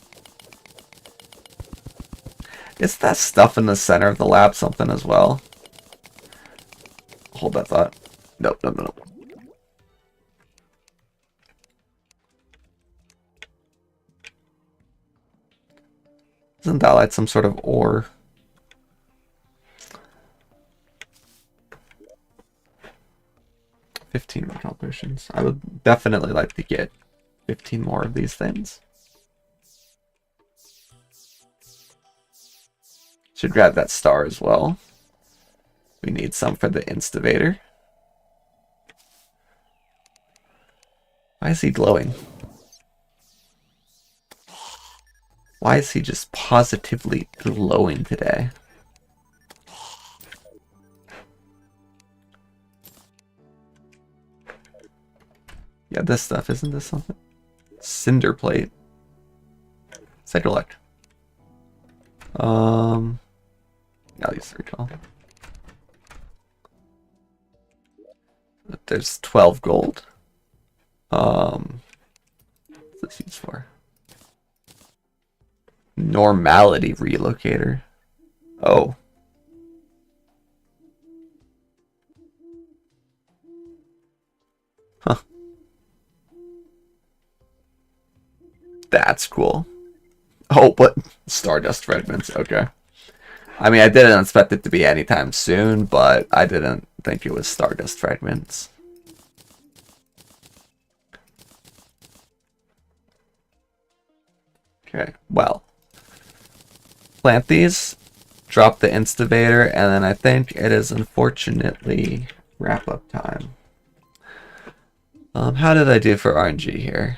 Is that stuff in the center of the lab something as well? Hold that thought. Nope, nope, nope. Isn't that like some sort of ore? $15 recall potions. I would definitely like to get 15 more of these things. Should grab that star as well. We need some for the Instavator. Why is he glowing? Why is he just positively glowing today? Yeah, this stuff, isn't this something? Cinder plate. Cyclelect. I'll use the recall. There's 12 gold. What's this used for? Normality relocator. Oh. Huh. That's cool. Oh, but Stardust fragments. Okay. I mean, I didn't expect it to be anytime soon, but I didn't think it was Stardust fragments. Okay, well. Plant these, drop the Instavator, and then I think it is unfortunately wrap-up time. How did I do for RNG here?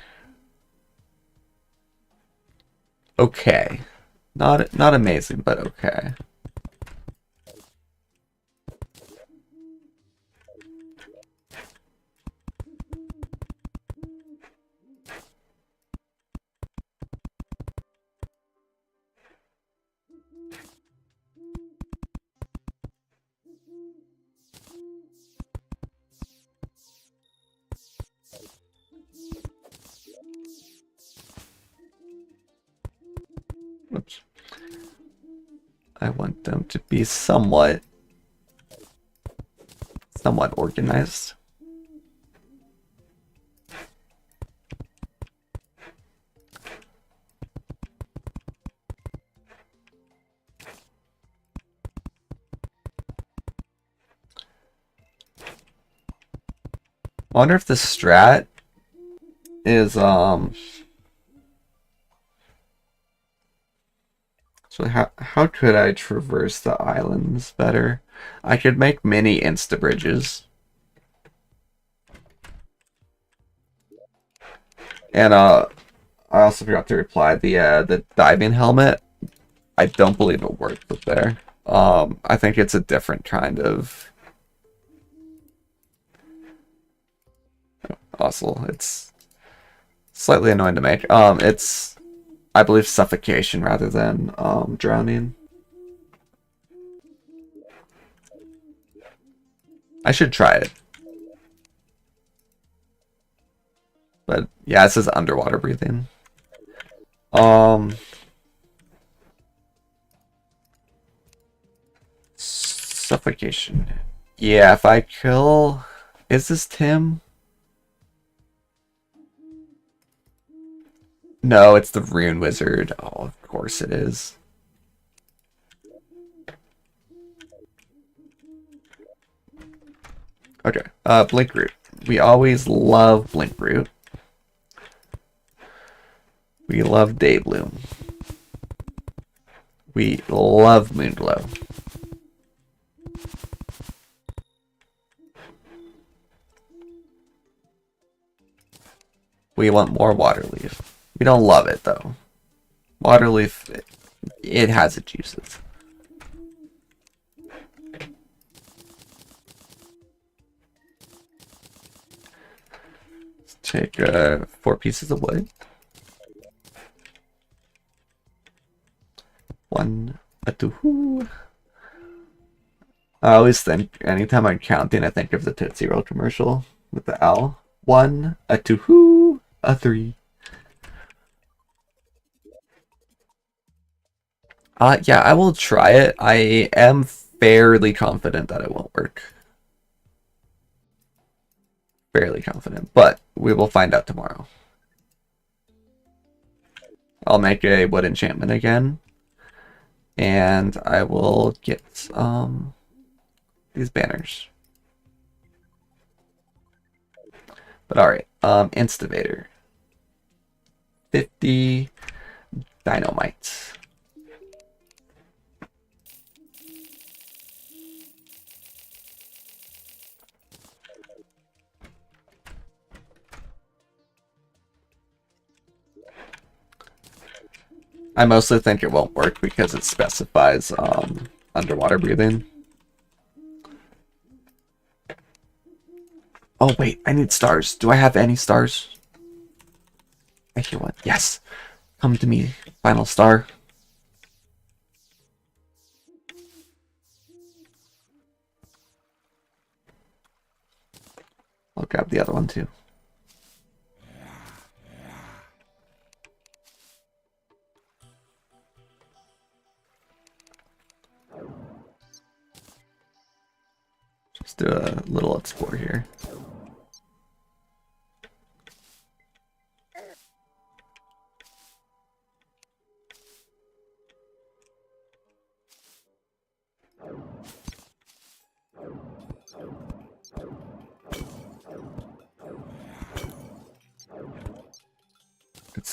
Okay. Not amazing, but okay. Oops. I want them to be somewhat organized. I wonder if the strat is so how could I traverse the islands better? I could make mini insta bridges. And I also forgot to reply the diving helmet. I don't believe it worked with there. I think it's a different kind of muscle. It's slightly annoying to make. It's, I believe, suffocation rather than drowning. I should try it. But yeah, it says underwater breathing. Suffocation. Yeah, if I kill... Is this Tim? No, it's the Rune Wizard. Oh, of course it is. Okay, Blink Root. We always love Blink Root. We love Daybloom. We love Moonglow. We want more Waterleaf. We don't love it, though. Waterleaf, it has its uses. Let's take 4 pieces of wood. 1, a 2. I always think, anytime I'm counting, I think of the Tootsie Roll commercial with the L. 1, a 2, a 3. Yeah, I will try it. I am fairly confident that it won't work. Fairly confident, but we will find out tomorrow. I'll make a wood enchantment again, and I will get these banners. But alright, Instivator. 50 dynamite. I mostly think it won't work because it specifies underwater breathing. Oh wait, I need stars. Do I have any stars? I hear one. Yes! Come to me, final star. I'll grab the other one too. Just do a little explore here.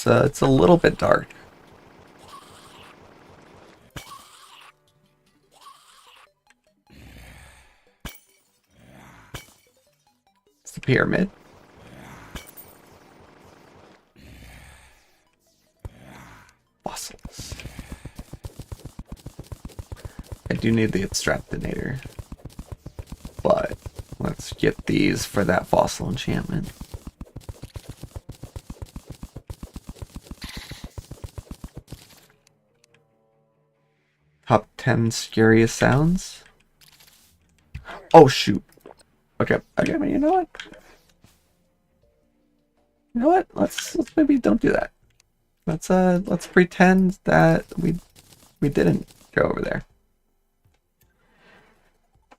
It's a little bit dark. It's the pyramid. Fossils. I do need the extractinator, but let's get these for that fossil enchantment. Top 10 scariest sounds. Oh shoot. Okay, you know what? You know what? Let's maybe don't do that. Let's pretend that we didn't go over there.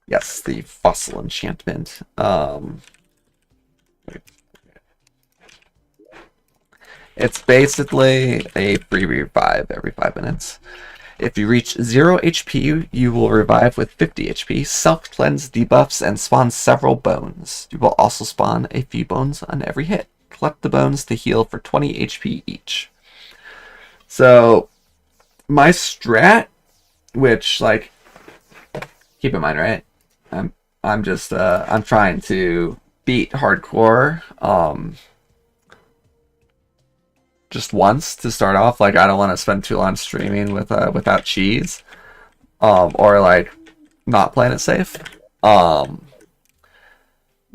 Yes, the fossil enchantment. It's basically a free revive every 5 minutes. If you reach 0 HP, you will revive with 50 HP, self-cleanse debuffs, and spawn several bones. You will also spawn a few bones on every hit. Collect the bones to heal for 20 HP each. So, my strat, which, like, keep in mind, right? I'm just, I'm trying to beat hardcore, just once to start off. Like, I don't want to spend too long streaming with without cheese, or like not playing it safe. My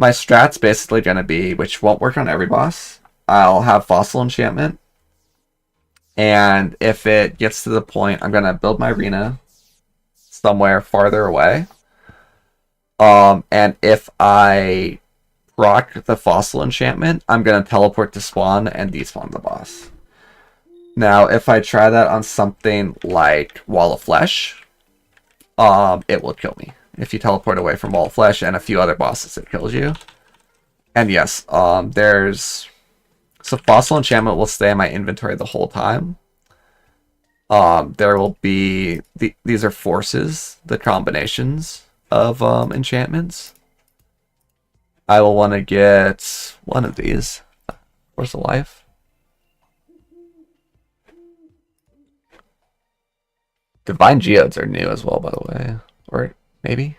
strat's basically gonna be, which won't work on every boss. I'll have fossil enchantment, and if it gets to the point, I'm gonna build my arena somewhere farther away. And if I proc the fossil enchantment, I'm gonna teleport to spawn and despawn the boss. Now, if I try that on something like Wall of Flesh, it will kill me. If you teleport away from Wall of Flesh and a few other bosses, it kills you. And yes, so fossil enchantment will stay in my inventory the whole time. There will be these are forces, the combinations of enchantments. I will want to get one of these. Force of Life. Divine Geodes are new as well, by the way. Or maybe?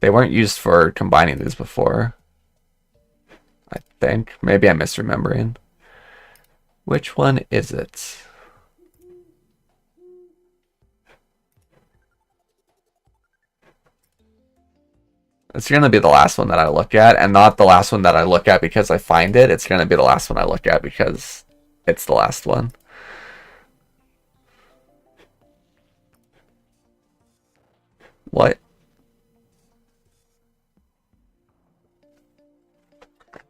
They weren't used for combining these before. I think. Maybe I'm misremembering. Which one is it? It's going to be the last one that I look at, and not the last one that I look at because I find it. It's going to be the last one I look at because it's the last one. What?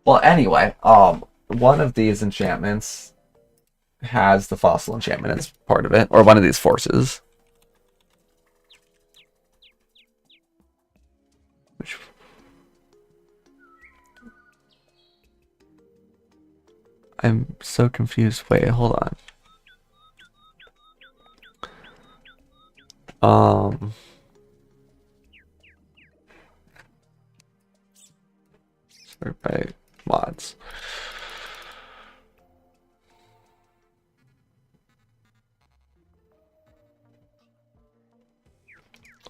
Well, anyway, one of these enchantments has the fossil enchantment as part of it, or one of these forces. Which... I'm so confused. Wait, hold on. Sort by mods.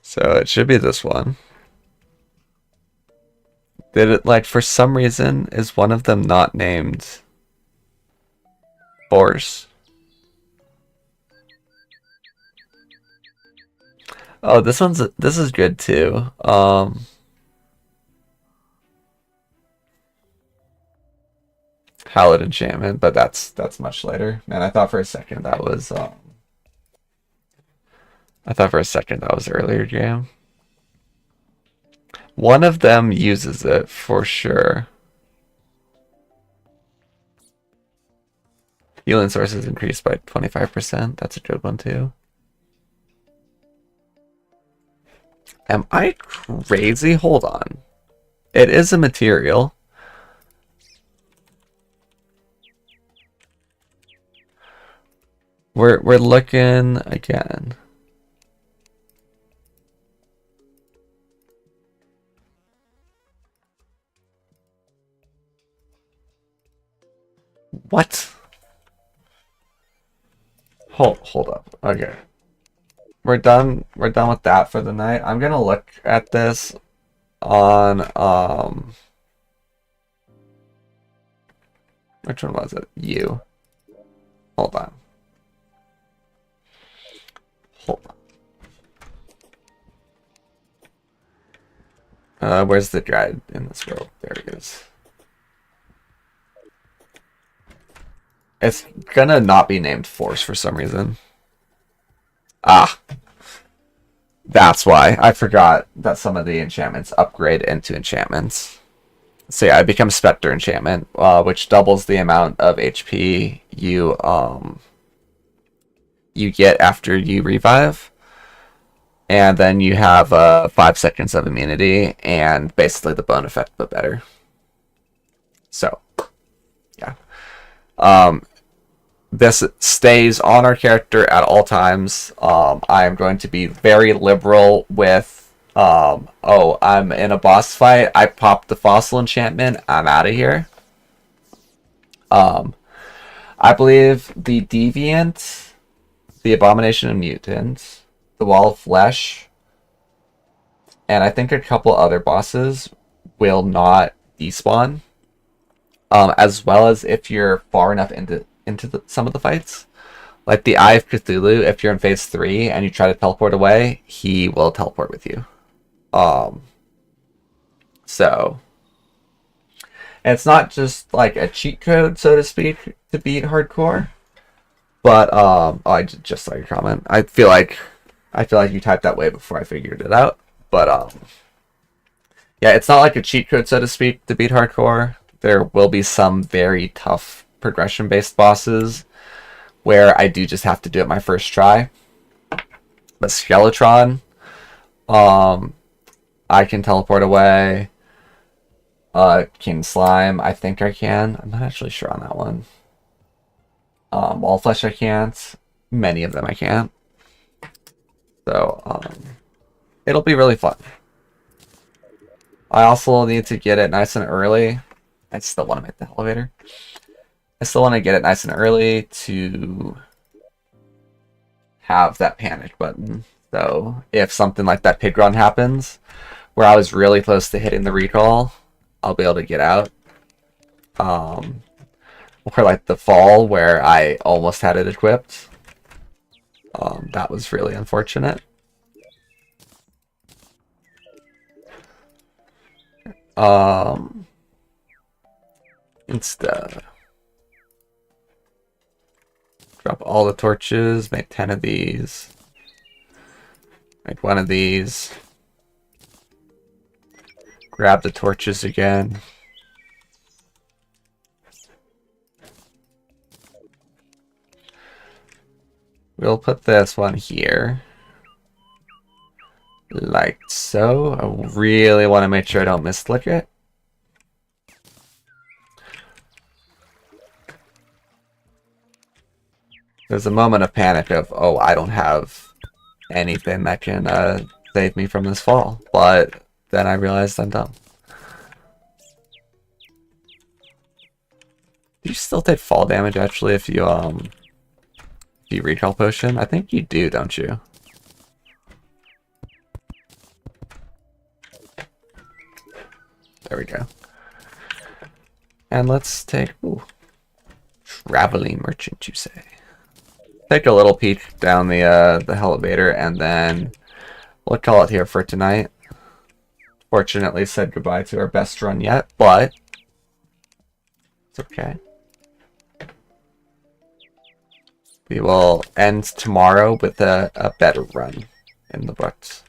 So it should be this one. Did it, like, for some reason, is one of them not named Force? Oh, this is good too. Hallowed enchantment, but that's much later. Man, I thought for a second that was earlier jam. One of them uses it for sure. Healing sources increased by 25%. That's a good one too. Am I crazy? Hold on. It is a material. We're looking again. What? Hold up. Okay. We're done with that for the night. I'm gonna look at this on which one was it? You. Hold on. Where's the guide in this world? There he is. It's gonna not be named Force for some reason. Ah. That's why. I forgot that some of the enchantments upgrade into enchantments. So yeah, I become Spectre enchantment, which doubles the amount of HP you get after you revive. And then you have 5 seconds of immunity and basically the bone effect, but better. So, yeah. This stays on our character at all times. I am going to be very liberal with, oh, I'm in a boss fight. I popped the fossil enchantment. I'm out of here. I believe the Deviant, the Abomination of Mutants, the Wall of Flesh, and I think a couple other bosses will not despawn. As well as if you're far enough into some of the fights. Like the Eye of Cthulhu, if you're in phase 3 and you try to teleport away, he will teleport with you. So it's not just like a cheat code, so to speak, to beat hardcore. But oh, I just saw your comment. I feel like you typed that way before I figured it out. But yeah, it's not like a cheat code, so to speak, to beat hardcore. There will be some very tough progression-based bosses where I do just have to do it my first try. But Skeletron, I can teleport away. King Slime, I think I can. I'm not actually sure on that one. Wallflesh I can't. Many of them I can't. So, it'll be really fun. I also need to get it nice and early. I still want to make the elevator. I still want to get it nice and early to have that panic button. So if something like that pig run happens, where I was really close to hitting the recall, I'll be able to get out. Or like the fall where I almost had it equipped. That was really unfortunate. Insta. Drop all the torches, make 10 of these. Make one of these. Grab the torches again. We'll put this one here. Like so. I really want to make sure I don't misclick it. There's a moment of panic of, oh, I don't have anything that can save me from this fall. But then I realized I'm dumb. Do you still take fall damage actually if you recall potion? I think you do, don't you? There we go. And let's take traveling merchant, you say. Take a little peek down the elevator, and then we'll call it here for tonight. Fortunately, said goodbye to our best run yet, but it's okay. We will end tomorrow with a better run in the books.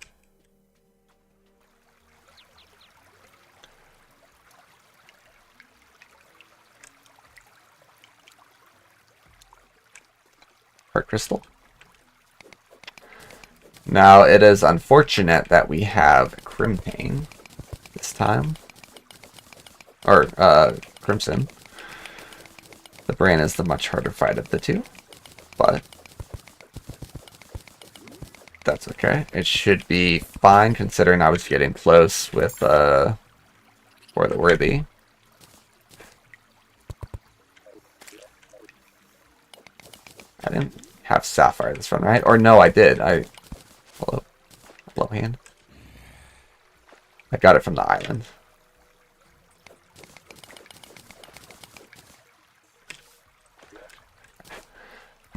Heart crystal. Now, it is unfortunate that we have Crimtane this time. Or, Crimson. The brain is the much harder fight of the two. But that's okay. It should be fine considering I was getting close with For the Worthy. I didn't have Sapphire this run, right? Or no, I did. Hello hand. I got it from the island.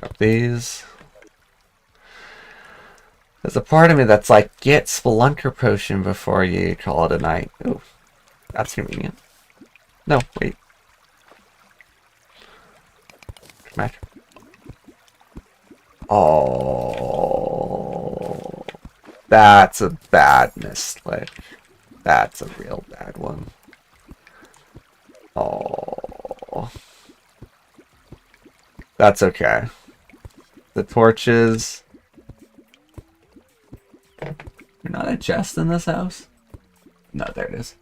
Up these. There's a part of me that's like, get Spelunker Potion before you call it a night. Ooh, that's convenient. No, wait. Come back. Oh, that's a bad misclick. That's a real bad one. Oh, that's okay. The torches. You're not a chest in this house? No, there it is.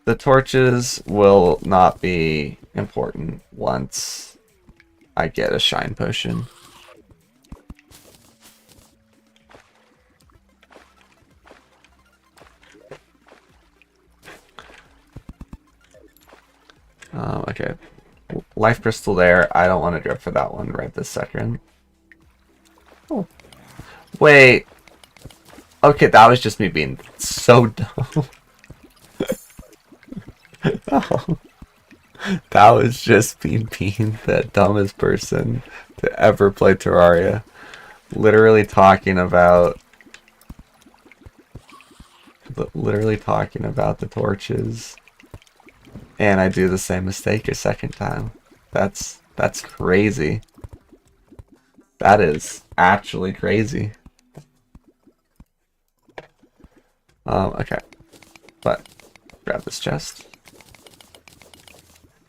The torches will not be important once I get a shine potion. Okay. Life crystal there. I don't want to go for that one right this second. Oh. Wait. Okay, that was just me being so dumb. Oh. That was just me being the dumbest person to ever play Terraria. Literally talking about the torches. And I do the same mistake a second time. That's crazy. That is actually crazy. Okay. But grab this chest.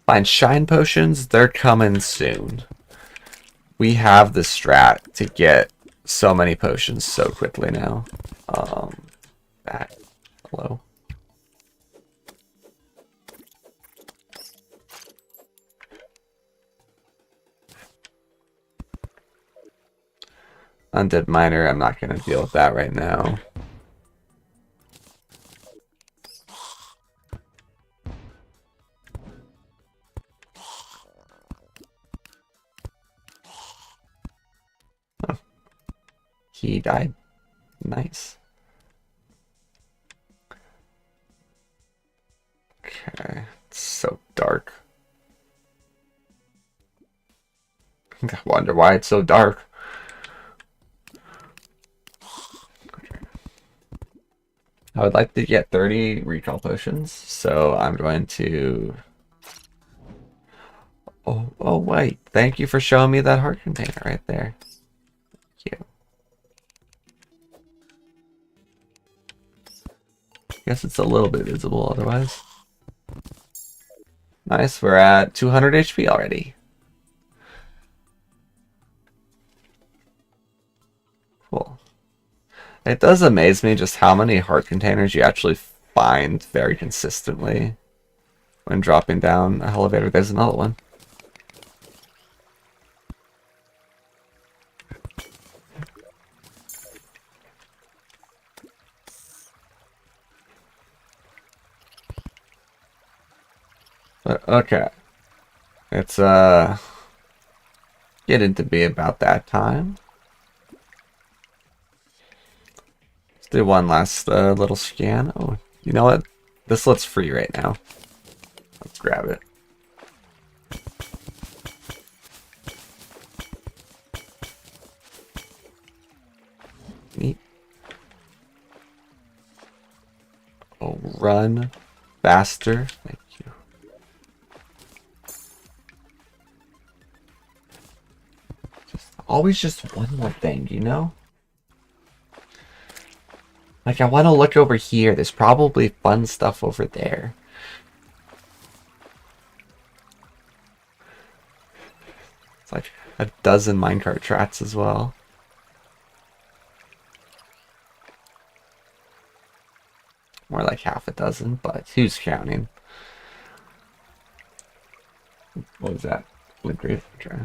Find shine potions, they're coming soon. We have the strat to get so many potions so quickly now. Back. Hello. Undead Miner, I'm not going to deal with that right now. Oh. He died. Nice. Okay, it's so dark. I wonder why it's so dark. I would like to get 30 recall potions, so I'm going to... Oh wait, thank you for showing me that heart container right there. Thank you. Guess it's a little bit visible otherwise. Nice, we're at 200 HP already. It does amaze me just how many heart containers you actually find very consistently when dropping down a elevator. There's another one. But okay. It's getting to be about that time. Let's do one last little scan. Oh, you know what? This looks free right now. Let's grab it. Neat. Oh, run faster. Thank you. Always just one more thing, you know? Like, I want to look over here. There's probably fun stuff over there. It's like a dozen minecart tracks as well. More like half a dozen, but who's counting? What was that? Great try.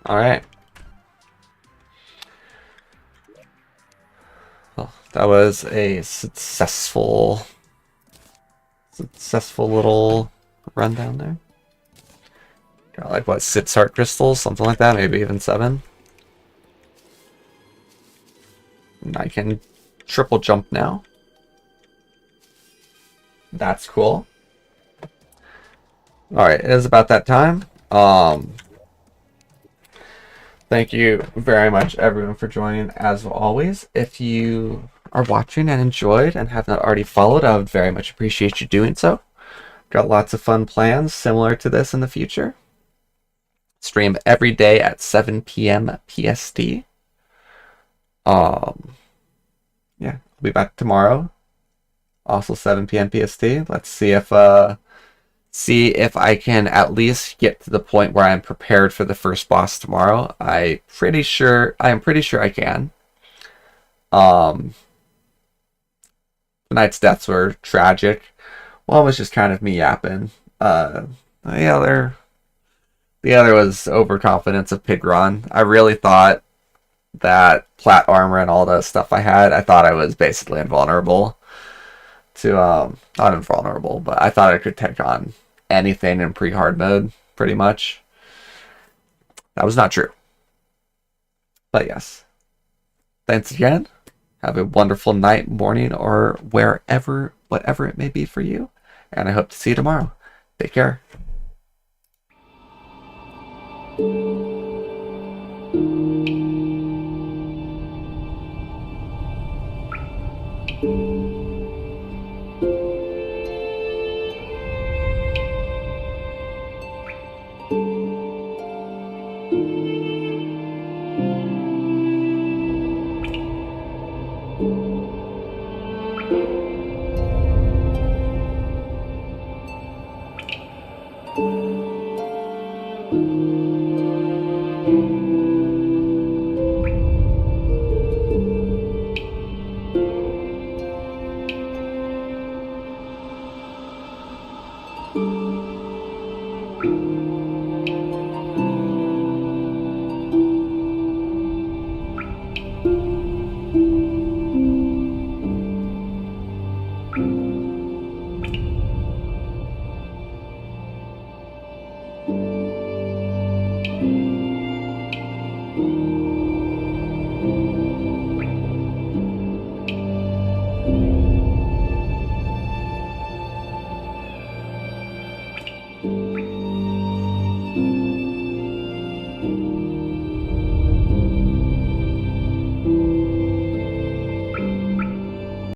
All right. Well, that was a successful little rundown there. Got like what, 6 heart crystals, something like that, maybe even 7. And I can triple jump now. That's cool. All right, it is about that time. Thank you very much, everyone, for joining, as always. If you are watching and enjoyed and have not already followed, I would very much appreciate you doing so. Got lots of fun plans similar to this in the future. Stream every day at 7 p.m. PST. Yeah, I'll be back tomorrow. Also 7 p.m. PST. Let's see if I can at least get to the point where I'm prepared for the first boss tomorrow. I am pretty sure I can. Tonight's deaths were tragic. One was just kind of me yapping. The other was overconfidence of Pigron. I really thought that plat armor and all the stuff I thought I was basically invulnerable to not invulnerable, but I thought I could take on anything in pre-hard mode, pretty much. That was not true. But yes. Thanks again. Have a wonderful night, morning, or whatever it may be for you. And I hope to see you tomorrow. Take care.